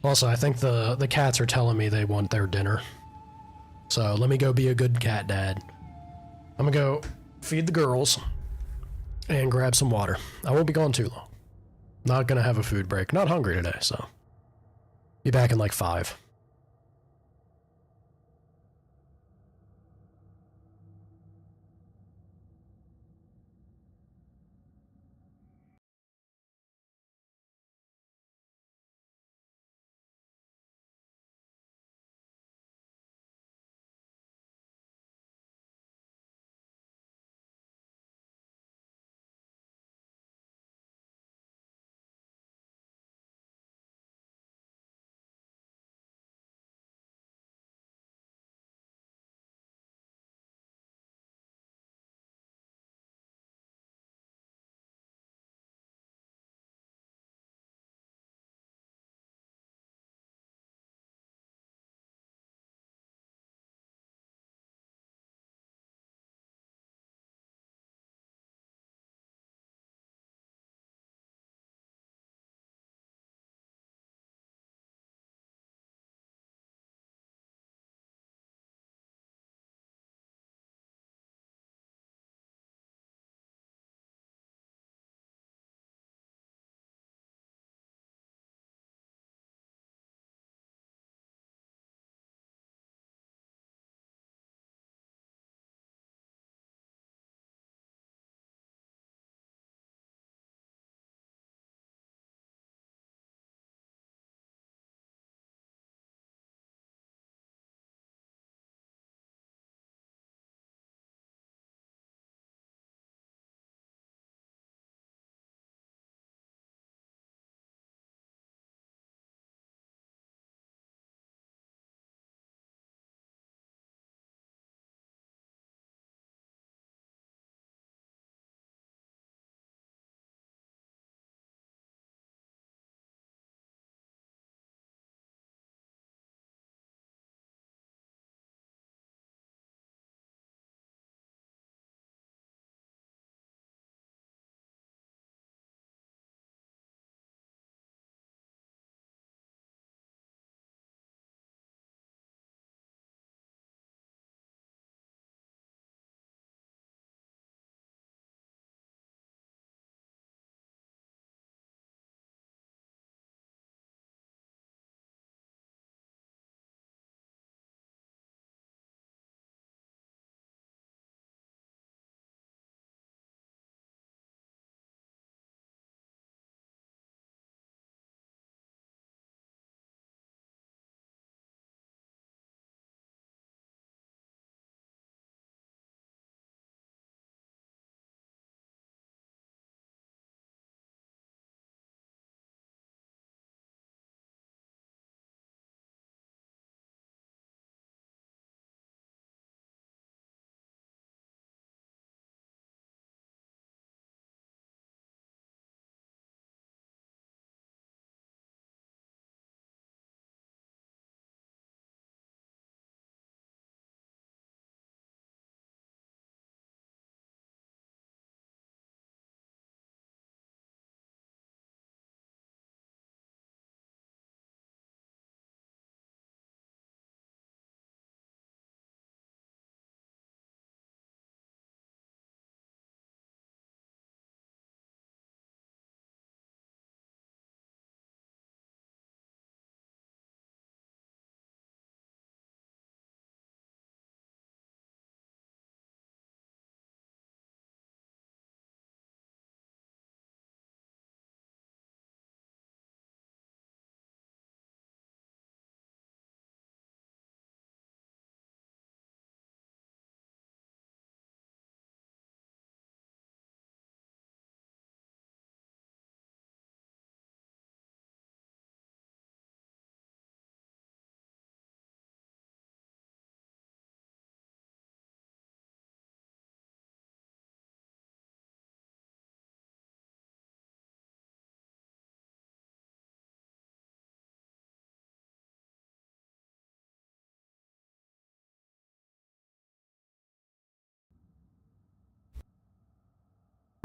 Also, I think the cats are telling me they want their dinner. So let me go be a good cat dad. I'm gonna go feed the girls and grab some water. I won't be gone too long. Not gonna have a food break. Not hungry today, so. Be back in like 5.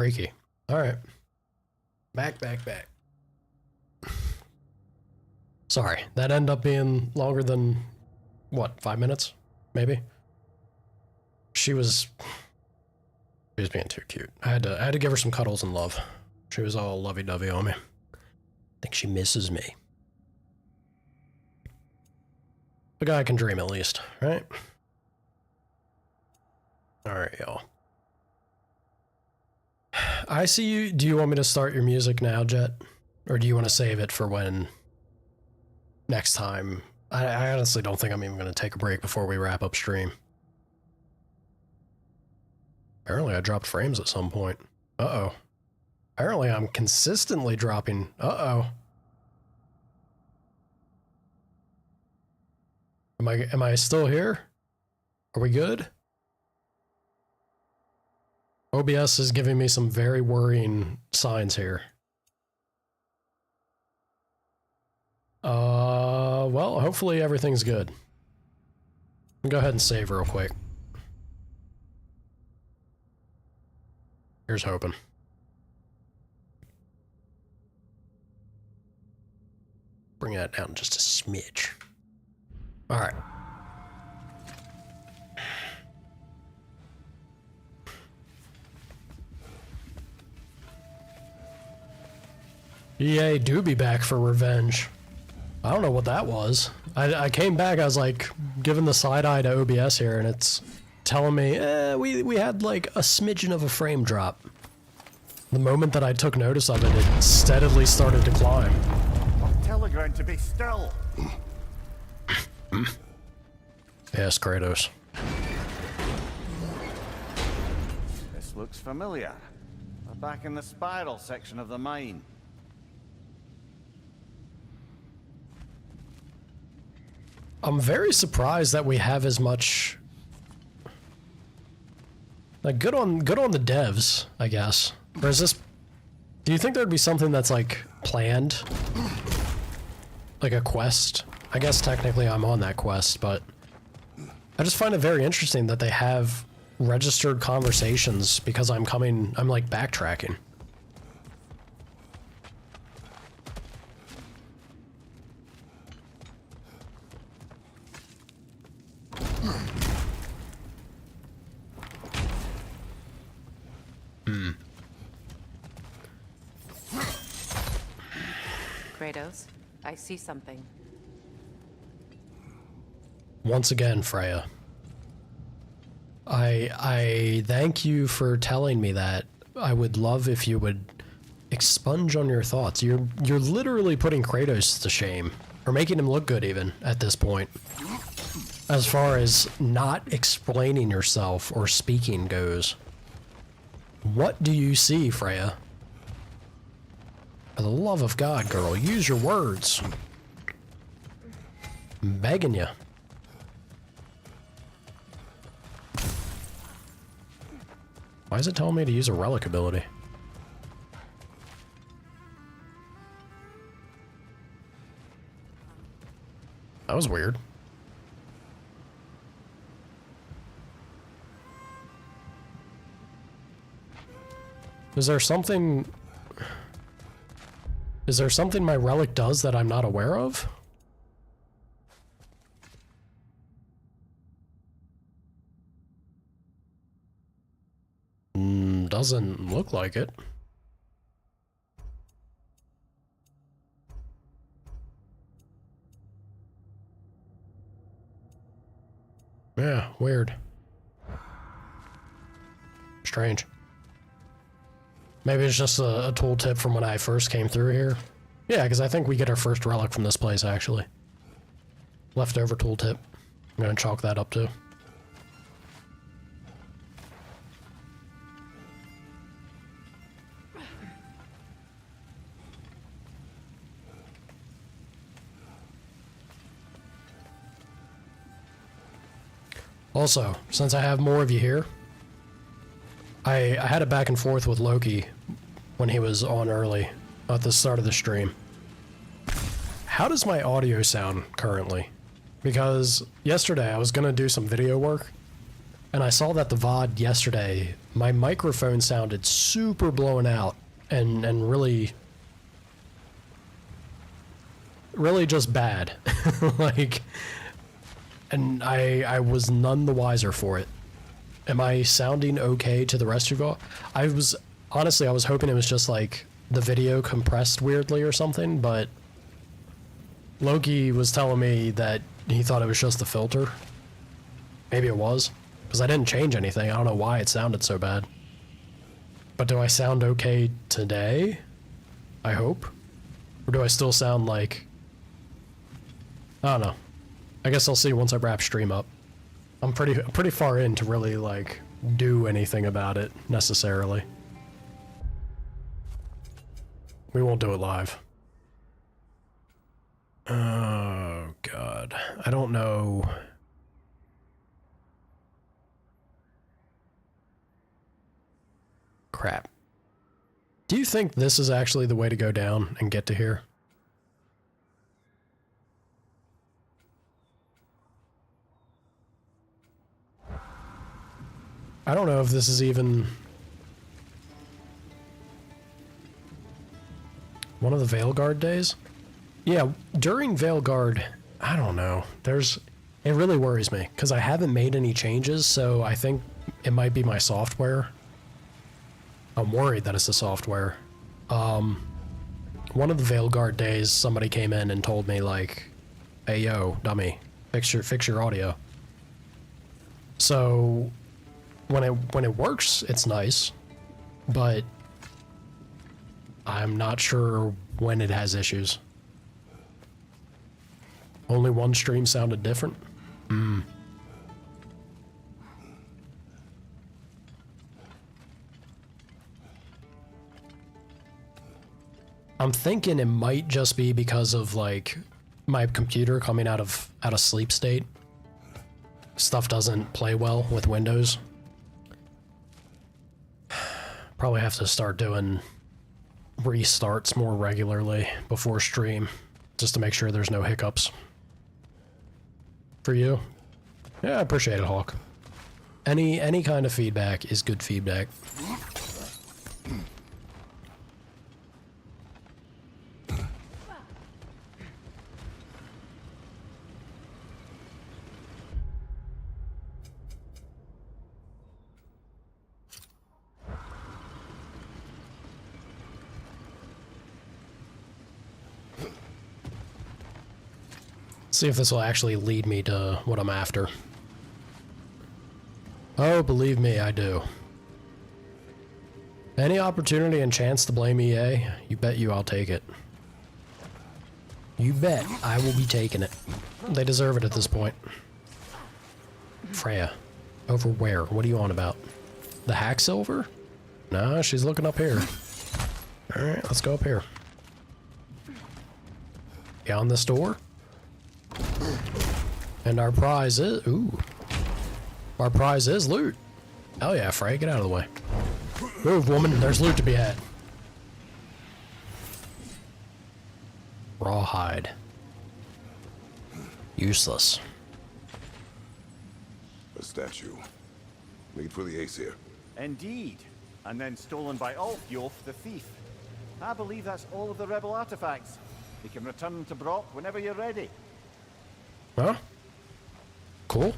Freaky. Alright. Back. Sorry, that ended up being longer than, what, 5 minutes? Maybe? She was being too cute. I had to give her some cuddles and love. She was all lovey-dovey on me. I think she misses me. The guy can dream at least, right? Alright, y'all. I see you. Do you want me to start your music now, Jet? Or do you want to save it for when next time? I honestly don't think I'm even going to take a break before we wrap up stream. Apparently I dropped frames at some point. Uh-oh. Apparently I'm consistently dropping. Uh-oh. Am I still here? Are we good? OBS is giving me some very worrying signs here. Well, hopefully everything's good. Go ahead and save real quick. Here's hoping. Bring that down just a smidge. Alright. EA do be back for revenge. I don't know what that was. I came back, I was like giving the side eye to OBS here, and it's telling me, we had like a smidgen of a frame drop. The moment that I took notice of it, it steadily started to climb. Tell the ground to be still. Yes, Kratos. This looks familiar. We're back in the spiral section of the mine. I'm very surprised that we have as much. Like, good on the devs, I guess. Or is this? Do you think there'd be something that's like planned, like a quest? I guess technically I'm on that quest, but I just find it very interesting that they have registered conversations because I'm like backtracking. Kratos, I see something. Once again, Freya. I thank you for telling me that. I would love if you would expunge on your thoughts. You're literally putting Kratos to shame, or making him look good even at this point. As far as not explaining yourself or speaking goes. What do you see, Freya? For the love of God, girl, use your words. I'm begging you. Why is it telling me to use a relic ability? That was weird. Is there something my relic does that I'm not aware of? Doesn't look like it. Yeah, weird. Strange. Maybe it's just a tooltip from when I first came through here. Yeah, because I think we get our first relic from this place, actually. Leftover tooltip. I'm going to chalk that up, too. Also, since I have more of you here, I had a back and forth with Loki when he was on early at the start of the stream. How does my audio sound currently? Because yesterday I was going to do some video work, And I saw that the VOD yesterday, my microphone sounded super blown out and really just bad. Like, and I was none the wiser for it. Am I sounding okay to the rest of you all? I was hoping it was just like the video compressed weirdly or something, but Loki was telling me that he thought it was just the filter. Maybe it was, because I didn't change anything. I don't know why it sounded so bad. But do I sound okay today? I hope. Or do I still sound like... I don't know. I guess I'll see once I wrap stream up. I'm pretty far in to really, like, do anything about it, necessarily. We won't do it live. Oh, God. I don't know. Crap. Do you think this is actually the way to go down and get to here? I don't know if this is even one of the Veilguard days. Yeah, during Veilguard, I don't know. It really worries me because I haven't made any changes, so I think it might be my software. I'm worried that it's the software. One of the Veilguard days, somebody came in and told me like, "Hey yo, dummy, fix your audio." So when it works, it's nice, but I'm not sure when it has issues. Only one stream sounded different? I'm thinking it might just be because of like my computer coming out of sleep state. Stuff doesn't play well with Windows. Probably have to start doing restarts more regularly before stream, just to make sure there's no hiccups. For you? Yeah, I appreciate it, Hawk. Any kind of feedback is good feedback. See if this will actually lead me to what I'm after. Oh, believe me, I do. Any opportunity and chance to blame EA, you bet you I'll take it. You bet I will be taking it. They deserve it at this point. Freya. Over where? What are you on about? The hack silver? No, she's looking up here. Alright, let's go up here. Beyond this door? And our prize is... Ooh. Our prize is loot. Hell yeah, Frey, get out of the way. Move, woman, there's loot to be had. Rawhide. Useless. A statue. Made for the Aesir. Indeed. And then stolen by Ulfjolf, the thief. I believe that's all of the rebel artifacts. You can return them to Brock whenever you're ready. Huh? Cool.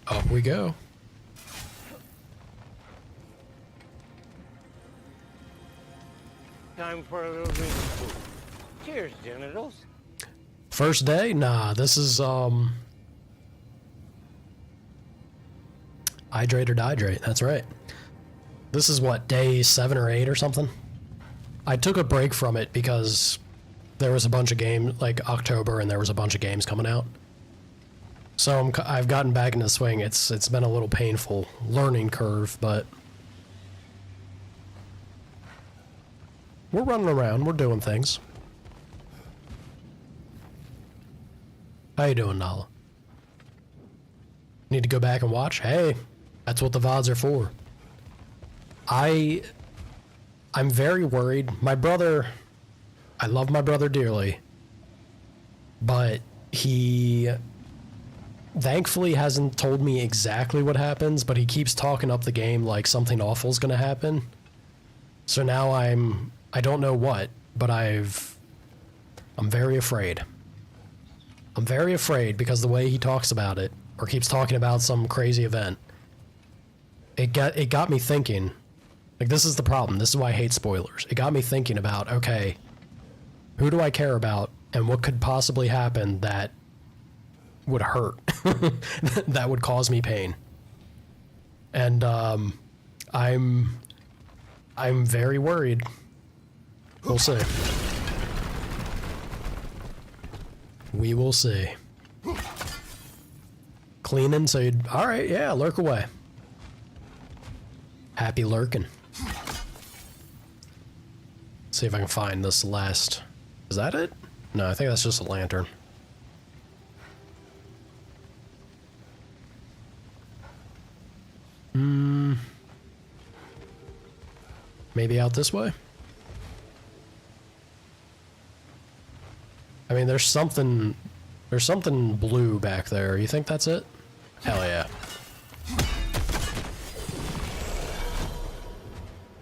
Up we go. Time for a little bit of food. Cheers, genitals. First day? Nah, this is, hydrate or dehydrate, that's right. This is what, day 7 or 8 or something? I took a break from it because there was a bunch of games, like October, and there was a bunch of games coming out. So I've gotten back into the swing. It's been a little painful learning curve, but we're running around, we're doing things. How you doing, Nala? Need to go back and watch? Hey, that's what the VODs are for. I'm very worried. My brother I love my brother dearly, but he thankfully hasn't told me exactly what happens, but he keeps talking up the game like something awful's gonna happen. So now I don't know what, but I'm very afraid. I'm very afraid because the way he talks about it, or keeps talking about some crazy event, it got me thinking. Like, this is the problem. This is why I hate spoilers. It got me thinking about, okay, who do I care about, and what could possibly happen that would hurt, that would cause me pain. And I'm very worried. We'll see. We will see. Cleaning, so you'd, all right, yeah, lurk away. Happy lurking. See if I can find this last. Is that it? No, I think that's just a lantern. Maybe out this way? I mean, there's something blue back there. You think that's it? Hell yeah.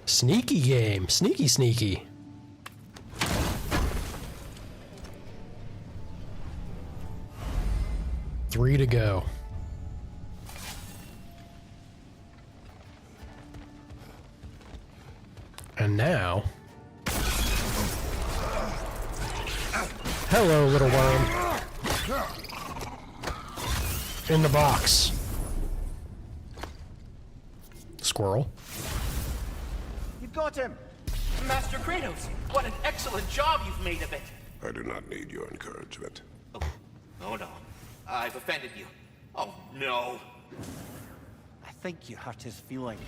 Sneaky game. Sneaky, sneaky. Three to go. And now... Hello, little worm. In the box. Squirrel. You've got him! Master Kratos, what an excellent job you've made of it! I do not need your encouragement. Oh no, I've offended you. Oh no. I think you hurt his feelings.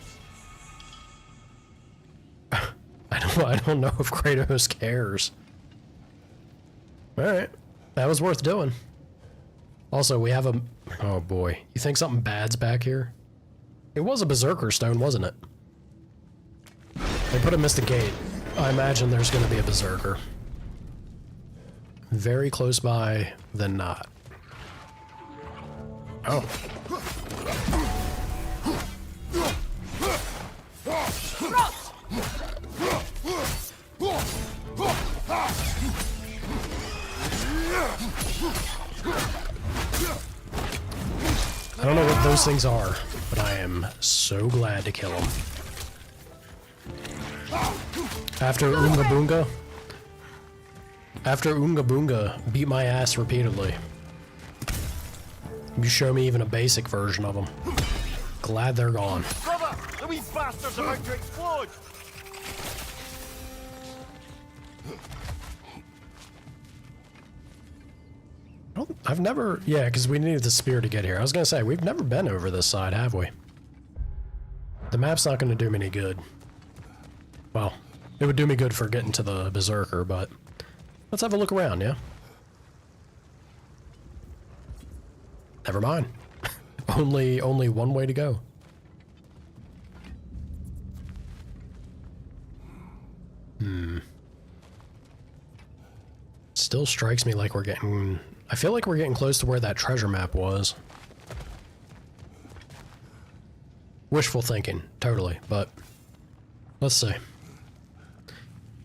I don't know if Kratos cares. Alright. That was worth doing. Also, we have a... Oh boy. You think something bad's back here? It was a Berserker stone, wasn't it? They put a Mystic Gate. I imagine there's going to be a Berserker. Very close by than not. Oh. I don't know what those things are, but I am so glad to kill them. After Oonga Boonga beat my ass repeatedly. You show me even a basic version of them. Glad they're gone. Brother! The wee bastard's about to explode! I've never... Yeah, because we needed the spear to get here. I was going to say, we've never been over this side, have we? The map's not going to do me any good. Well, it would do me good for getting to the Berserker, but... Let's have a look around, yeah? Never mind. only one way to go. Still strikes me like we're getting... I feel like we're getting close to where that treasure map was. Wishful thinking, totally, but... Let's see.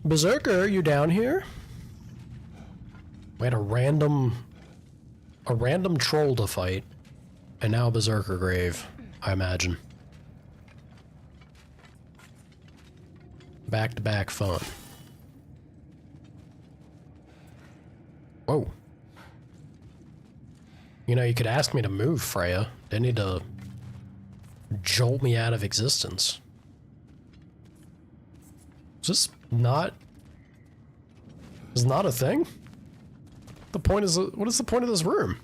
Berserker, you down here? We had a random troll to fight, and now a Berserker grave, I imagine. Back-to-back fun. Whoa. You know, you could ask me to move, Freya. Didn't need to jolt me out of existence. Is this not... Is not a thing? The point is... What is the point of this room?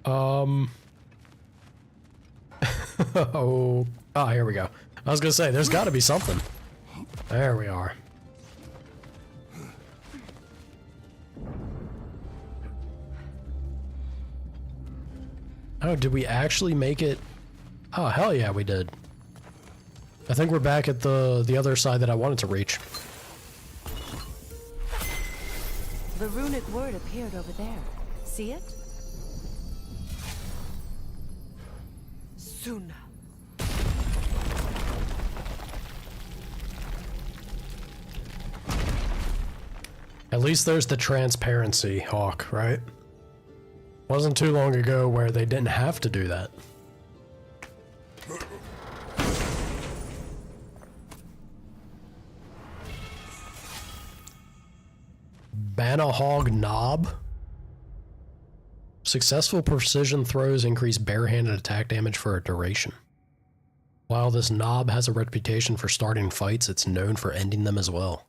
Oh, here we go. I was gonna say, there's gotta be something. There we are. Oh, did we actually make it? Oh, hell yeah, we did. I think we're back at the other side that I wanted to reach. The runic word appeared over there. See it? Suna. At least there's the transparency, Hawk, right? Wasn't too long ago where they didn't have to do that. Banahog Knob. Successful precision throws increase barehanded attack damage for a duration. While this knob has a reputation for starting fights, it's known for ending them as well.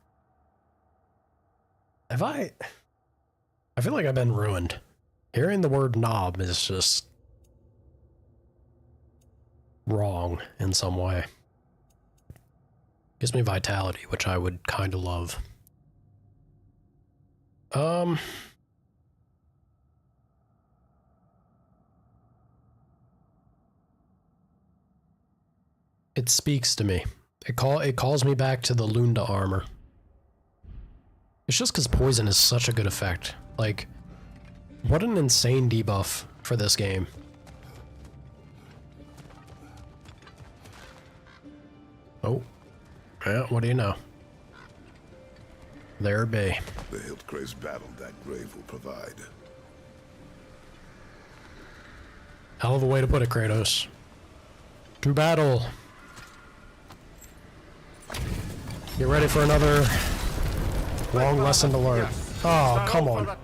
I feel like I've been ruined. Hearing the word knob is just wrong in some way. Gives me vitality, which I would kind of love. It speaks to me. It calls me back to the Lunda armor. It's just because poison is such a good effect. Like, what an insane debuff for this game. Oh. Yeah, what do you know? There it be. The Hildcrave's battle that grave will provide. Hell of a way to put it, Kratos. To battle. Get ready for another long lesson to learn. Oh, come on. Come on,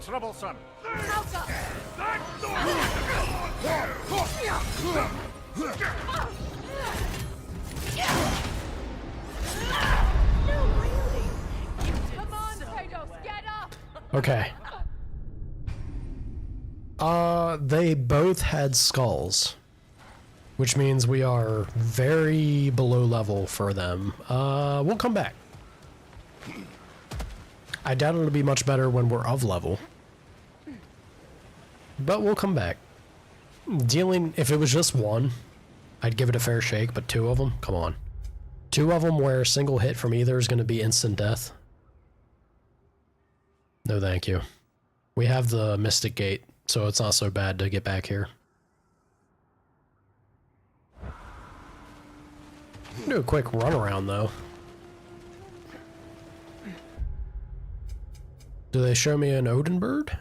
Kratos, get up! Okay. They both had skulls, which means we are very below level for them. We'll come back. I doubt it'll be much better when we're of level, but we'll come back. If it was just one, I'd give it a fair shake, but two of them, come on. Two of them where a single hit from either is going to be instant death. No thank you. We have the Mystic Gate, so it's not so bad to get back here. Do a quick run around though. Do they show me an Odin bird?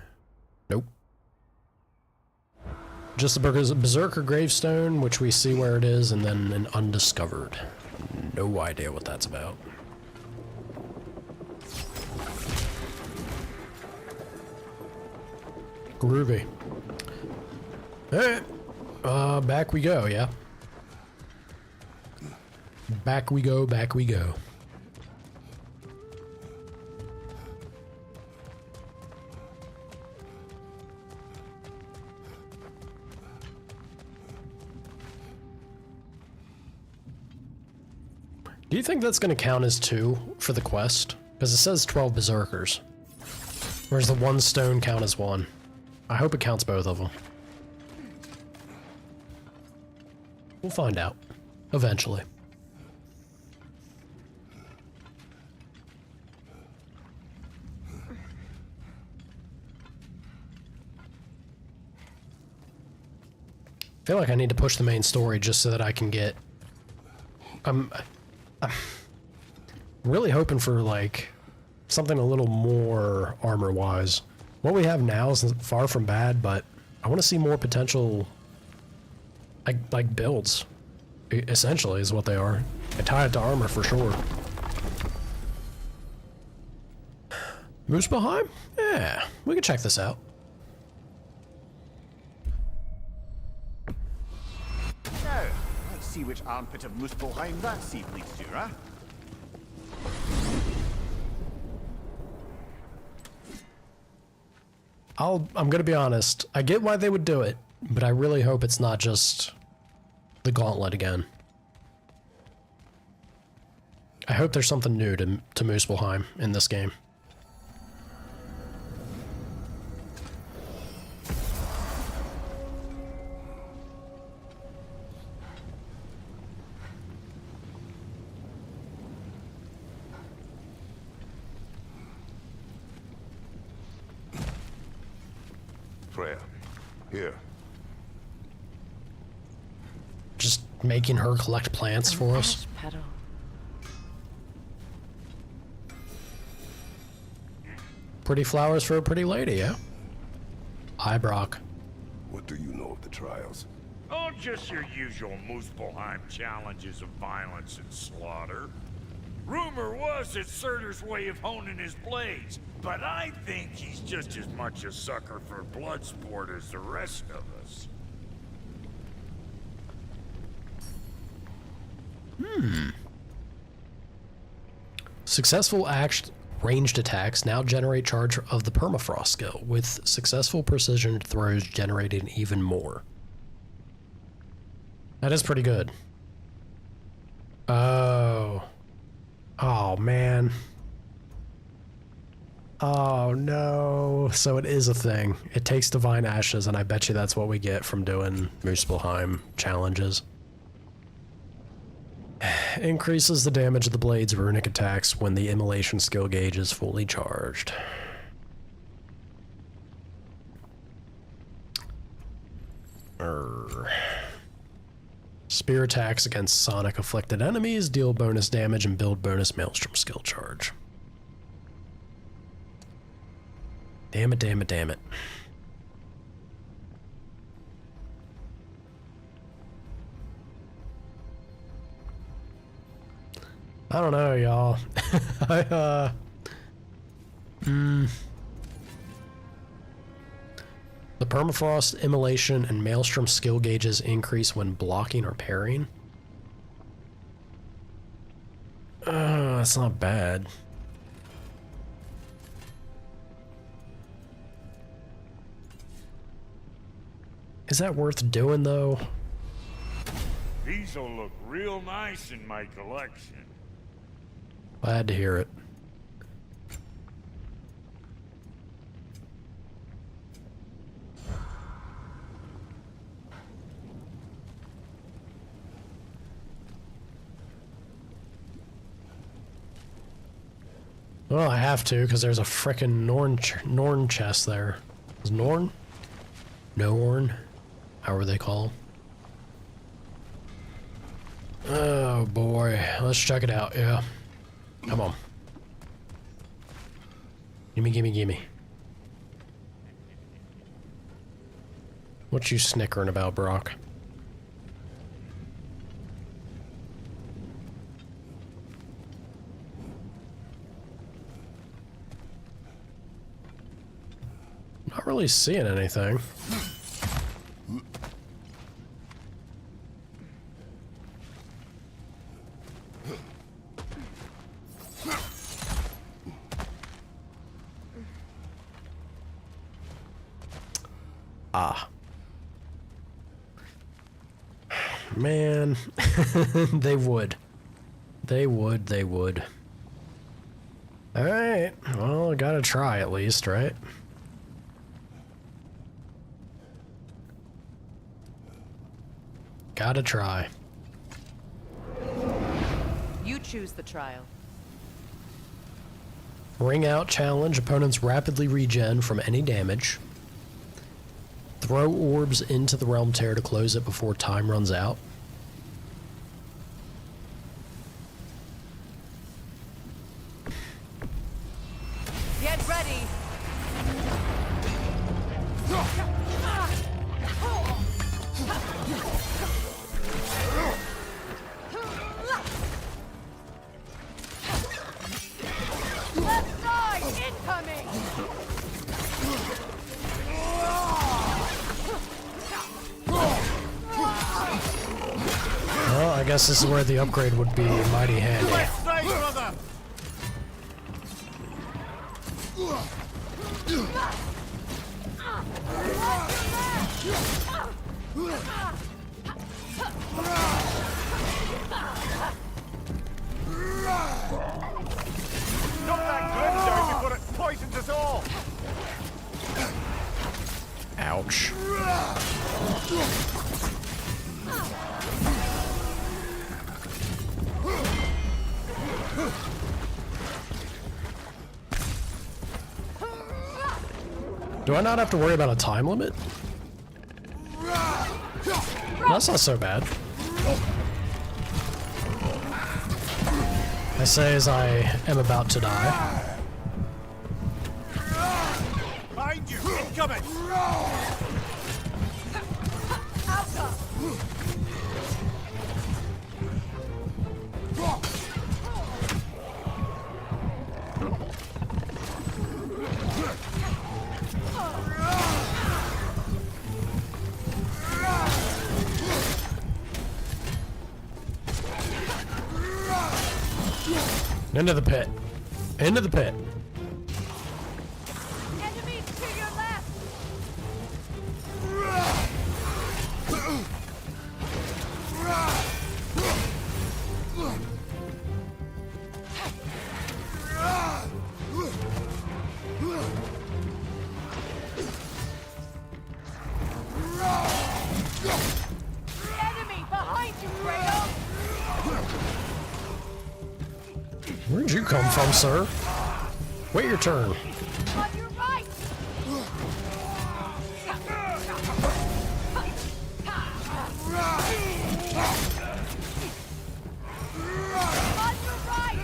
Nope. Just a Berserker gravestone, which we see where it is, and then an undiscovered. No idea what that's about. Groovy. Alright. Back we go, yeah? Back we go, back we go. Do you think that's going to count as 2 for the quest? Because it says 12 Berserkers. Or does the one stone count as 1? I hope it counts both of them. We'll find out. Eventually. I feel like I need to push the main story just so that I can get... I'm really hoping for, like, something a little more armor-wise. What we have now is far from bad, but I want to see more potential, like builds. Essentially, is what they are. I tie it to armor for sure. Muspelheim? Yeah, we can check this out. Now, let's see which armpit of Muspelheim that seed leads to, huh? I'm gonna be honest. I get why they would do it, but I really hope it's not just the gauntlet again. I hope there's something new to Muspelheim in this game. Freya. Here. Just making her collect plants for us. Petal. Pretty flowers for a pretty lady, yeah? Hi, Brock. What do you know of the trials? Oh, just your usual Muspelheim challenges of violence and slaughter. Rumor was it's Surtur's way of honing his blades, but I think he's just as much a sucker for blood sport as the rest of us. Successful ranged attacks now generate charge of the permafrost skill, with successful precision throws generating even more. That is pretty good. Oh. Oh, man. Oh, no. So it is a thing. It takes Divine Ashes, and I bet you that's what we get from doing Muspelheim challenges. Increases the damage of the blade's runic attacks when the immolation skill gauge is fully charged. Spear attacks against sonic afflicted enemies deal bonus damage and build bonus maelstrom skill charge. Damn it, damn it, damn it. I don't know, y'all. The permafrost, immolation, and maelstrom skill gauges increase when blocking or parrying. That's not bad. Is that worth doing, though? These'll look real nice in my collection. Glad to hear it. Well, I have to, because there's a frickin' Norn chest there. Is Norn? Norn? However they call them. Oh boy, let's check it out, yeah. Come on. Gimme, gimme, gimme. What you snickering about, Brock? Not really seeing anything. Man, they would. They would. Alright, well, I gotta try at least, right? Gotta try. You choose the trial. Ring out challenge. Opponents rapidly regen from any damage. Throw orbs into the realm tear to close it before time runs out. Get ready. Left side incoming. Well, I guess this is where the upgrade would be mighty handy. Left side, brother. Knock that grim down before it poisons us all. Ouch. Do I not have to worry about a time limit? That's not so bad. I say as I am about to die. Behind you! Incoming! Into the pit. Into the pit. Enemies to your left! Enemy behind you, Kratos! Where'd you come from, sir? Wait your turn. On your right! On your right!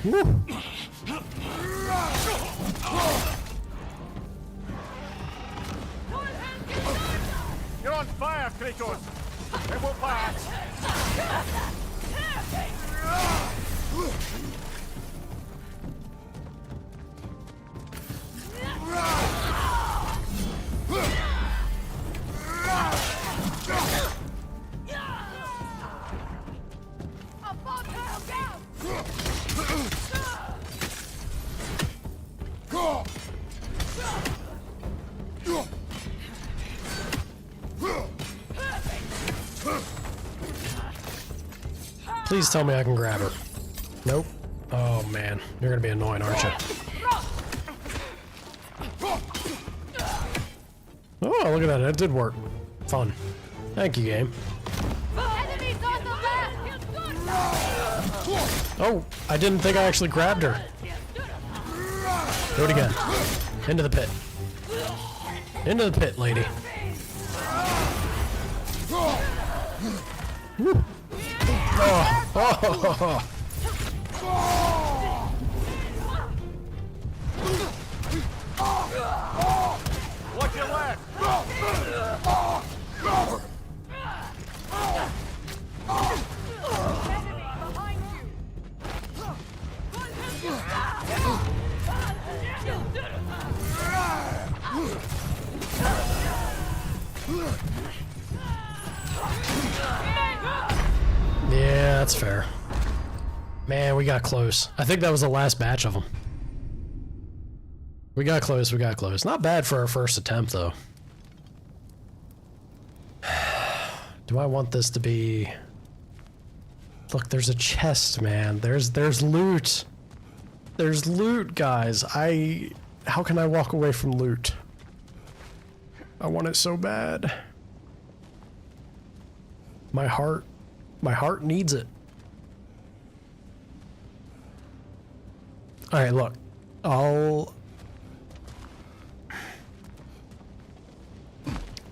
Woo. You're on fire, Kratos! It won't pass! A bobtail down! Please tell me I can grab her. Nope. Oh man, you're gonna be annoying, aren't you? Oh, look at that. It did work. Fun. Thank you, game. Enemies on the left! Oh, I didn't think I actually grabbed her. Do it again. Into the pit. Into the pit, lady. Woo. Oh, oh, Watch your left! yeah, that's fair. Man, we got close. I think that was the last batch of them. We got close, we got close. Not bad for our first attempt, though. Do I want this to be... Look, there's a chest, man. There's loot. There's loot, guys. How can I walk away from loot? I want it so bad. My heart needs it. Alright, look.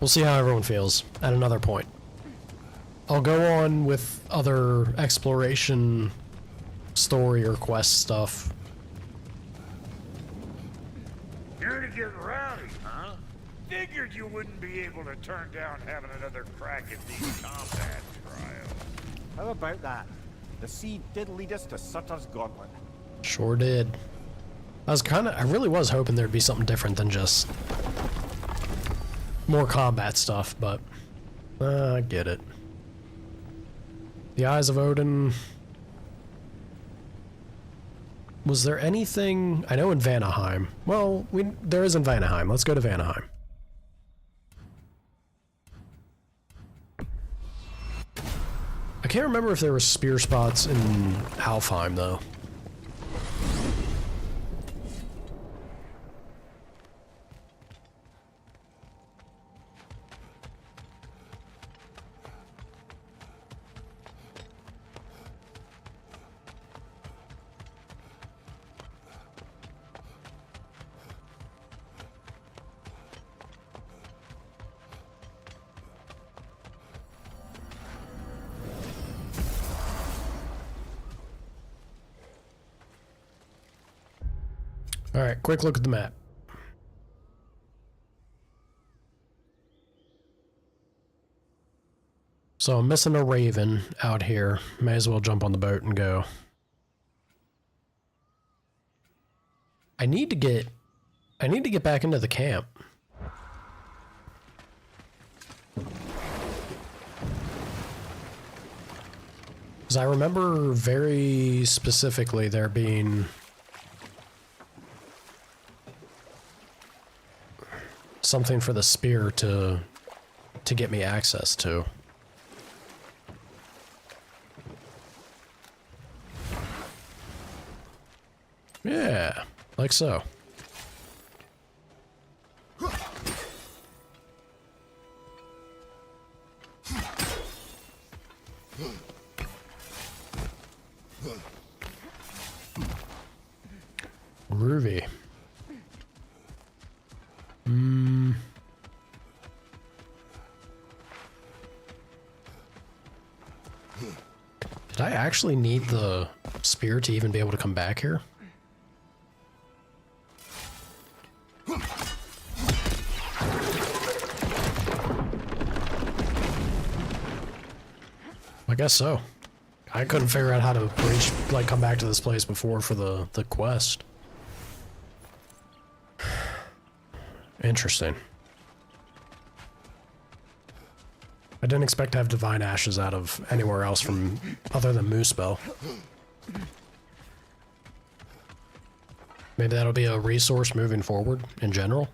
We'll see how everyone feels at another point. I'll go on with other exploration, story, or quest stuff. Here to get rowdy, huh? Figured you wouldn't be able to turn down having another crack at these combat trials. How about that? The sea did lead us to Sutter's Gauntlet. Sure did. I really was hoping there'd be something different than just more combat stuff, but I get it. The Eyes of Odin. Was there anything... I know in Vanaheim. Well, there is in Vanaheim. Let's go to Vanaheim. I can't remember if there were spear spots in Alfheim, though. Alright, quick look at the map. So I'm missing a raven out here. May as well jump on the boat and go. I need to get back into the camp. Because I remember very specifically there being something for the spear to get me access to. Yeah, like so. Groovy. Did I actually need the spear to even be able to come back here? I guess so. I couldn't figure out how to reach, like, come back to this place before for the quest. Interesting. I didn't expect to have divine ashes out of anywhere else from other than Moosebell. Maybe that'll be a resource moving forward in general.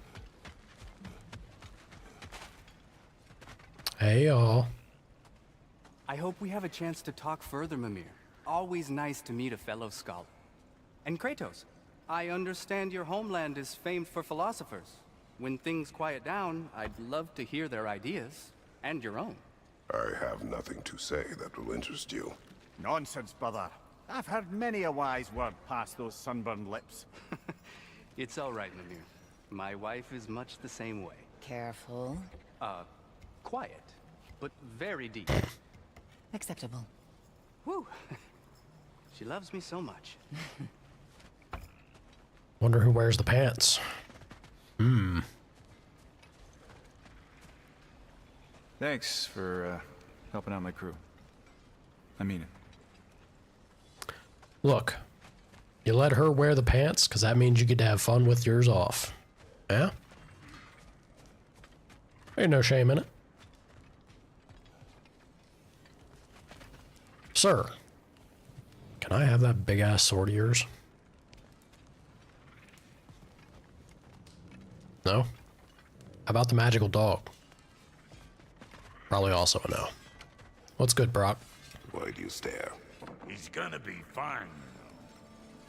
Hey y'all. I hope we have a chance to talk further, Mimir. Always nice to meet a fellow scholar. And Kratos, I understand your homeland is famed for philosophers. When things quiet down, I'd love to hear their ideas, and your own. I have nothing to say that will interest you. Nonsense, brother. I've heard many a wise word past those sunburned lips. It's all right, Mimir. My wife is much the same way. Careful. Quiet, but very deep. Acceptable. Whew. She loves me so much. Wonder who wears the pants. Thanks for helping out my crew. I mean it. Look, you let her wear the pants because that means you get to have fun with yours off. Yeah? Ain't no shame in it. Sir, can I have that big ass sword of yours? No? How about the magical dog? Probably also a no. What's good, Brock? Why do you stare? He's gonna be fine,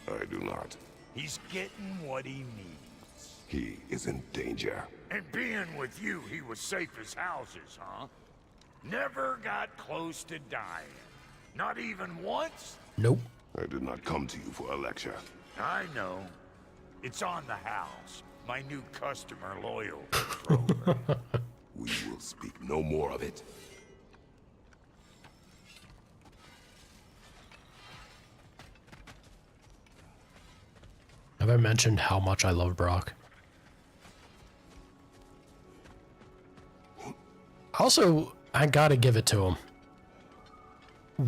you know. I do not. He's getting what he needs. He is in danger. And being with you, he was safe as houses, huh? Never got close to dying. Not even once? Nope. I did not come to you for a lecture. I know. It's on the house. My new customer loyalty program. We will speak no more of it. Have I mentioned how much I love Brock? Also, I gotta give it to him.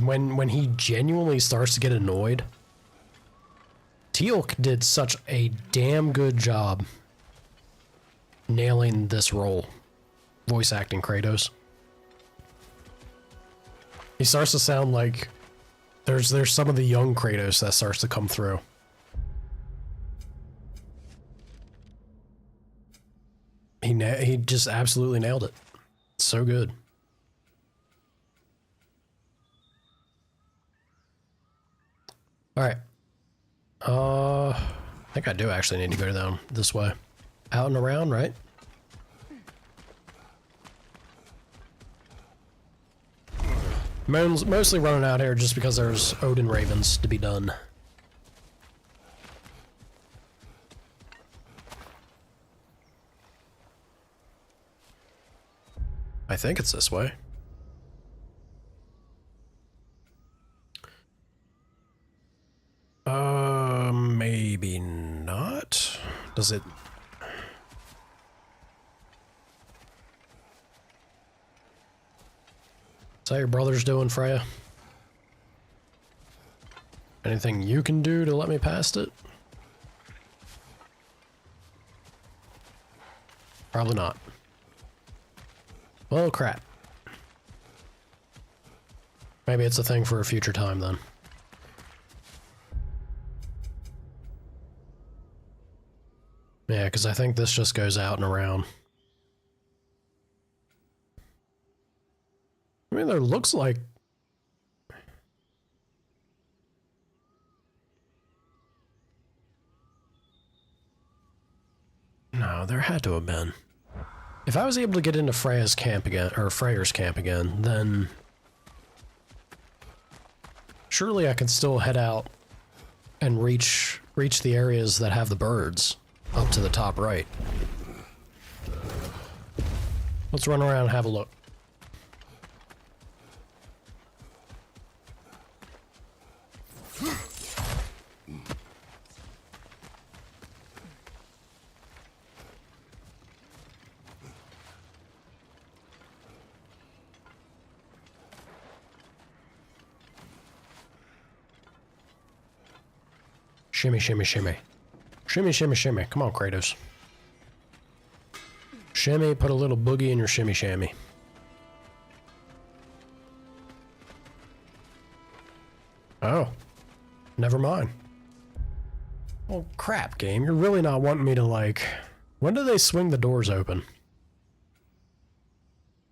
When he genuinely starts to get annoyed, Teal'c did such a damn good job nailing this role. Voice acting Kratos. He starts to sound like there's some of the young Kratos that starts to come through. He just absolutely nailed it. So good. All right. I think I do actually need to go down this way. Out and around, right? Mostly running out here just because there's Odin Ravens to be done. I think it's this way. Maybe not. Does it... Is that your brother's doing, Freya? Anything you can do to let me past it? Probably not. Well, crap. Maybe it's a thing for a future time, then. Yeah, because I think this just goes out and around. I mean, there looks like... No, there had to have been. If I was able to get into Freya's camp again, or Freyr's camp again, then... surely I could still head out and reach the areas that have the birds up to the top right. Let's run around and have a look. Shimmy, shimmy, shimmy. Shimmy, shimmy, shimmy. Come on, Kratos. Shimmy, put a little boogie in your shimmy shammy. Oh. Never mind. Well, crap, game. You're really not wanting me to, like... When do they swing the doors open?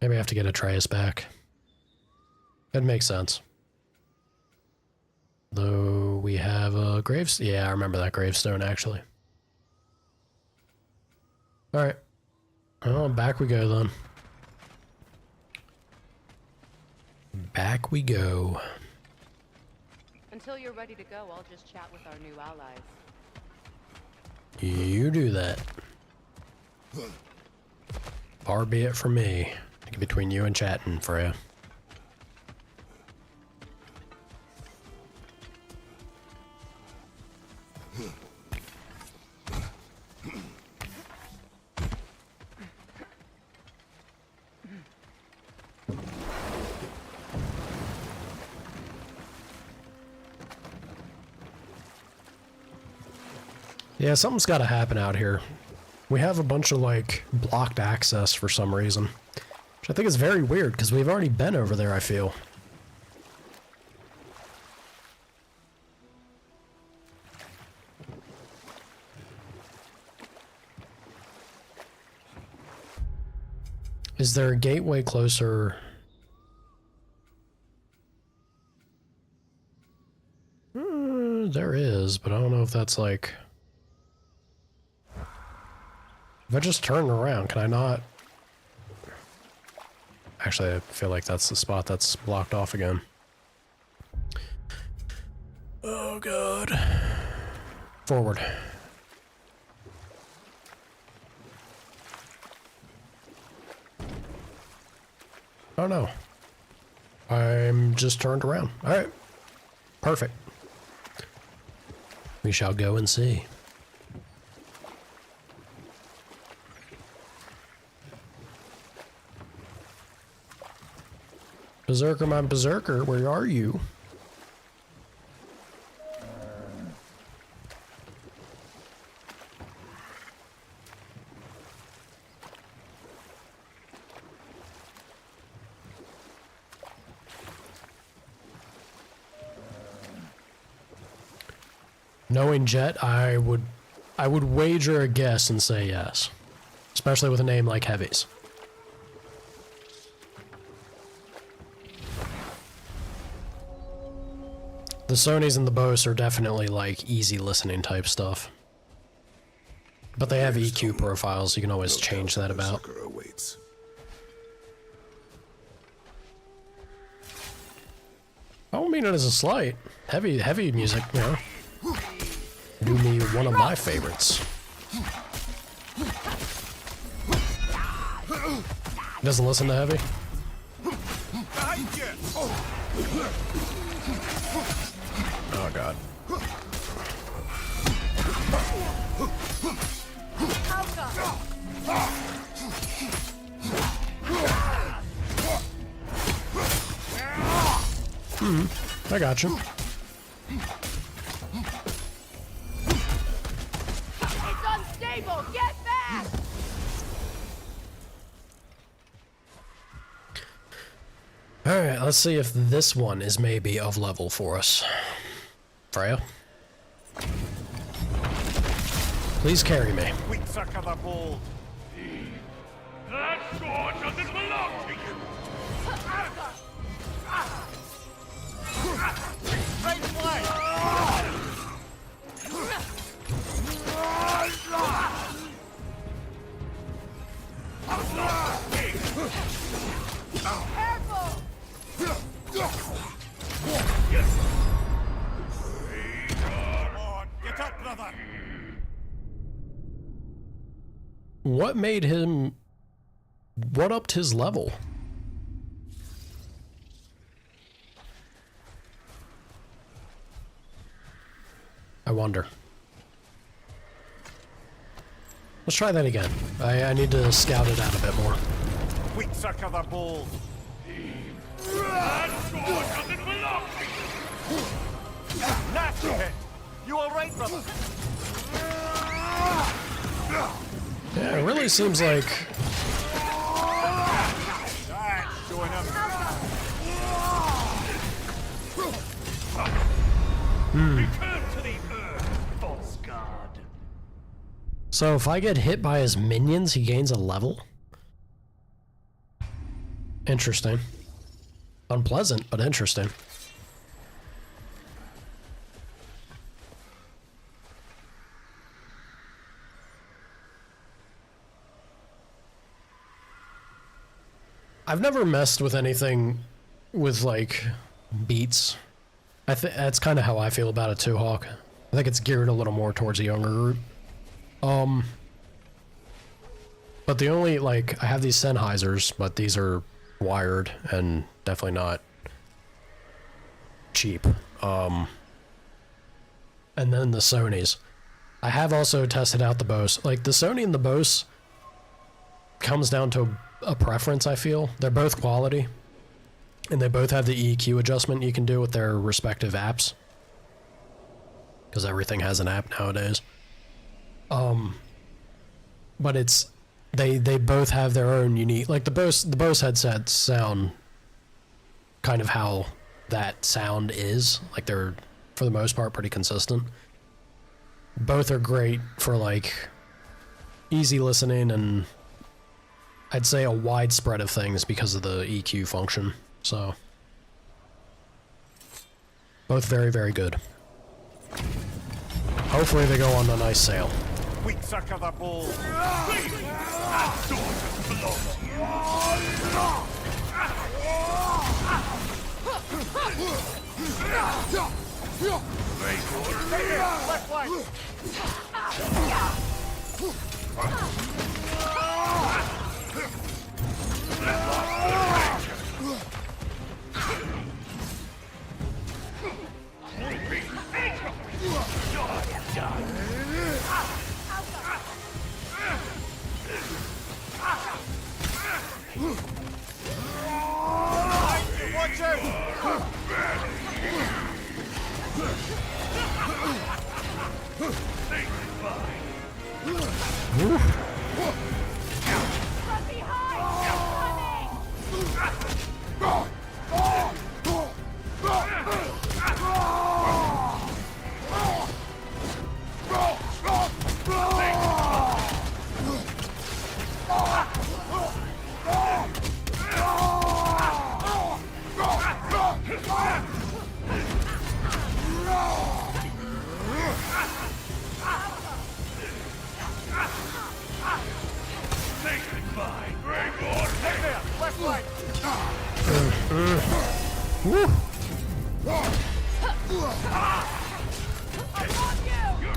Maybe I have to get Atreus back. That makes sense. Though we have a gravestone. Yeah, I remember that gravestone, actually. Alright. Well, back we go, then. Back we go. Until you're ready to go, I'll just chat with our new allies. You do that. Far be it from me. Between you and chatting, Freya. Yeah, something's got to happen out here. We have a bunch of, like, blocked access for some reason. Which I think is very weird, because we've already been over there, I feel. Is there a gateway closer? There is, but I don't know if that's like... If I just turn around, can I not? Actually, I feel like that's the spot that's blocked off again. Oh, God. Forward. Oh, no. I'm just turned around. All right. Perfect. We shall go and see. Berserker, my berserker, where are you? Knowing Jet, I would wager a guess and say yes. Especially with a name like Heavy's. The Sonys and the Bose are definitely like easy listening type stuff. But they have EQ profiles, you can always change that about. I don't mean it as a slight. Heavy music, you know. Do me one of my favorites. He doesn't listen to Heavy? Oh, God. I got you. It's unstable! Get back! Alright, let's see if this one is maybe of level for us. Freya? Please carry me. Weak suck of the bold. That sword doesn't belong to you! Right flank! Careful! Come on, get up, brother! What made him... What upped his level? I wonder. Let's try that again. I need to scout it out a bit more. Weak suck of the bold. That sword doesn't belong to you! Nasty hit! You alright, brother? Yeah, it really seems like... That's showing up. Return to the earth, false god. So if I get hit by his minions, he gains a level? Interesting. Unpleasant, but interesting. I've never messed with anything with, like, beats. That's kind of how I feel about it too, Hawk. I think it's geared a little more towards a younger group. But the only, like, I have these Sennheisers, but these are wired and definitely not cheap. And then the Sonys. I have also tested out the Bose. Like, the Sony and the Bose comes down to a preference, I feel. They're both quality. And they both have the EQ adjustment you can do with their respective apps. Because everything has an app nowadays. But it's... They both have their own unique... Like, the Bose headsets sound kind of how that sound is. Like, they're, for the most part, pretty consistent. Both are great for, like, easy listening and I'd say a wide spread of things because of the EQ function. So, both very, very good. Hopefully they go on a nice sale. Weak suck of the ball. Left flank. Watch out!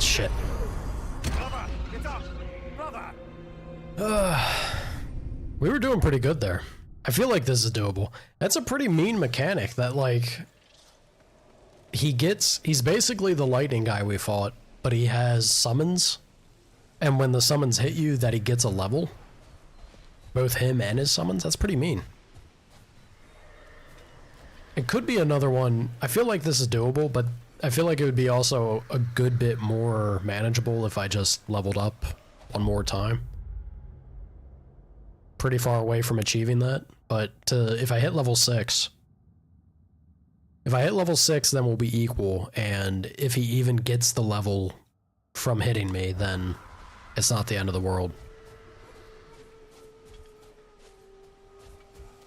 Shit. We were doing pretty good there. I feel like this is doable. That's a pretty mean mechanic that, like, he's basically the lightning guy we fought, but he has summons, and when the summons hit you, that he gets a level. Both him and his summons. That's pretty mean. It could be another one. I feel like this is doable, but I feel like it would be also a good bit more manageable if I just leveled up one more time. Pretty far away from achieving that, but if I hit level 6... If I hit level 6, then we'll be equal, and if he even gets the level from hitting me, then it's not the end of the world.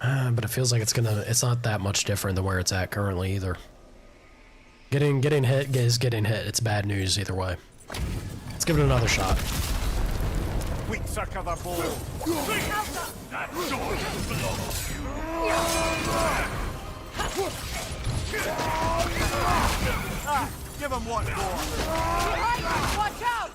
But it feels like it's not that much different than where it's at currently either. Getting hit is getting hit. It's bad news either way. Let's give it another shot. Weak sucker the ball. That sword belongs to you. Ah, give him one more. Behind you! Watch out!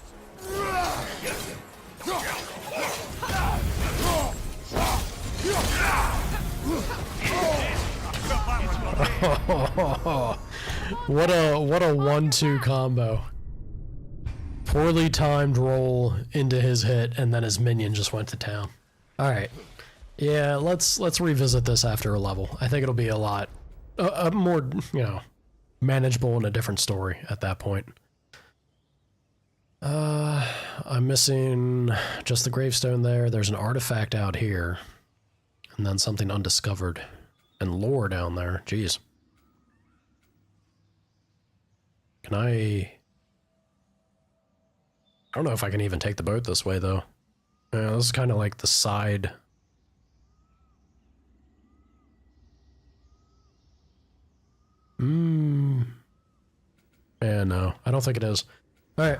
What a 1-2 combo. Poorly timed roll into his hit, and then his minion just went to town. Alright. Yeah, let's revisit this after a level. I think it'll be a lot more, manageable and a different story at that point. I'm missing just the gravestone there. There's an artifact out here. And then something undiscovered. And lore down there. Jeez. Can I don't know if I can even take the boat this way, though. Yeah, this is kind of like the side... Yeah, no. I don't think it is. Alright.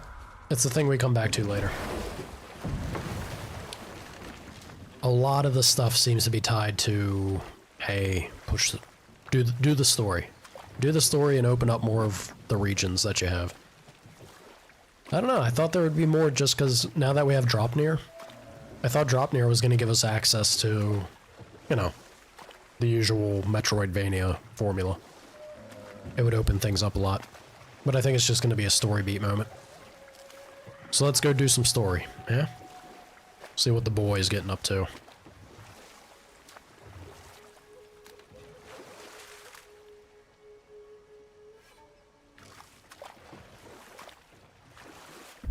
It's the thing we come back to later. A lot of the stuff seems to be tied to... Hey, do the story. Do the story and open up more of the regions that you have. I don't know, I thought there would be more just because now that we have Draupnir. I thought Draupnir was going to give us access to, the usual Metroidvania formula. It would open things up a lot. But I think it's just going to be a story beat moment. So let's go do some story, yeah? See what the boy is getting up to.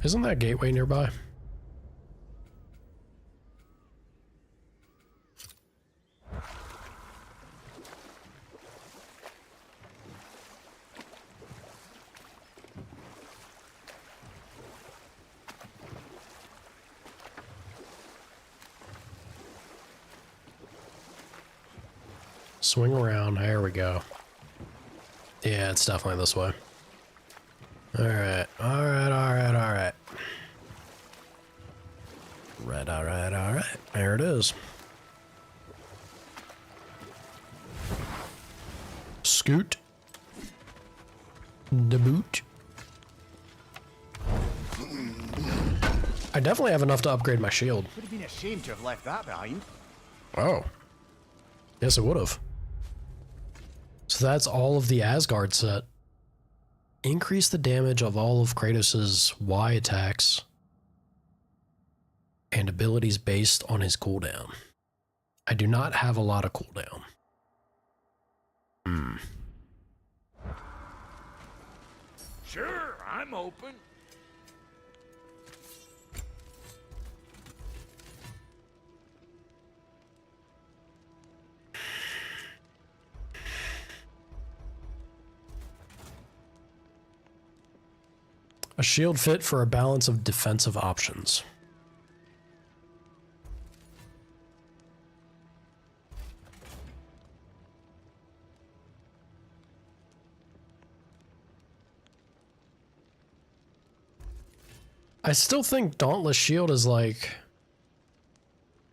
Isn't that gateway nearby? Swing around, there we go. Yeah, it's definitely this way. Alright, alright, alright, alright. Right, alright, alright. There it is. Scoot. The boot. I definitely have enough to upgrade my shield. Would have been ashamed to have left that behind. Oh. Yes, it would have. So that's all of the Asgard set. Increase the damage of all of Kratos' Y attacks and abilities based on his cooldown. I do not have a lot of cooldown. Sure, I'm open. A shield fit for a balance of defensive options. I still think Dauntless Shield is like...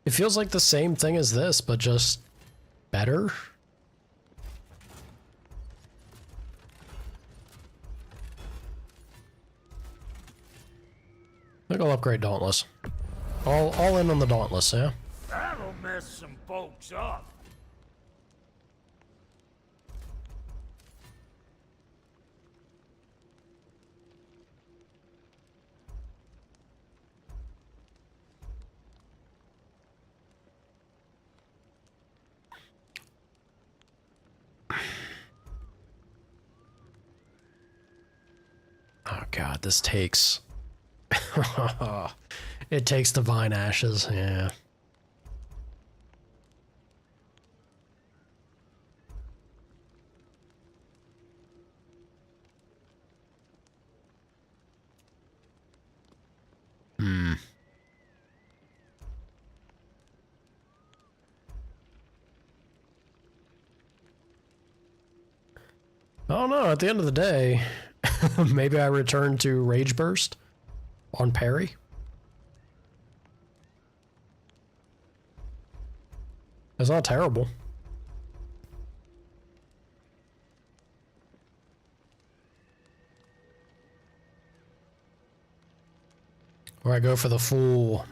It feels like the same thing as this, but just better? I think I'll upgrade Dauntless. All in on the Dauntless, yeah? That'll mess some folks up. God, this takes... It takes divine ashes, yeah. Oh no, at the end of the day, maybe I return to Rage Burst on parry. It's not terrible. Or I go for the full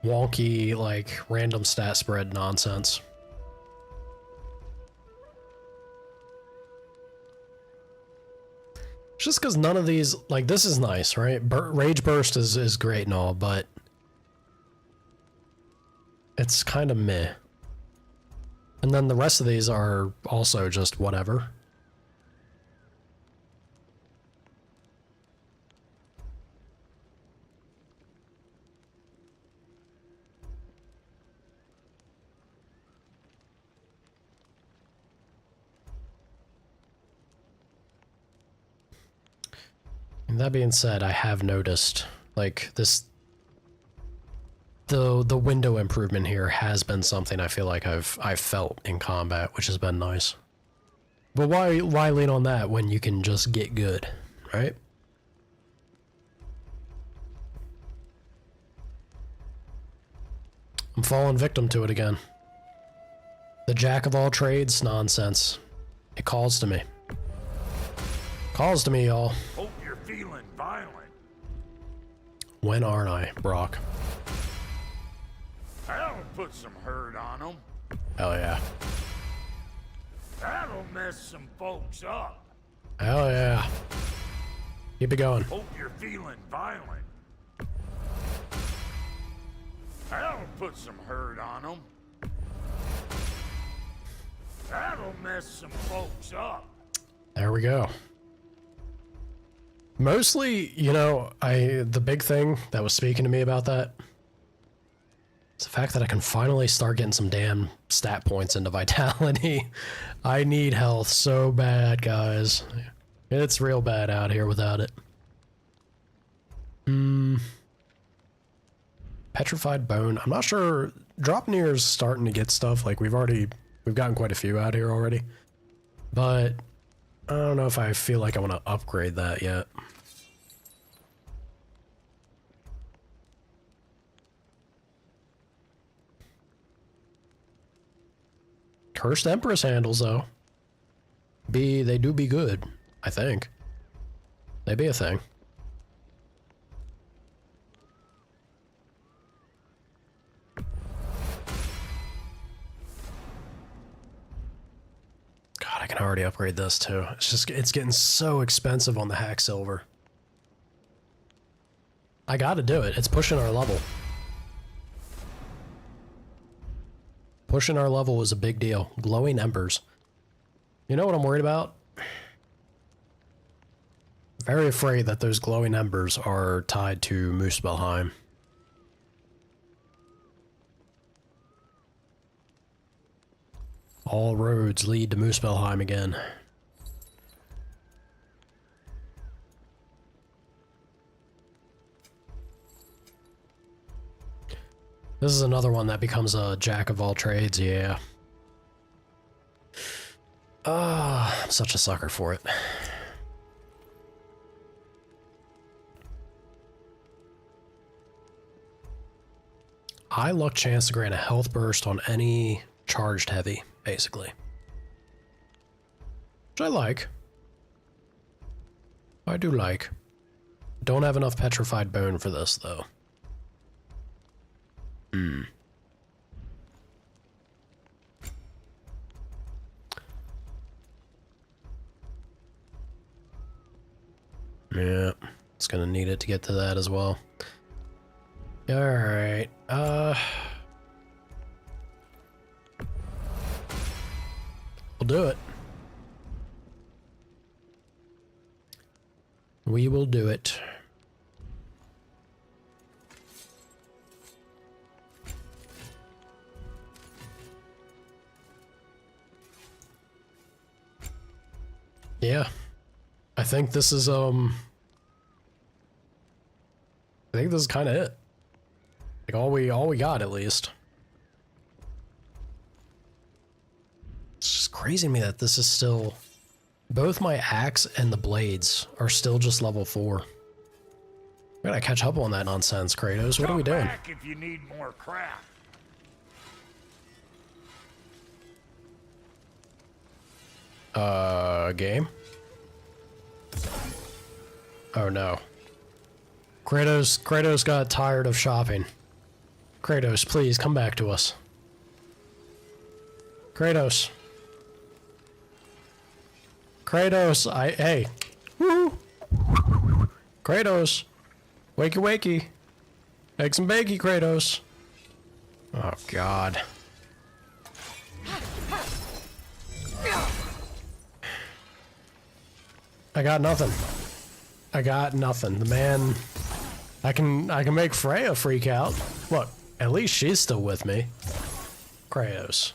wonky, like, random stat spread nonsense. Just because none of these, like, this is nice, right? Rage Burst is great and all, but it's kind of meh. And then the rest of these are also just whatever. And that being said, I have noticed, like, this... The window improvement here has been something I feel like I've felt in combat, which has been nice. But why lean on that when you can just get good, right? I'm falling victim to it again. The jack of all trades nonsense. It calls to me. Calls to me, y'all. Hope you're feeling violent. When aren't I, Brock? That'll put some hurt on them. Hell yeah. That'll mess some folks up. Hell yeah. Keep it going. Hope you're feeling violent. That'll put some hurt on them. That'll mess some folks up. There we go. Mostly, you know, the big thing that was speaking to me about that is the fact that I can finally start getting some damn stat points into vitality. I need health so bad, guys. It's real bad out here without it. Petrified bone. I'm not sure. Draupnir is starting to get stuff. Like, we've gotten quite a few out here already. But I don't know if I feel like I want to upgrade that yet. Cursed Empress handles, though. They do be good, I think. They be a thing. God, I can already upgrade this too. It's getting so expensive on the hack silver. I gotta do it. It's pushing our level. Pushing our level is a big deal. Glowing embers. You know what I'm worried about? Very afraid that those glowing embers are tied to Muspelheim. All roads lead to Muspelheim again. This is another one that becomes a jack of all trades, yeah. I'm such a sucker for it. High luck chance to grant a health burst on any charged heavy, basically. Which I like. I do like. Don't have enough petrified bone for this, though. Yeah, it's gonna need it to get to that as well. Alright, we'll do it. We will do it. Yeah. I think this is I think this is kind of it. Like all we got at least. It's just crazy to me that this is still both my axe and the blades are still just level 4. We gotta catch up on that nonsense, Kratos. What are we doing? Back if you need more crap. Game? Oh no. Kratos got tired of shopping. Kratos, please come back to us. Kratos. Hey. Woo. Kratos. Wakey wakey. Eggs and bakey, Kratos. Oh god. I got nothing. The man... I can make Freya freak out. Look, at least she's still with me. Kratos.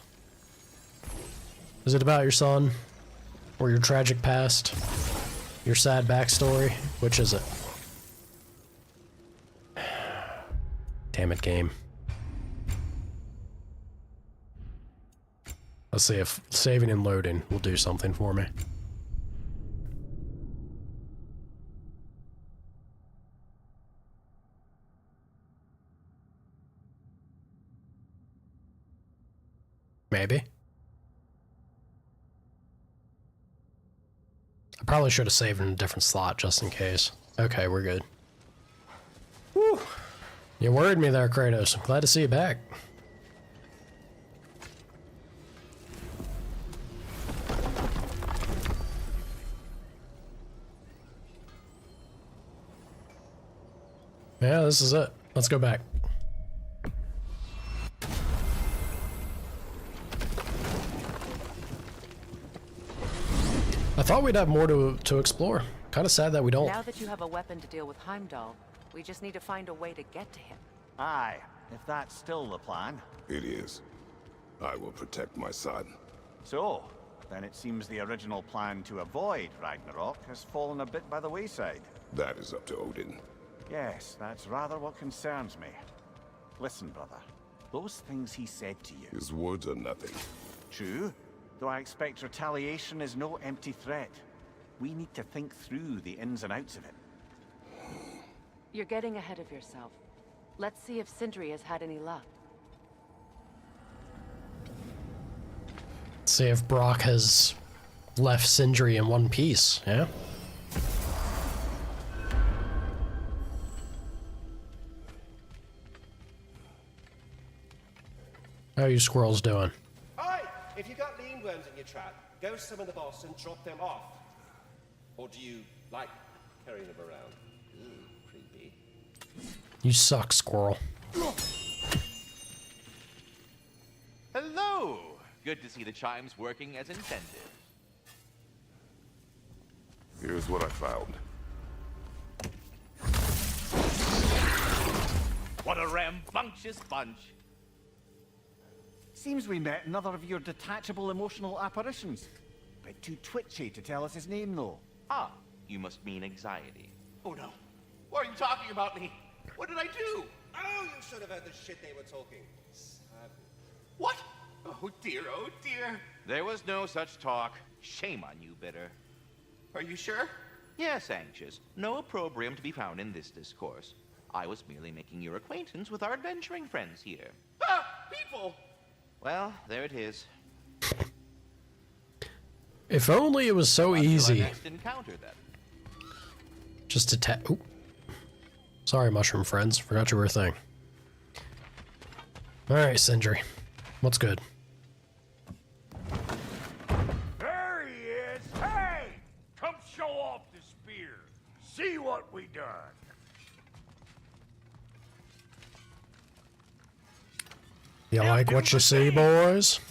Is it about your son? Or your tragic past? Your sad backstory? Which is it? Damn it, game. Let's see if saving and loading will do something for me. Maybe. I probably should have saved in a different slot just in case. Okay, we're good. Whew. You worried me there, Kratos. I'm glad to see you back. Yeah, this is it. Let's go back. I thought we'd have more to explore. Kind of sad that we don't. Now that you have a weapon to deal with Heimdall, we just need to find a way to get to him. Aye, if that's still the plan. It is. I will protect my son. So, then it seems the original plan to avoid Ragnarok has fallen a bit by the wayside. That is up to Odin. Yes, that's rather what concerns me. Listen, brother. Those things he said to you... His words are nothing. True, though I expect retaliation is no empty threat. We need to think through the ins and outs of it. You're getting ahead of yourself. Let's see if Sindri has had any luck. See if Brock has left Sindri in one piece, yeah? How are you squirrels doing? Aye! If you got lean worms in your trap, go summon the boss and drop them off. Or do you like carrying them around? Ooh, creepy. You suck, squirrel. Hello! Good to see the chimes working as intended. Here's what I found. What a rambunctious bunch! Seems we met another of your detachable emotional apparitions. Bit too twitchy to tell us his name, though. Ah, you must mean anxiety. Oh no. Why are you talking about me? What did I do? Oh, you should have heard the shit they were talking. What? Oh dear, oh dear. There was no such talk. Shame on you, Bitter. Are you sure? Yes, Anxious. No opprobrium to be found in this discourse. I was merely making your acquaintance with our adventuring friends here. Ah! People! Well, there it is. If only it was so easy. Next encounter, then. Just to tap. Sorry, mushroom friends. Forgot you were a thing. Alright, Sindri. What's good? There he is! Hey! Come show off the spear. See what we done. You like what you see, boys?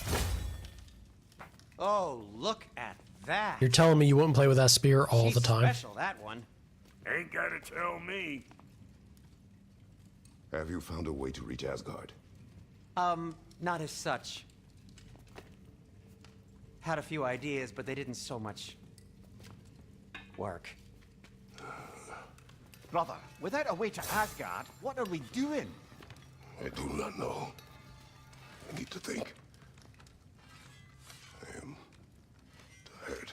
Oh, look at that. You're telling me you wouldn't play with that spear all the time? Special, that one. Ain't gotta tell me. Have you found a way to reach Asgard? Not as such. Had a few ideas, but they didn't so much work. Brother, without a way to Asgard, what are we doing? I do not know. I need to think. I am tired.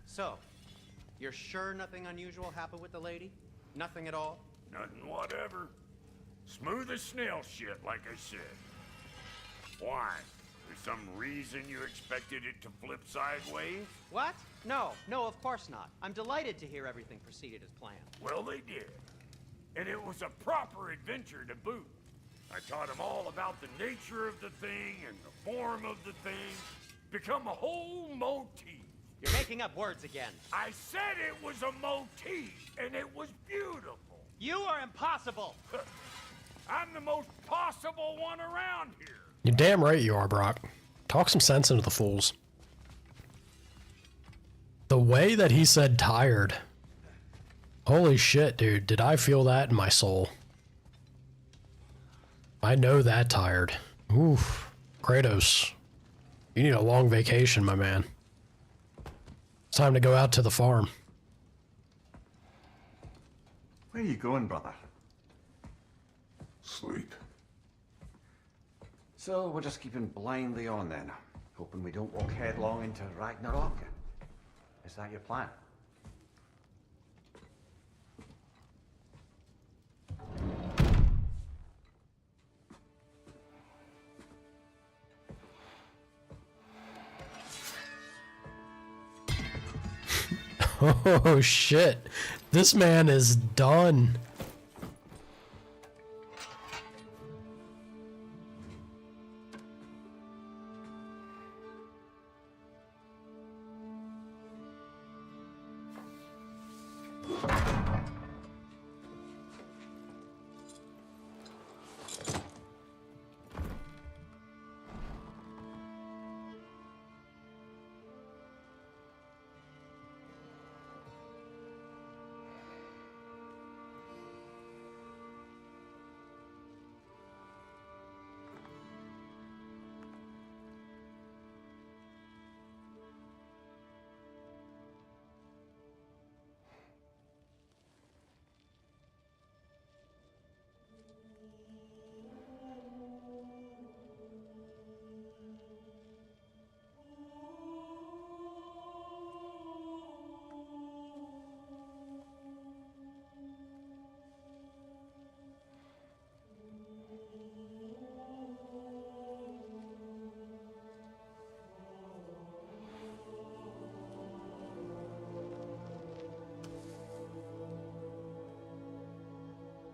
So, you're sure nothing unusual happened with the lady? Nothing at all? Nothing whatever. Smooth as snail shit, like I said. Why? There's some reason you expected it to flip sideways? What? No, of course not. I'm delighted to hear everything proceeded as planned. Well, they did. And it was a proper adventure to boot. I taught them all about the nature of the thing and the form of the thing. Become a whole motif. You're making up words again. I said it was a motif, and it was beautiful. You are impossible. I'm the most possible one around here. You're damn right you are, Brock. Talk some sense into the fools. The way that he said tired. Holy shit, dude. Did I feel that in my soul? I know that tired. Oof. Kratos. You need a long vacation, my man. It's time to go out to the farm. Where are you going, brother? Sleep. So we're just keeping blindly on then, hoping we don't walk headlong into Ragnarok. Is that your plan? Oh shit. This man is done.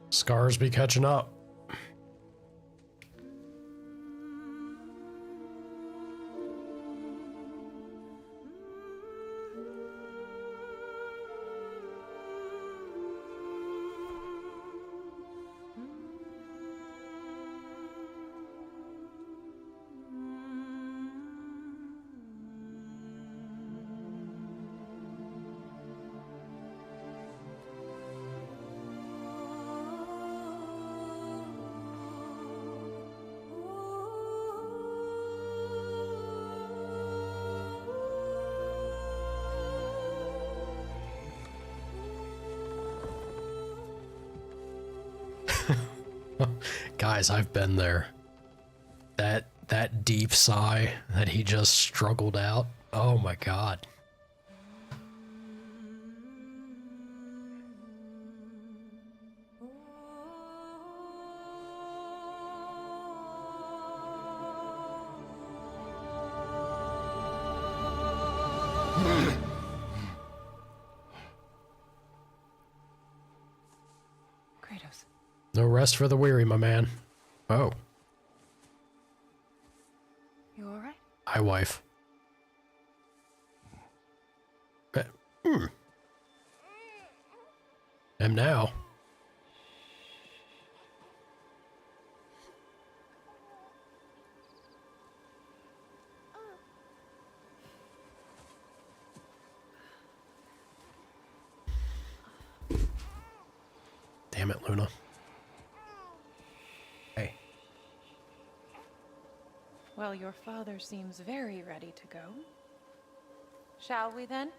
Scars be catching up. Guys, I've been there. That deep sigh that he just struggled out. Oh my god. Kratos. No rest for the weary, my man. Oh. You alright? Hi, wife. Am now. Damn it, Luna. Hey. Well, your father seems very ready to go. Shall we then?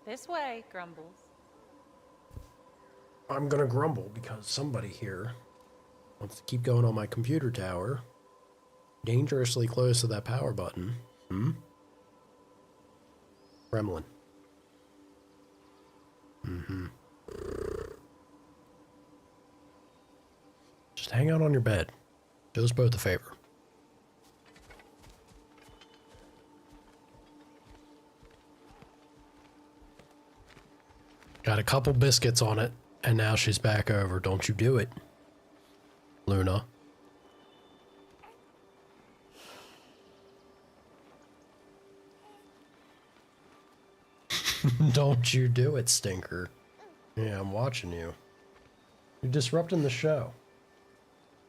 This way, Grumbles. I'm gonna grumble because somebody here wants to keep going on my computer tower. Dangerously close to that power button. Gremlin. Just hang out on your bed. Do us both a favor. Got a couple biscuits on it, and now she's back over. Don't you do it, Luna. Don't you do it, Stinker. Yeah, I'm watching you. You're disrupting the show.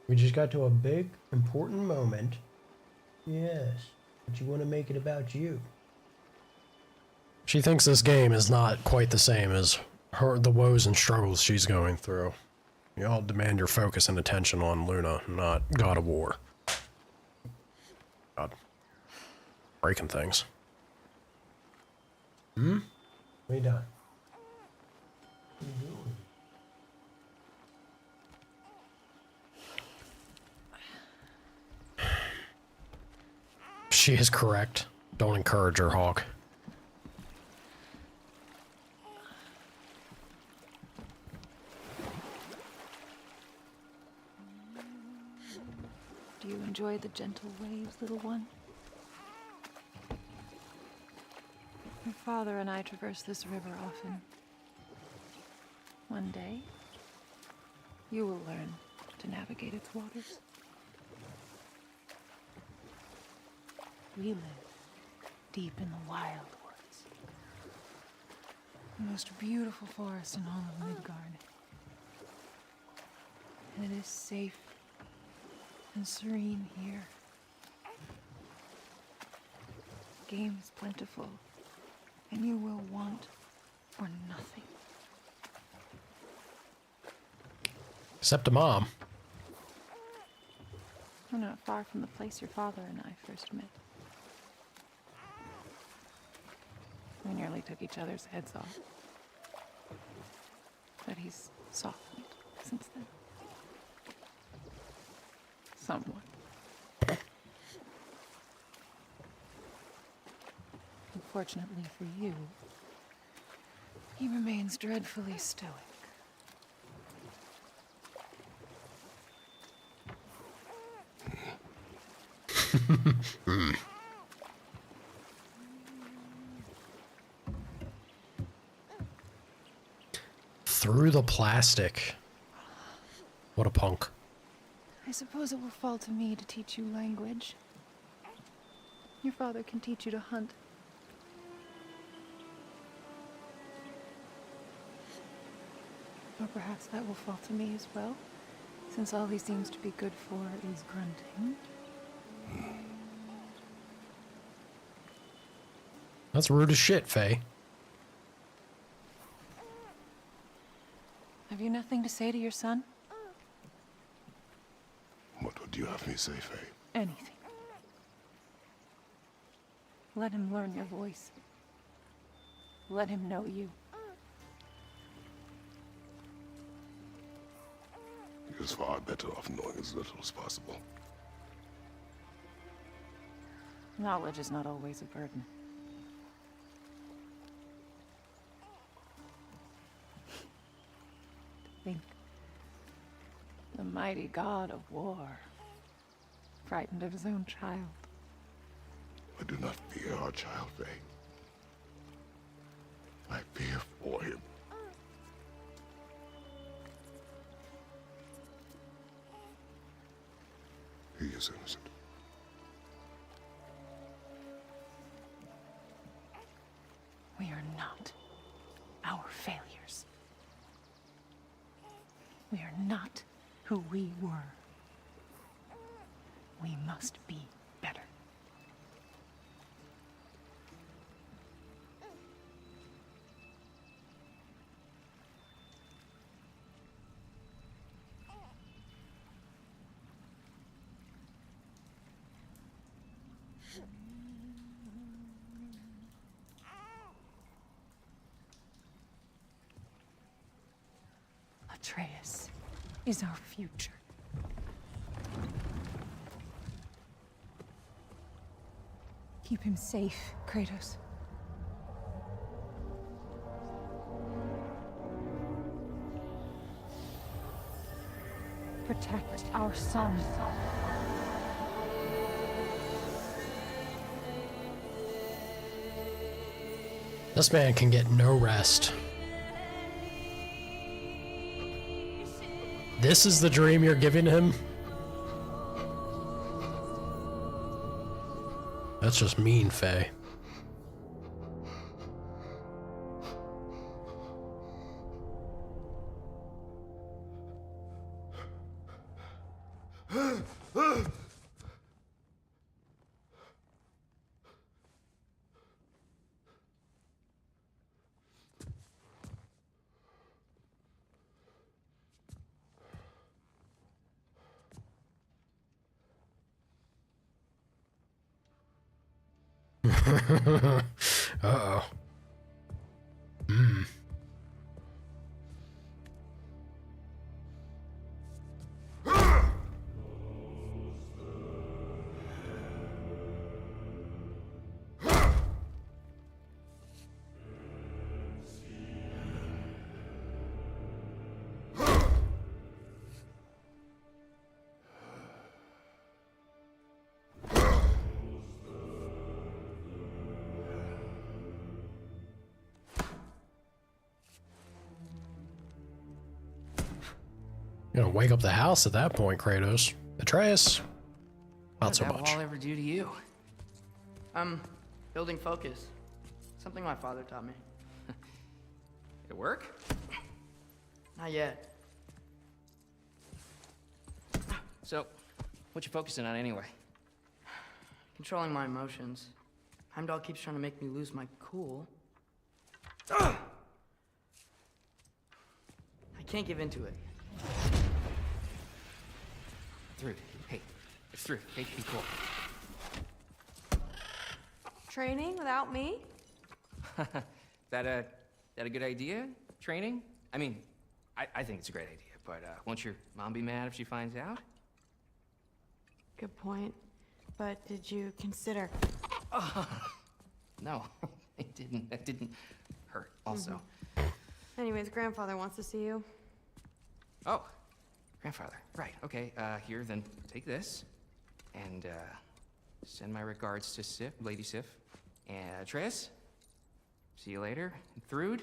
We just got to a big, important moment. Yes, but you want to make it about you. She thinks this game is not quite the same as the woes and struggles she's going through. You all demand your focus and attention on Luna, not God of War. God. Breaking things. What are you doing? What are you doing? She is correct. Don't encourage her, Hawk. Do you enjoy the gentle waves, little one? Your father and I traverse this river often. One day, you will learn to navigate its waters. We live deep in the wild woods. The most beautiful forest in all of Midgard. And it is safe and serene here. Game is plentiful, and you will want for nothing. Except a mom. We're not far from the place your father and I first met. We nearly took each other's heads off. But he's softened since then. Somewhat. Unfortunately for you, he remains dreadfully stoic. Through the plastic. What a punk. I suppose it will fall to me to teach you language. Your father can teach you to hunt. Or perhaps that will fall to me as well, since all he seems to be good for is grunting. That's rude as shit, Faye. Have you nothing to say to your son? What would you have me say, Faye? Anything. Let him learn your voice. Let him know you. He is far better off knowing as little as possible. Knowledge is not always a burden. Think. The mighty god of war, frightened of his own child. I do not fear our child, Faye. I fear for him. He is innocent. We are not our failures. We are not who we were. We must be better. Atreus is our future. Keep him safe, Kratos. Protect our son. This man can get no rest. This is the dream you're giving him? That's just mean, Faye. Uh-oh. You're gonna wake up the house at that point, Kratos. Atreus? Not so What did much. that wall ever do to you? Building focus. Something my father taught me. It work? Not yet. So, what you focusing on anyway? Controlling my emotions. Heimdall keeps trying to make me lose my cool. I can't give into it. Thrud, hey, it's Thrud. Hey, be cool. Training without me? That a good idea? Training? I mean, I think it's a great idea, but won't your mom be mad if she finds out? Good point. But did you consider... No, it didn't. That didn't hurt, also. Anyways, grandfather wants to see you. Oh, grandfather. Right, okay. Here, then take this. And, send my regards to Sif, Lady Sif. And Atreus, see you later. And Thrud.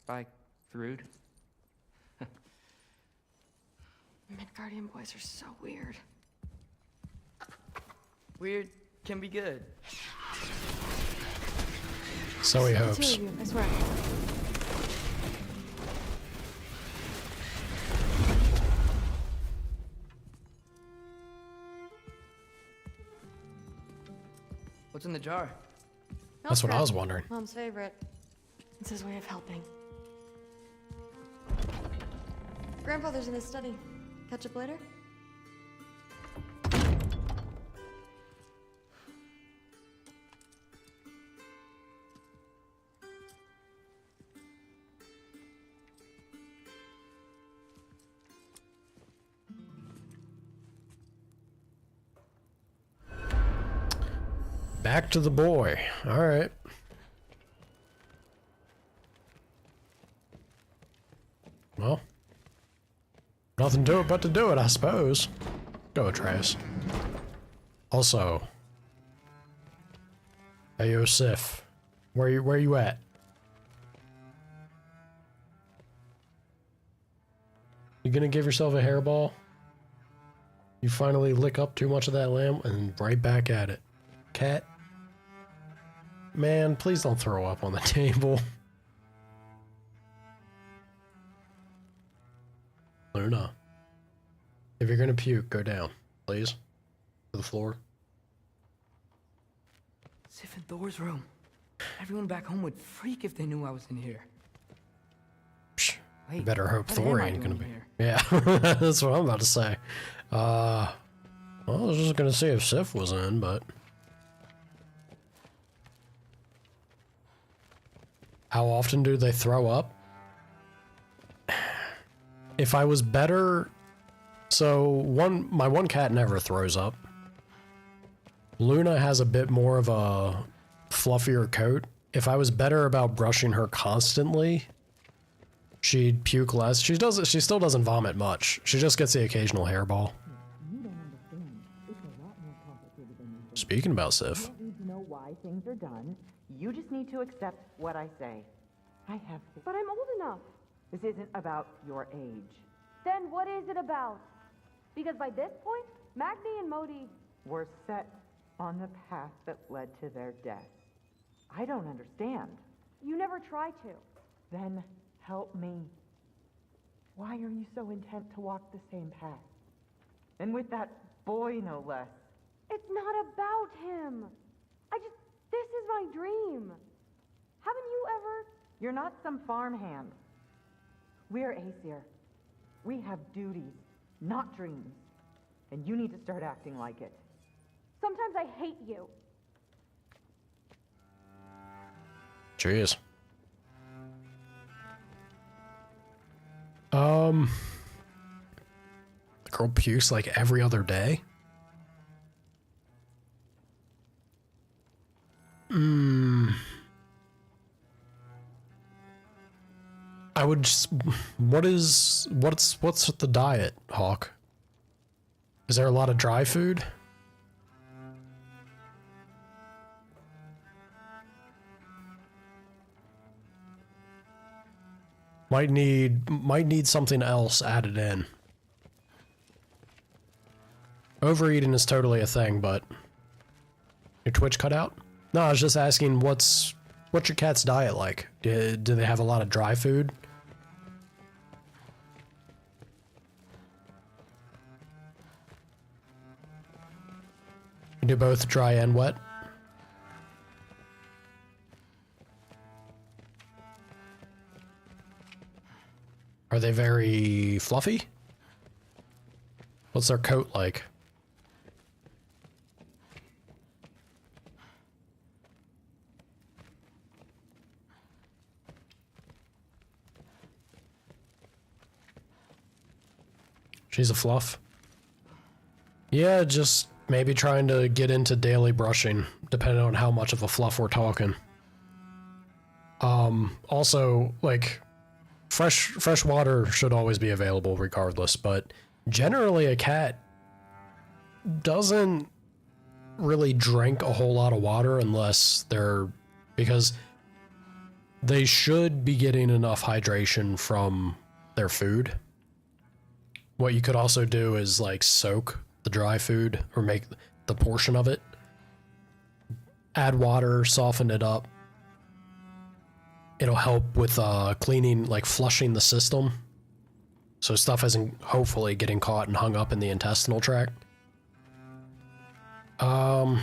Bye, Thrud. Midgardian boys are so weird. Weird can be good. So he The hopes. two of you, I swear. What's in the jar? That's what I was Milk wondering. Mom's favorite. It's his way of helping. Grandfather's in his study. Catch up later? Back to the boy. All right. Well, nothing to it but to do it, I suppose. Go, Atreus. Also, hey, yo, Sif, where you at? You gonna give yourself a hairball? You finally lick up too much of that lamb and right back at it. Cat? Man, please don't throw up on the table. Luna. If you're gonna puke, go down, please. To the floor. Sif and Thor's room. Everyone back home would freak if they knew I was in here. Psh, you Wait, better hope what am Thor I ain't gonna doing be. here? Yeah, that's what I'm about to say. Well, I was just gonna see if Sif was in, but How often do they throw up? If I was better... So, my one cat never throws up. Luna has a bit more of a fluffier coat. If I was better about brushing her constantly, she'd puke less. She still doesn't vomit much. She just gets the occasional hairball. Speaking about Sif. You don't need to know why things are done. You just need to accept what I say. I have to. But I'm old enough. This isn't about your age. Then what is it about? Because by this point, Magni and Modi Were set on the path that led to their death. I don't understand. You never try to. Then help me. Why are you so intent to walk the same path? And with that boy, no less. It's not about him. This is my dream. Haven't you ever? You're not some farmhand. We're Aesir. We have duties, not dreams. And you need to start acting like it. Sometimes I hate you. Jeez. The girl pukes like every other day? I would just... what's the diet, Hawk? Is there a lot of dry food? Might need something else added in. Overeating is totally a thing, but your Twitch cut out? No, I was just asking what's your cat's diet like? Do they have a lot of dry food? You do both dry and wet? Are they very fluffy? What's their coat like? She's a fluff. Yeah, just maybe trying to get into daily brushing, depending on how much of a fluff we're talking. Also, like, fresh water should always be available regardless, but generally a cat doesn't really drink a whole lot of water unless because they should be getting enough hydration from their food. What you could also do is like soak the dry food or make the portion of it, add water, soften it up. It'll help with cleaning, like flushing the system, so stuff isn't hopefully getting caught and hung up in the intestinal tract. Or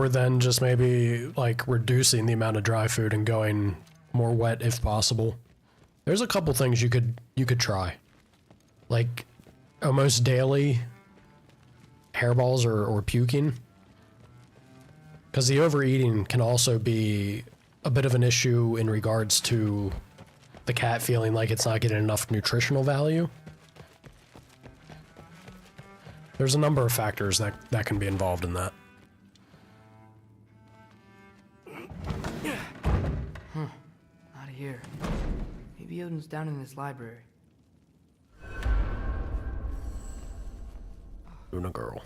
then just maybe like reducing the amount of dry food and going more wet if possible. There's a couple things you could try, like almost daily hairballs or puking, because the overeating can also be a bit of an issue in regards to the cat feeling like it's not getting enough nutritional value. There's a number of factors that can be involved in that. Huh. Not here. Maybe Odin's down in this library. Luna girl.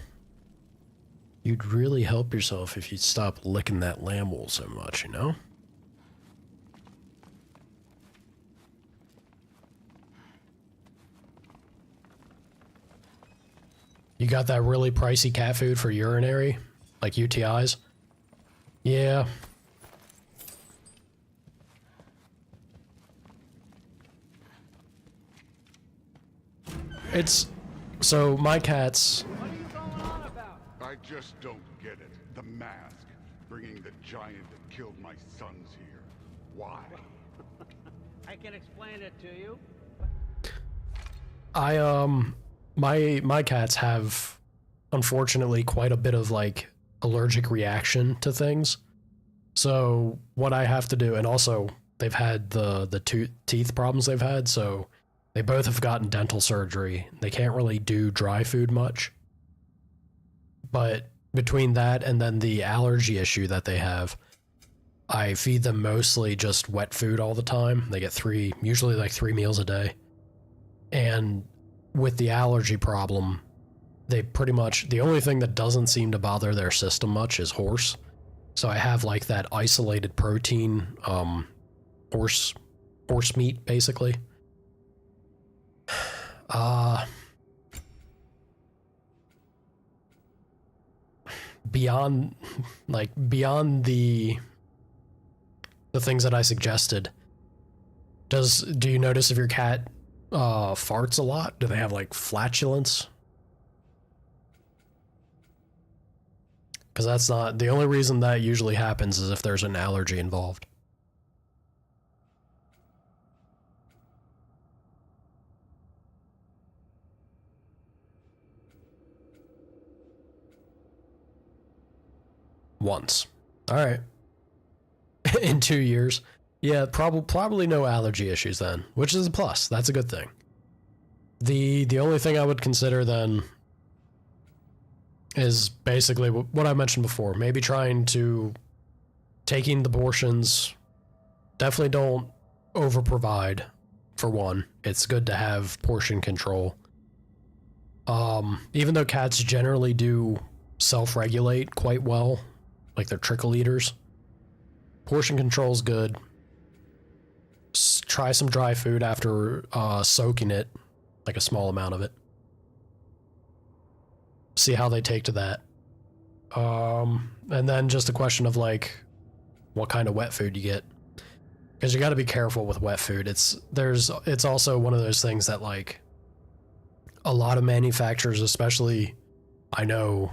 You'd really help yourself if you'd stop licking that lamb wool so much, you know? You got that really pricey cat food for urinary? Like UTIs? Yeah. It's... So, my cats... I just don't get it. The mask. Bringing the giant that killed my sons here. Why? I can explain it to you. My cats have, unfortunately, quite a bit of, like, allergic reaction to things. So what I have to do, and also they've had the teeth problems they've had, so they both have gotten dental surgery. They can't really do dry food much. But between that and then the allergy issue that they have, I feed them mostly just wet food all the time. They get usually like 3 meals a day. And with the allergy problem, they pretty much, the only thing that doesn't seem to bother their system much is horse. So I have like that isolated protein, horse meat, basically. Beyond the things that I suggested, do you notice if your cat farts a lot? Do they have like flatulence? Because that's not the only reason that usually happens is if there's an allergy involved. Once. All right. In 2 years. Yeah, probably no allergy issues then, which is a plus. That's a good thing. The only thing I would consider then is basically what I mentioned before. Maybe taking the portions. Definitely don't over provide, for one. It's good to have portion control. Even though cats generally do self-regulate quite well, like they're trickle eaters, portion control's good. Try some dry food after soaking it, like a small amount of it. See how they take to that. And then just a question of like what kind of wet food you get, because you got to be careful with wet food. It's also one of those things that like a lot of manufacturers, especially I know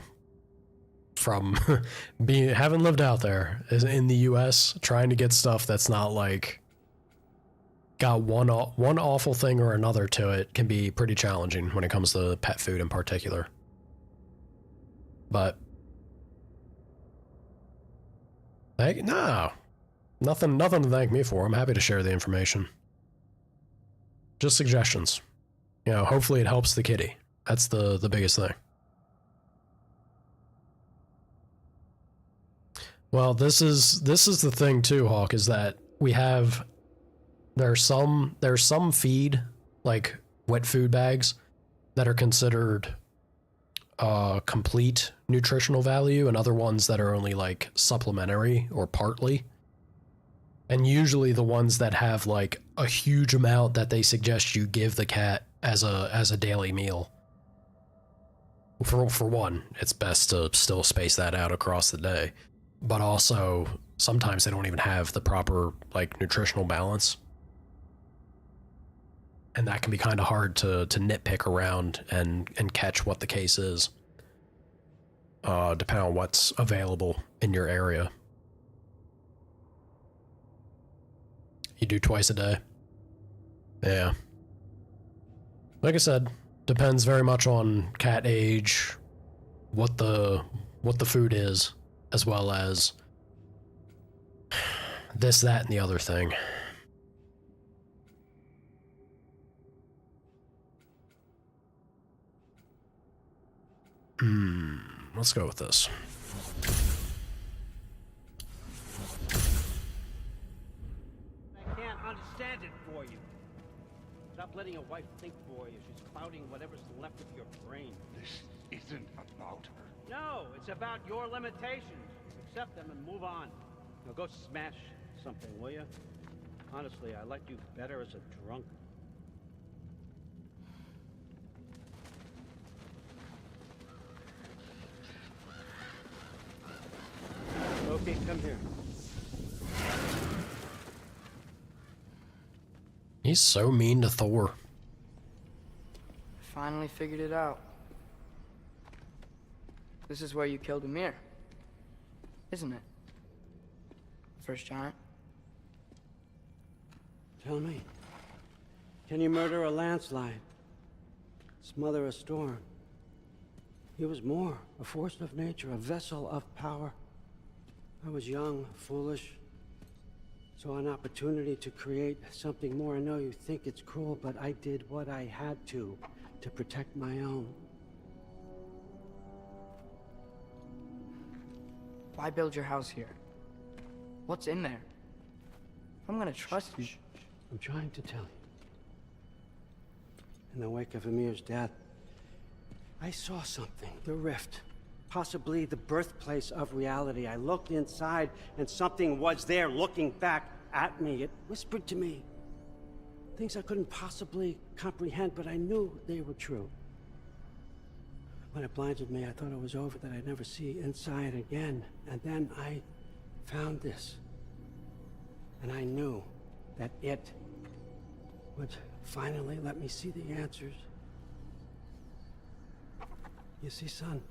from having lived out there, is in the US, trying to get stuff that's not like got one awful thing or another to it can be pretty challenging when it comes to pet food in particular. But no, nothing to thank me for. I'm happy to share the information. Just suggestions. You know, hopefully it helps the kitty. That's the biggest thing. Well, this is the thing too, Hawk, is that there's some feed, like wet food bags, that are considered complete nutritional value, and other ones that are only like supplementary or partly. And usually the ones that have like a huge amount that they suggest you give the cat as a daily meal. For one, it's best to still space that out across the day. But also, sometimes they don't even have the proper like nutritional balance. And that can be kind of hard to nitpick around and catch what the case is. Depending on what's available in your area. You do twice a day? Yeah. Like I said, depends very much on cat age, what the food is, as well as this, that, and the other thing. Let's go with this. I can't understand it for you. Stop letting a wife think for you. She's clouding whatever's left of your brain. This isn't about her. No, it's about your limitations. Accept them and move on. Now go smash something, will you? Honestly, I liked you better as a drunk. Okay, come here. He's so mean to Thor. Finally figured it out. This is where you killed Ymir, isn't it? The first giant? Tell me, can you murder a landslide? Smother a storm? He was more, a force of nature, a vessel of power. I was young, foolish. Saw an opportunity to create something more. I know you think it's cruel, but I did what I had to protect my own. Why build your house here? What's in there? I'm gonna trust you. I'm trying to tell you. In the wake of Amir's death, I saw something. The rift. Possibly the birthplace of reality. I looked inside, and something was there looking back at me. It whispered to me things I couldn't possibly comprehend, but I knew they were true. When it blinded me, I thought it was over, that I'd never see inside again. And then I found this. And I knew that it would finally let me see the answers. You see, son,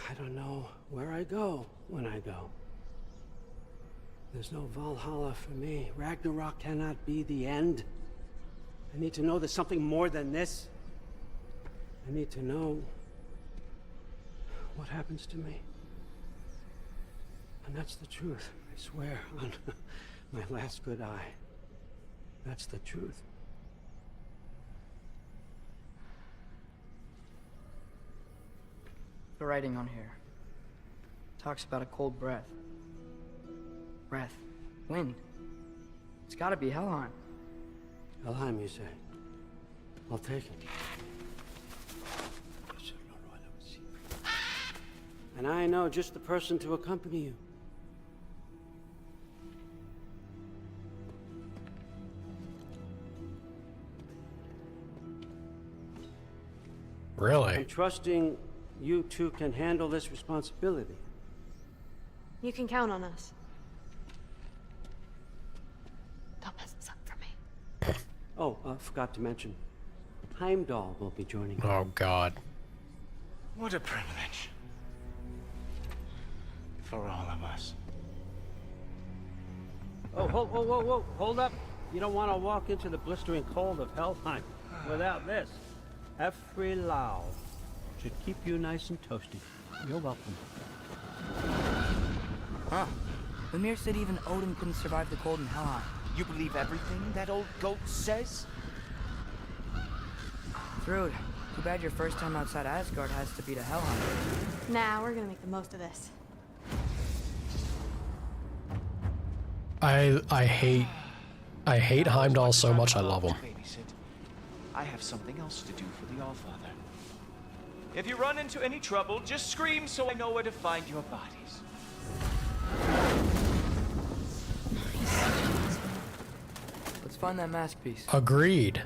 I don't know where I go when I go. There's no Valhalla for me. Ragnarok cannot be the end. I need to know there's something more than this. I need to know what happens to me. And that's the truth, I swear, on my last good eye. That's the truth. The writing on here talks about a cold breath. Breath. Wind. It's gotta be Helheim. Helheim, you say? I'll take it. And I know just the person to accompany you. Really? I'm trusting you two can handle this responsibility. You can count on us. Don't mess this up for me. Oh, forgot to mention. Heimdall will be joining me. Oh, God. What a privilege. For all of us. Oh, whoa, hold up. You don't want to walk into the blistering cold of Helheim without this. Every Lau should keep you nice and toasty. You're welcome. Huh. Ymir said even Odin couldn't survive the cold in Helheim. You believe everything that old goat says? Thrud, too bad your first time outside Asgard has to be to Helheim. Nah, we're gonna make the most of this. I hate Heimdall so much I love him. I have something else to do for the Allfather. If you run into any trouble, just scream so I know where to find your bodies. Let's find that mask piece. Agreed.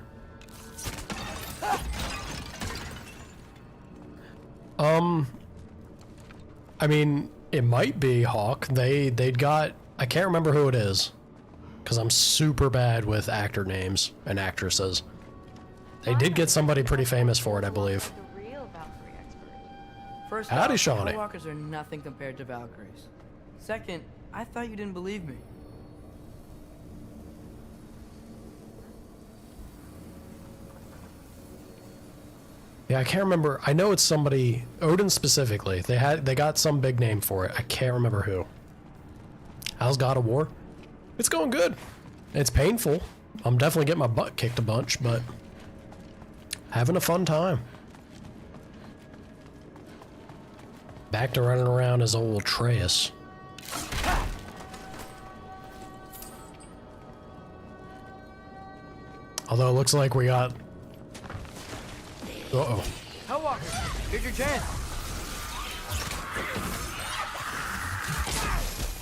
I mean, it might be Hawk. They'd got, I can't remember who it is, because I'm super bad with actor names and actresses. They did get somebody pretty famous for it, I believe. First Howdy, off, Shawnee. Hellwalkers are nothing compared to Valkyries. Second, I thought you didn't believe me. Yeah, I can't remember. I know it's somebody, Odin specifically. They got some big name for it. I can't remember who. How's God of War? It's going good. It's painful. I'm definitely getting my butt kicked a bunch, but having a fun time. Back to running around as old Atreus. Although it looks like we got... Uh-oh. Hellwalkers, here's your chance.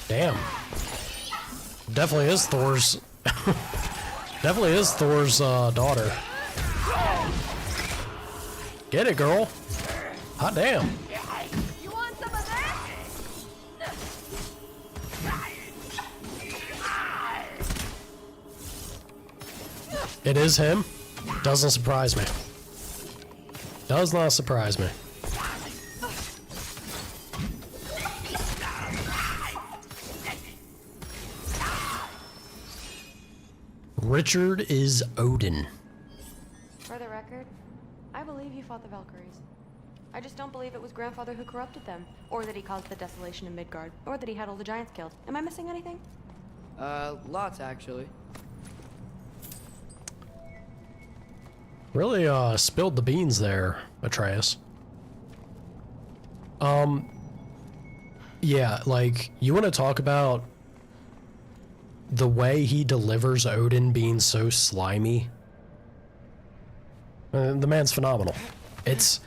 Damn. Definitely is Thor's... definitely is Thor's daughter. Get it, girl. Hot damn. You want some of this? It is him. Doesn't surprise me. Does not surprise me. Richard is Odin. For the record, I believe you fought the Valkyries. I just don't believe it was Grandfather who corrupted them, or that he caused the desolation in Midgard, or that he had all the giants killed. Am I missing anything? Lots actually. Really, spilled the beans there, Atreus. Yeah, like, you want to talk about the way he delivers Odin being so slimy? The man's phenomenal. It's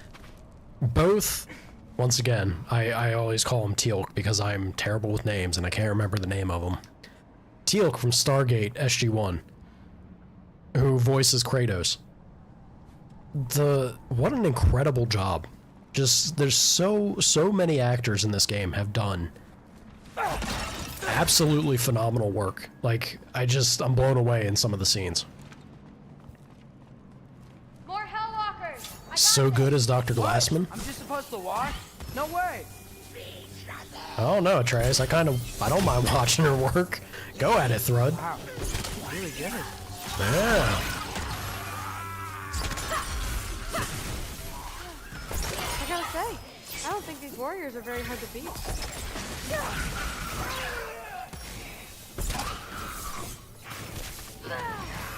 both, once again, I always call him Teal'c because I'm terrible with names and I can't remember the name of him. Teal'c from Stargate SG-1, who voices Kratos. What an incredible job. Just, there's so many actors in this game have done absolutely phenomenal work. Like, I'm blown away in some of the scenes. More Hellwalkers! So good as Dr. Glassman? I'm just supposed to watch? No way! Oh no, Atreus, I don't mind watching her work. Go at it, Thrud. Wow, really good. Yeah. I gotta say, I don't think these warriors are very hard to beat.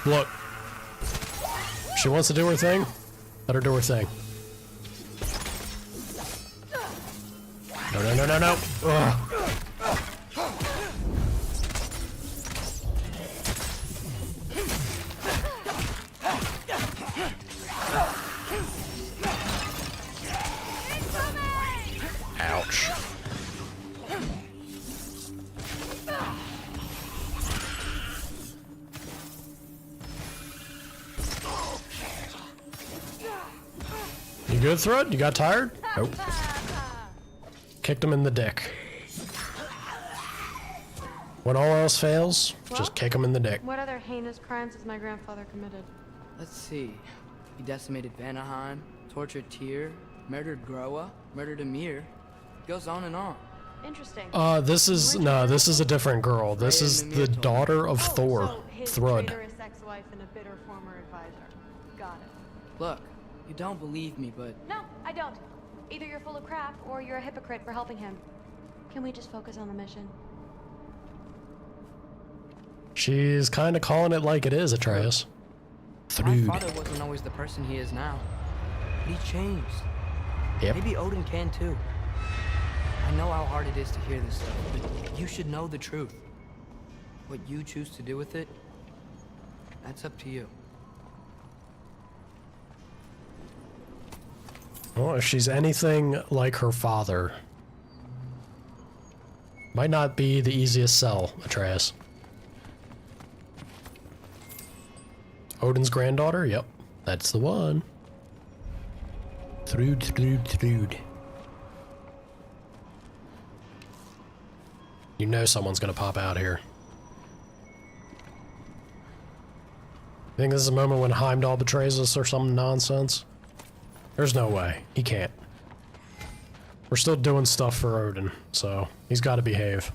Look. She wants to do her thing. Let her do her thing. No. Ugh. Ouch. You good, Thrud? You got tired? Nope. Kicked him in the dick. When all else fails, just kick him in the dick. What other heinous crimes has my grandfather committed? Let's see. He decimated Vanaheim, tortured Tyr, murdered Groa, murdered Ymir. Goes on and on. Interesting. This is a different girl. This is the daughter of Thor, So his Thrud. traitorous ex-wife and a bitter former advisor. Got it. Look, you don't believe me, but No, I don't. Either you're full of crap or you're a hypocrite for helping him. Can we just focus on the mission? She's kind of calling it like it is, Atreus. my Thrud. father wasn't always the person he is now. But he changed. Yep. Maybe Odin can too. I know how hard it is to hear this stuff, but you should know the truth. What you choose to do with it, that's up to you. Well, if she's anything like her father, might not be the easiest sell, Atreus. Odin's granddaughter? Yep, that's the one. Thrud. You know someone's gonna pop out here. Think this is a moment when Heimdall betrays us or some nonsense? There's no way. He can't. We're still doing stuff for Odin, so he's got to behave.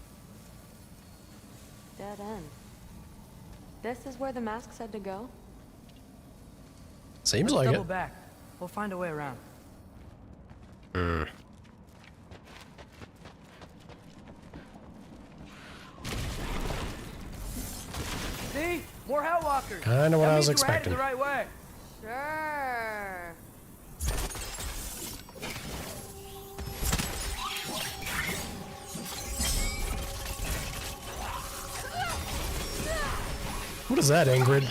Dead end. This is where the mask said to go? Seems Let's like double it. back. We'll find a way around. See? More Hellwalkers. Kinda what That I was means we're expecting. headed the right way. Sure. What is that, Ingrid?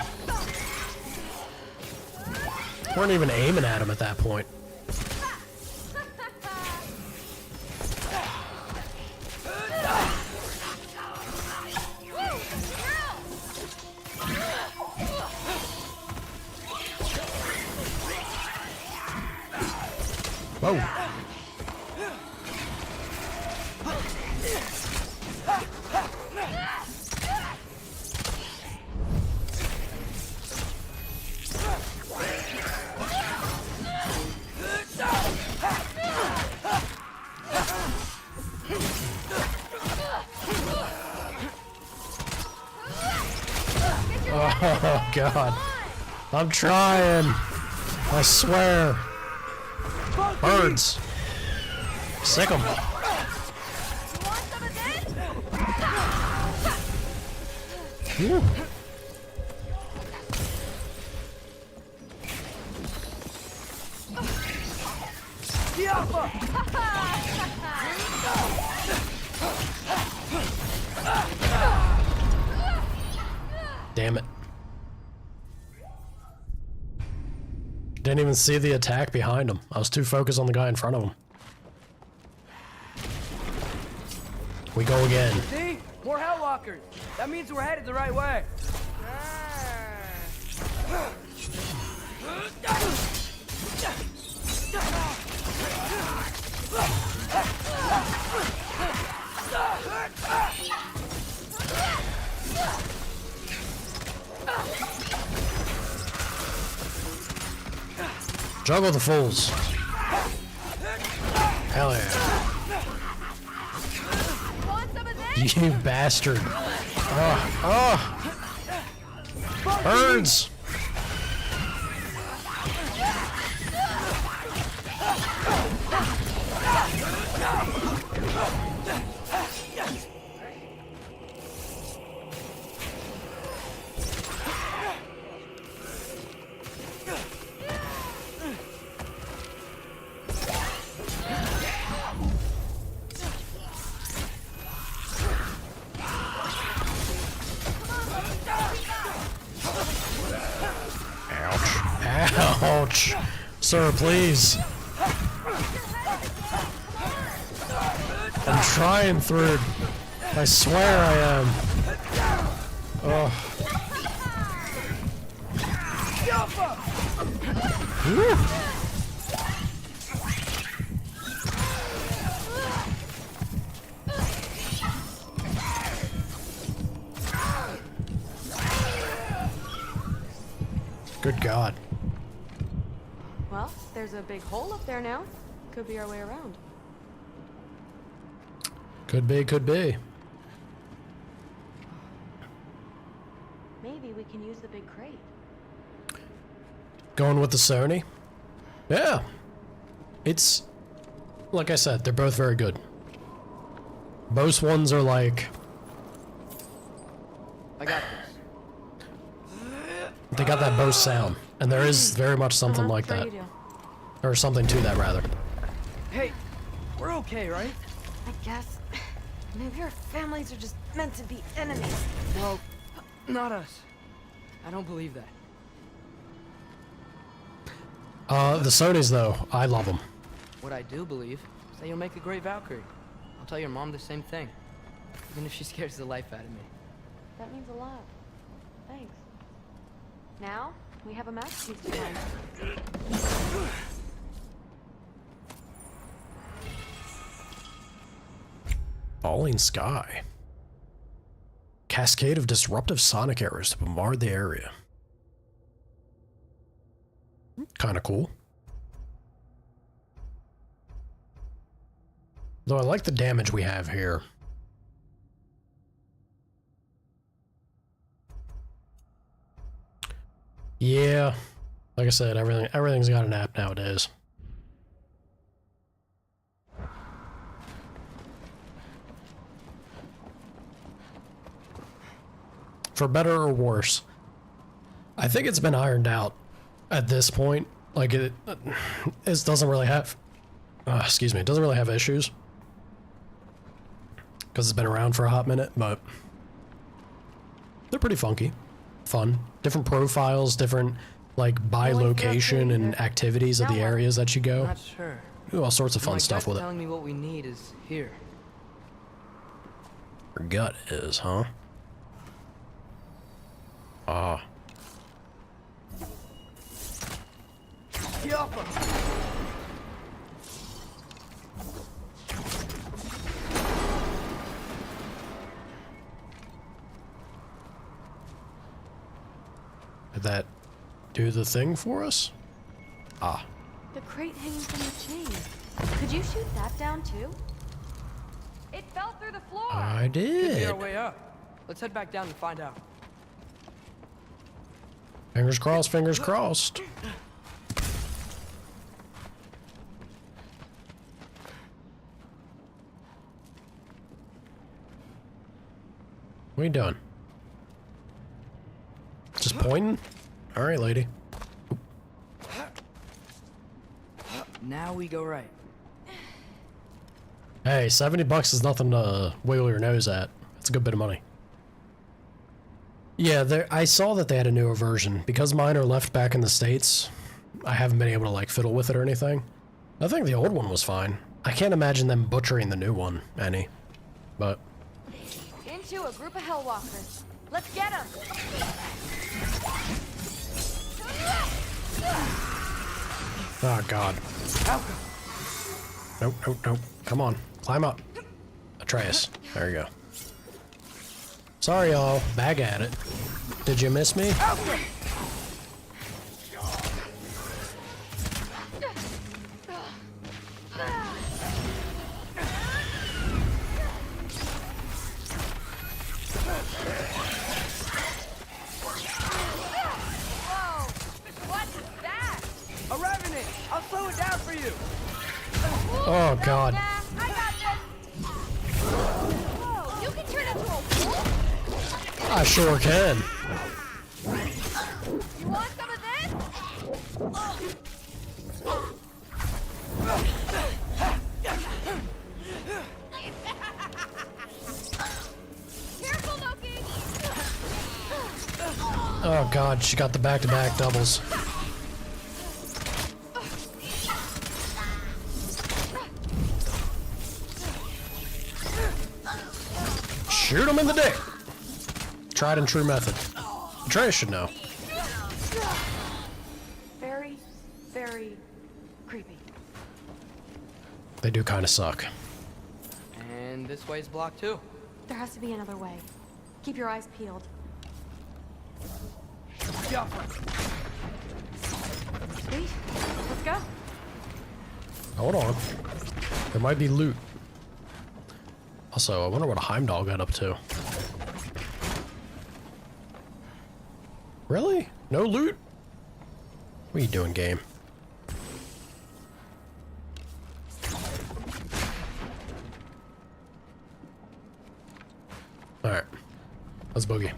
Weren't even aiming at him at that point. Whoa. Oh, God. I'm trying. I swear. Birds. Sick 'em. Whew. Damn it. Didn't even see the attack behind him. I was too focused on the guy in front of him. We go again. See? More Hellwalkers. That means we're headed the right way. Juggle the fools. Hell yeah. You bastard. Birds. Ouch. Sir, please. I'm trying through. I swear I am. Oh. Whew. Good God. Well, there's a big hole up there now. Could be our way around. Could be, could be. Maybe we can use the big crate. Going with the Sony? Yeah. It's, like I said, they're both very good. Both ones are like... I got this. They got that Bose sound, and there is very much something like that. Or something to that, rather. Hey, we're okay, right? I guess. Maybe our families are just meant to be enemies. Well, not us. I don't believe that. The Sonys, though, I love them. What I do believe is that you'll make a great Valkyrie. I'll tell your mom the same thing, even if she scares the life out of me. That means a lot. Thanks. Now, we have a masterpiece to find. Falling sky. Cascade of disruptive sonic arrows to bombard the area. Kinda cool. Though I like the damage we have here. Yeah, like I said, everything's got an app nowadays. For better or worse, I think it's been ironed out at this point. Like it doesn't really have, it doesn't really have issues because it's been around for a hot minute, but they're pretty funky. Fun, different profiles, different like by location and activities of the areas that you go. Not sure. Do all sorts of fun stuff with it. Telling me what we need is here. Your gut is, huh? Ah. Did that do the thing for us? Ah. The crate hanging from the chain. Could you shoot that down too? It fell through the floor. I Could be did. our way up. Let's head back down and find out. Fingers crossed, fingers crossed. What are you doing? Just pointing? Alright, lady. Now we go right. Hey, $70 is nothing to wiggle your nose at. It's a good bit of money. Yeah, I saw that they had a newer version. Because mine are left back in the States, I haven't been able to, like, fiddle with it or anything. I think the old one was fine. I can't imagine them butchering the new one any. But... Into a group of Hellwalkers. Let's get them! Oh, God. Nope, nope, nope. Come on. Climb up. Atreus. There you go. Sorry, y'all. Bag at it. Did you miss me? A revenant! I'll slow it down for you! Oh, God. I got this! Whoa, you can turn into a wolf? I sure can. You want some of this? Careful, Loki! Oh, God. She got the back-to-back doubles. Shoot him in the dick. Tried and true method. Atreus should know. Very, very creepy. They do kind of suck. And this way's blocked too. There has to be another way. Keep your eyes peeled. Yeah. Sweet. Let's go. Hold on. There might be loot. Also, I wonder what Heimdall got up to. Really? No loot? What are you doing, game? Alright. Let's boogie.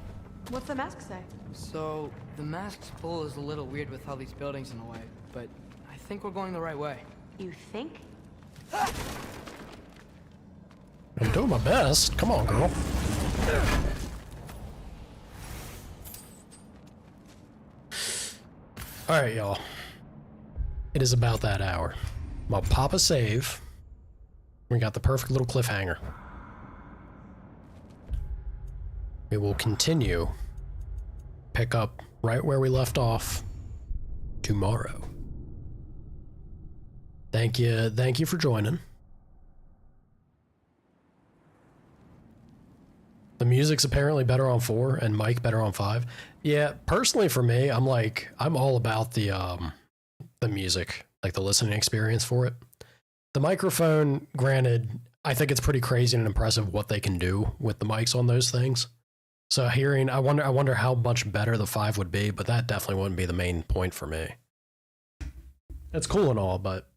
What's the mask say? So, the mask's pull is a little weird with all these buildings in the way, but I think we're going the right way. You think? I'm doing my best. Come on, girl. Alright, y'all. It is about that hour. I'm gonna pop a save. We got the perfect little cliffhanger. We will continue. Pick up right where we left off tomorrow. Thank you for joining. The music's apparently better on 4 and Mike better on 5. Yeah, personally for me, I'm all about the music, like the listening experience for it. The microphone, granted, I think it's pretty crazy and impressive what they can do with the mics on those things. So hearing, I wonder how much better the 5 would be, but that definitely wouldn't be the main point for me. It's cool and all, but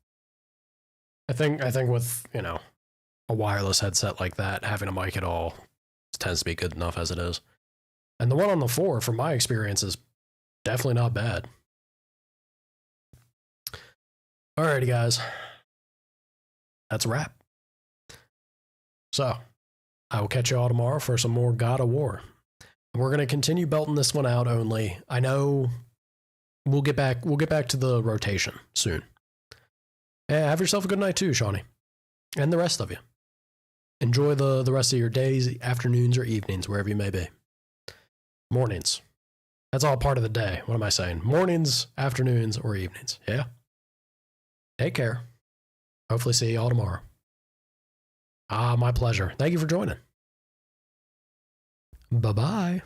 I think with, you know, a wireless headset like that, having a mic at all tends to be good enough as it is. And the one on the 4, from my experience, is definitely not bad. Alrighty, guys. That's a wrap. So, I will catch you all tomorrow for some more God of War. We're going to continue belting this one out only. I know we'll get back to the rotation soon. Hey, have yourself a good night too, Shawnee. And the rest of you. Enjoy the rest of your days, afternoons, or evenings, wherever you may be. Mornings. That's all part of the day. What am I saying? Mornings, afternoons, or evenings. Yeah? Take care. Hopefully see you all tomorrow. My pleasure. Thank you for joining. Bye-bye.